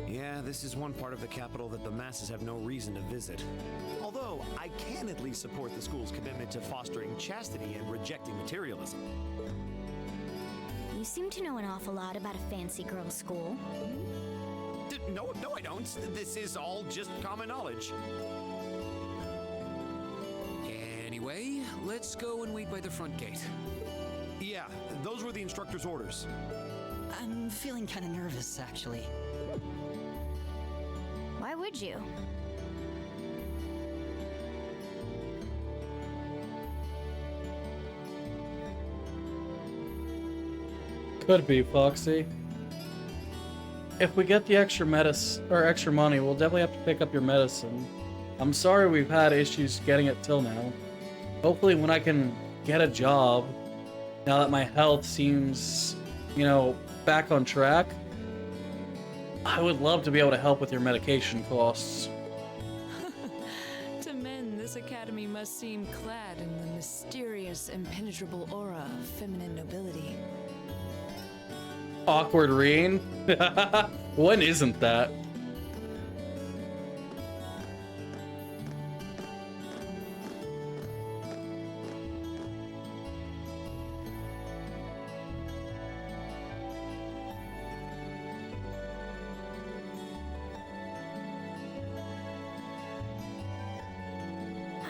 Yeah, this is one part of the capital that the masses have no reason to visit. Although, I can at least support the school's commitment to fostering chastity and rejecting materialism. You seem to know an awful lot about a fancy girls' school. No, I don't. This is all just common knowledge. Anyway, let's go and wait by the front gate. Yeah, those were the instructor's orders. I'm feeling kind of nervous, actually. Why would you? Could be, Foxy. If we get the extra extra money, we'll definitely have to pick up your medicine. I'm sorry we've had issues getting it till now. Hopefully when I can get a job, now that my health seems, you know, back on track, I would love to be able to help with your medication costs. To men, this academy must seem clad in the mysterious, impenetrable aura of feminine nobility. Awkward Reen? When isn't that?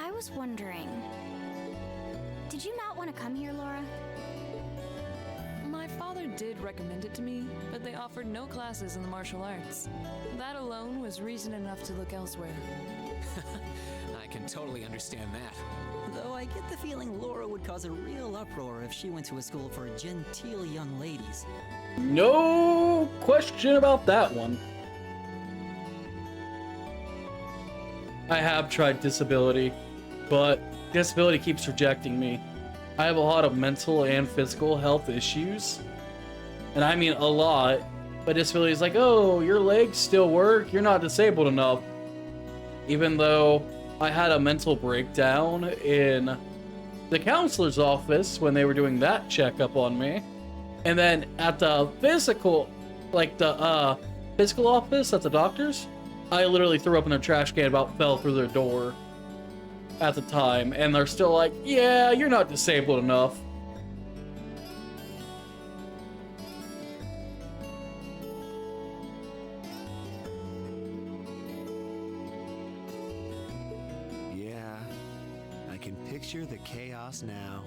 I was wondering, did you not want to come here, Laura? My father did recommend it to me, but they offered no classes in the martial arts. That alone was reason enough to look elsewhere. I can totally understand that. Though I get the feeling Laura would cause a real uproar if she went to a school for genteel young ladies. No question about that one. I have tried disability, but disability keeps rejecting me. I have a lot of mental and physical health issues, and I mean a lot, but disability is like, oh, your legs still work, you're not disabled enough. Even though I had a mental breakdown in the counselor's office when they were doing that checkup on me, and then at the physical, like the physical office at the doctor's, I literally threw up in their trash can, about fell through their door at the time, and they're still like, yeah, you're not disabled enough. Yeah, I can picture the chaos now.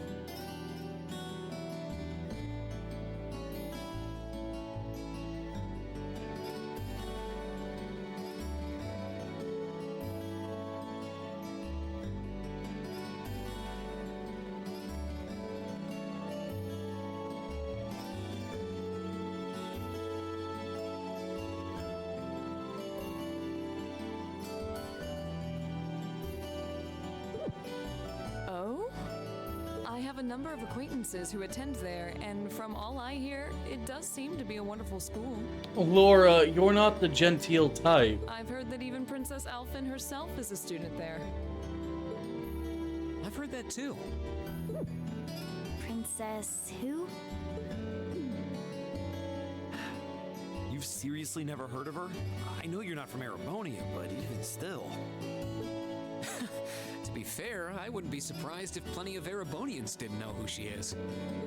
have a number of acquaintances who attend there, and from all I hear, it does seem to be a wonderful school. Laura, you're not the genteel type. I've heard that even Princess Alphen herself is a student there. I've heard that too. Princess who? You've seriously never heard of her? I know you're not from Erebonia, but even still. To be fair, I wouldn't be surprised if plenty of Erebonians didn't know who she is.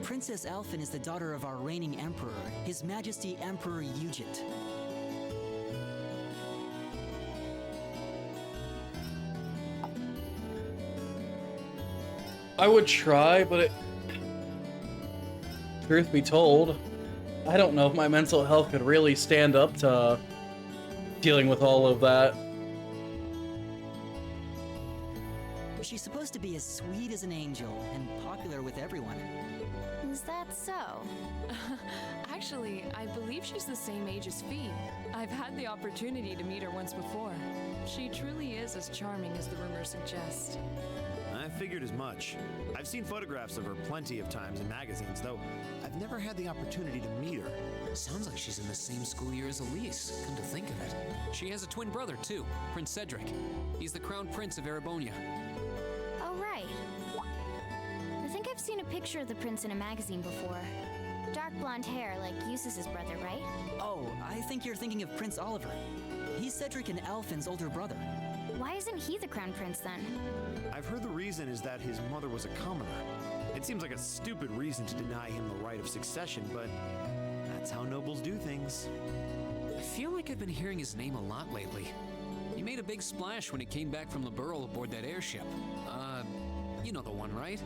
Princess Alphen is the daughter of our reigning emperor, His Majesty Emperor Ugit. I would try, but truth be told, I don't know if my mental health could really stand up to dealing with all of that. She's supposed to be as sweet as an angel and popular with everyone. Is that so? Actually, I believe she's the same age as Fee. I've had the opportunity to meet her once before. She truly is as charming as the rumors suggest. I figured as much. I've seen photographs of her plenty of times in magazines, though I've never had the opportunity to meet her. Sounds like she's in the same school year as Elise, come to think of it. She has a twin brother, too, Prince Cedric. He's the crown prince of Erebonia. Oh, right. I think I've seen a picture of the prince in a magazine before. Dark blonde hair, like Eustace's brother, right? Oh, I think you're thinking of Prince Oliver. He's Cedric and Alphen's older brother. Why isn't he the crown prince then? I've heard the reason is that his mother was a commoner. It seems like a stupid reason to deny him the right of succession, but that's how nobles do things. I feel like I've been hearing his name a lot lately. He made a big splash when he came back from Liberl aboard that airship. You know the one, right?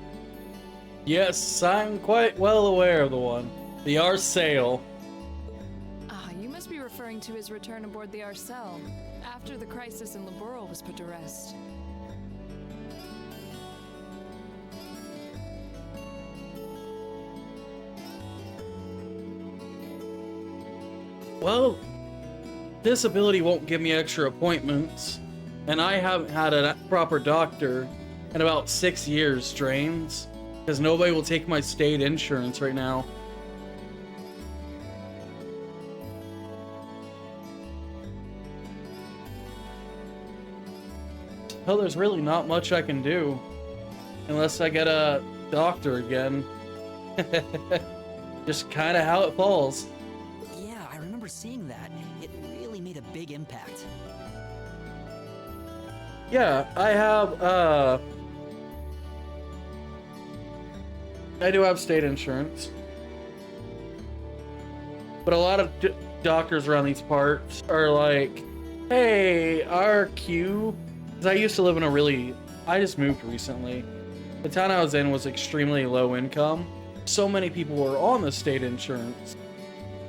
Yes, I'm quite well aware of the one. The Arsail. Ah, you must be referring to his return aboard the Arcel, after the crisis in Liberl was put to rest. Well, this ability won't give me extra appointments, and I haven't had a proper doctor in about 6 years, Strains, because nobody will take my state insurance right now. Well, there's really not much I can do, unless I get a doctor again. Just kind of how it falls. Yeah, I remember seeing that. It really made a big impact. Yeah, I do have state insurance. But a lot of doctors around these parts are like, hey, RQ. Because I used to live in I just moved recently. The town I was in was extremely low income. So many people were on the state insurance.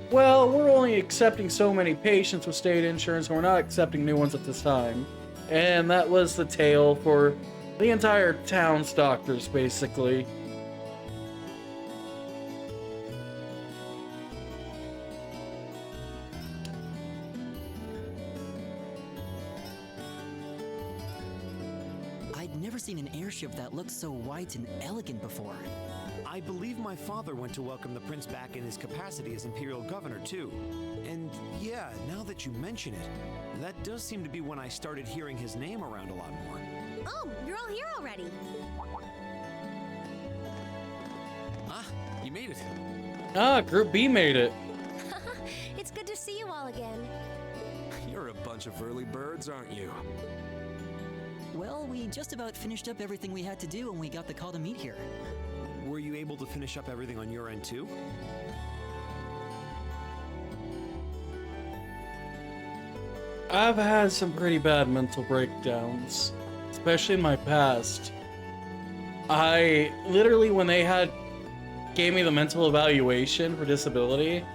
Well, we're only accepting so many patients with state insurance, and we're not accepting new ones at this time. And that was the tale for the entire town's doctors, basically. I'd never seen an airship that looked so white and elegant before. I believe my father went to welcome the prince back in his capacity as imperial governor, too. And yeah, now that you mention it, that does seem to be when I started hearing his name around a lot more. Oh, you're all here already. Ah, you made it. Ah, Group B made it. It's good to see you all again. You're a bunch of early birds, aren't you? Well, we just about finished up everything we had to do when we got the call to meet here. Were you able to finish up everything on your end, too? I've had some pretty bad mental breakdowns, especially in my past. I literally, when they gave me the mental evaluation for disability,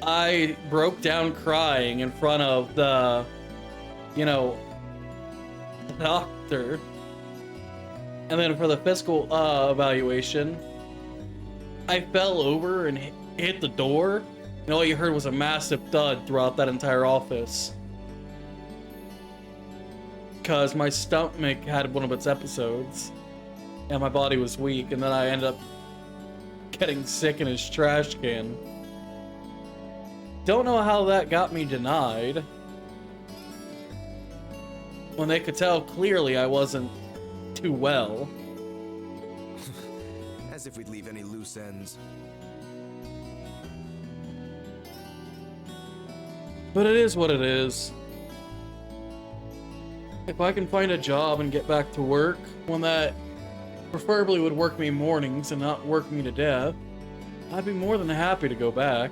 I broke down crying in front of the doctor. And then for the physical evaluation, I fell over and hit the door, and all you heard was a massive thud throughout that entire office. Because my stomach had one of its episodes, and my body was weak, and then I ended up getting sick in his trash can. Don't know how that got me denied, when they could tell clearly I wasn't too well. As if we'd leave any loose ends. But it is what it is. If I can find a job and get back to work, one that preferably would work me mornings and not work me to death, I'd be more than happy to go back.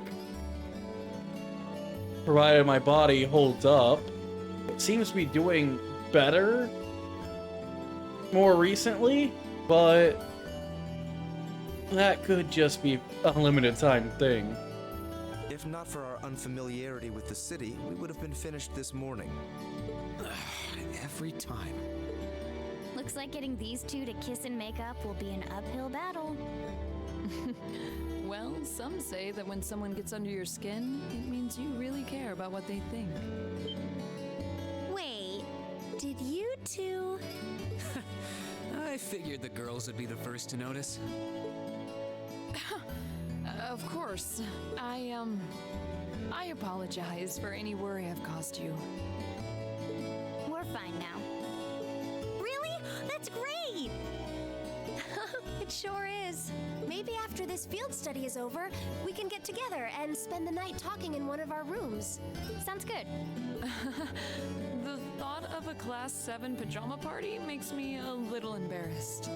Provided my body holds up. It seems to be doing better more recently, but that could just be a limited time thing. If not for our unfamiliarity with the city, we would have been finished this morning. Every time. Looks like getting these two to kiss and make up will be an uphill battle. Well, some say that when someone gets under your skin, it means you really care about what they think. Wait, did you two? I figured the girls would be the first to notice. Of course. I apologize for any worry I've caused you. We're fine now. Really? That's great! It sure is. Maybe after this field study is over, we can get together and spend the night talking in one of our rooms. Sounds good. The thought of a Class 7 pajama party makes me a little embarrassed.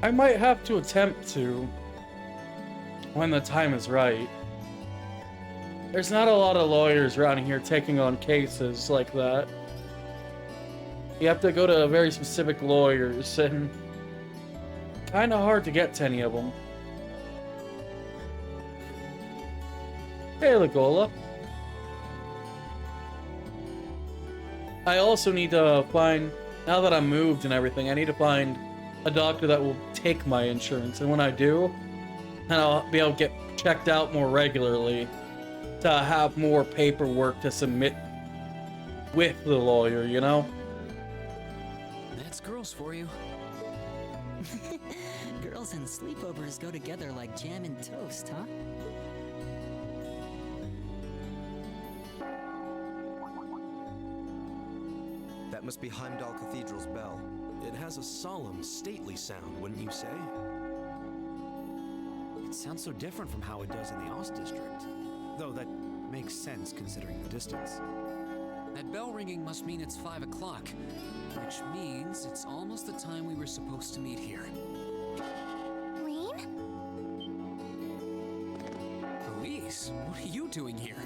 I might have to attempt to, when the time is right. There's not a lot of lawyers around here taking on cases like that. You have to go to very specific lawyers, and kinda hard to get to any of them. Hey, Lagola. I also need to find, now that I'm moved and everything, I need to find a doctor that will take my insurance, and when I do, then I'll be able to get checked out more regularly to have more paperwork to submit with the lawyer, you know? That's girls for you. Girls and sleepovers go together like jam and toast, huh? That must be Heimdallr Cathedral's bell. It has a solemn, stately sound, wouldn't you say? It sounds so different from how it does in the Ost District. Though that makes sense considering the distance. That bell ringing must mean it's 5 o'clock, which means it's almost the time we were supposed to meet here. Reen? Elise, what are you doing here?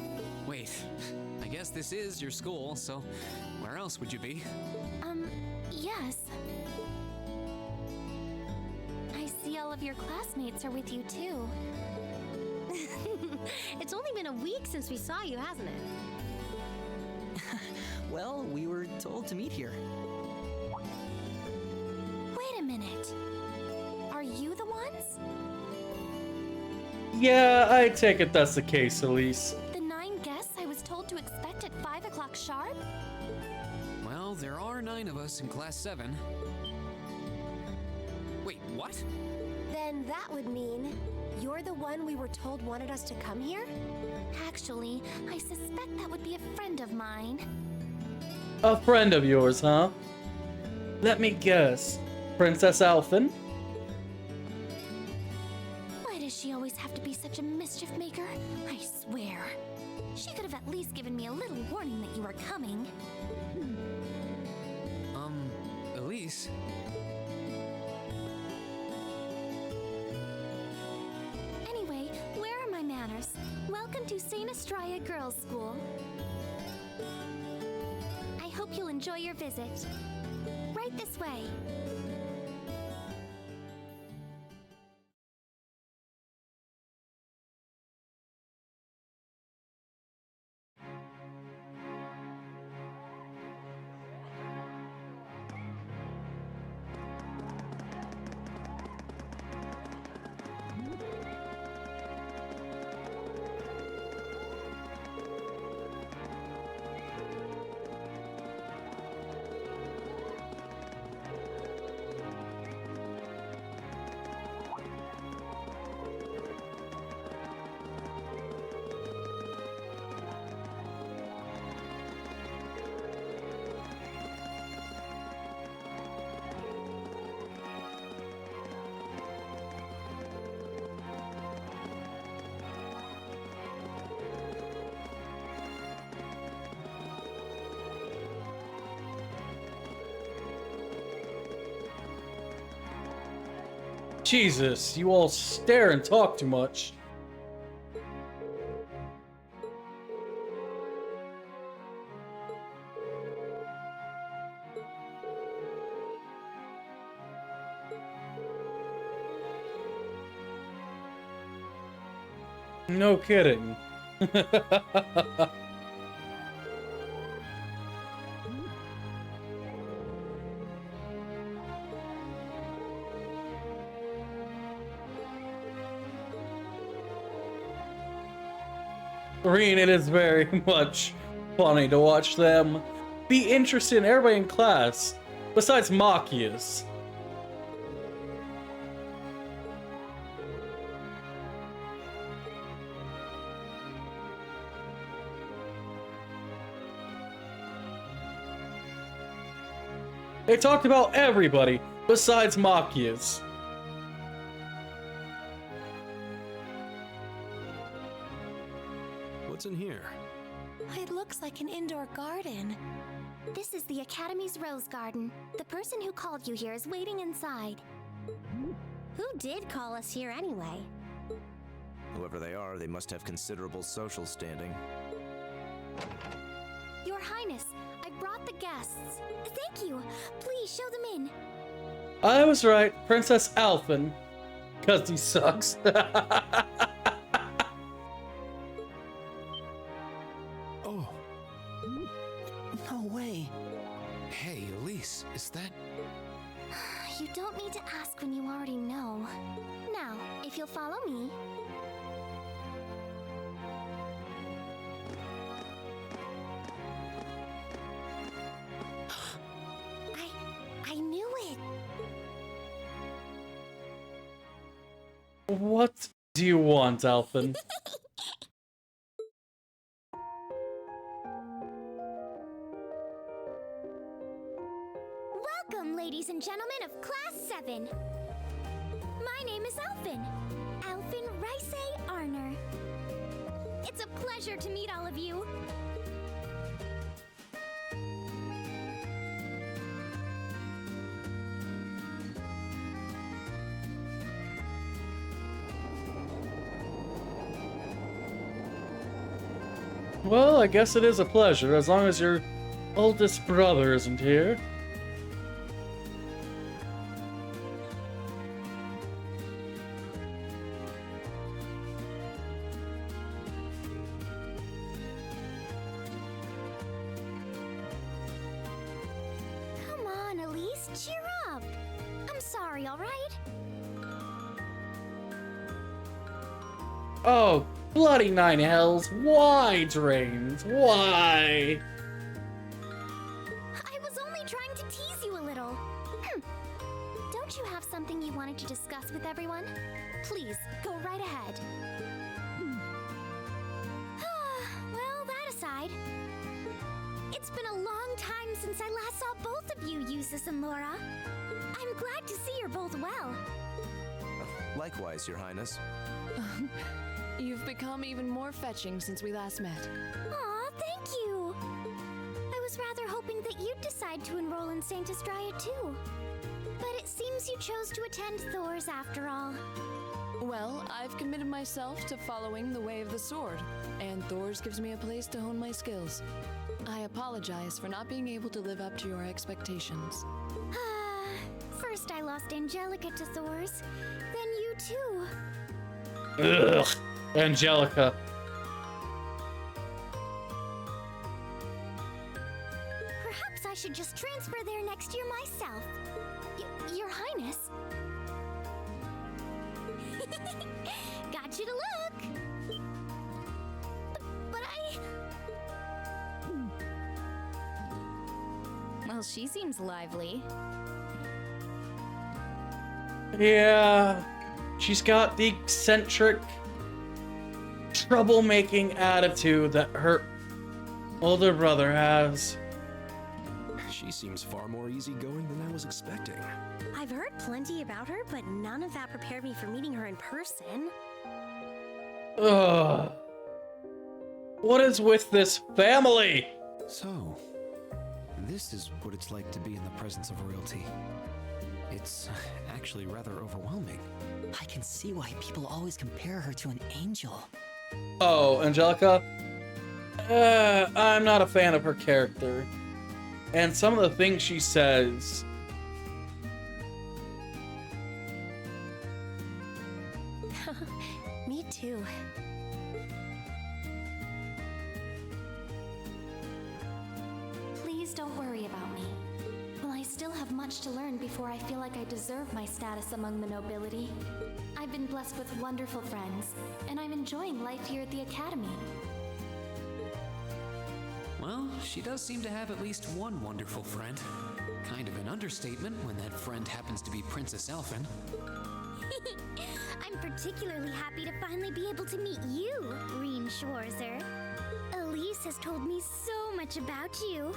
Wait, I guess this is your school, so where else would you be? Yes. I see all of your classmates are with you too. It's only been a week since we saw you, hasn't it? Well, we were told to meet here. Wait a minute. Are you the ones? Yeah, I take it that's the case, Elise. The 9 guests I was told to expect at 5 o'clock sharp? Well, there are 9 of us in Class 7. Wait, what? Then that would mean you're the one we were told wanted us to come here? Actually, I suspect that would be a friend of mine. A friend of yours, huh? Let me guess. Princess Alphen? Why does she always have to be such a mischief maker? I swear. She could have at least given me a little warning that you were coming. Elise? Anyway, where are my manners? Welcome to St. Estrella Girls' School. I hope you'll enjoy your visit. Right this way. Jesus, you all stare and talk too much. No kidding. Reen, it is very much funny to watch them be interested in everybody in class, besides Machias. They talked about everybody besides Machias. What's in here? It looks like an indoor garden. This is the Academy's rose garden. The person who called you here is waiting inside. Who did call us here anyway? Whoever they are, they must have considerable social standing. Your Highness, I brought the guests. Thank you. Please show them in. I was right, Princess Alphen. 'Cause he sucks. Oh, No way. hey, Elise, is that... You don't need to ask when you already know. Now, if you'll follow me. I knew it. What do you want, Alphen? Welcome, ladies and gentlemen of Class 7. My name is Alphen. Alphen Rice Arner. It's a pleasure to meet all of you. Well, I guess it is a pleasure, as long as your oldest brother isn't here. Come on, Elise, cheer up. I'm sorry, all right? Oh, bloody nine hells. Why, Drains? Why? I was only trying to tease you a little. Don't you have something you wanted to discuss with everyone? Please, go right ahead. Well, that aside, it's been a long time since I last saw both of you, Eustace and Laura. I'm glad to see you're both well. Likewise, Your Highness. You've become even more fetching since we last met. Aw, thank you. I was rather hoping that you'd decide to enroll in Saint Estraya too. But it seems you chose to attend Thor's after all. Well, I've committed myself to following the way of the sword, and Thor's gives me a place to hone my skills. I apologize for not being able to live up to your expectations. First I lost Angelica to Thor's, then you too. Ugh, Angelica. Perhaps I should just transfer there next year myself. Your Highness. Got you to look. But I... Well, she seems lively. Yeah, she's got the eccentric, troublemaking attitude that her older brother has. She seems far more easygoing than I was expecting. I've heard plenty about her, but none of that prepared me for meeting her in person. Ugh. What is with this family? So, this is what it's like to be in the presence of royalty. It's actually rather overwhelming. I can see why people always compare her to an angel. Oh, Angelica? I'm not a fan of her character. And some of the things she says. Me too. Please don't worry about me. Well, I still have much to learn before I feel like I deserve my status among the nobility. I've been blessed with wonderful friends, and I'm enjoying life here at the Academy. Well, she does seem to have at least one wonderful friend. Kind of an understatement when that friend happens to be Princess Elfin. I'm particularly happy to finally be able to meet you, Reen Schwarzer. Elise has told me so much about you.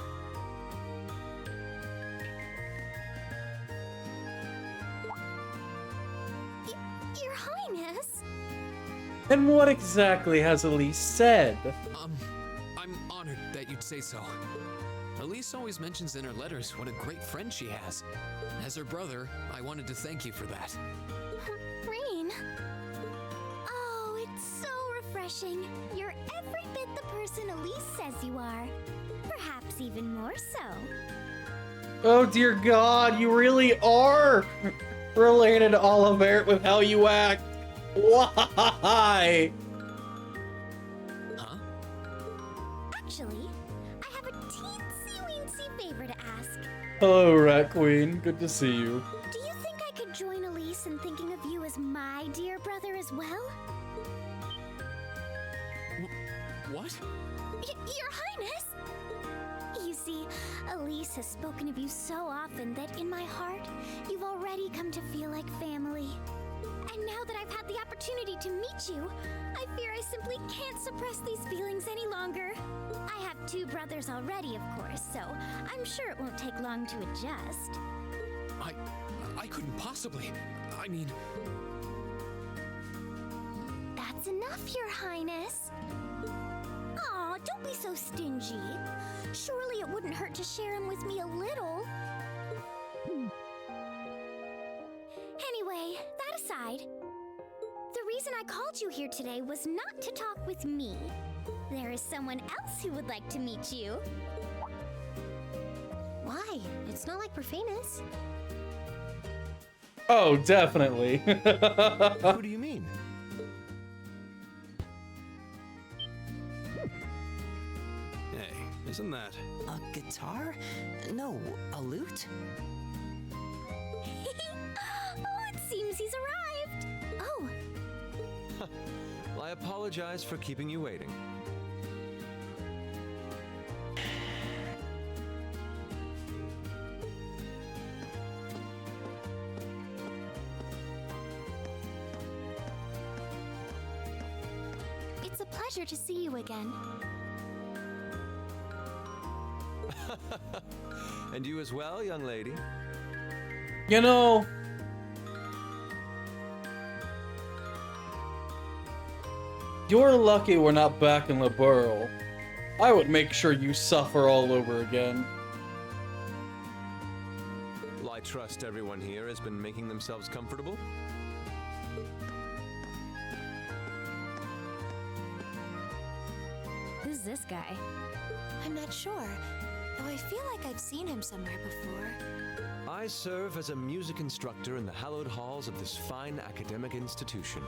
Your Highness? And what exactly has Elise said? I'm honored that you'd say so. Elise always mentions in her letters what a great friend she has. As her brother, I wanted to thank you for that. Reen? Oh, it's so refreshing. You're every bit the person Elise says you are. Perhaps even more so. Oh dear God, you really are related to Oliver with how you act. Why? Huh? Actually, I have a teensy-weensy favor to ask. Hello, Rat Queen. Good to see you. Do you think I could join Elise in thinking of you as my dear brother as well? What? Your Highness! You see, Elise has spoken of you so often that in my heart, you've already come to feel like family. And now that I've had the opportunity to meet you, I fear I simply can't suppress these feelings any longer. I have two brothers already, of course, so I'm sure it won't take long to adjust. I couldn't possibly. I mean... That's enough, Your Highness. Aw, don't be so stingy. Surely it wouldn't hurt to share him with me a little. Anyway, that aside, the reason I called you here today was not to talk with me. There is someone else who would like to meet you. Why? It's not like we're famous. Oh, definitely. Who do you mean? Hey, isn't that... A guitar? No, a lute? Oh, it seems he's arrived. Oh, Well, I apologize for keeping you waiting. it's a pleasure to see you again. And you as well, young lady? You know, you're lucky we're not back in Liberl. I would make sure you suffer all over again. Well, I trust everyone here has been making themselves comfortable. Who's this guy? I'm not sure, though I feel like I've seen him somewhere before. I serve as a music instructor in the hallowed halls of this fine academic institution.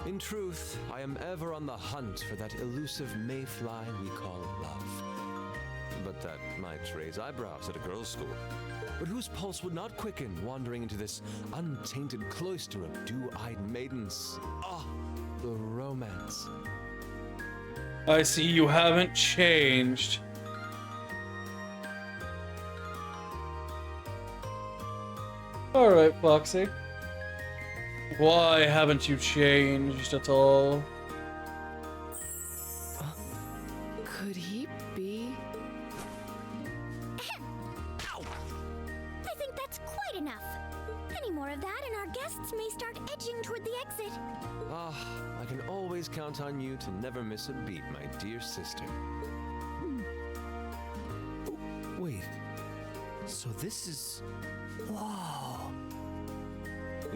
In truth, I am ever on the hunt for that elusive mayfly we call love. But that might raise eyebrows at a girls' school. But whose pulse would not quicken wandering into this untainted cloister of dew-eyed maidens? Ah, the romance. I see you haven't changed. Alright, Foxy. Why haven't you changed at all? Could he be? Ow! I think that's quite enough. Any more of that and our guests may start edging toward the exit. Ah, I can always count on you to never miss a beat, my dear sister. Oh, wait. So this is... Whoa.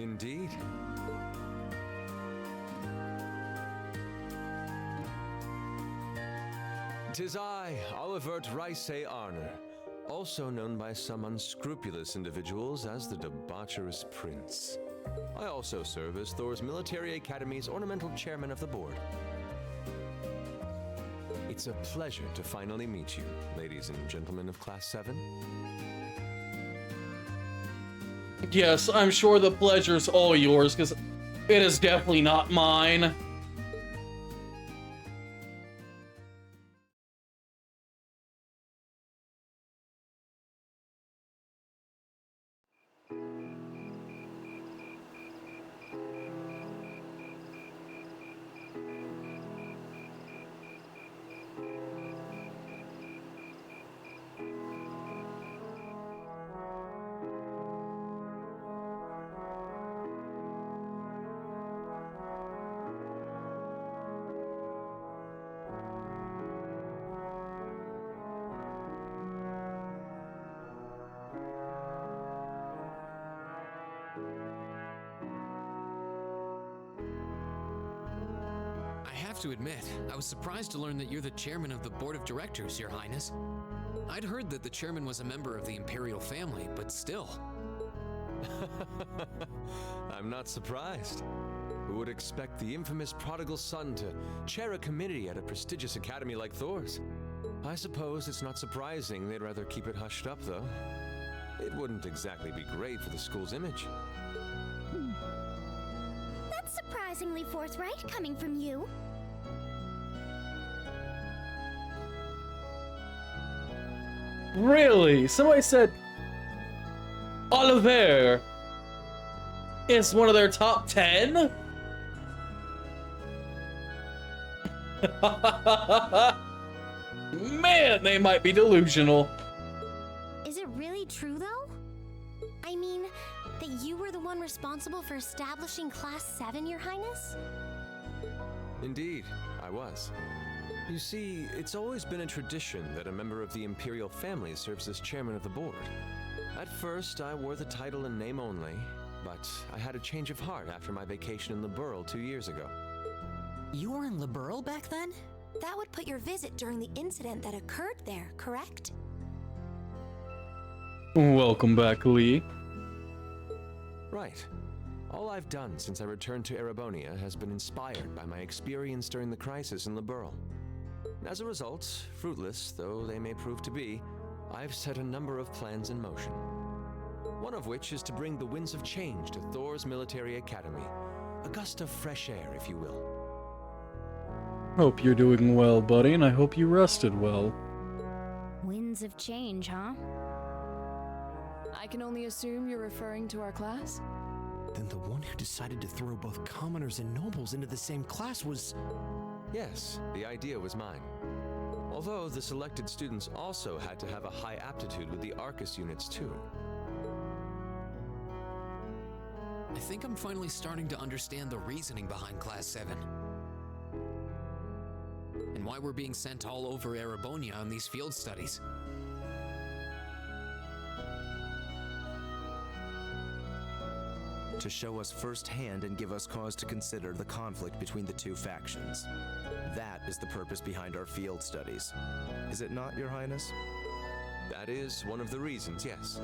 Indeed. Tis I, Olivert Rice Arner, also known by some unscrupulous individuals as the Debaucherous Prince. I also serve as Thor's Military Academy's ornamental chairman of the board. It's a pleasure to finally meet you, ladies and gentlemen of Class 7. Yes, I'm sure the pleasure's all yours, because it is definitely not mine. I have to admit, I was surprised to learn that you're the chairman of the board of directors, Your Highness. I'd heard that the chairman was a member of the Imperial family, but still. I'm not surprised. Who would expect the infamous prodigal son to chair a committee at a prestigious academy like Thor's? I suppose it's not surprising they'd rather keep it hushed up, though. It wouldn't exactly be great for the school's image. That's surprisingly forthright coming from you. Really? Somebody said Oliver is one of their top 10? Man, they might be delusional. Is it really true, though? I mean, that you were the one responsible for establishing Class 7, Your Highness? Indeed, I was. You see, it's always been a tradition that a member of the Imperial family serves as chairman of the board. At first, I wore the title in name only, but I had a change of heart after my vacation in Liberl 2 years ago. You were in Liberl back then? That would put your visit during the incident that occurred there, correct? Welcome back, Lee. Right. All I've done since I returned to Erebonia has been inspired by my experience during the crisis in Liberl. As a result, fruitless though they may prove to be, I've set a number of plans in motion. One of which is to bring the winds of change to Thor's Military Academy. A gust of fresh air, if you will. Hope you're doing well, buddy, and I hope you rested well. Winds of change, huh? I can only assume you're referring to our class? Then the one who decided to throw both commoners and nobles into the same class was... Yes, the idea was mine. Although the selected students also had to have a high aptitude with the Arcus units too. I think I'm finally starting to understand the reasoning behind Class 7. And why we're being sent all over Erebonia on these field studies. To show us firsthand and give us cause to consider the conflict between the two factions. That is the purpose behind our field studies. Is it not, Your Highness? That is one of the reasons, yes.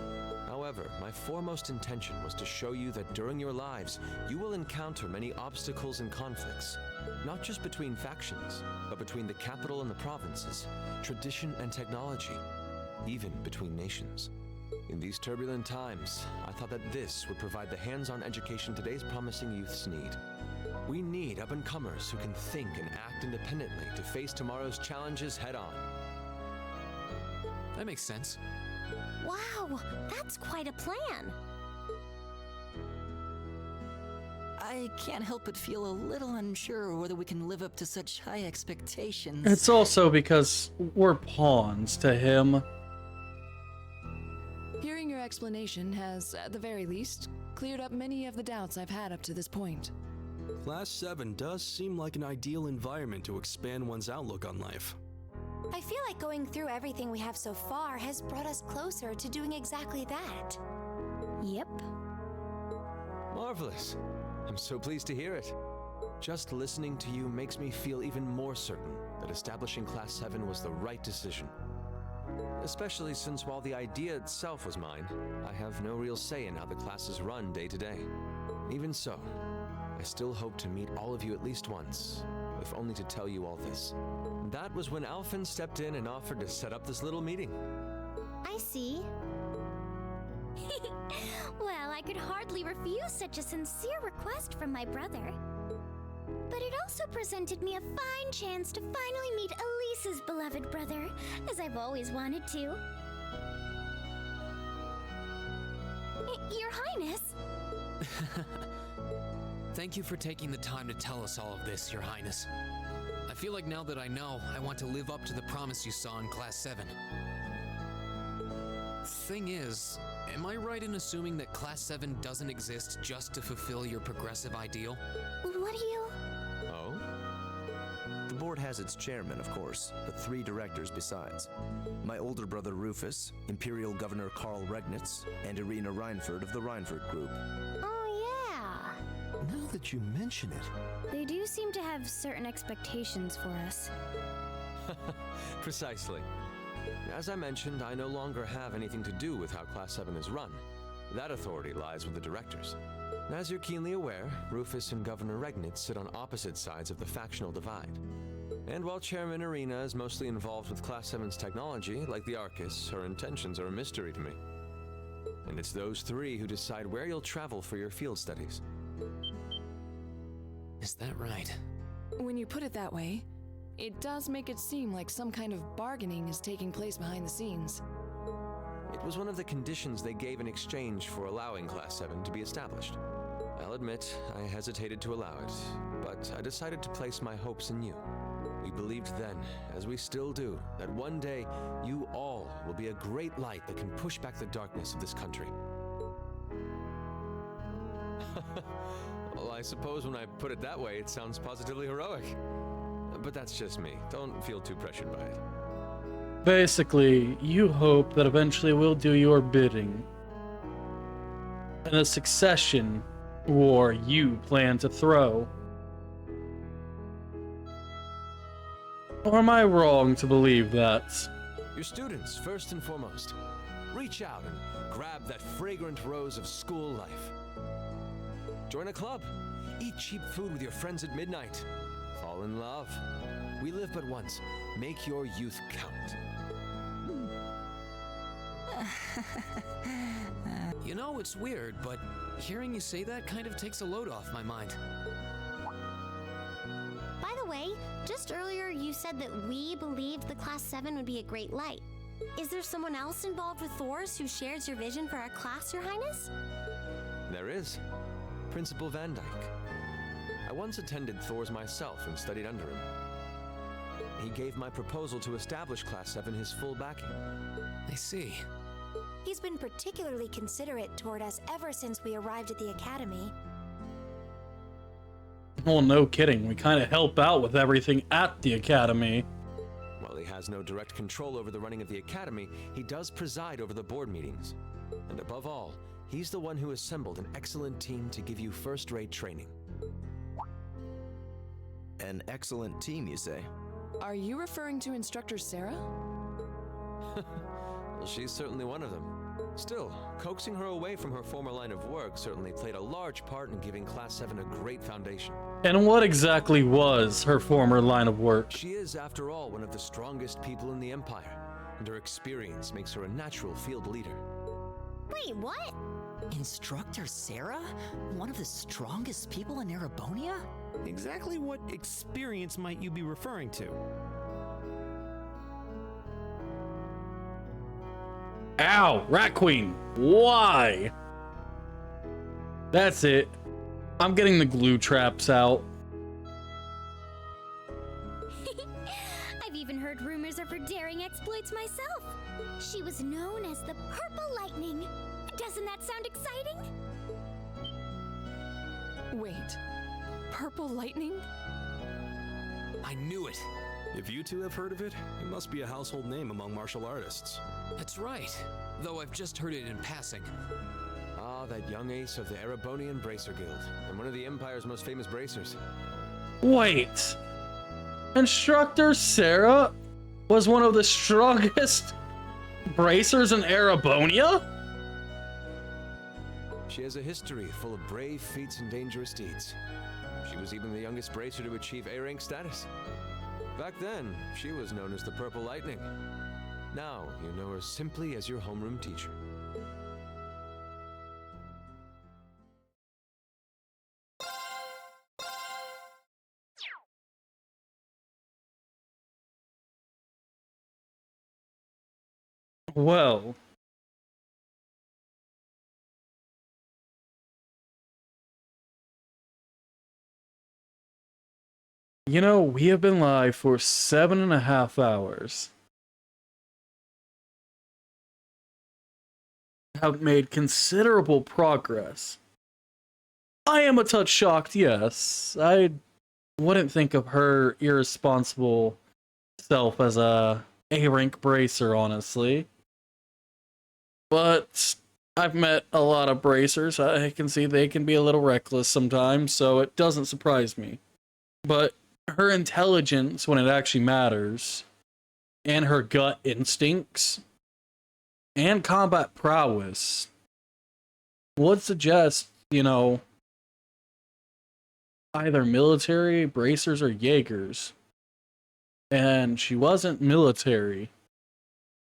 However, my foremost intention was to show you that during your lives, you will encounter many obstacles and conflicts. Not just between factions, but between the capital and the provinces, tradition and technology, even between nations. In these turbulent times, I thought that this would provide the hands-on education today's promising youths need. We need up-and-comers who can think and act independently to face tomorrow's challenges head-on. That makes sense. Wow, that's quite a plan. I can't help but feel a little unsure whether we can live up to such high expectations. It's also because we're pawns to him. Hearing your explanation has, at the very least, cleared up many of the doubts I've had up to this point. Class 7 does seem like an ideal environment to expand one's outlook on life. I feel like going through everything we have so far has brought us closer to doing exactly that. Yep. Marvelous. I'm so pleased to hear it. Just listening to you makes me feel even more certain that establishing Class 7 was the right decision. Especially since while the idea itself was mine, I have no real say in how the classes run day to day. Even so, I still hope to meet all of you at least once, if only to tell you all this. That was when Alphen stepped in and offered to set up this little meeting. I see. Well, I could hardly refuse such a sincere request from my brother. But it also presented me a fine chance to finally meet Elise's beloved brother, as I've always wanted to. Your Highness? Thank you for taking the time to tell us all of this, Your Highness. I feel like now that I know, I want to live up to the promise you saw in Class 7. Thing is, am I right in assuming that Class 7 doesn't exist just to fulfill your progressive ideal? What do you... Oh? The board has its chairman, of course, but 3 directors besides. My older brother Rufus, Imperial Governor Karl Regnitz, and Irina Reinford of the Reinford Group. Oh, yeah. Now that you mention it... They do seem to have certain expectations for us. Precisely. As I mentioned, I no longer have anything to do with how Class 7 is run. That authority lies with the directors. As you're keenly aware, Rufus and Governor Regnitz sit on opposite sides of the factional divide. And while Chairman Irina is mostly involved with Class 7's technology, like the Arcus, her intentions are a mystery to me. And it's those 3 who decide where you'll travel for your field studies. Is that right? When you put it that way, it does make it seem like some kind of bargaining is taking place behind the scenes. It was one of the conditions they gave in exchange for allowing Class 7 to be established. I'll admit, I hesitated to allow it, but I decided to place my hopes in you. We believed then, as we still do, that one day you all will be a great light that can push back the darkness of this country. Well, I suppose when I put it that way, it sounds positively heroic. But that's just me. Don't feel too pressured by it. Basically, you hope that eventually we'll do your bidding. And a succession war you plan to throw. Or am I wrong to believe that? Your students, first and foremost. Reach out and grab that fragrant rose of school life. Join a club. Eat cheap food with your friends at midnight. Fall in love. We live but once. Make your youth count. You know, it's weird, but hearing you say that kind of takes a load off my mind. By the way, just earlier you said that we believed the Class 7 would be a great light. Is there someone else involved with Thor's who shares your vision for our class, Your Highness? There is. Principal Van Dyke. I once attended Thor's myself and studied under him. He gave my proposal to establish Class 7 his full backing. I see. He's been particularly considerate toward us ever since we arrived at the academy. Well, no kidding. We kind of help out with everything at the academy. While he has no direct control over the running of the academy, he does preside over the board meetings. And above all, he's the one who assembled an excellent team to give you first-rate training. An excellent team, you say? Are you referring to Instructor Sarah? Well, she's certainly one of them. Still, coaxing her away from her former line of work certainly played a large part in giving Class 7 a great foundation. And what exactly was her former line of work? She is, after all, one of the strongest people in the Empire, and her experience makes her a natural field leader. Wait, what? Instructor Sarah? One of the strongest people in Erebonia? Exactly what experience might you be referring to? Ow! Rat Queen! Why? That's it. I'm getting the glue traps out. I've even heard rumors of her daring exploits myself. She was known as the Purple Lightning. Doesn't that sound exciting? Wait, Purple Lightning? I knew it. If you two have heard of it, it must be a household name among martial artists. That's right. Though I've just heard it in passing. Ah, that young ace of the Erebonian Bracer Guild, and one of the Empire's most famous bracers. Wait. Instructor Sarah was one of the strongest bracers in Erebonia? She has a history full of brave feats and dangerous deeds. She was even the youngest bracer to achieve A-rank status. Back then, she was known as the Purple Lightning. Now, you know her simply as your homeroom teacher. Well, you know, we have been live for 7.5 hours. Have made considerable progress. I am a touch shocked, yes. I wouldn't think of her irresponsible self as a A-rank bracer, honestly. But I've met a lot of bracers. I can see they can be a little reckless sometimes, so it doesn't surprise me. But her intelligence when it actually matters, and her gut instincts, and combat prowess would suggest, you know, either military, bracers, or Jaegers. And she wasn't military.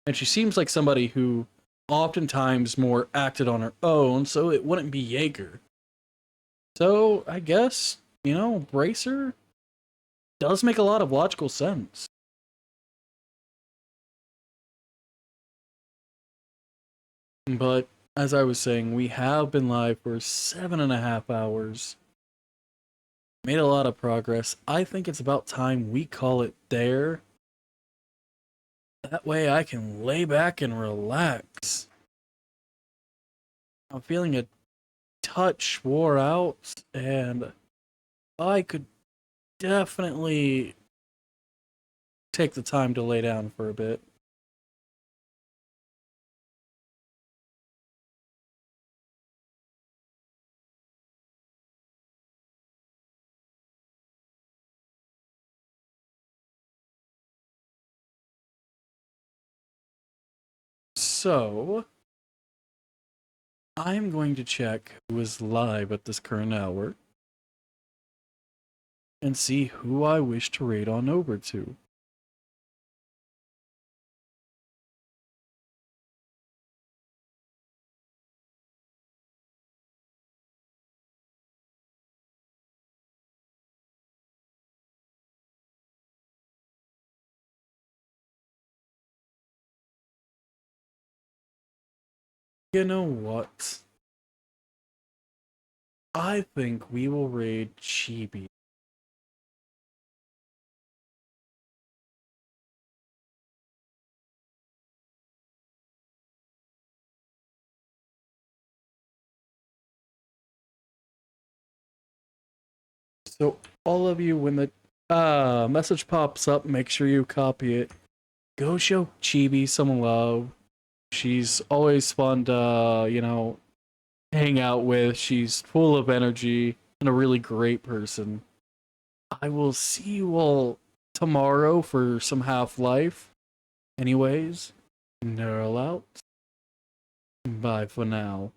And she seems like somebody who oftentimes more acted on her own, so it wouldn't be Jaeger. So I guess, you know, bracer does make a lot of logical sense. But as I was saying, we have been live for 7.5 hours. Made a lot of progress. I think it's about time we call it there. That way I can lay back and relax. I'm feeling a touch wore out, and I could definitely take the time to lay down for a bit. So, I'm going to check who is live at this current hour and see who I wish to raid on over to. You know what? I think we will raid Chibi. So all of you, when the message pops up, make sure you copy it. Go show Chibi some love. She's always fun to, you know, hang out with. She's full of energy and a really great person. I will see you all tomorrow for some Half-Life. Anyways, Neural out. Bye for now.